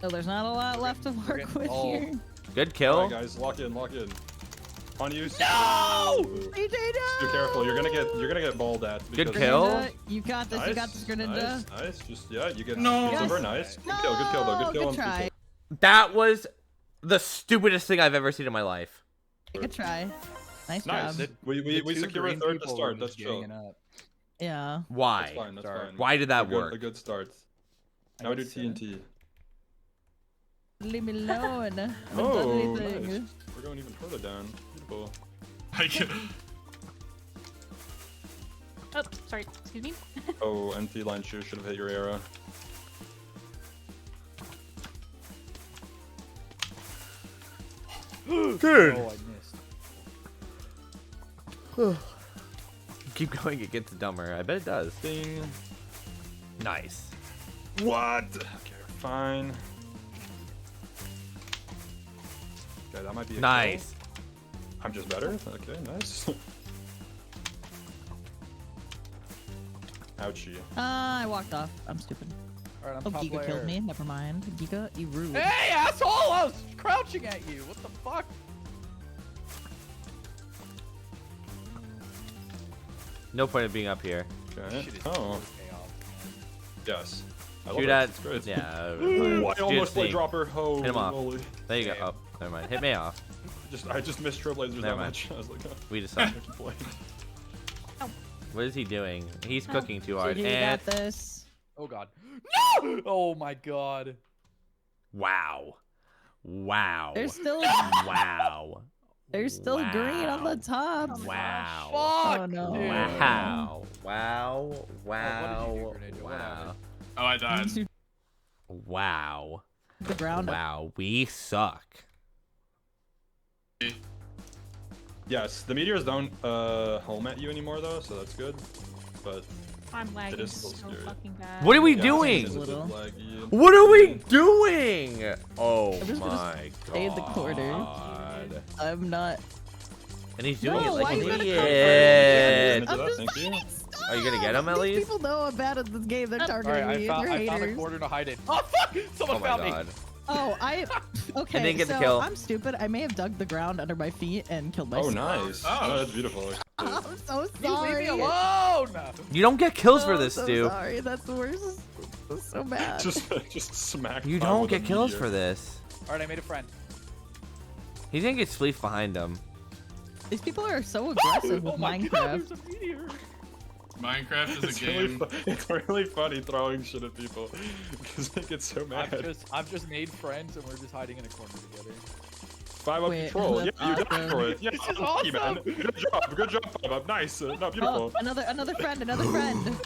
So there's not a lot left to work Okay. with Oh. here. Good All kill. right, guys, lock in. On you. No! Be CJ, no! careful. You're gonna get balled at. Good because- kill. Greninja, you got this. You got this, Greninja. Nice. Just yeah, you get. No. It's Yes. over. Nice. Good No! kill. Good kill though. Good kill. Good on try. people. That was the stupidest thing I've ever seen in my life. Good try. Nice Nice. job. We The two secure a green third to people start. were That's just chill. ganging up. Yeah. Why? That's fine. That's fine. Why did that A good- work? A good start. Now we do TNT. Leave me alone. I'm Oh, done nice. anything. We're going even further down. Beautiful. Oh, sorry. Excuse me. Oh, NT line shoe should have hit your arrow. Dude. Oh, I missed. Keep going, it gets dumber. I bet it does. Ding. Nice. What? Okay, fine. Okay, that might be a Nice. kill. I'm just better? Okay, nice. Ouchie. I walked off. I'm stupid. All right, Oh, I'm top Giga layer. killed me. Never mind. Giga, you rude. Hey, asshole! I was crouching at you. What the fuck? No point in being up here. Okay. Shit is Oh, chaos. yes. I love Shoot it. at. It's great. Yeah. Ooh, I Shoot almost at played Steve. dropper. Holy Hit him off. moly. There you go. Oh, never mind. Hit me off. I just missed Trailblazers Never that mind. much. I was like, oh, We just suck. I can play. What is he doing? He's Oh. cooking too hard. GG, you And got this. Oh god. No! Oh my god. wow. Wow. There's still Wow. there's still green on the top. Wow. Fuck, Oh, no. dude. Wow. Wow. What did Wow. you do, Grenade? What Wow. happened? Oh, I died. Wow. The ground. Wow. We suck. Yes, the meteors don't home at you anymore though, so that's good. But I'm lagging is still so scary. fucking bad. What are we yeah, doing? it's a bit Little. laggy. What are we doing? Oh I'm just gonna my god. stay in the corner. I'm not. And he's doing No, it like why an you gotta come idiot. for me? I'm just Thank you. Are you gonna get him at These least? people know I'm bad at this game. They're All targeting right, me. I They're found a haters. corner to hide in. Oh fuck! Someone Oh my found god. me. Oh, okay. didn't get the so kill. I'm stupid. I may have dug the ground under my feet and killed myself. Oh, nice. Oh. Oh, that's beautiful. I'm so You leave sorry. me alone. You don't get kills for I'm this, so Stu. sorry. That's the worst. That's so bad. just smack. You Bob don't with a get kills meteor. for this. All right, I made a friend. He's gonna get spleef behind him. These people are so aggressive with Oh my god, Minecraft. there's a meteor. Minecraft is It's a really, game. it's really funny throwing shit at people because they get so mad. I've just made friends and we're just hiding in a corner together. 5 up Wait, control. Yeah, that's you died awesome. for it. Yeah, lucky, man. Good job, 5 up. Nice. No, beautiful. Oh, another friend.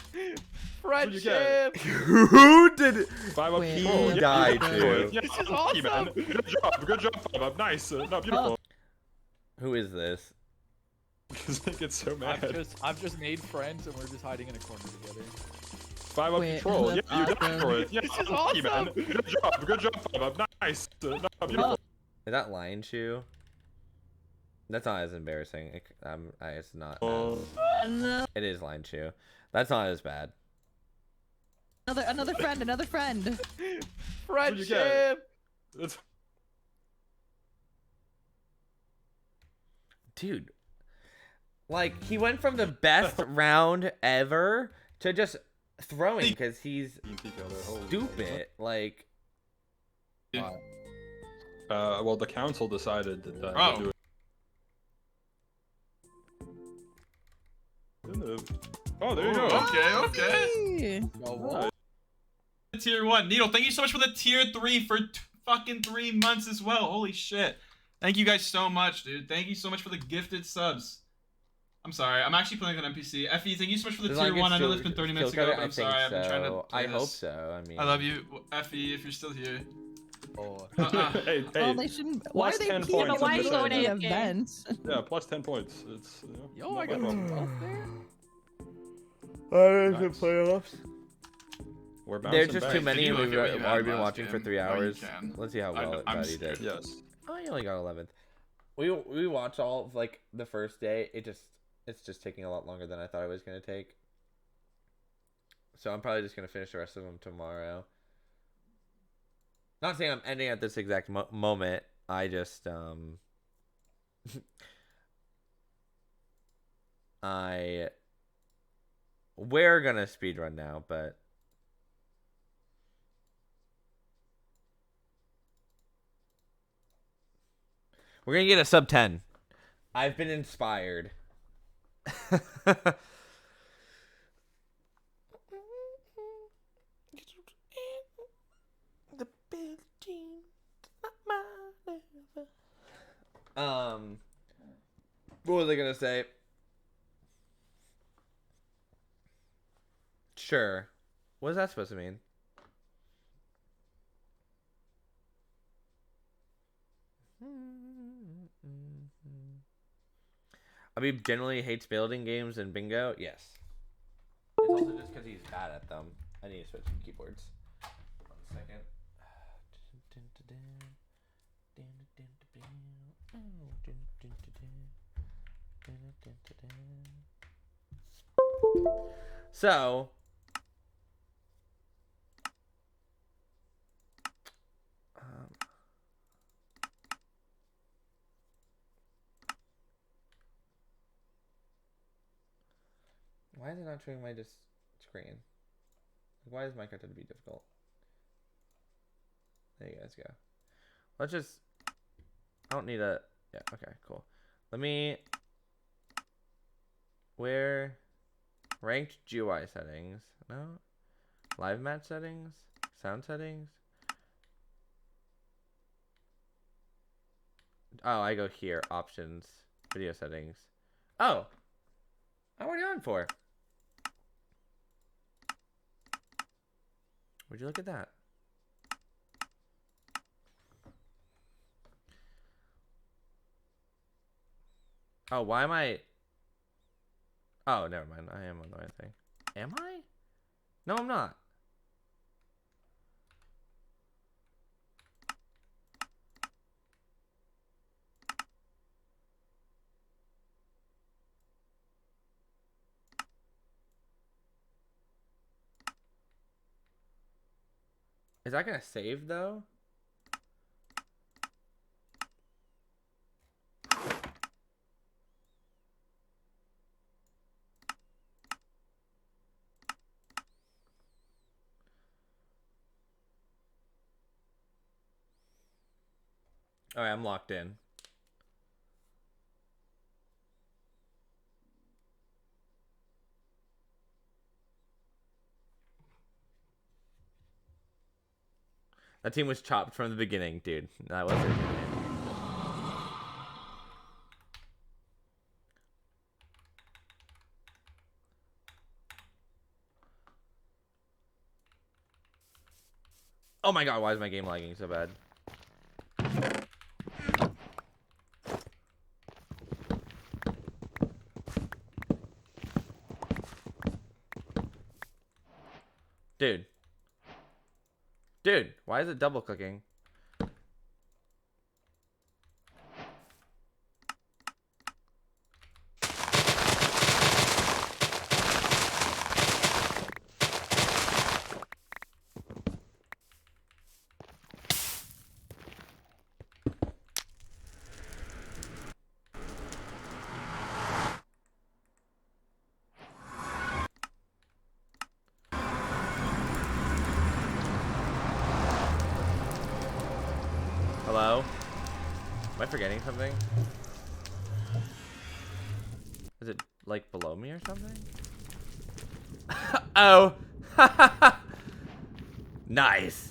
Friendship. Who did it? 5 up Wait, control. he Yeah, died you died for it. too. Yeah, lucky, man. Good job, 5 up. Nice. No, beautiful. Who is this? Because they get so mad. I've just made friends and we're just hiding in a corner together. 5 up Wait, control. Yeah, that's you died awesome. for it. Yeah, lucky, man. Good job, 5 up. Nice. No, beautiful. Is that Lion Shoe? That's not as embarrassing. It's not. No. It is Lion Shoe. That's not as bad. Another friend. Friendship. Dude, like he went from the best round ever to just throwing because he's stupid. Like, well, the council decided that. Oh. Oh, there you go. Okay. Tier 1. Needle, thank you so much for the tier 3 for fucking 3 months as well. Holy shit. Thank you guys so much, dude. Thank you so much for the gifted subs. I'm sorry. I'm actually playing with an NPC. Effie, thank you so much for the tier 1. I know it's been 30 minutes ago, but I'm sorry. I've been trying to play I hope this. so. I mean, I love you, Effie, if you're still here. Oh. Hey, Oh, they shouldn't. Why are they 10 peeing points. Why are you going the AFK? event? Yeah, plus 10 points. It's. Yo, I got 12 there. Nice. playoffs. We're There's bouncing just back. too many, and Can you we've look at what you had already been last watching for game? 3 Oh, you hours. can. Let's see how well I'm bad he did. scared. Yes. Oh, he only got 11th. We watched all of like the first day. It's just taking a lot longer than I thought it was gonna take. So I'm probably just gonna finish the rest of them tomorrow. Not saying I'm ending at this exact moment. I just we're gonna speedrun now, but we're gonna get a sub 10. I've been inspired. What was I gonna say? Sure. What is that supposed to mean? I mean, generally hates building games and bingo. Yes. It's also just because he's bad at them. I need to switch some keyboards. 1 second. So, why is it not showing my screen? Why is Minecraft to be difficult? There you guys go. Let's just. I don't need a. Yeah. Okay. Cool. Let me. Where? Ranked GUI settings. No. Live match settings. Sound settings. Oh, I go here. Options. Video settings. Oh. I'm already on 4. Would you look at that? Oh, why am I? Oh, never mind. I am on the right thing. Am I? No, I'm not. Is that gonna save though? Alright, I'm locked in. That team was chopped from the beginning, dude. That wasn't. Oh my god, why is my game lagging so bad? Dude. Dude, why is it double clicking? Hello? Am I forgetting something? Is it like below me or something? Oh. Nice.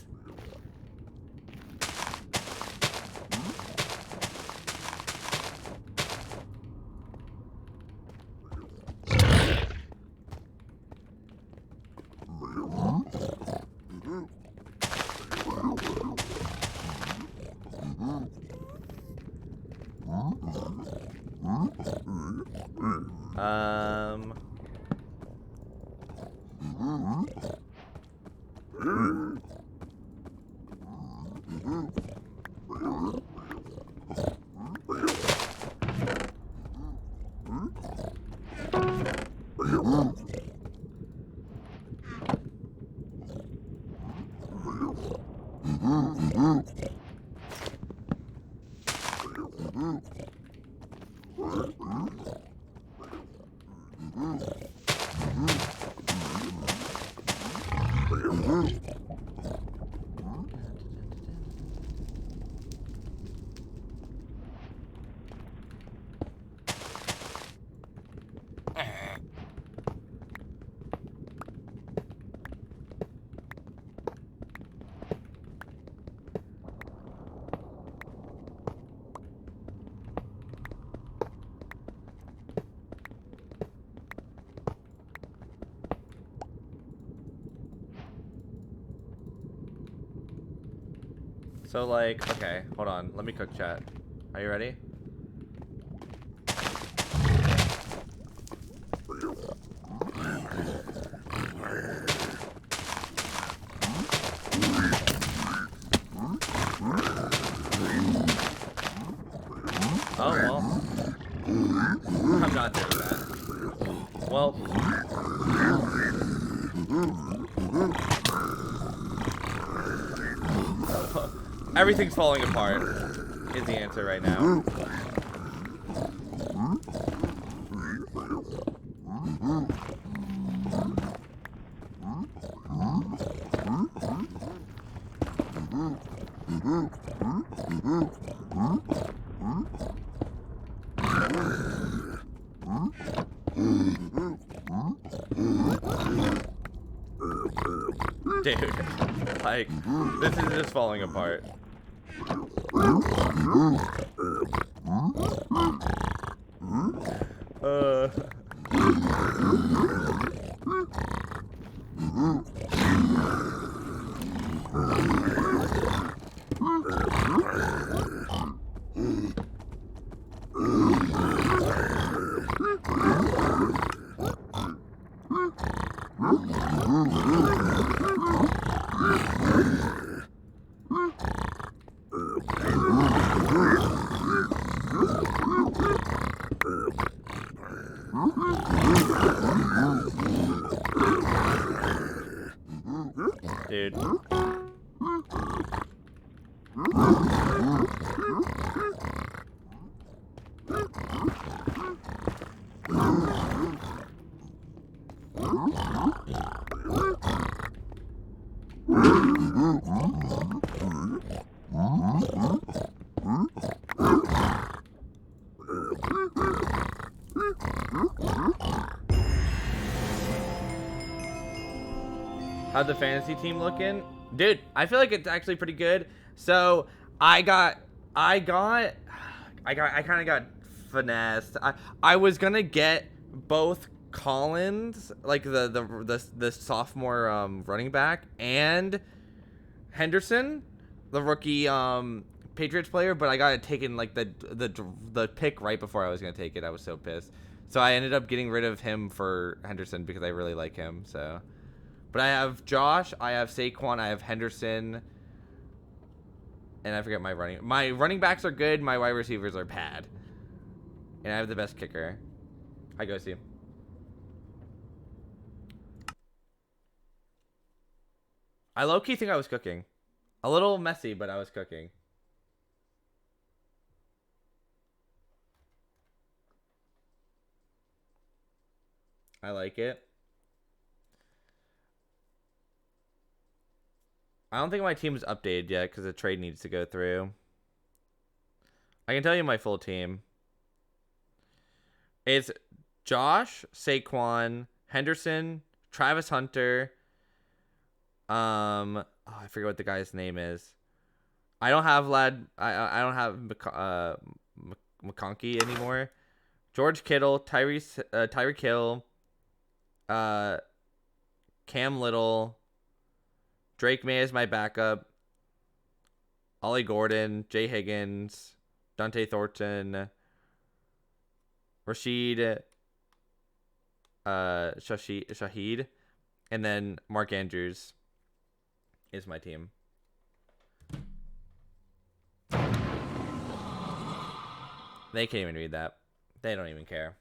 So like, okay, hold on. Let me cook chat. Are you ready? Oh, well. I'm not doing that. Well. Everything's falling apart is the answer right now. Dude, like, this is just falling apart. Dude. How'd the fantasy team looking? Dude, I feel like it's actually pretty good. So I kind of got finessed. I was gonna get both Collins, like the sophomore running back, and Henderson, the rookie Patriots player, but I got it taken like the pick right before I was gonna take it. I was so pissed. So I ended up getting rid of him for Henderson because I really like him. So, but I have Josh, I have Saquon, I have Henderson, and I forget my running. My running backs are good. My wide receivers are bad, and I have the best kicker. I go see. I low-key think I was cooking. A little messy, but I was cooking. I like it. I don't think my team's updated yet because the trade needs to go through. I can tell you my full team. It's Josh, Saquon, Henderson, Travis Hunter. I forget what the guy's name is. I don't have I don't have McConkey anymore. George Kittle, Tyreek Hill, Cam Little, Drake May is my backup. Ollie Gordon, Jay Higgins, Dante Thornton, Rashid, Shaheed, and then Mark Andrews is my team. They can't even read that. They don't even care.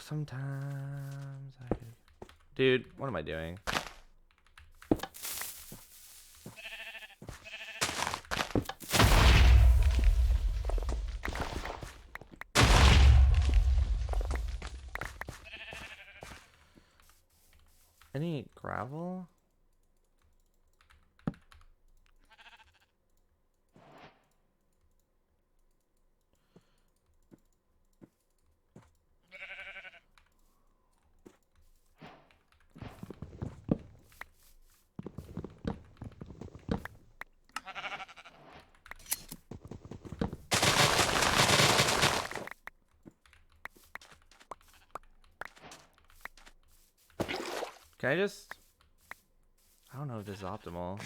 Sometimes I could... Dude, what am I doing? Any gravel? Can I just... I don't know if this is optimal.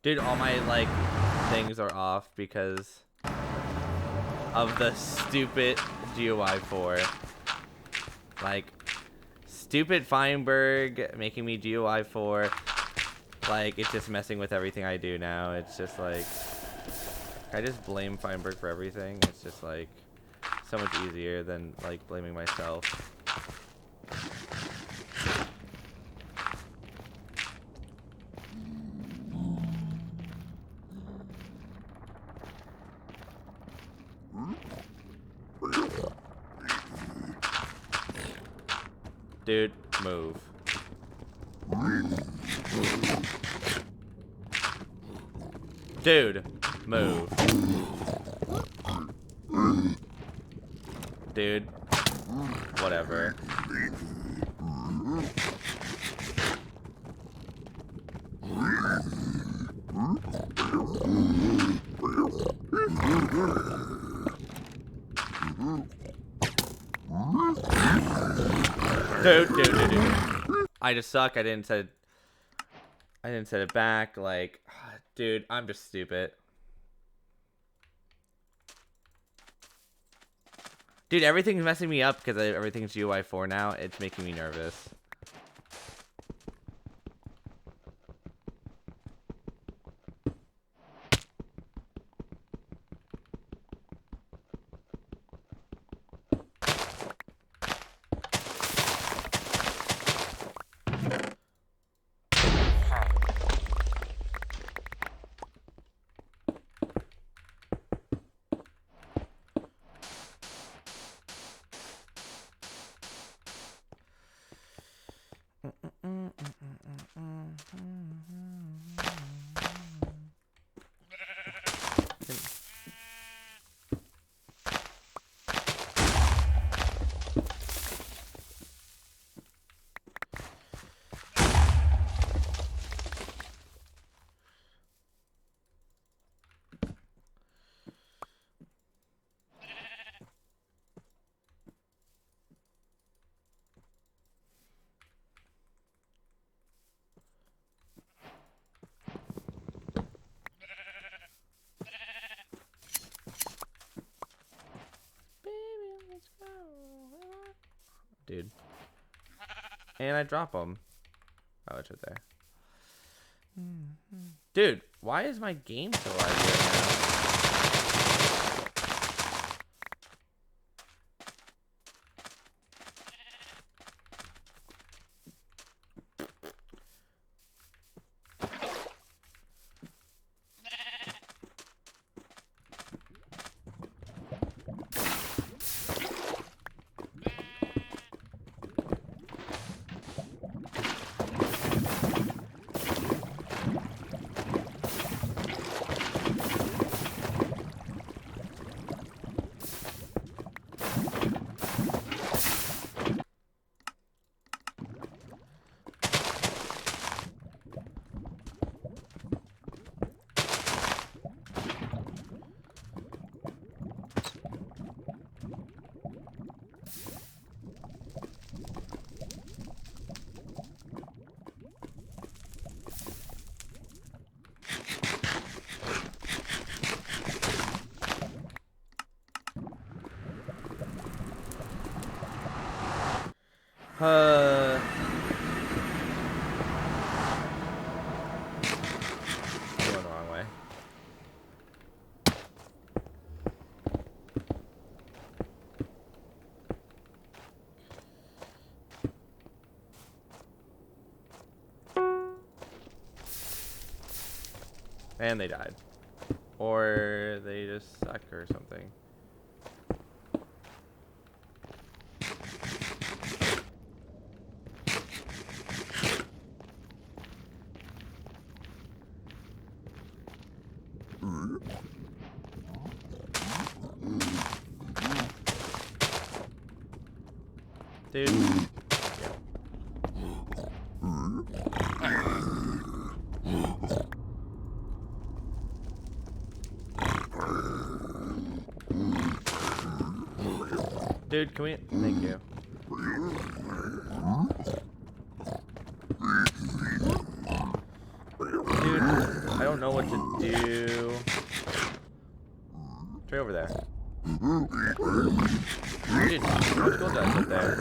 Dude, all my, like, things are off because of the stupid GUI 4. Like, stupid Feinberg making me GUI 4. Like, it's just messing with everything I do now. It's just, like, I just blame Feinberg for everything. It's just, like, so much easier than, like, blaming myself. Dude, move. Dude, move. Dude, whatever. Dude. I just suck. I didn't set it back. Like, dude, I'm just stupid. Dude, everything's messing me up because everything's GUI 4 now. It's making me nervous. Dude. And I drop them. Oh, it's right there. Dude, why is my game so laggy right now? I'm going the wrong way. And they died. Or they just suck or something. Dude. Dude, can we? Thank you. Dude, I don't know what to do. It's right over there. Dude, how much gold did I put there?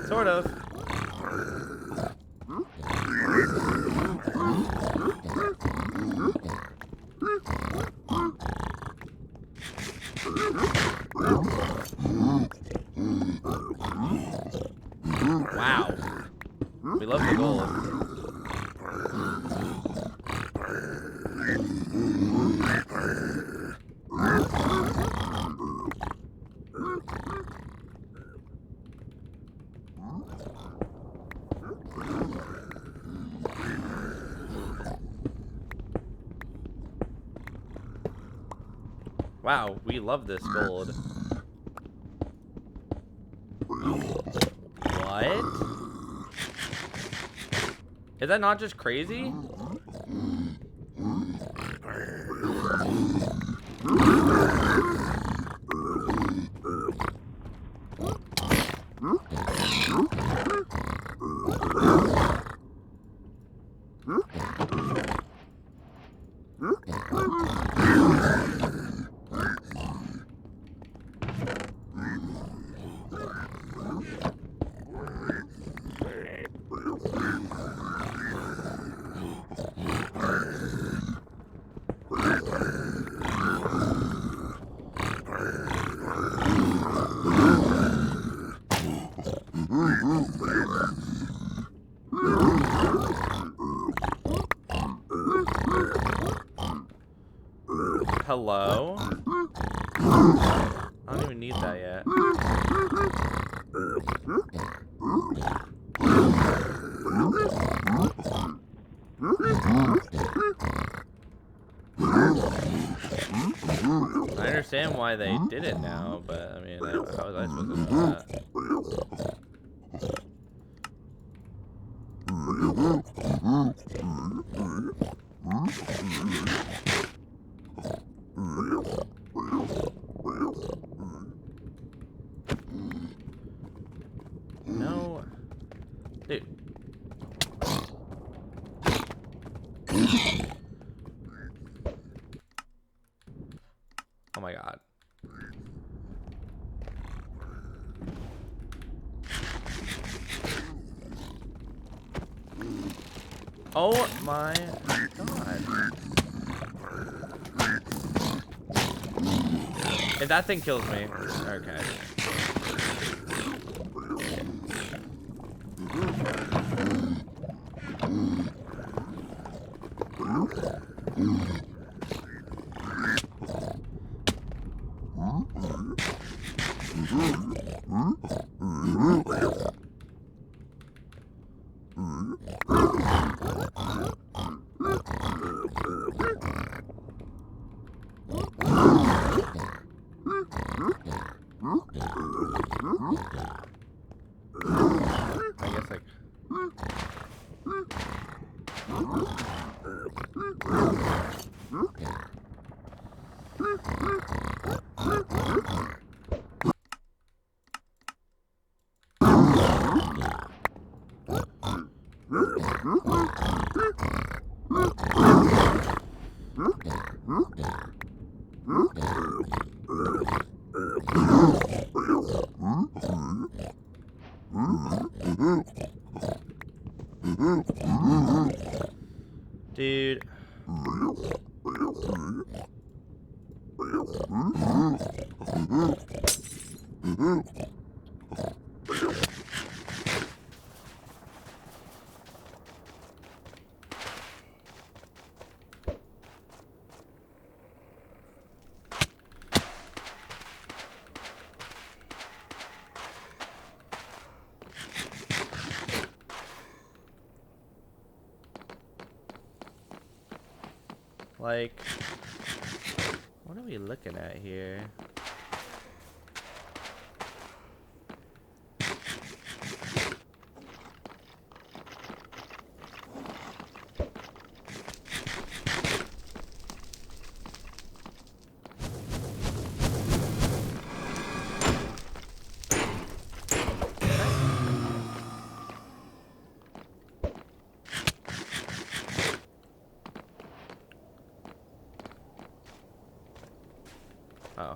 Sort of. Wow. We love the gold. Wow, we love this gold. What? Is that not just crazy? Hello? I don't even need that yet. I understand why they did it now, but I mean, how was I supposed to know that? No. Dude. Oh my god. Oh my god. If that thing kills me, okay. I guess like dude. Like, what are we looking at here? Oh.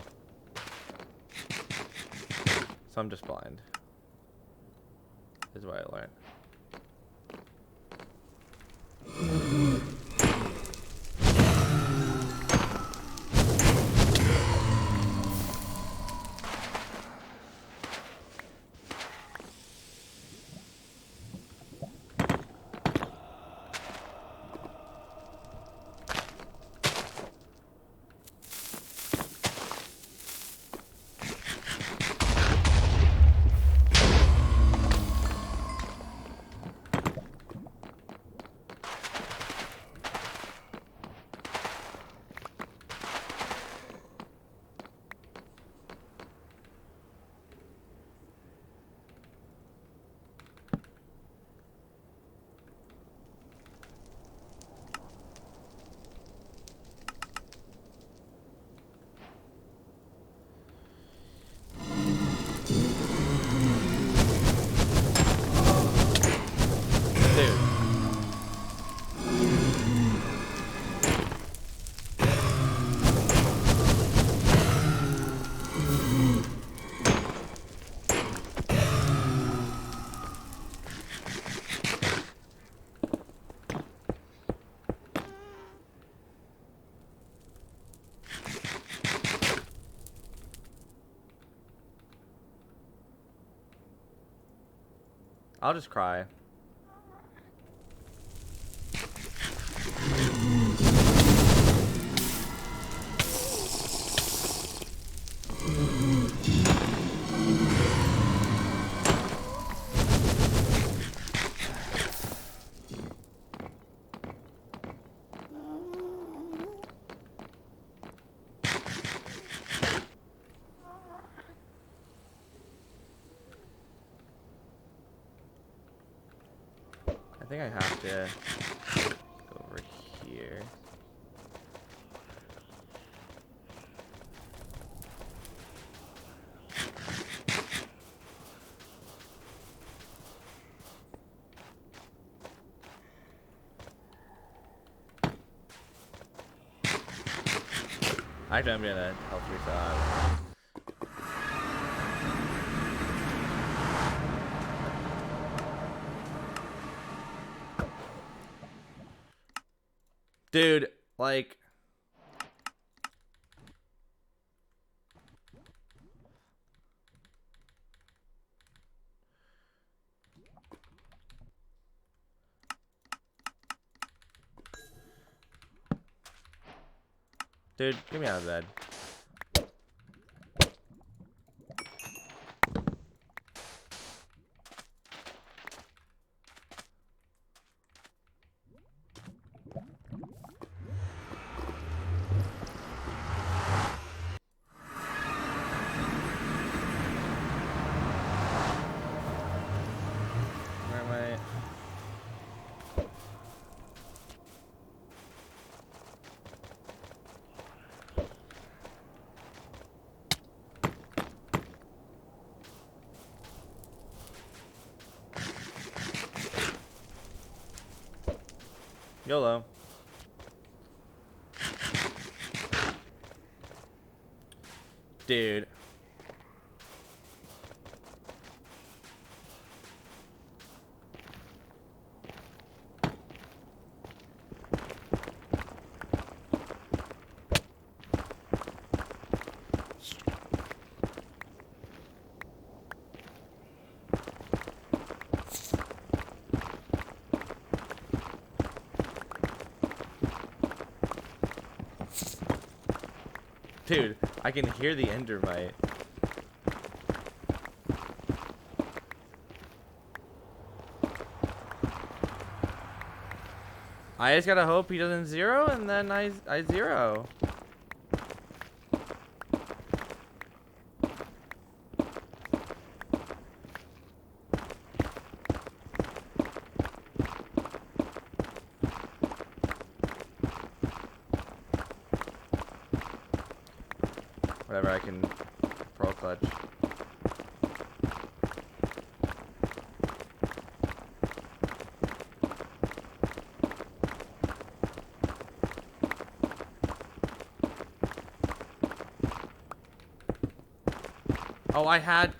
So I'm just blind. Is what I learned. I'll just cry. I think I have to go over here. Actually, I'm gonna help reset. Dude, like... Dude, get me out of bed. Where am I? YOLO. Dude. Dude, I can hear the endermite. I just gotta hope he doesn't zero, and then I zero. Whatever, I can pro clutch. Oh, I had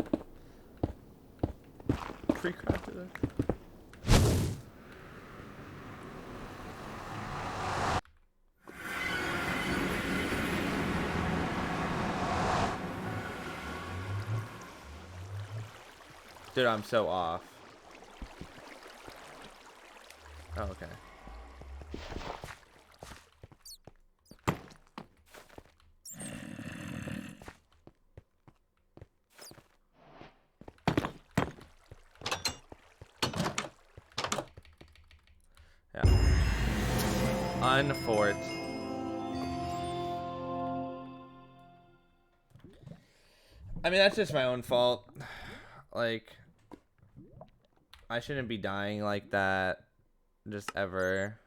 tree crab to this. Dude, I'm so off. Oh, okay. Yeah. Unfort. I mean, that's just my own fault. Like, I shouldn't be dying like that. Just ever.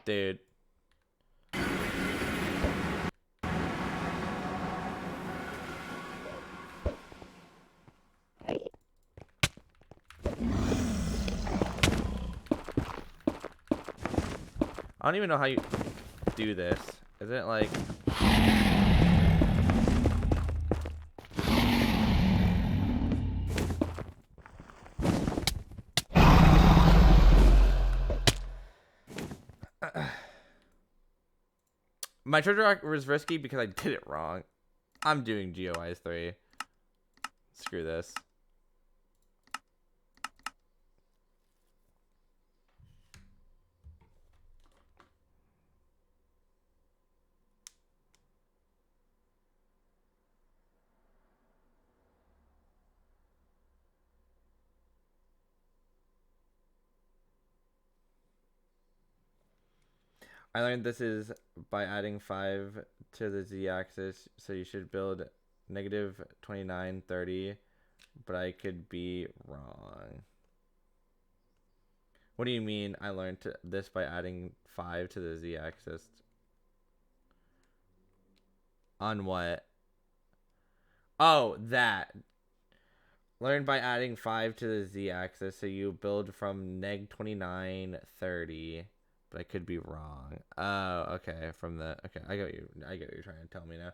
Dude. I don't even know how you do this. Isn't it like... My treasure rock was risky because I did it wrong. I'm doing GeoWise 3. Screw this. I learned this is by adding 5 to the z-axis, so you should build negative 29, 30, but I could be wrong. What do you mean I learned this by adding 5 to the z-axis? On what? Oh, that. Learn by adding 5 to the z-axis, so you build from neg 29, 30. But I could be wrong. Oh, okay. From the okay, I get what you're trying to tell me now.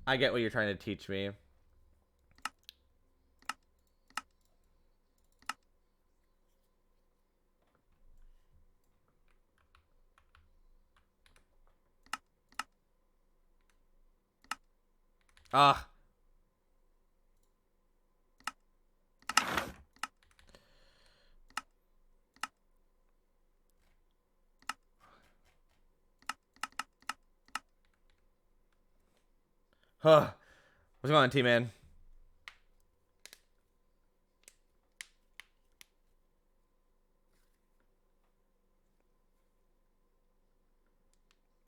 I get what you're trying to teach me. Ah. Huh. What's going on, T-Man?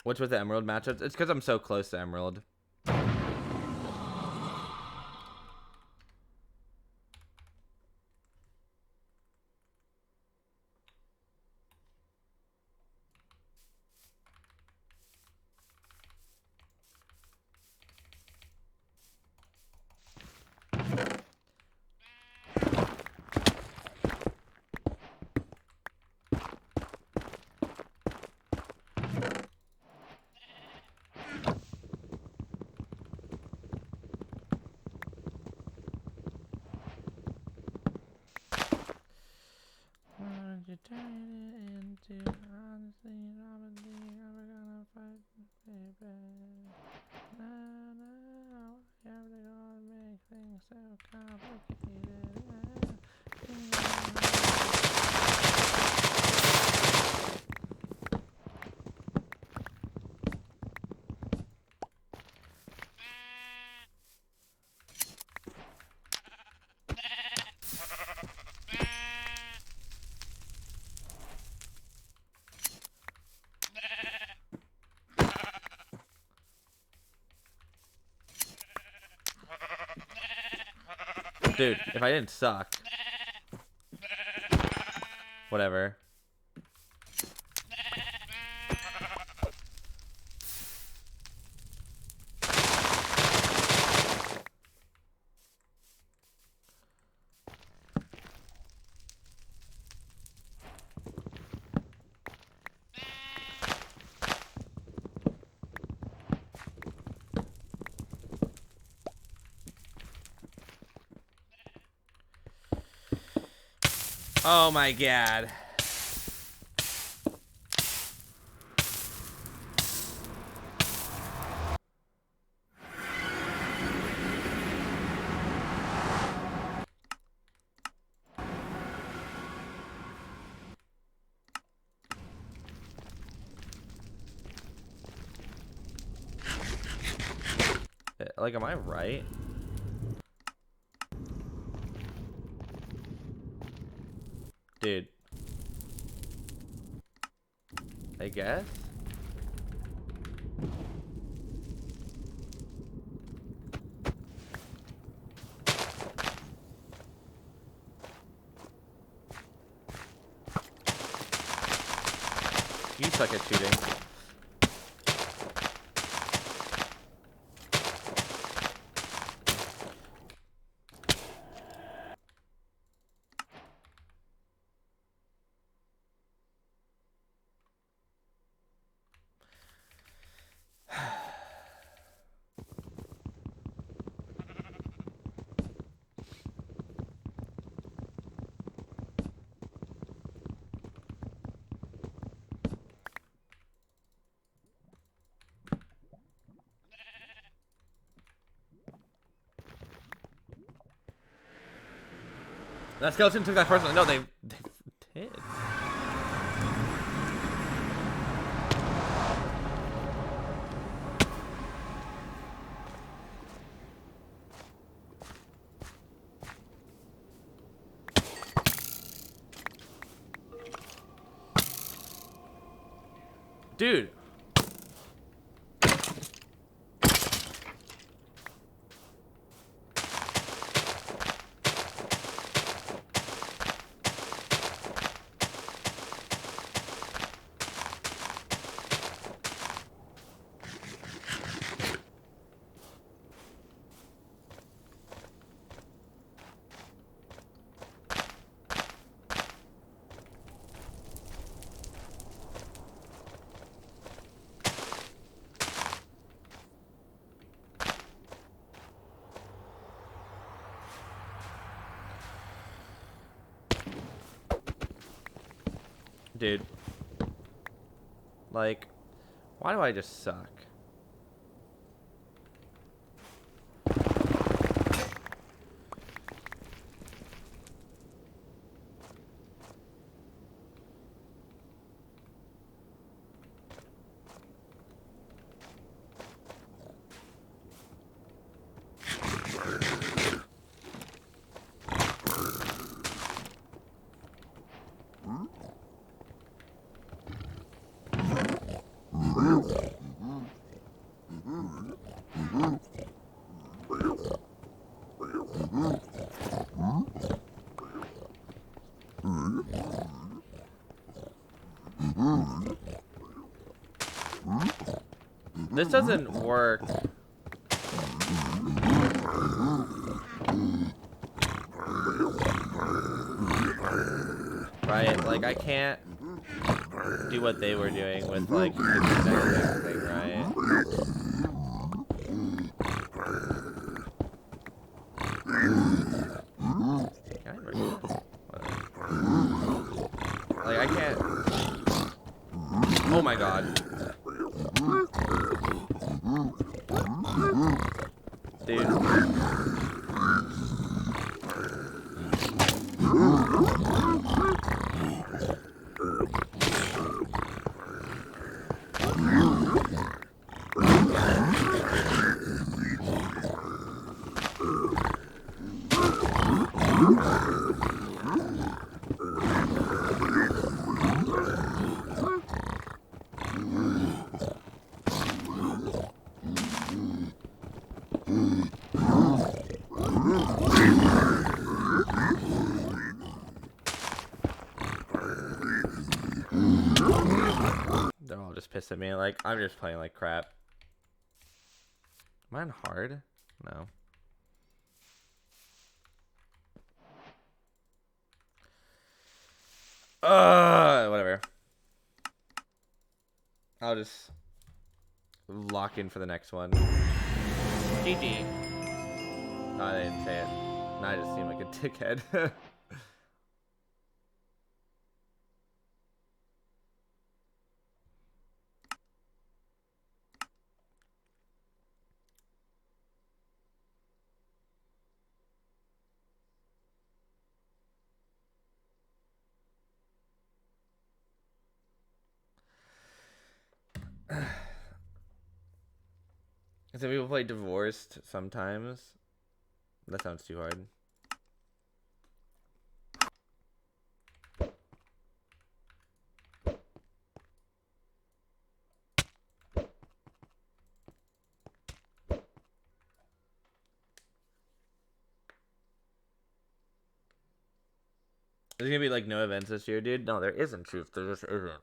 What's with the Emerald matchups? It's because I'm so close to Emerald. You turn it into honestly, probably never gonna fight, baby. No, no, you're gonna make things so complicated. Dude, if I didn't suck. Whatever. Oh my god. Like, am I right? Dude. I guess? You suck at shooting. That skeleton took that personally. No, they did. Dude. Dude. Like, why do I just suck? This doesn't work. Right, like I can't do what they were doing with like the next thing, right? Can I break this? Like I can't. Oh my god. Dude. They're all just pissed at me. Like, I'm just playing like crap. Am I on hard? No. Whatever. I'll just lock in for the next one. GG. No, I didn't say it. No, I just seem like a dickhead. Some people play Divorced sometimes. That sounds too hard. There's gonna be like no events this year, dude. No, there isn't, truth. There just isn't.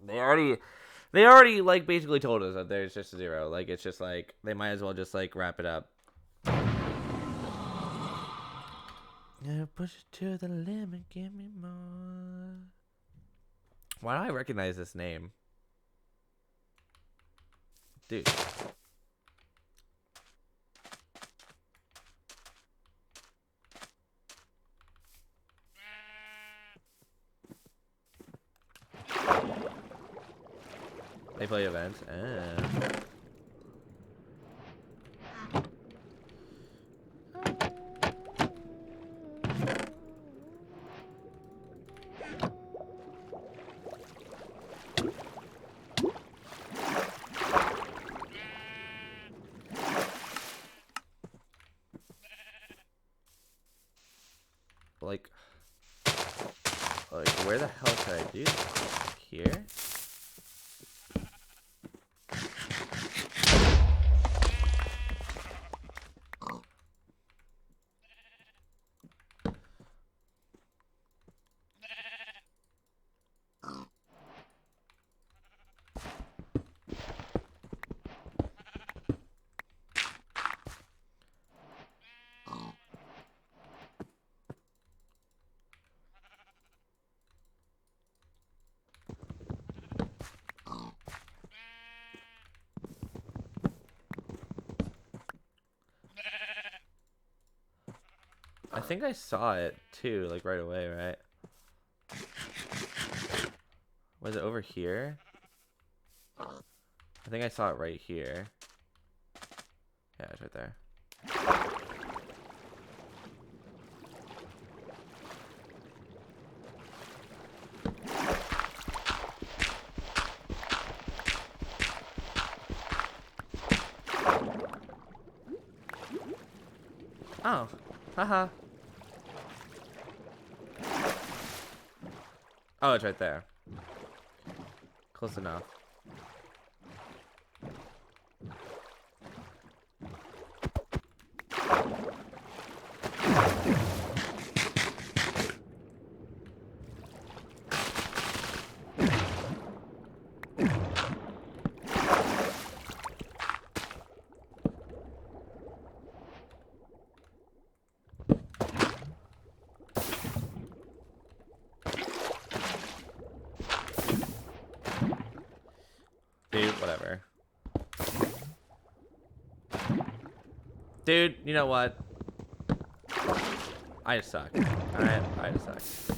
They already like basically told us that there's just 0. Like it's just like they might as well just like wrap it up. Yeah, push it to the limit, give me more. Why do I recognize this name? Dude. They play events. like where the hell should I do this? Here? I think I saw it too, like right away, right? Was it over here? I think I saw it right here. Yeah, it's right there. Oh, haha. Oh, it's right there. Close enough. Dude, whatever. Dude, you know what? I just suck. Alright, I just suck.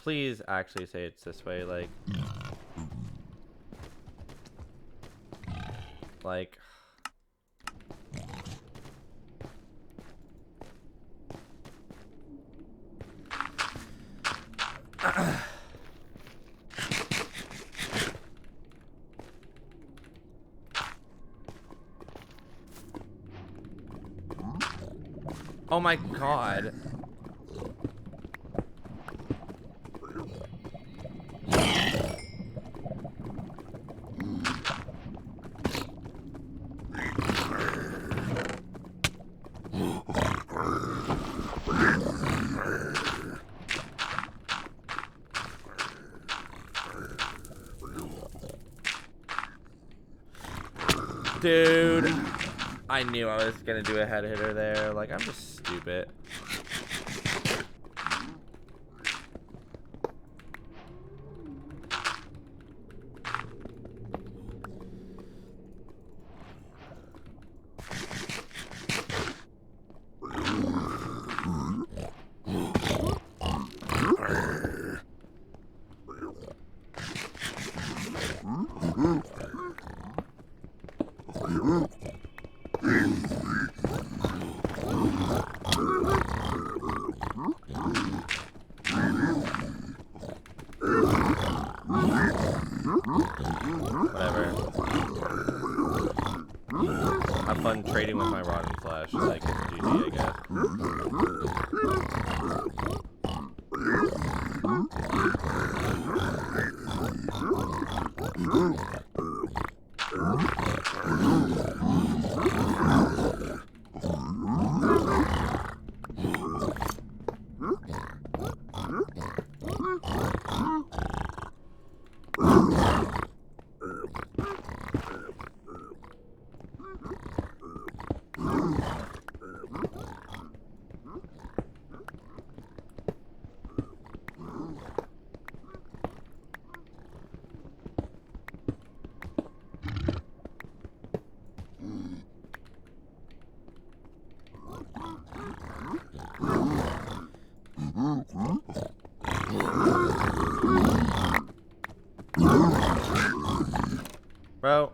Please actually say it's this way, like... Like... Oh my god. Dude, I knew I was gonna do a head hitter there. Like, I'm just stupid. Whatever. Have fun trading with my rod and flash. Like, it's GG, I guess. Bro.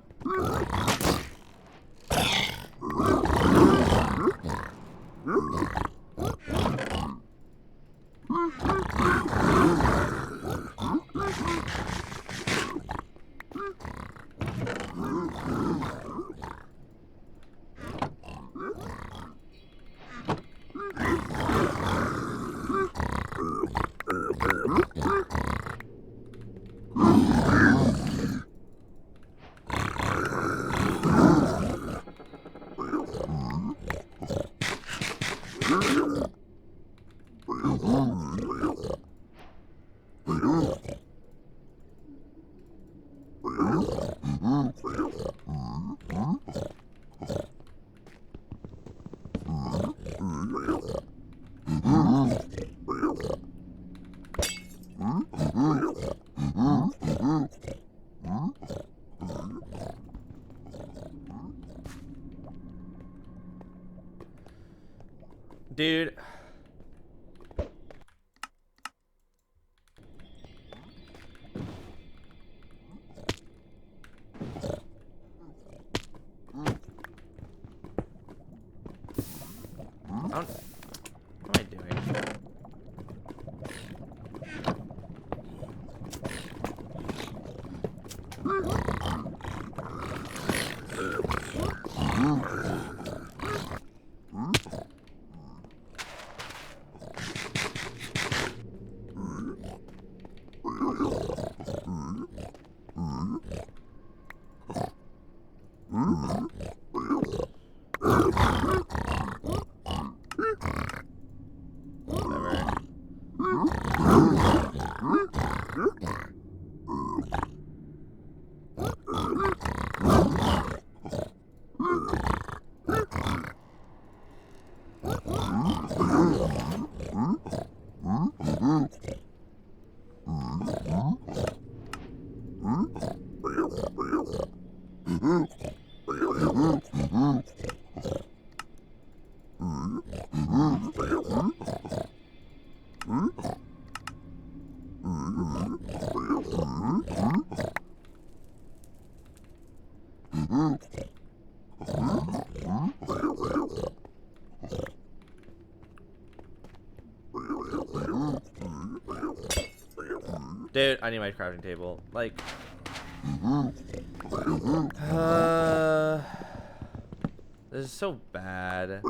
Dude. What am I doing? Dude, I need my crafting table. Like, this is so bad.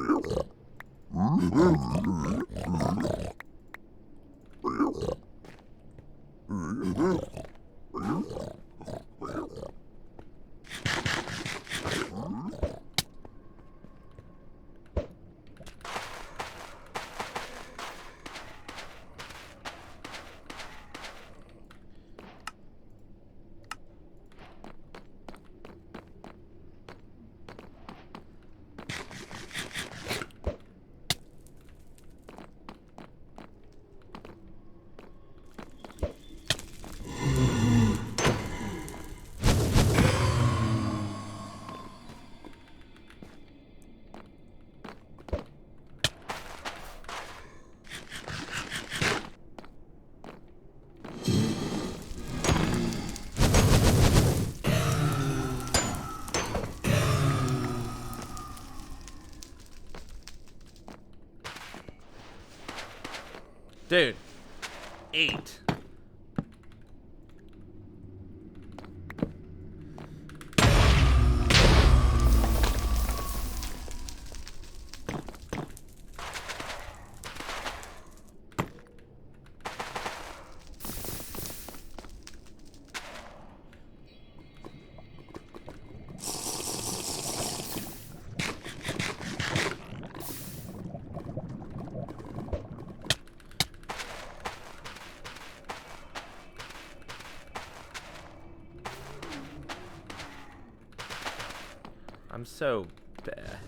Dude, 8. I'm so bad.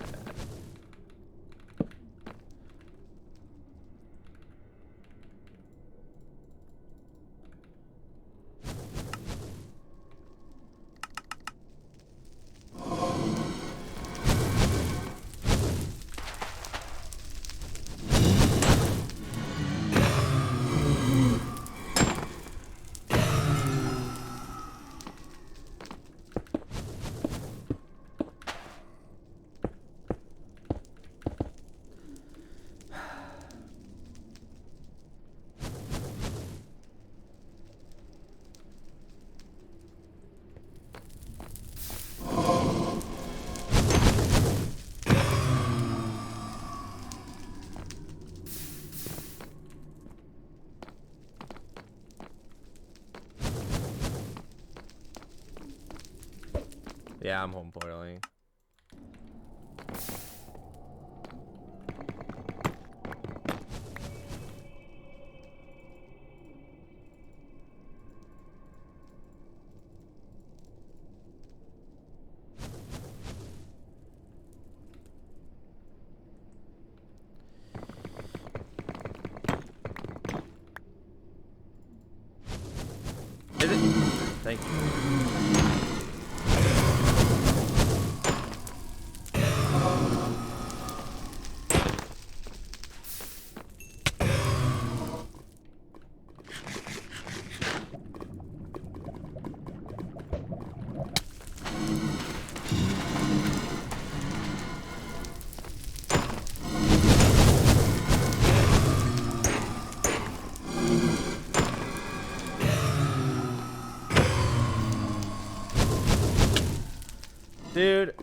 Yeah, I'm home portaling. Is it? Thank you. Dude.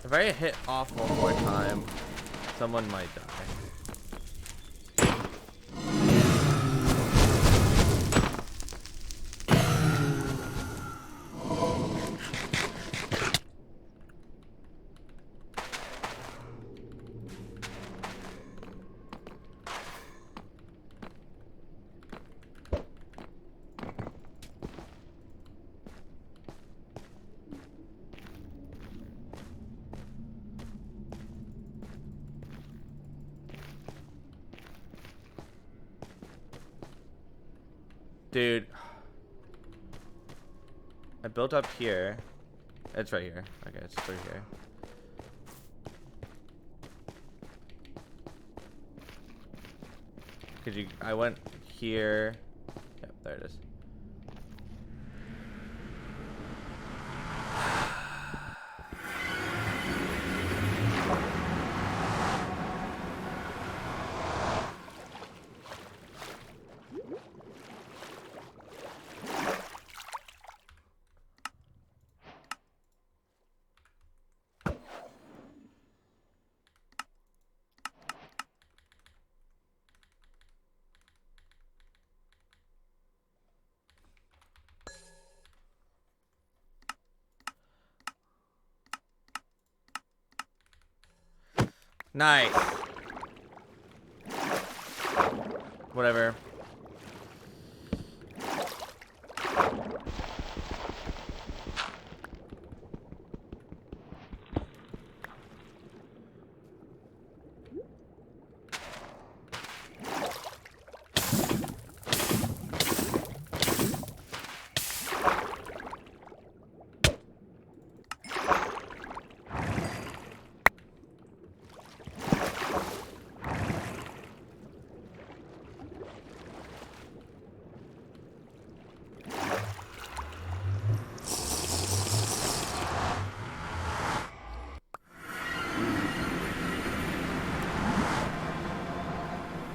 If I hit off one more time, someone might die. Dude, I built up here. It's right here. Okay, it's through here. Could you? I went here. Yep, there it is. Nice. Whatever.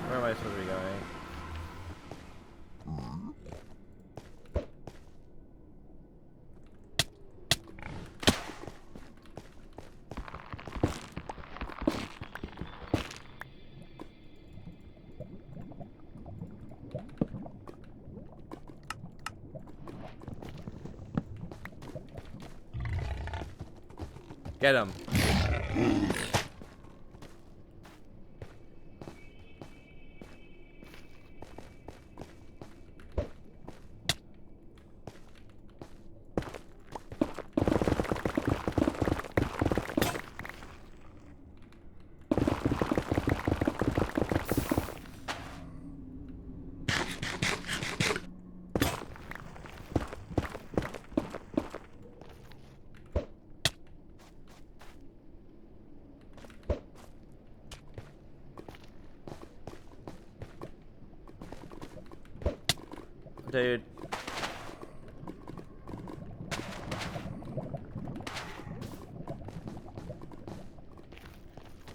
Where am I supposed to be going? Get him. Dude.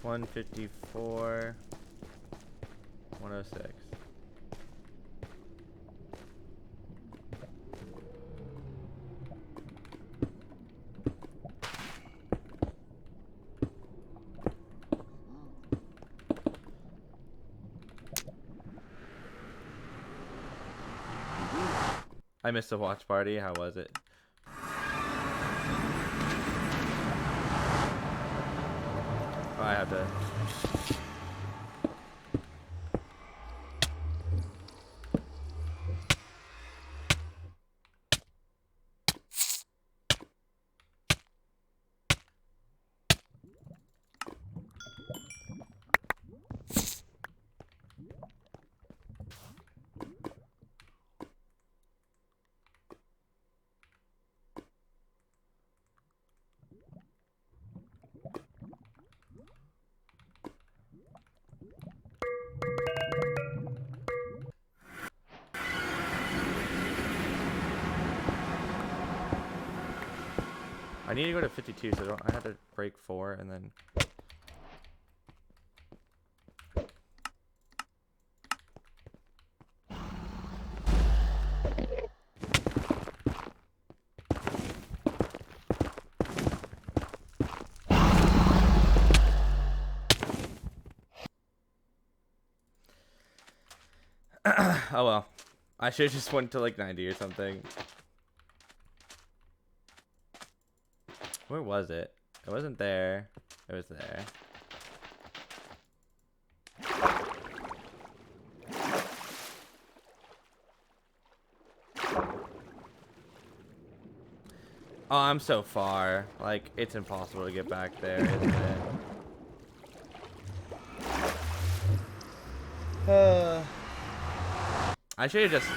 $154. 106. I missed the watch party. How was it? Oh, I have to. I need to go to 52, so I have to break 4 and then. Oh well. I should have just went to like 90 or something. Where was it? It wasn't there. It was there. Oh, I'm so far. Like, it's impossible to get back there, isn't it? I should have just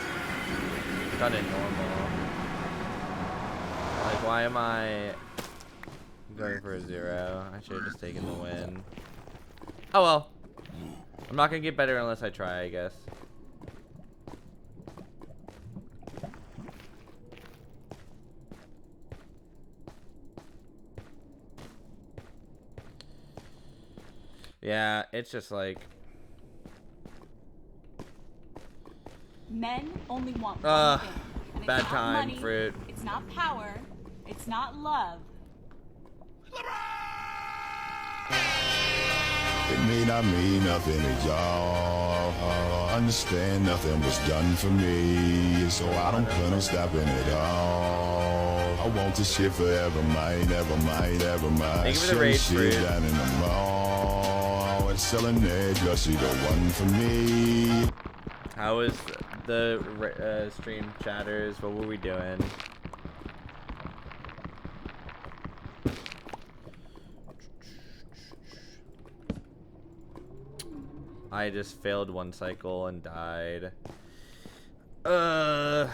done it normal. Like, why am I going for a 0? I should have just taken the win. Oh well. I'm not gonna get better unless I try, I guess. Yeah, it's just like... Men only want one thing. And it's bad not time, money, fruit. It's not power. It's not love. It may not mean nothing to y'all. Understand nothing was done for me, so I don't plan on stopping at all. I want this shit forever, might, ever might, ever might. Thank you for the raid, shit fruit. down in the mall and selling it, just see the one for me. How was the stream chatters? What were we doing? I just failed one cycle and died. Oh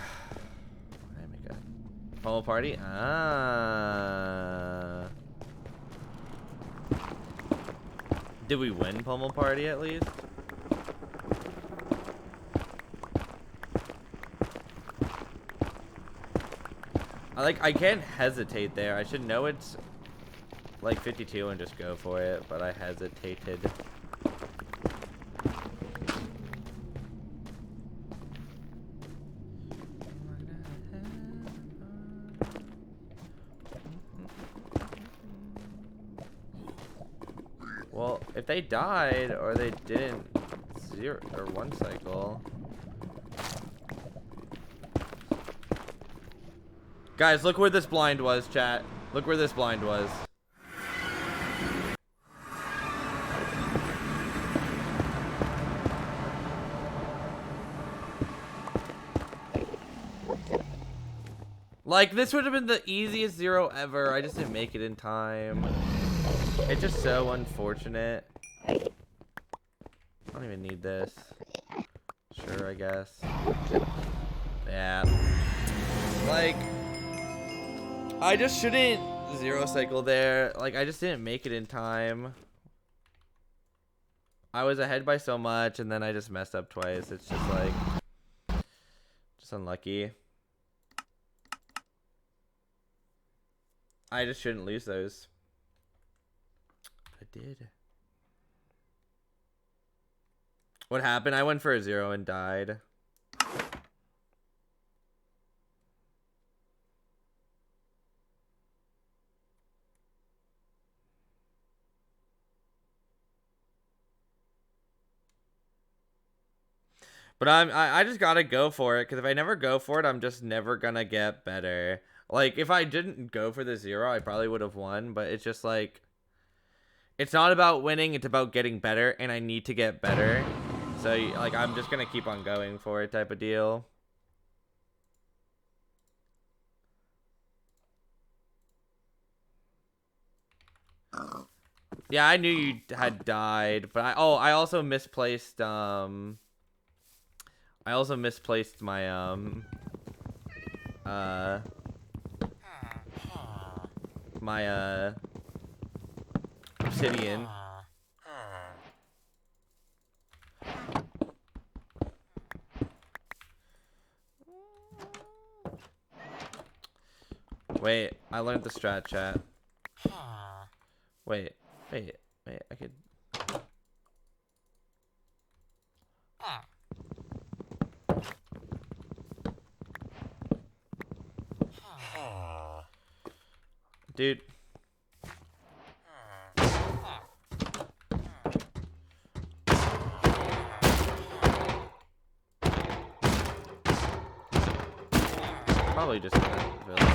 my god. Pummel party? Ah. Did we win pummel party at least? I can't hesitate there. I should know it's like 52 and just go for it, but I hesitated. Well, if they died or they didn't 0 or 1 cycle. Guys, look where this blind was, chat. Look where this blind was. Like, this would have been the easiest 0 ever. I just didn't make it in time. It's just so unfortunate. I don't even need this. Sure, I guess. Yeah. Like, I just shouldn't 0 cycle there. Like, I just didn't make it in time. I was ahead by so much, and then I just messed up twice. It's just like, just unlucky. I just shouldn't lose those. I did. What happened? I went for a 0 and died. But I just gotta go for it, because if I never go for it, I'm just never gonna get better. Like, if I didn't go for the 0, I probably would have won, but it's just like, it's not about winning, it's about getting better, and I need to get better. So, like, I'm just gonna keep on going for it type of deal. Yeah, I knew you had died, but I also misplaced my my obsidian. Wait, I learned the strat, chat. Wait, I could... Dude. Probably just that village.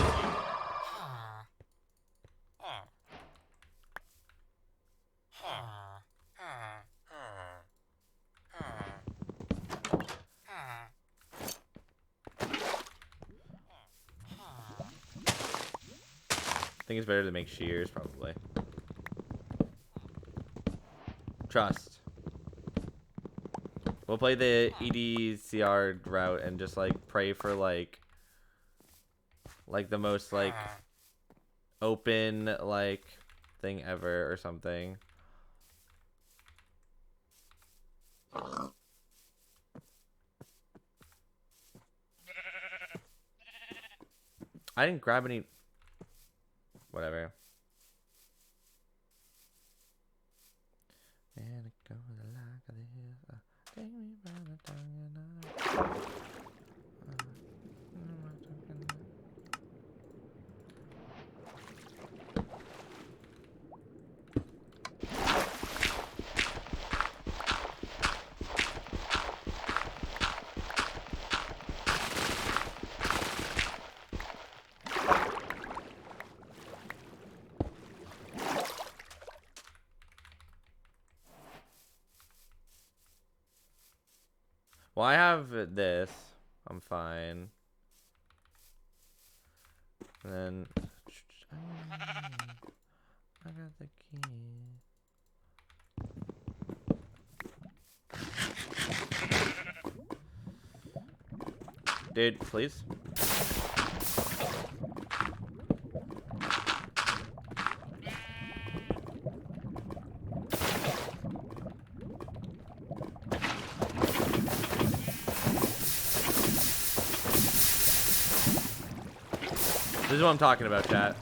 I think it's better to make shears, probably. Trust. We'll play the EDCR route and just, like, pray for, like the most, like, open, like, thing ever or something. I didn't grab any... Whatever. And it goes like this. Take me by the tongue and well, I have this. I'm fine. And then I got the key. Dude, please. This is what I'm talking about, chat.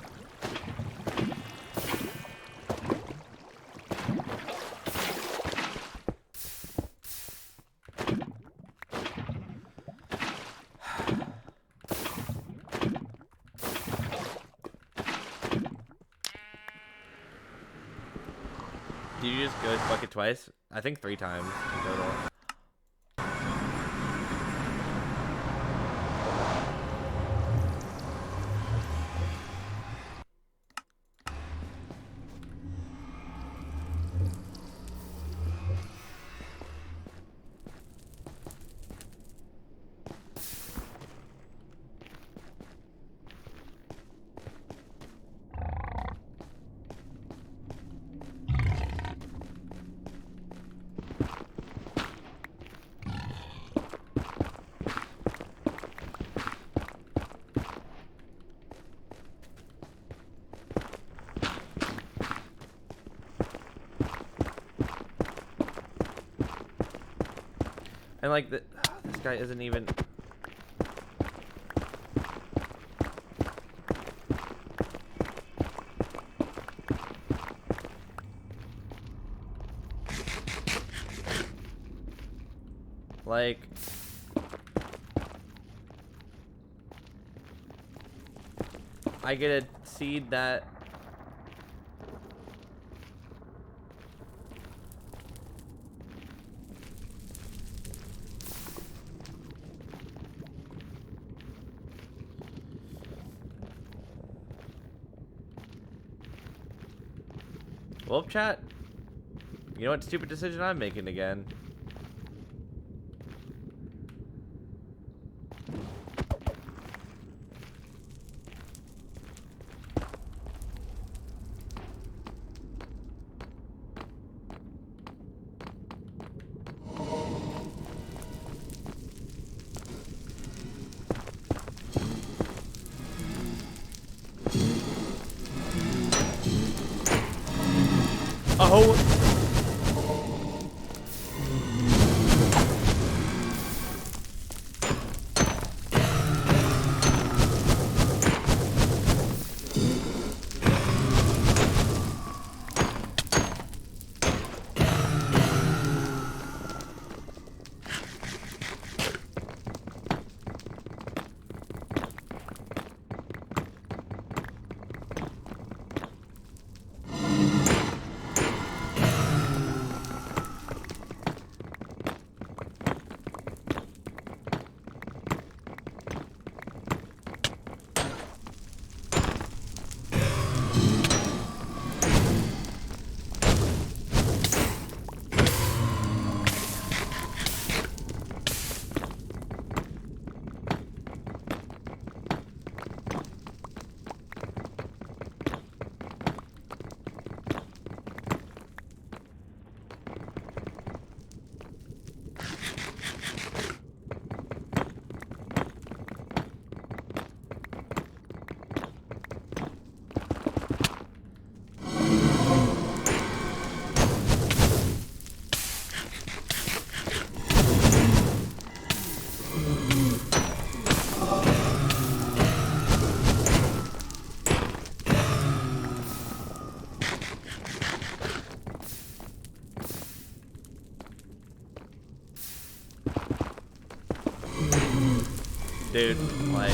Did you just go bucket twice? I think 3 times in total. And like this guy isn't even. Like. I get a seed that. Well, chat. You know what stupid decision I'm making again? Oh! Dude, like...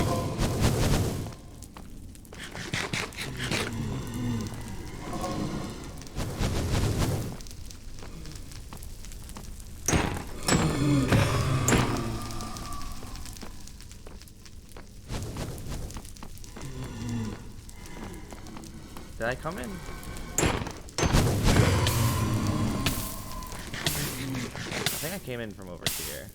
Did I come in? I think I came in from over here.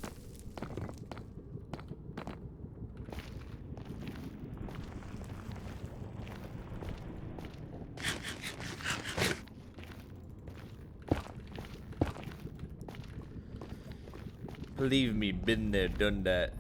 Believe me, been there, done that.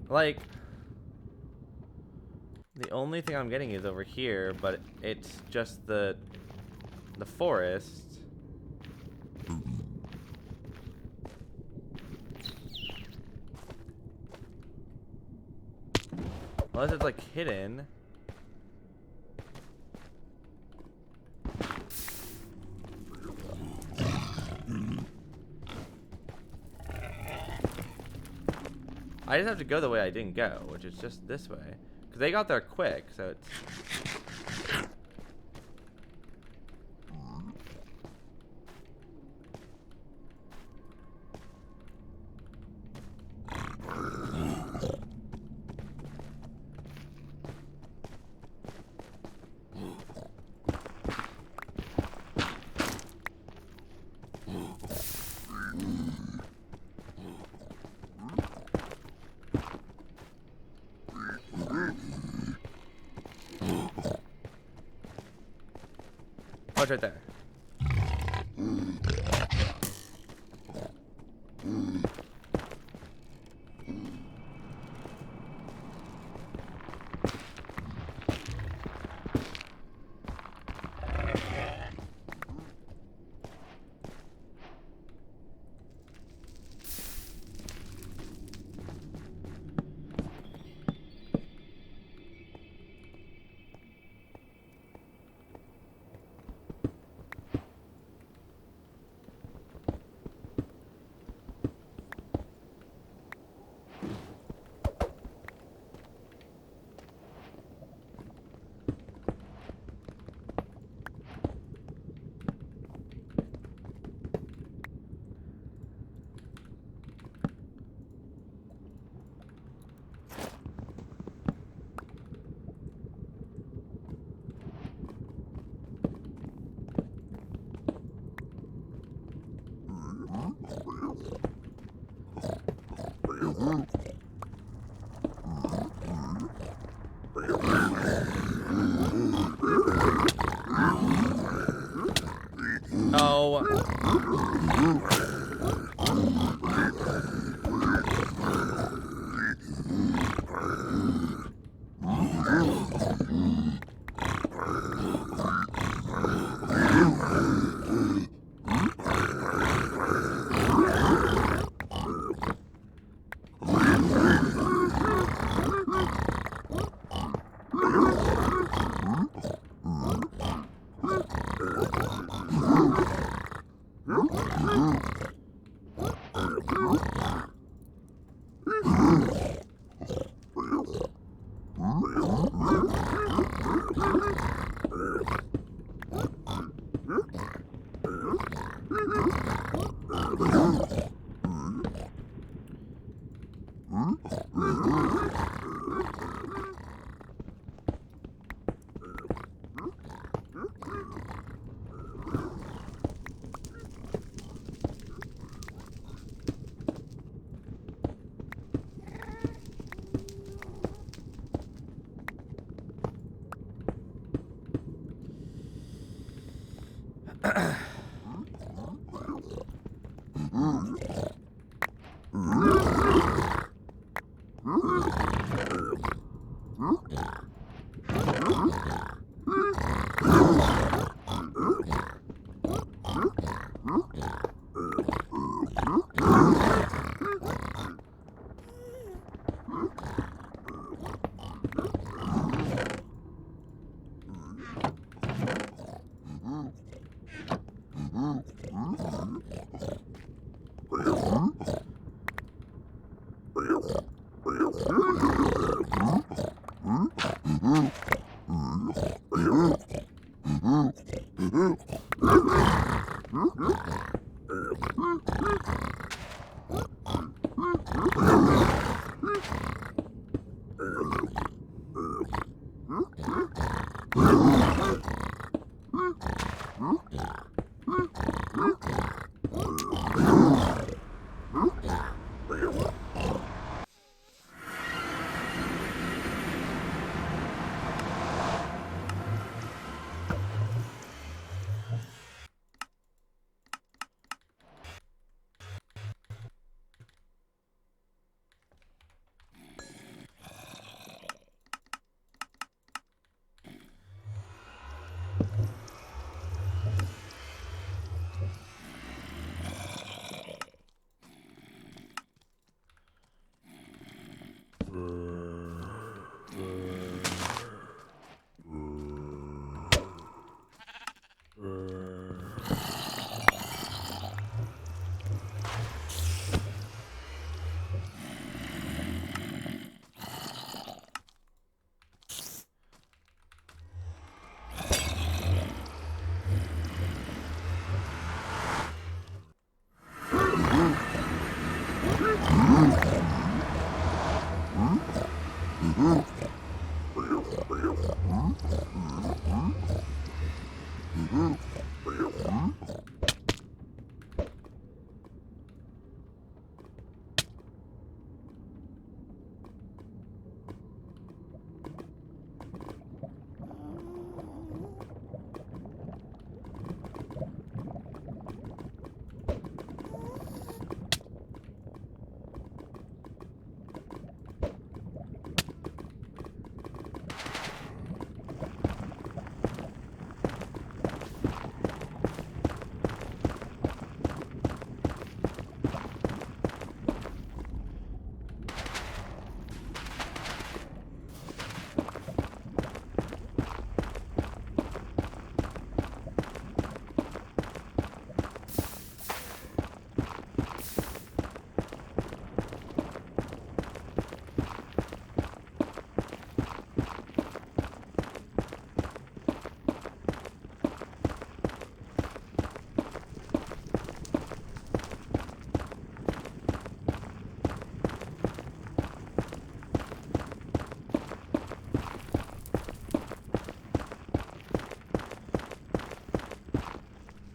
Like, the only thing I'm getting is over here, but it's just the forest. Unless it's like hidden. I just have to go the way I didn't go, which is just this way. Because they got there quick, so it's... Oh, it's right there. Oh.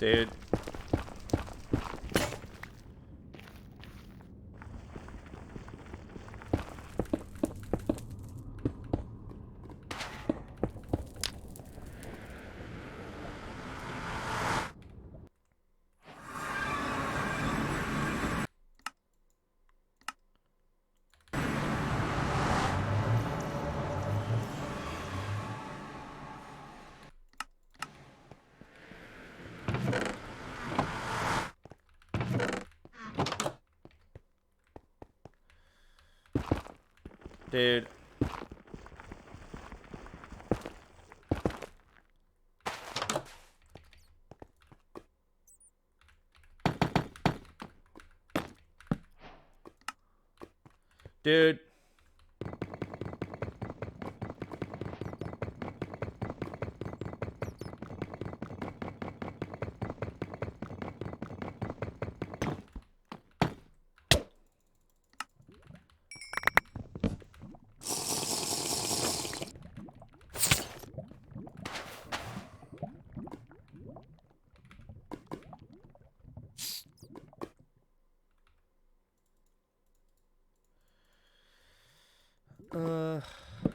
Dude. Dude. Dude.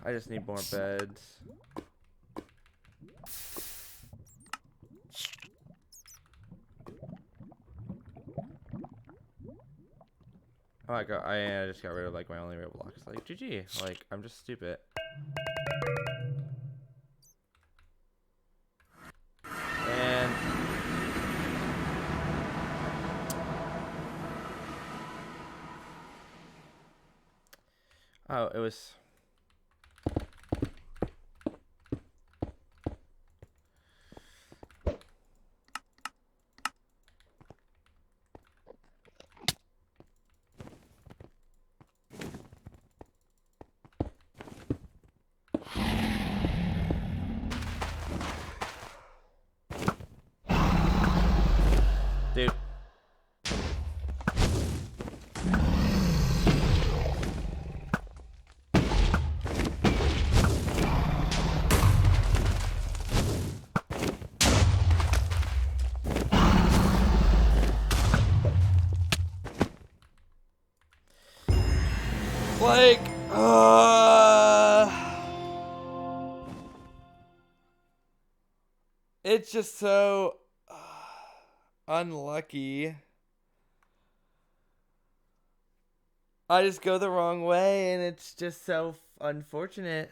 I just need more beds. Oh, I just got rid of like my only real blocks. Like GG. Like I'm just stupid. And oh, it was. Dude. Like, it's just so unlucky. I just go the wrong way, and it's just so unfortunate.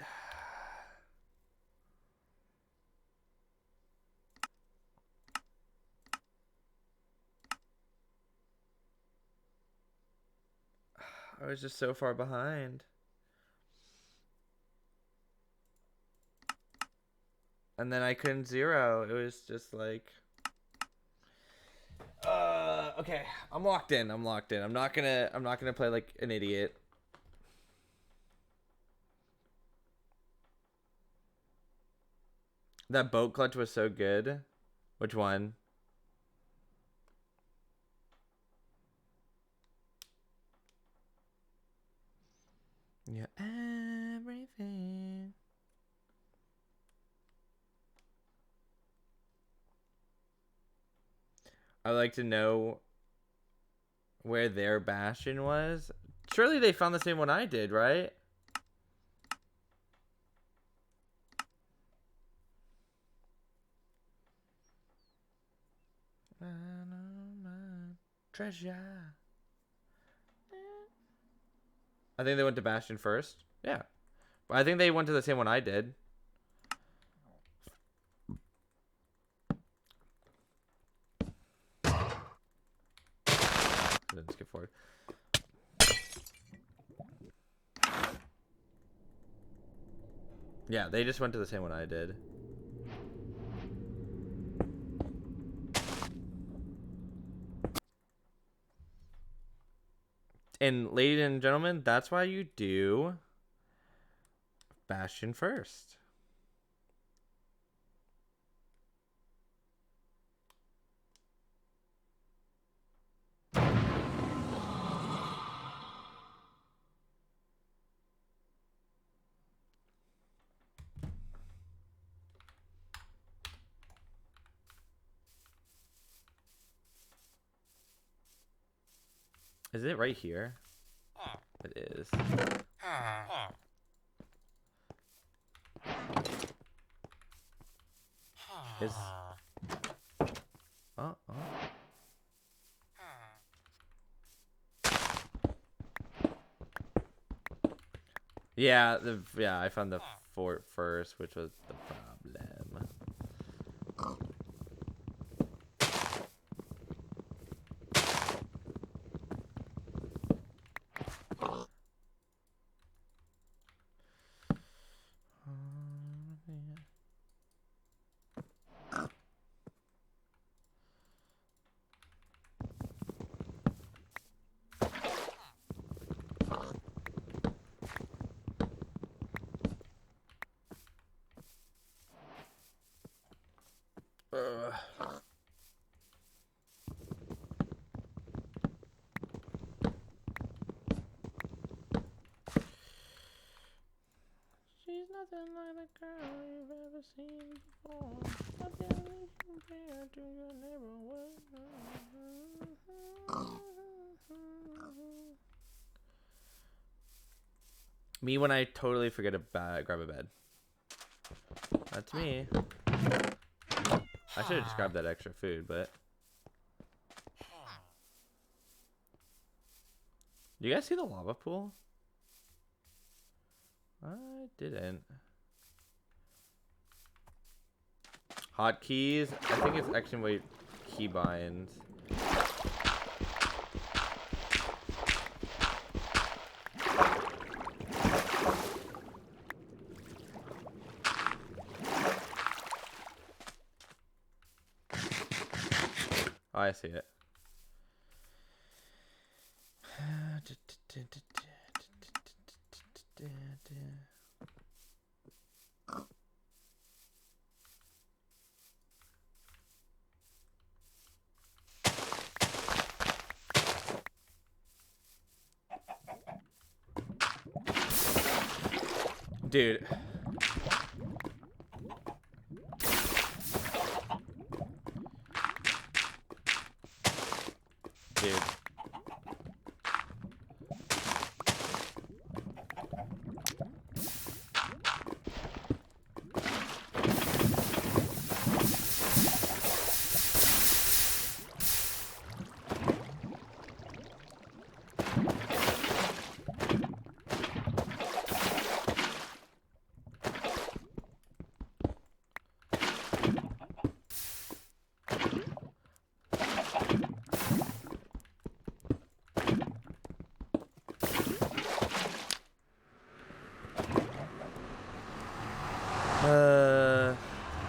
I was just so far behind. And then I couldn't zero. It was just like... okay. I'm locked in. I'm locked in. I'm not gonna play like an idiot. That boat clutch was so good. Which one? Yeah, everything. I like to know where their bastion was. Surely they found the same one I did, right? Treasure. I think they went to Bastion first. Yeah. But I think they went to the same one I did. Then skip forward. Yeah, they just went to the same one I did. And ladies and gentlemen, that's why you do Bastion first. Is it right here? It is. Is... Oh. Yeah, I found the fort first, which was the problem. She's nothing like the girl you've ever seen before. Nothing compared to your neighborhood. Me when I totally forget to grab a bed. That's me. I should have just grabbed that extra food, but... You guys see the lava pool? I didn't. Hotkeys? I think it's action weight keybinds. Oh, I see it. Dude. Dude.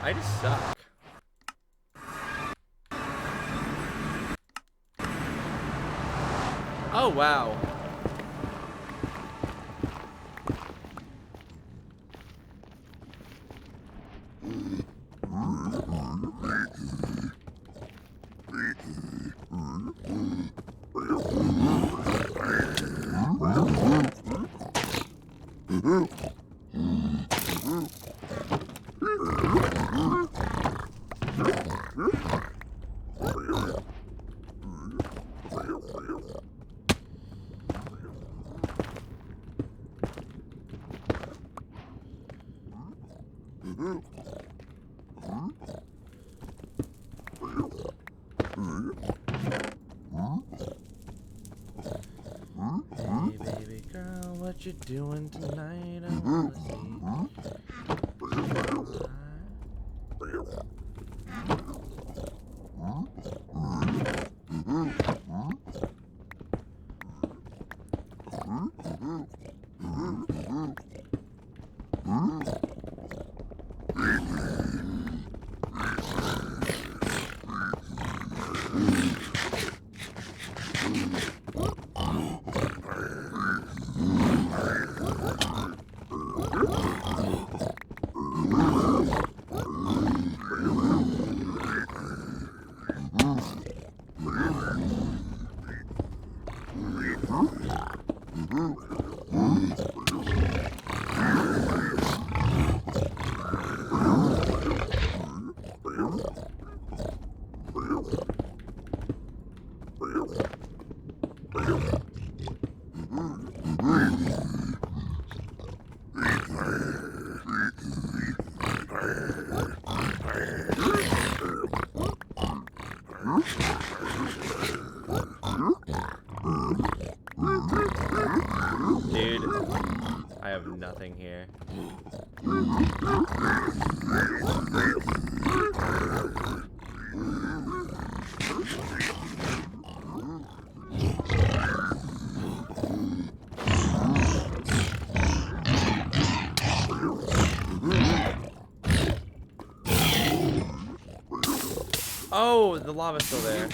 I just suck. Oh, wow. Hey, baby girl, what you doing tonight? I wanna see. Dude, I have nothing here. Oh, the lava's still there.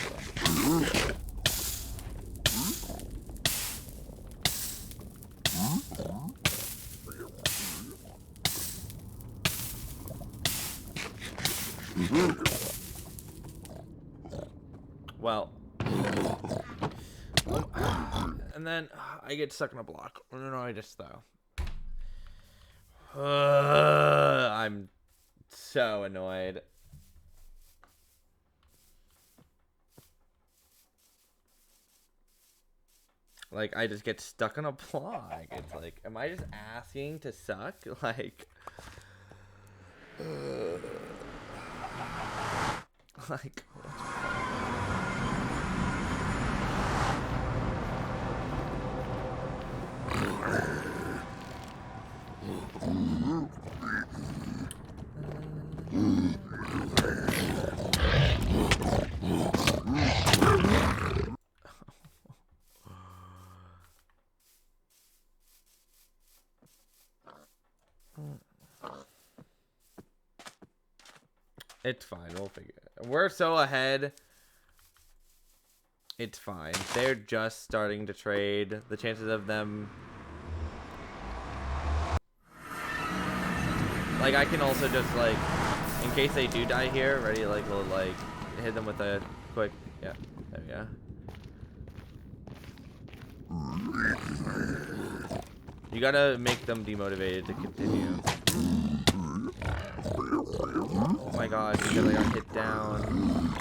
Well, and then I get stuck in a block. No, I just though. I'm so annoyed. Like, I just get stuck on a block. It's like, am I just asking to suck? Like, like, it's fine. We'll figure it out. We're so ahead. It's fine. They're just starting to trade. The chances of them... Like, I can also just, like, in case they do die here, ready, like, we'll, like, hit them with a quick... Yeah, there we go. You gotta make them demotivated to continue. Oh my god, because I got hit down.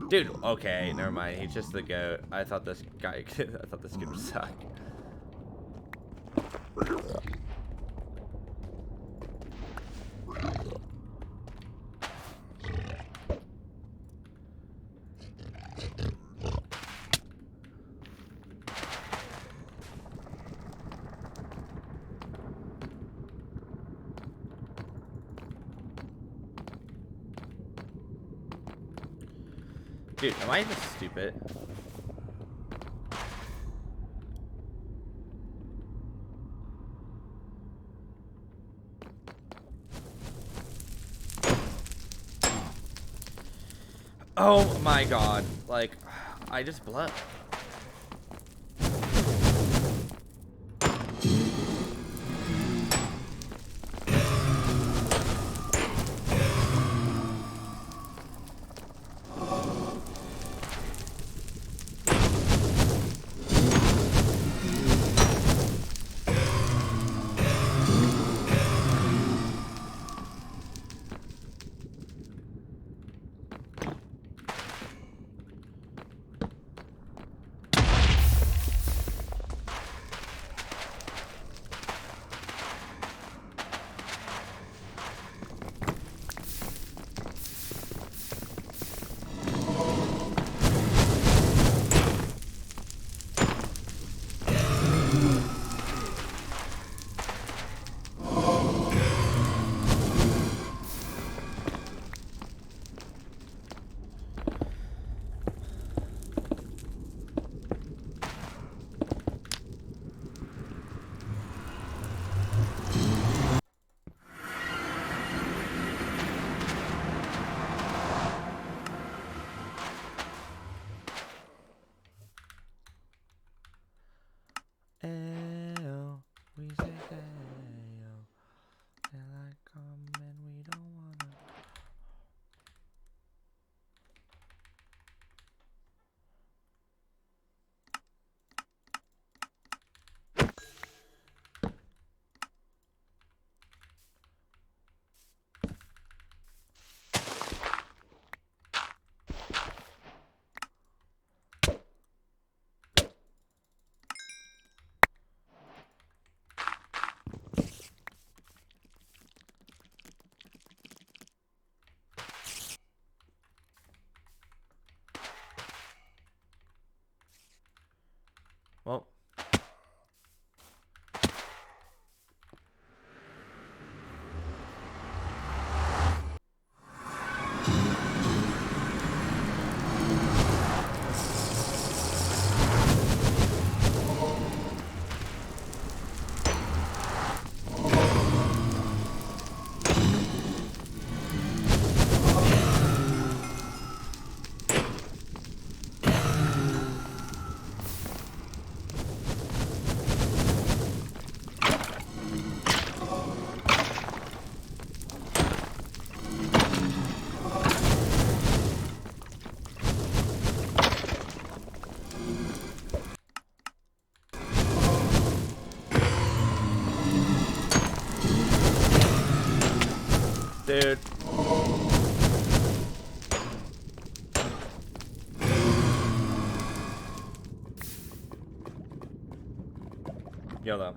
Dude, okay, never mind. He's just the goat. I thought this guy could, I thought this kid would suck. Dude, am I even stupid? Oh my god. Like, I just blew. Ayo, we say ayo. They like come and we don't wanna. Well. Dude. YOLO.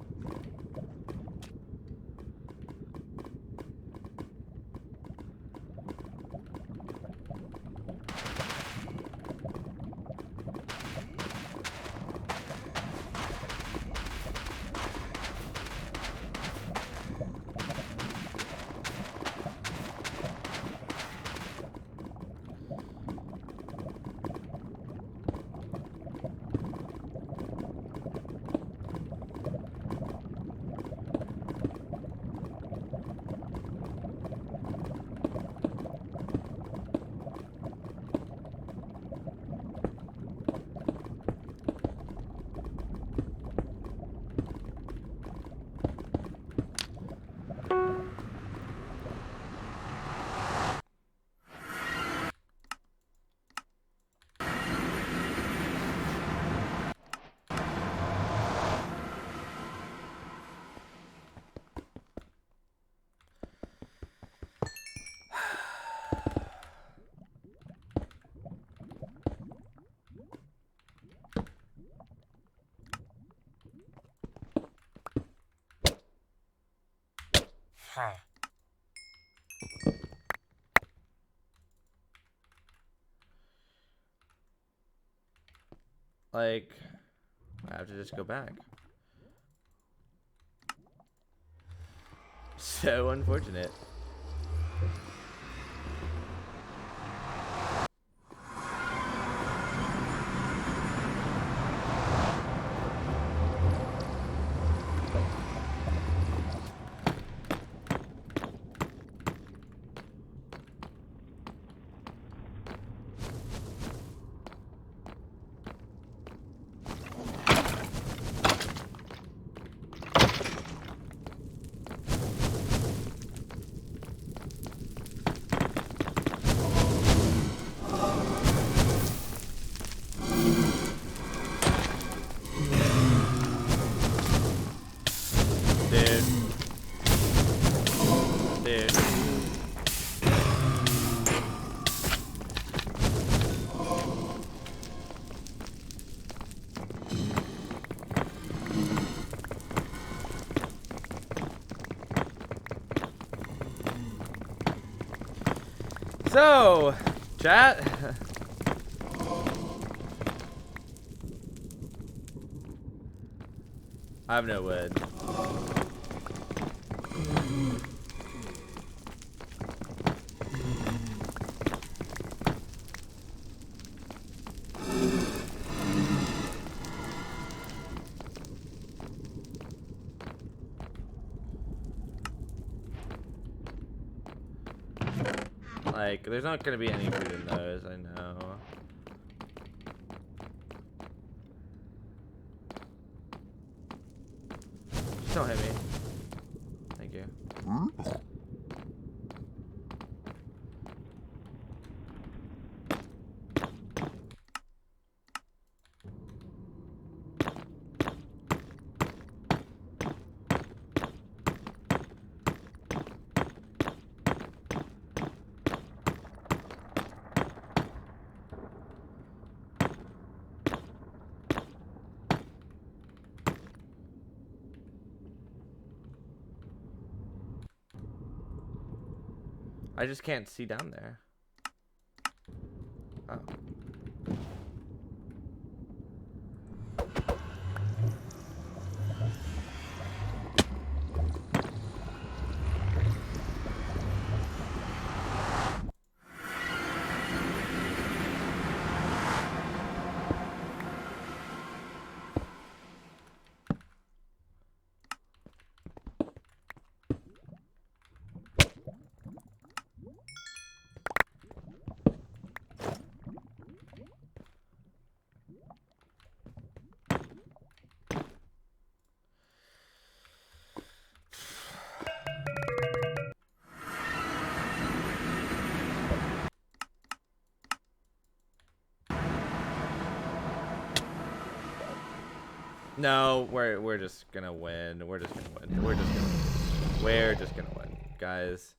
Like, I have to just go back. So unfortunate. So, chat. I have no wood. Like, there's not gonna be any food in those, I know. Just don't hit me. Thank you. I just can't see down there. Oh. No, we're just gonna win. We're just gonna win. We're just gonna win, guys.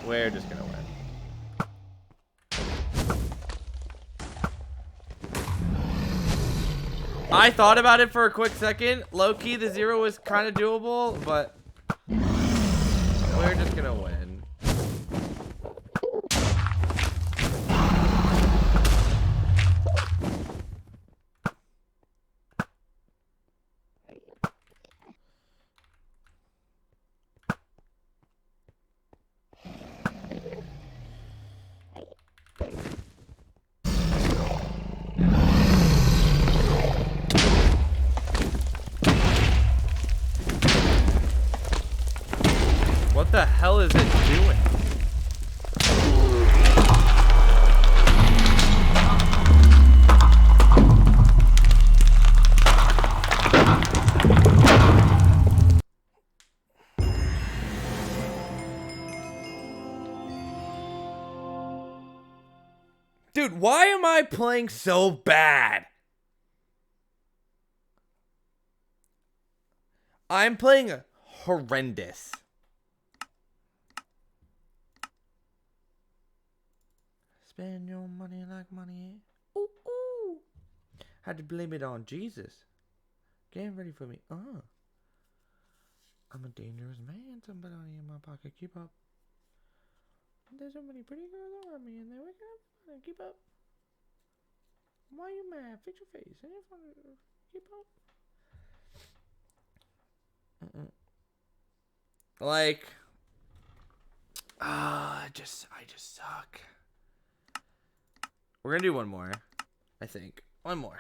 We're just gonna win. I thought about it for a quick second. Low key, the 0 was kind of doable, but we're just gonna win. What the hell is it doing? Dude, why am I playing so bad? I'm playing horrendous. Spend your money like money. Ooh, ooh. Had to blame it on Jesus. Getting ready for me. I'm a dangerous man. Somebody in my pocket. Keep up. There's so many pretty girls around me, and they're waking up. Keep up. Why are you mad? Fix your face. Keep up. Like, I just suck. We're gonna do one more, I think. One more.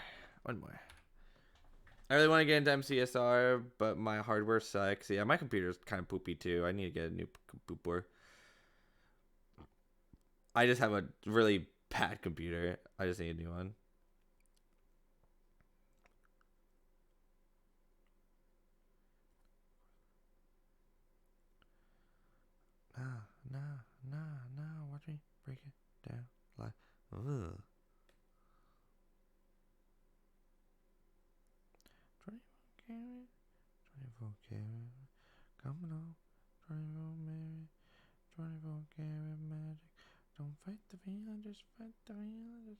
I really want to get into MCSR, but my hardware sucks. Yeah, my computer's kind of poopy too. I need to get a new pooper. I just have a really bad computer. I just need a new one. Nah. Watch me break it down. Like, ugh. 24 karat, coming on. 24 Mary, 24 karat magic. Don't fight the feeling, just fight the feeling.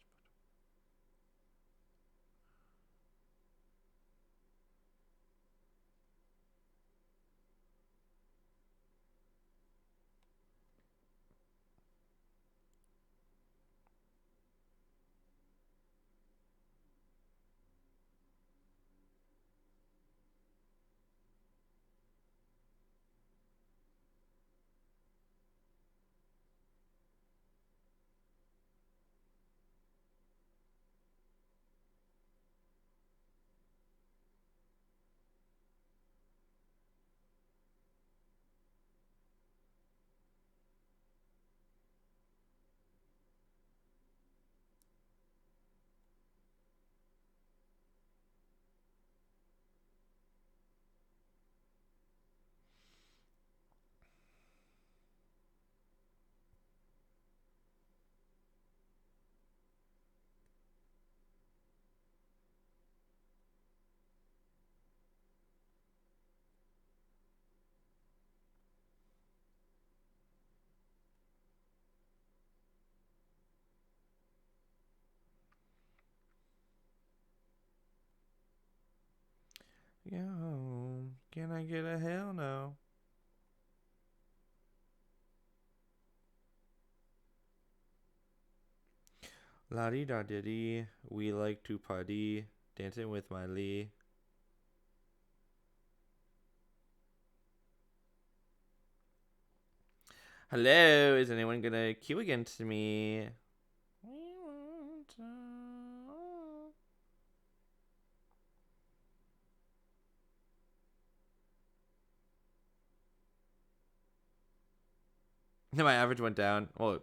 Yo, can I get a hell no? La di da diddy, we like to party, dancing with my Lee. Hello, is anyone gonna queue against me? My average went down. Well,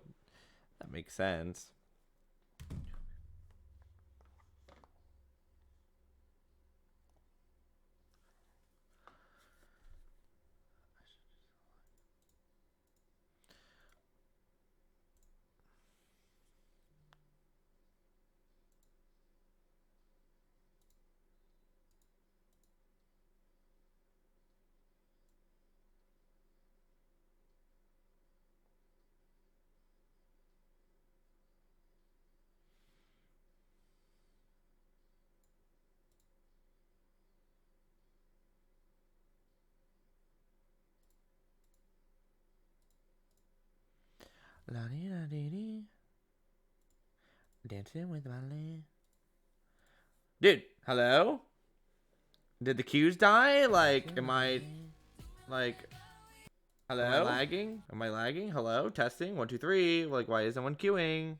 that makes sense. La di da dee, dancing with my Lee. Dude, hello? Did the queues die? Like, am I, like, hello? Am I lagging? Am I lagging? Hello? Testing? 1, 2, 3. Like, why isn't one queuing?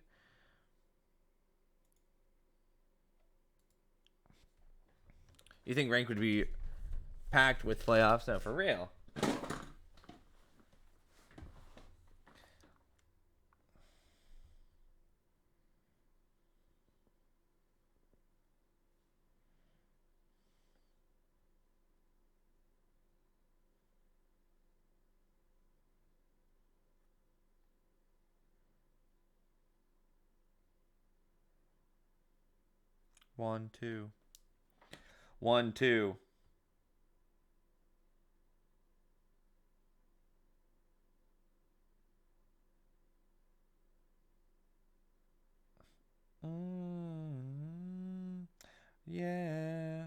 You think rank would be packed with playoffs? No, for real. One, two. 1, 2. Yeah.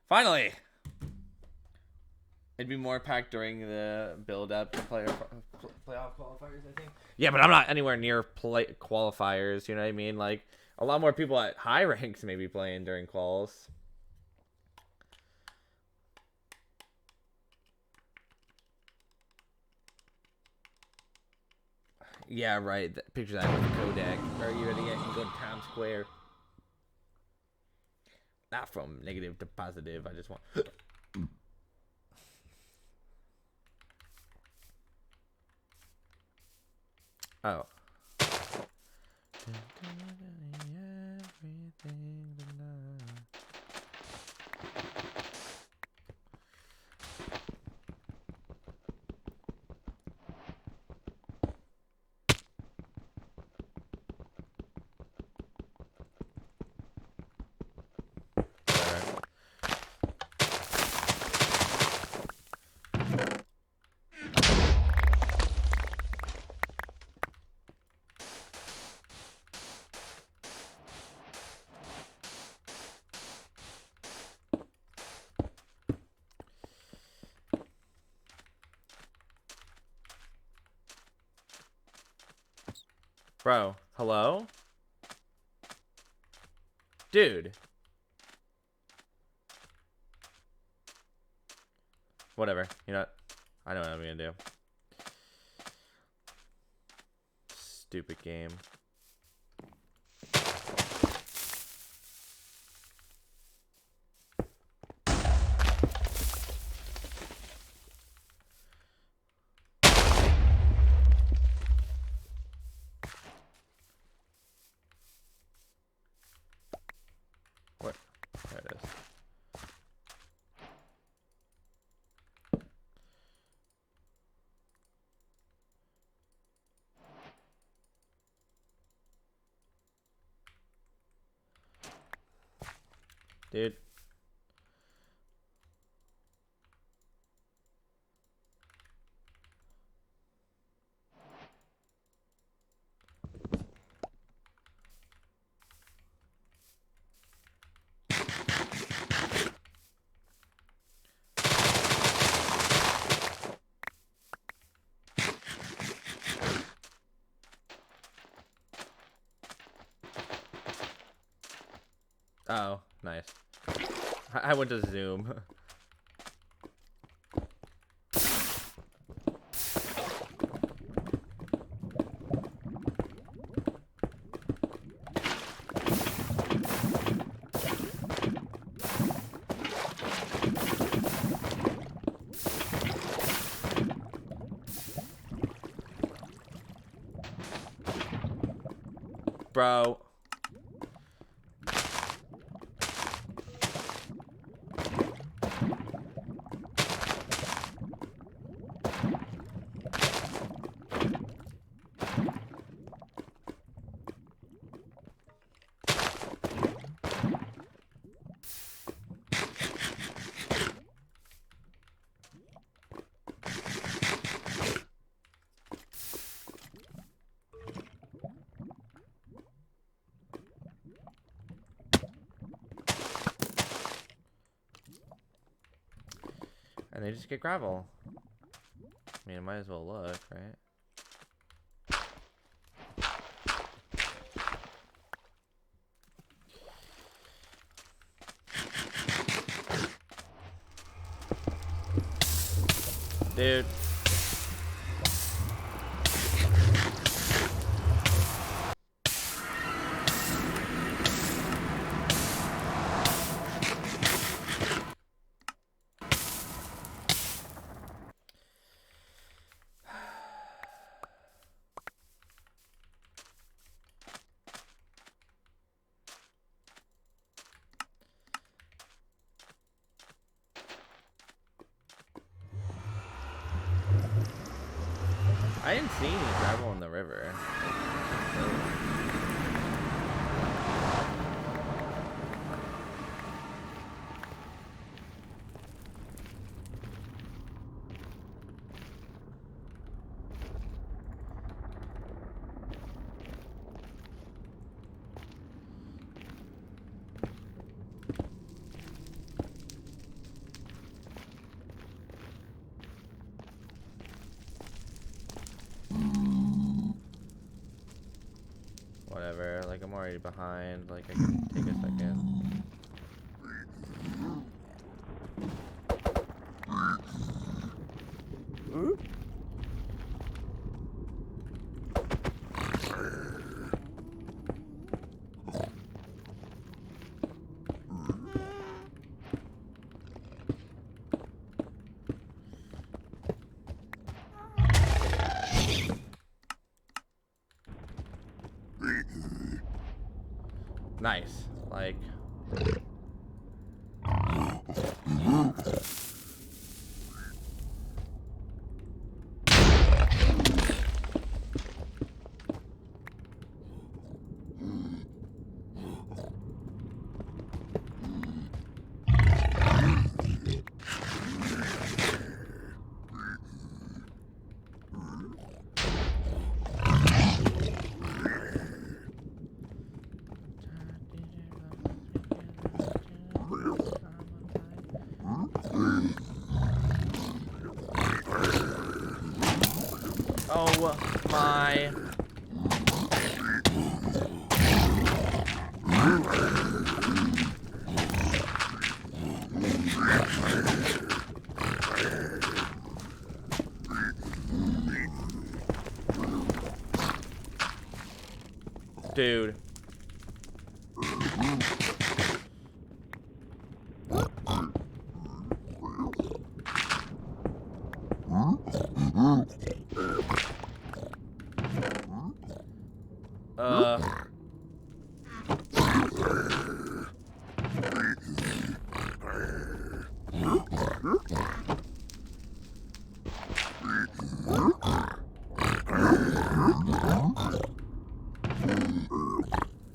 Finally! It'd be more packed during the build-up to playoff qualifiers, I think. Yeah, but I'm not anywhere near qualifiers, you know what I mean? Like, a lot more people at high ranks may be playing during quals. Yeah, right. Picture that with Kodak. Are you ready? You can go to Times Square. Not from negative to positive. I just want... Oh. Bro, hello? Dude. Whatever. You know what? I know what I'm gonna do. Stupid game. What? There it is. Dude. Oh, nice. I went to zoom. Bro. And they just get gravel. I mean, it might as well look, right? Dude. I didn't see any gravel in the river. Whatever, like I'm already behind, like I can take a second. Nice, like. Oh my. Dude.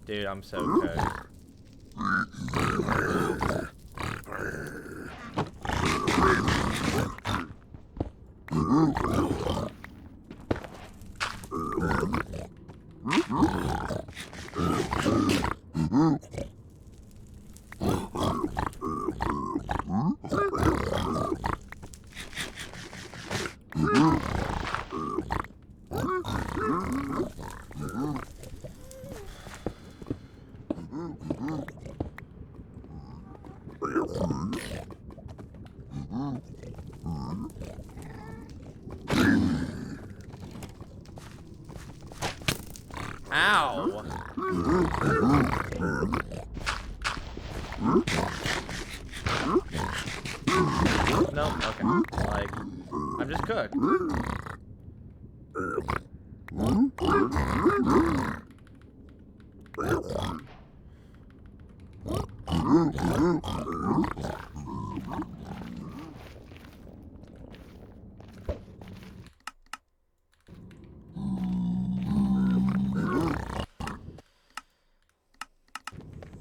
Dude, I'm so cooked. Ow! No, okay. Like, I'm just cooked.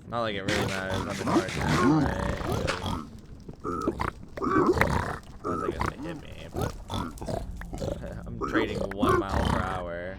Not like it really matters. I'm in hard now, right? I was like, gonna hit me, but I'm trading 1 mile per hour.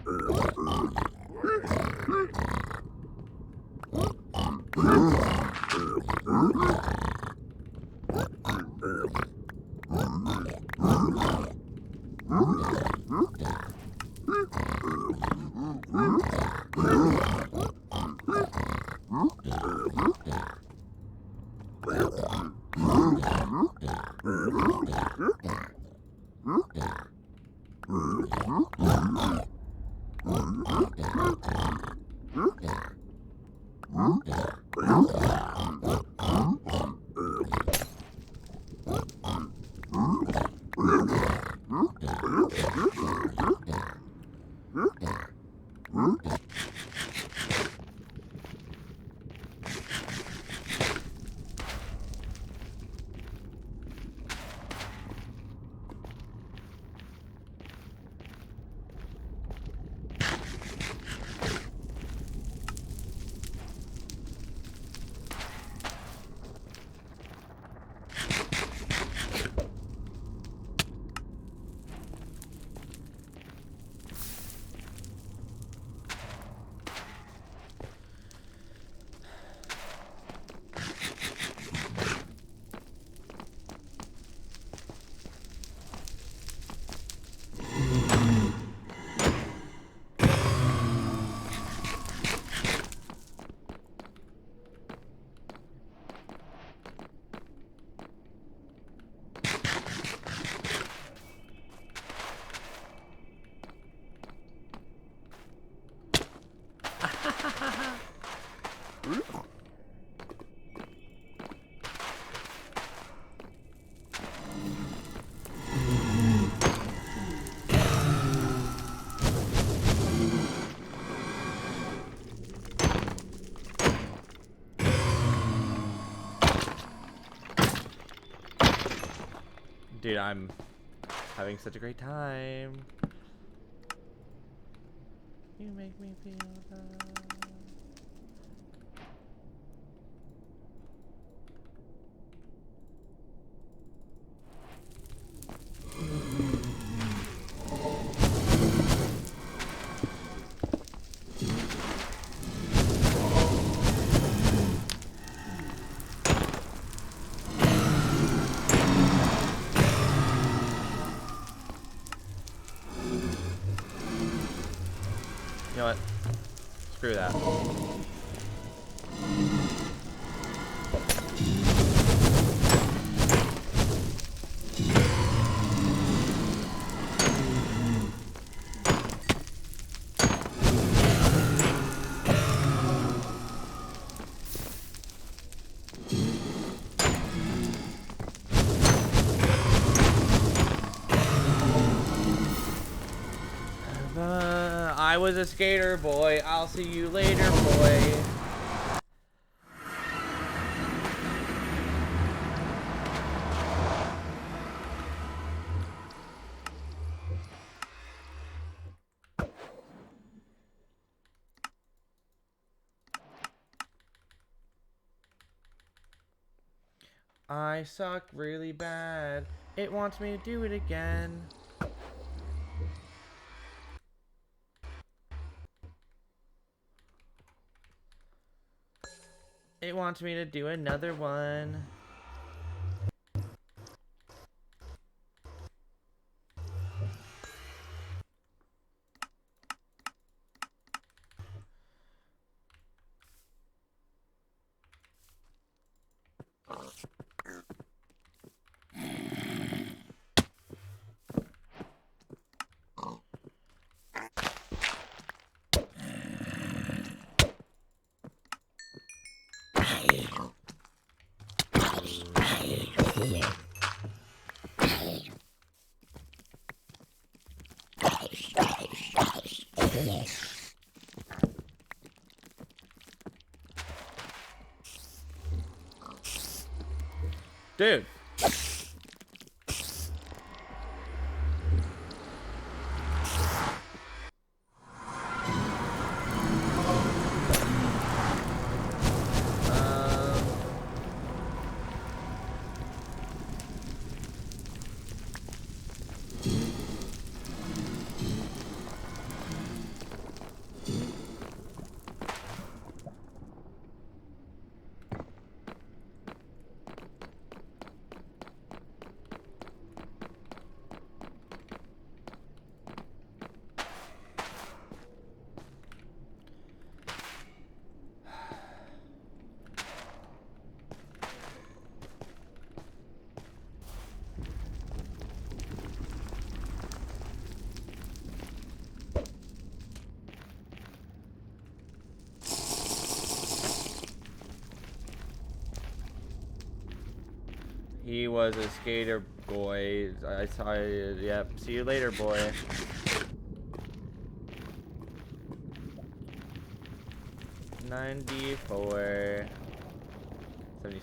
Dude, I'm having such a great time. You make me feel good. You know what? Screw that. I was a skater boy. I'll see you later, boy. I suck really bad. It wants me to do it again. It wants me to do another one. Dude. He was a skater boy. I saw it. Yep. See you later, boy. $94. $76.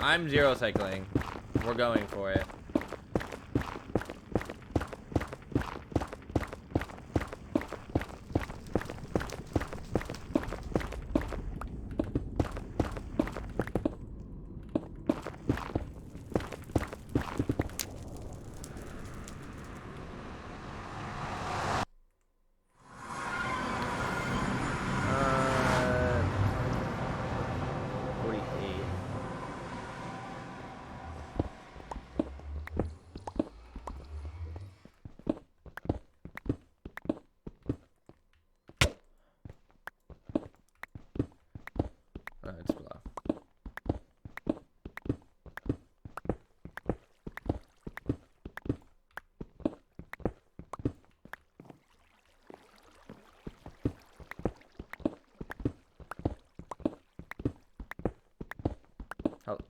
I'm zero cycling. We're going for it. It's bluff. Oh. Okay.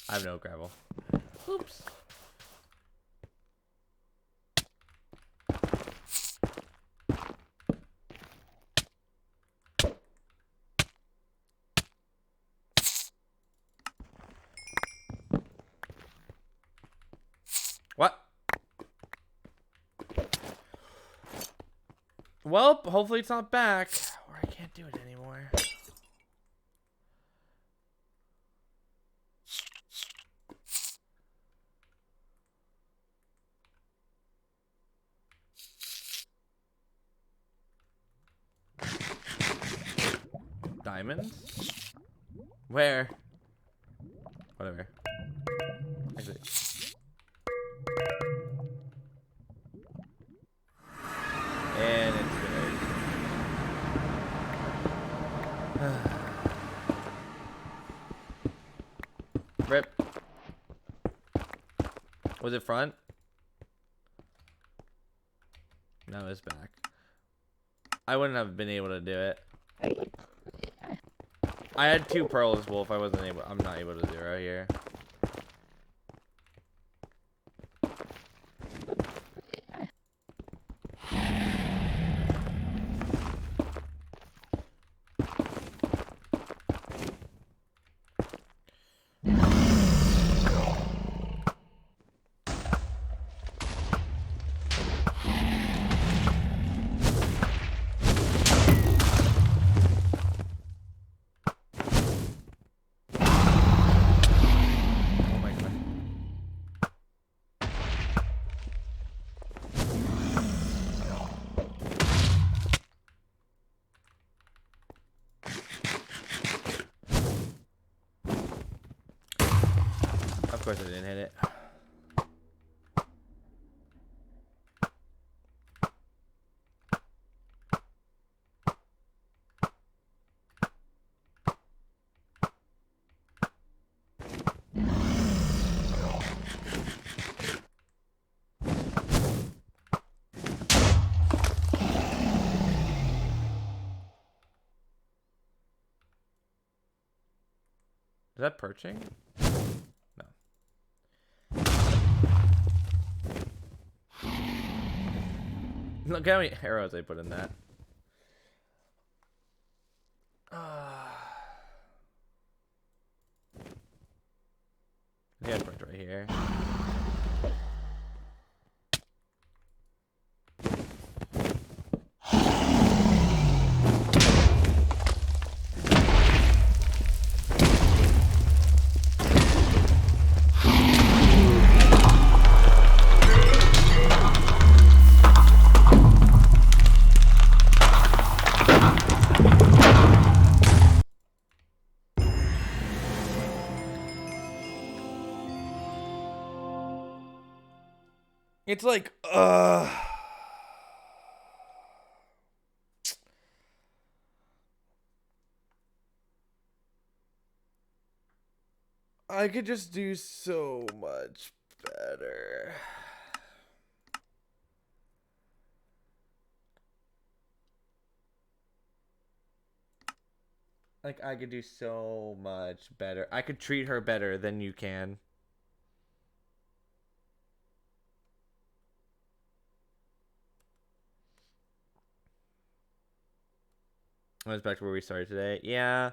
I have no gravel. Oops. What? Well, hopefully it's not back, or I can't do it anymore. Diamonds? Where? Whatever. Exit. And it's good. Rip. Was it front? No, it's back. I wouldn't have been able to do it. I had 2 pearls, Wolf. I'm not able to zero here. Of course I didn't hit it. Is that perching? No. Look how many arrows I put in that. Yeah, perch right here. It's like, I could just do so much better. Like, I could do so much better. I could treat her better than you can. That's back to where we started today. Yeah.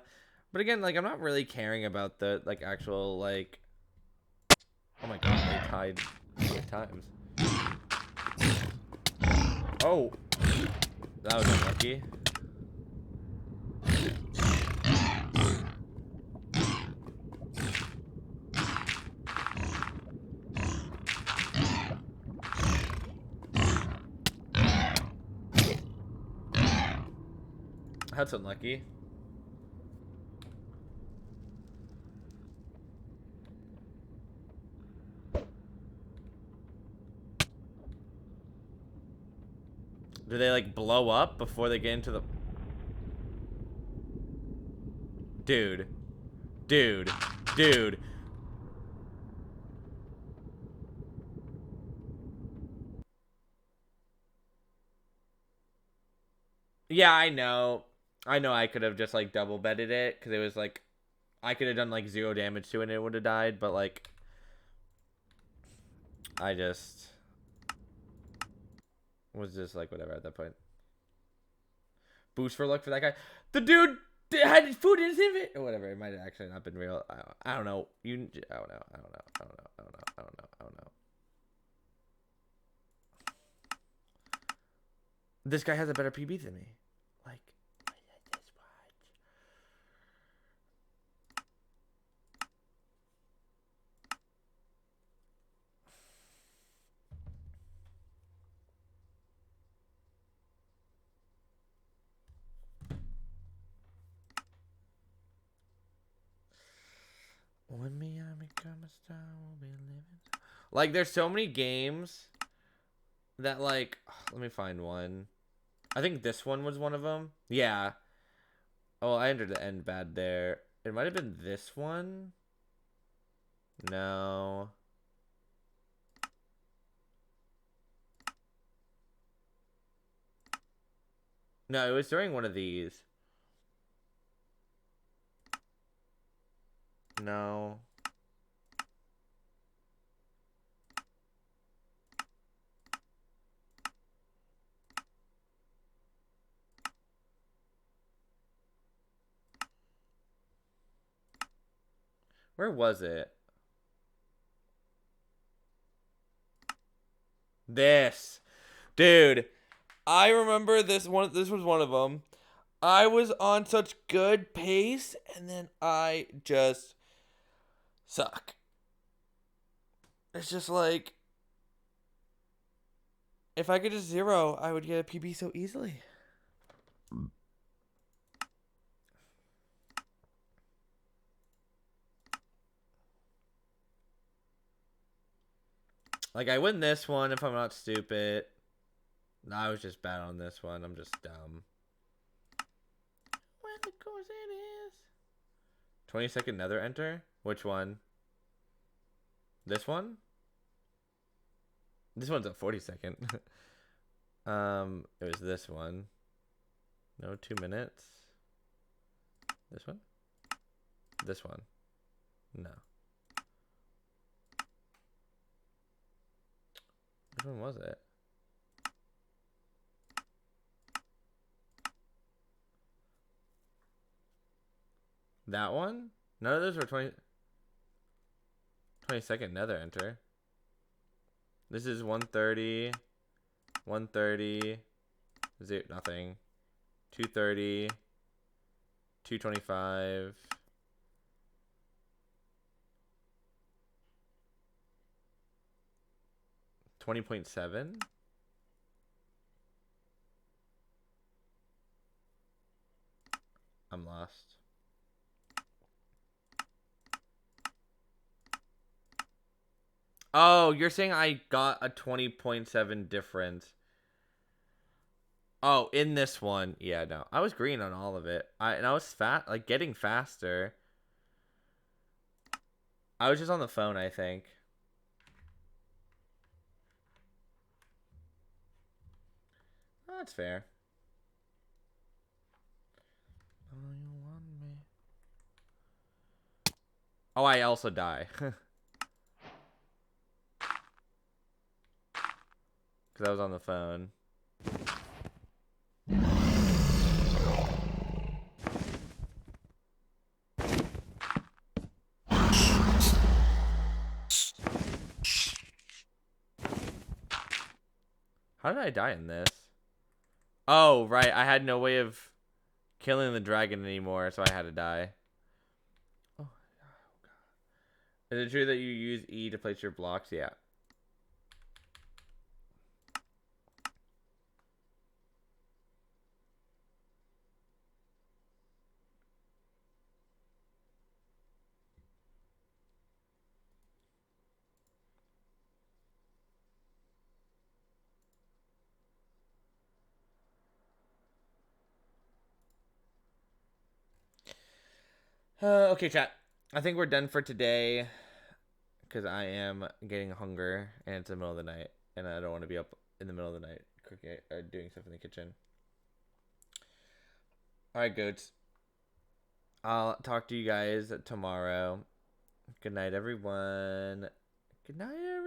But again, like, I'm not really caring about the, like, actual, like... Oh my god, they tied 5 times. Oh! That was unlucky. That's unlucky. Do they, like, blow up before they get into the... Dude. Dude. Dude. Yeah, I know. I know I could have just, like, double betted it, because it was, like... I could have done, like, 0 damage to it and it would have died, but, like... I just... was just, like, whatever at that point. Boost for luck for that guy. The dude had food in his inventory. Or whatever, it might have actually not been real. I don't know. I don't know. I don't know. I don't know. This guy has a better PB than me. Like, this watch. When me, I become a star, we'll be living. Like, there's so many games that, like, let me find one. I think this one was one of them. Yeah. Oh, I entered the end bad there. It might have been this one. No. No, it was during one of these. No. Where was it? This. Dude, I remember this one. This was one of them. I was on such good pace, and then I just suck. It's just like, if I could just 0, I would get a PB so easily. Like, I win this one if I'm not stupid. No, I was just bad on this one. I'm just dumb. Well, of course it is. 20-second nether enter? Which one? This one? This one's a 40-second. It was this one. No, 2 minutes. This one? This one. No. Which one was it? That one? None of those were 20-second nether enter. This is 130, 130, nothing. 230, 225. $20.7. I'm lost. Oh, you're saying I got a 20.7 difference. Oh, in this one. Yeah, no. I was green on all of it. And I was like getting faster. I was just on the phone, I think. Oh, that's fair. Oh, I also die. Because I was on the phone. How did I die in this? Oh, right. I had no way of killing the dragon anymore, so I had to die. Oh, God. Is it true that you use E to place your blocks? Yeah. Okay, chat. I think we're done for today because I am getting hunger and it's the middle of the night and I don't want to be up in the middle of the night cooking or doing stuff in the kitchen. All right, goats. I'll talk to you guys tomorrow. Good night, everyone. Good night, everyone.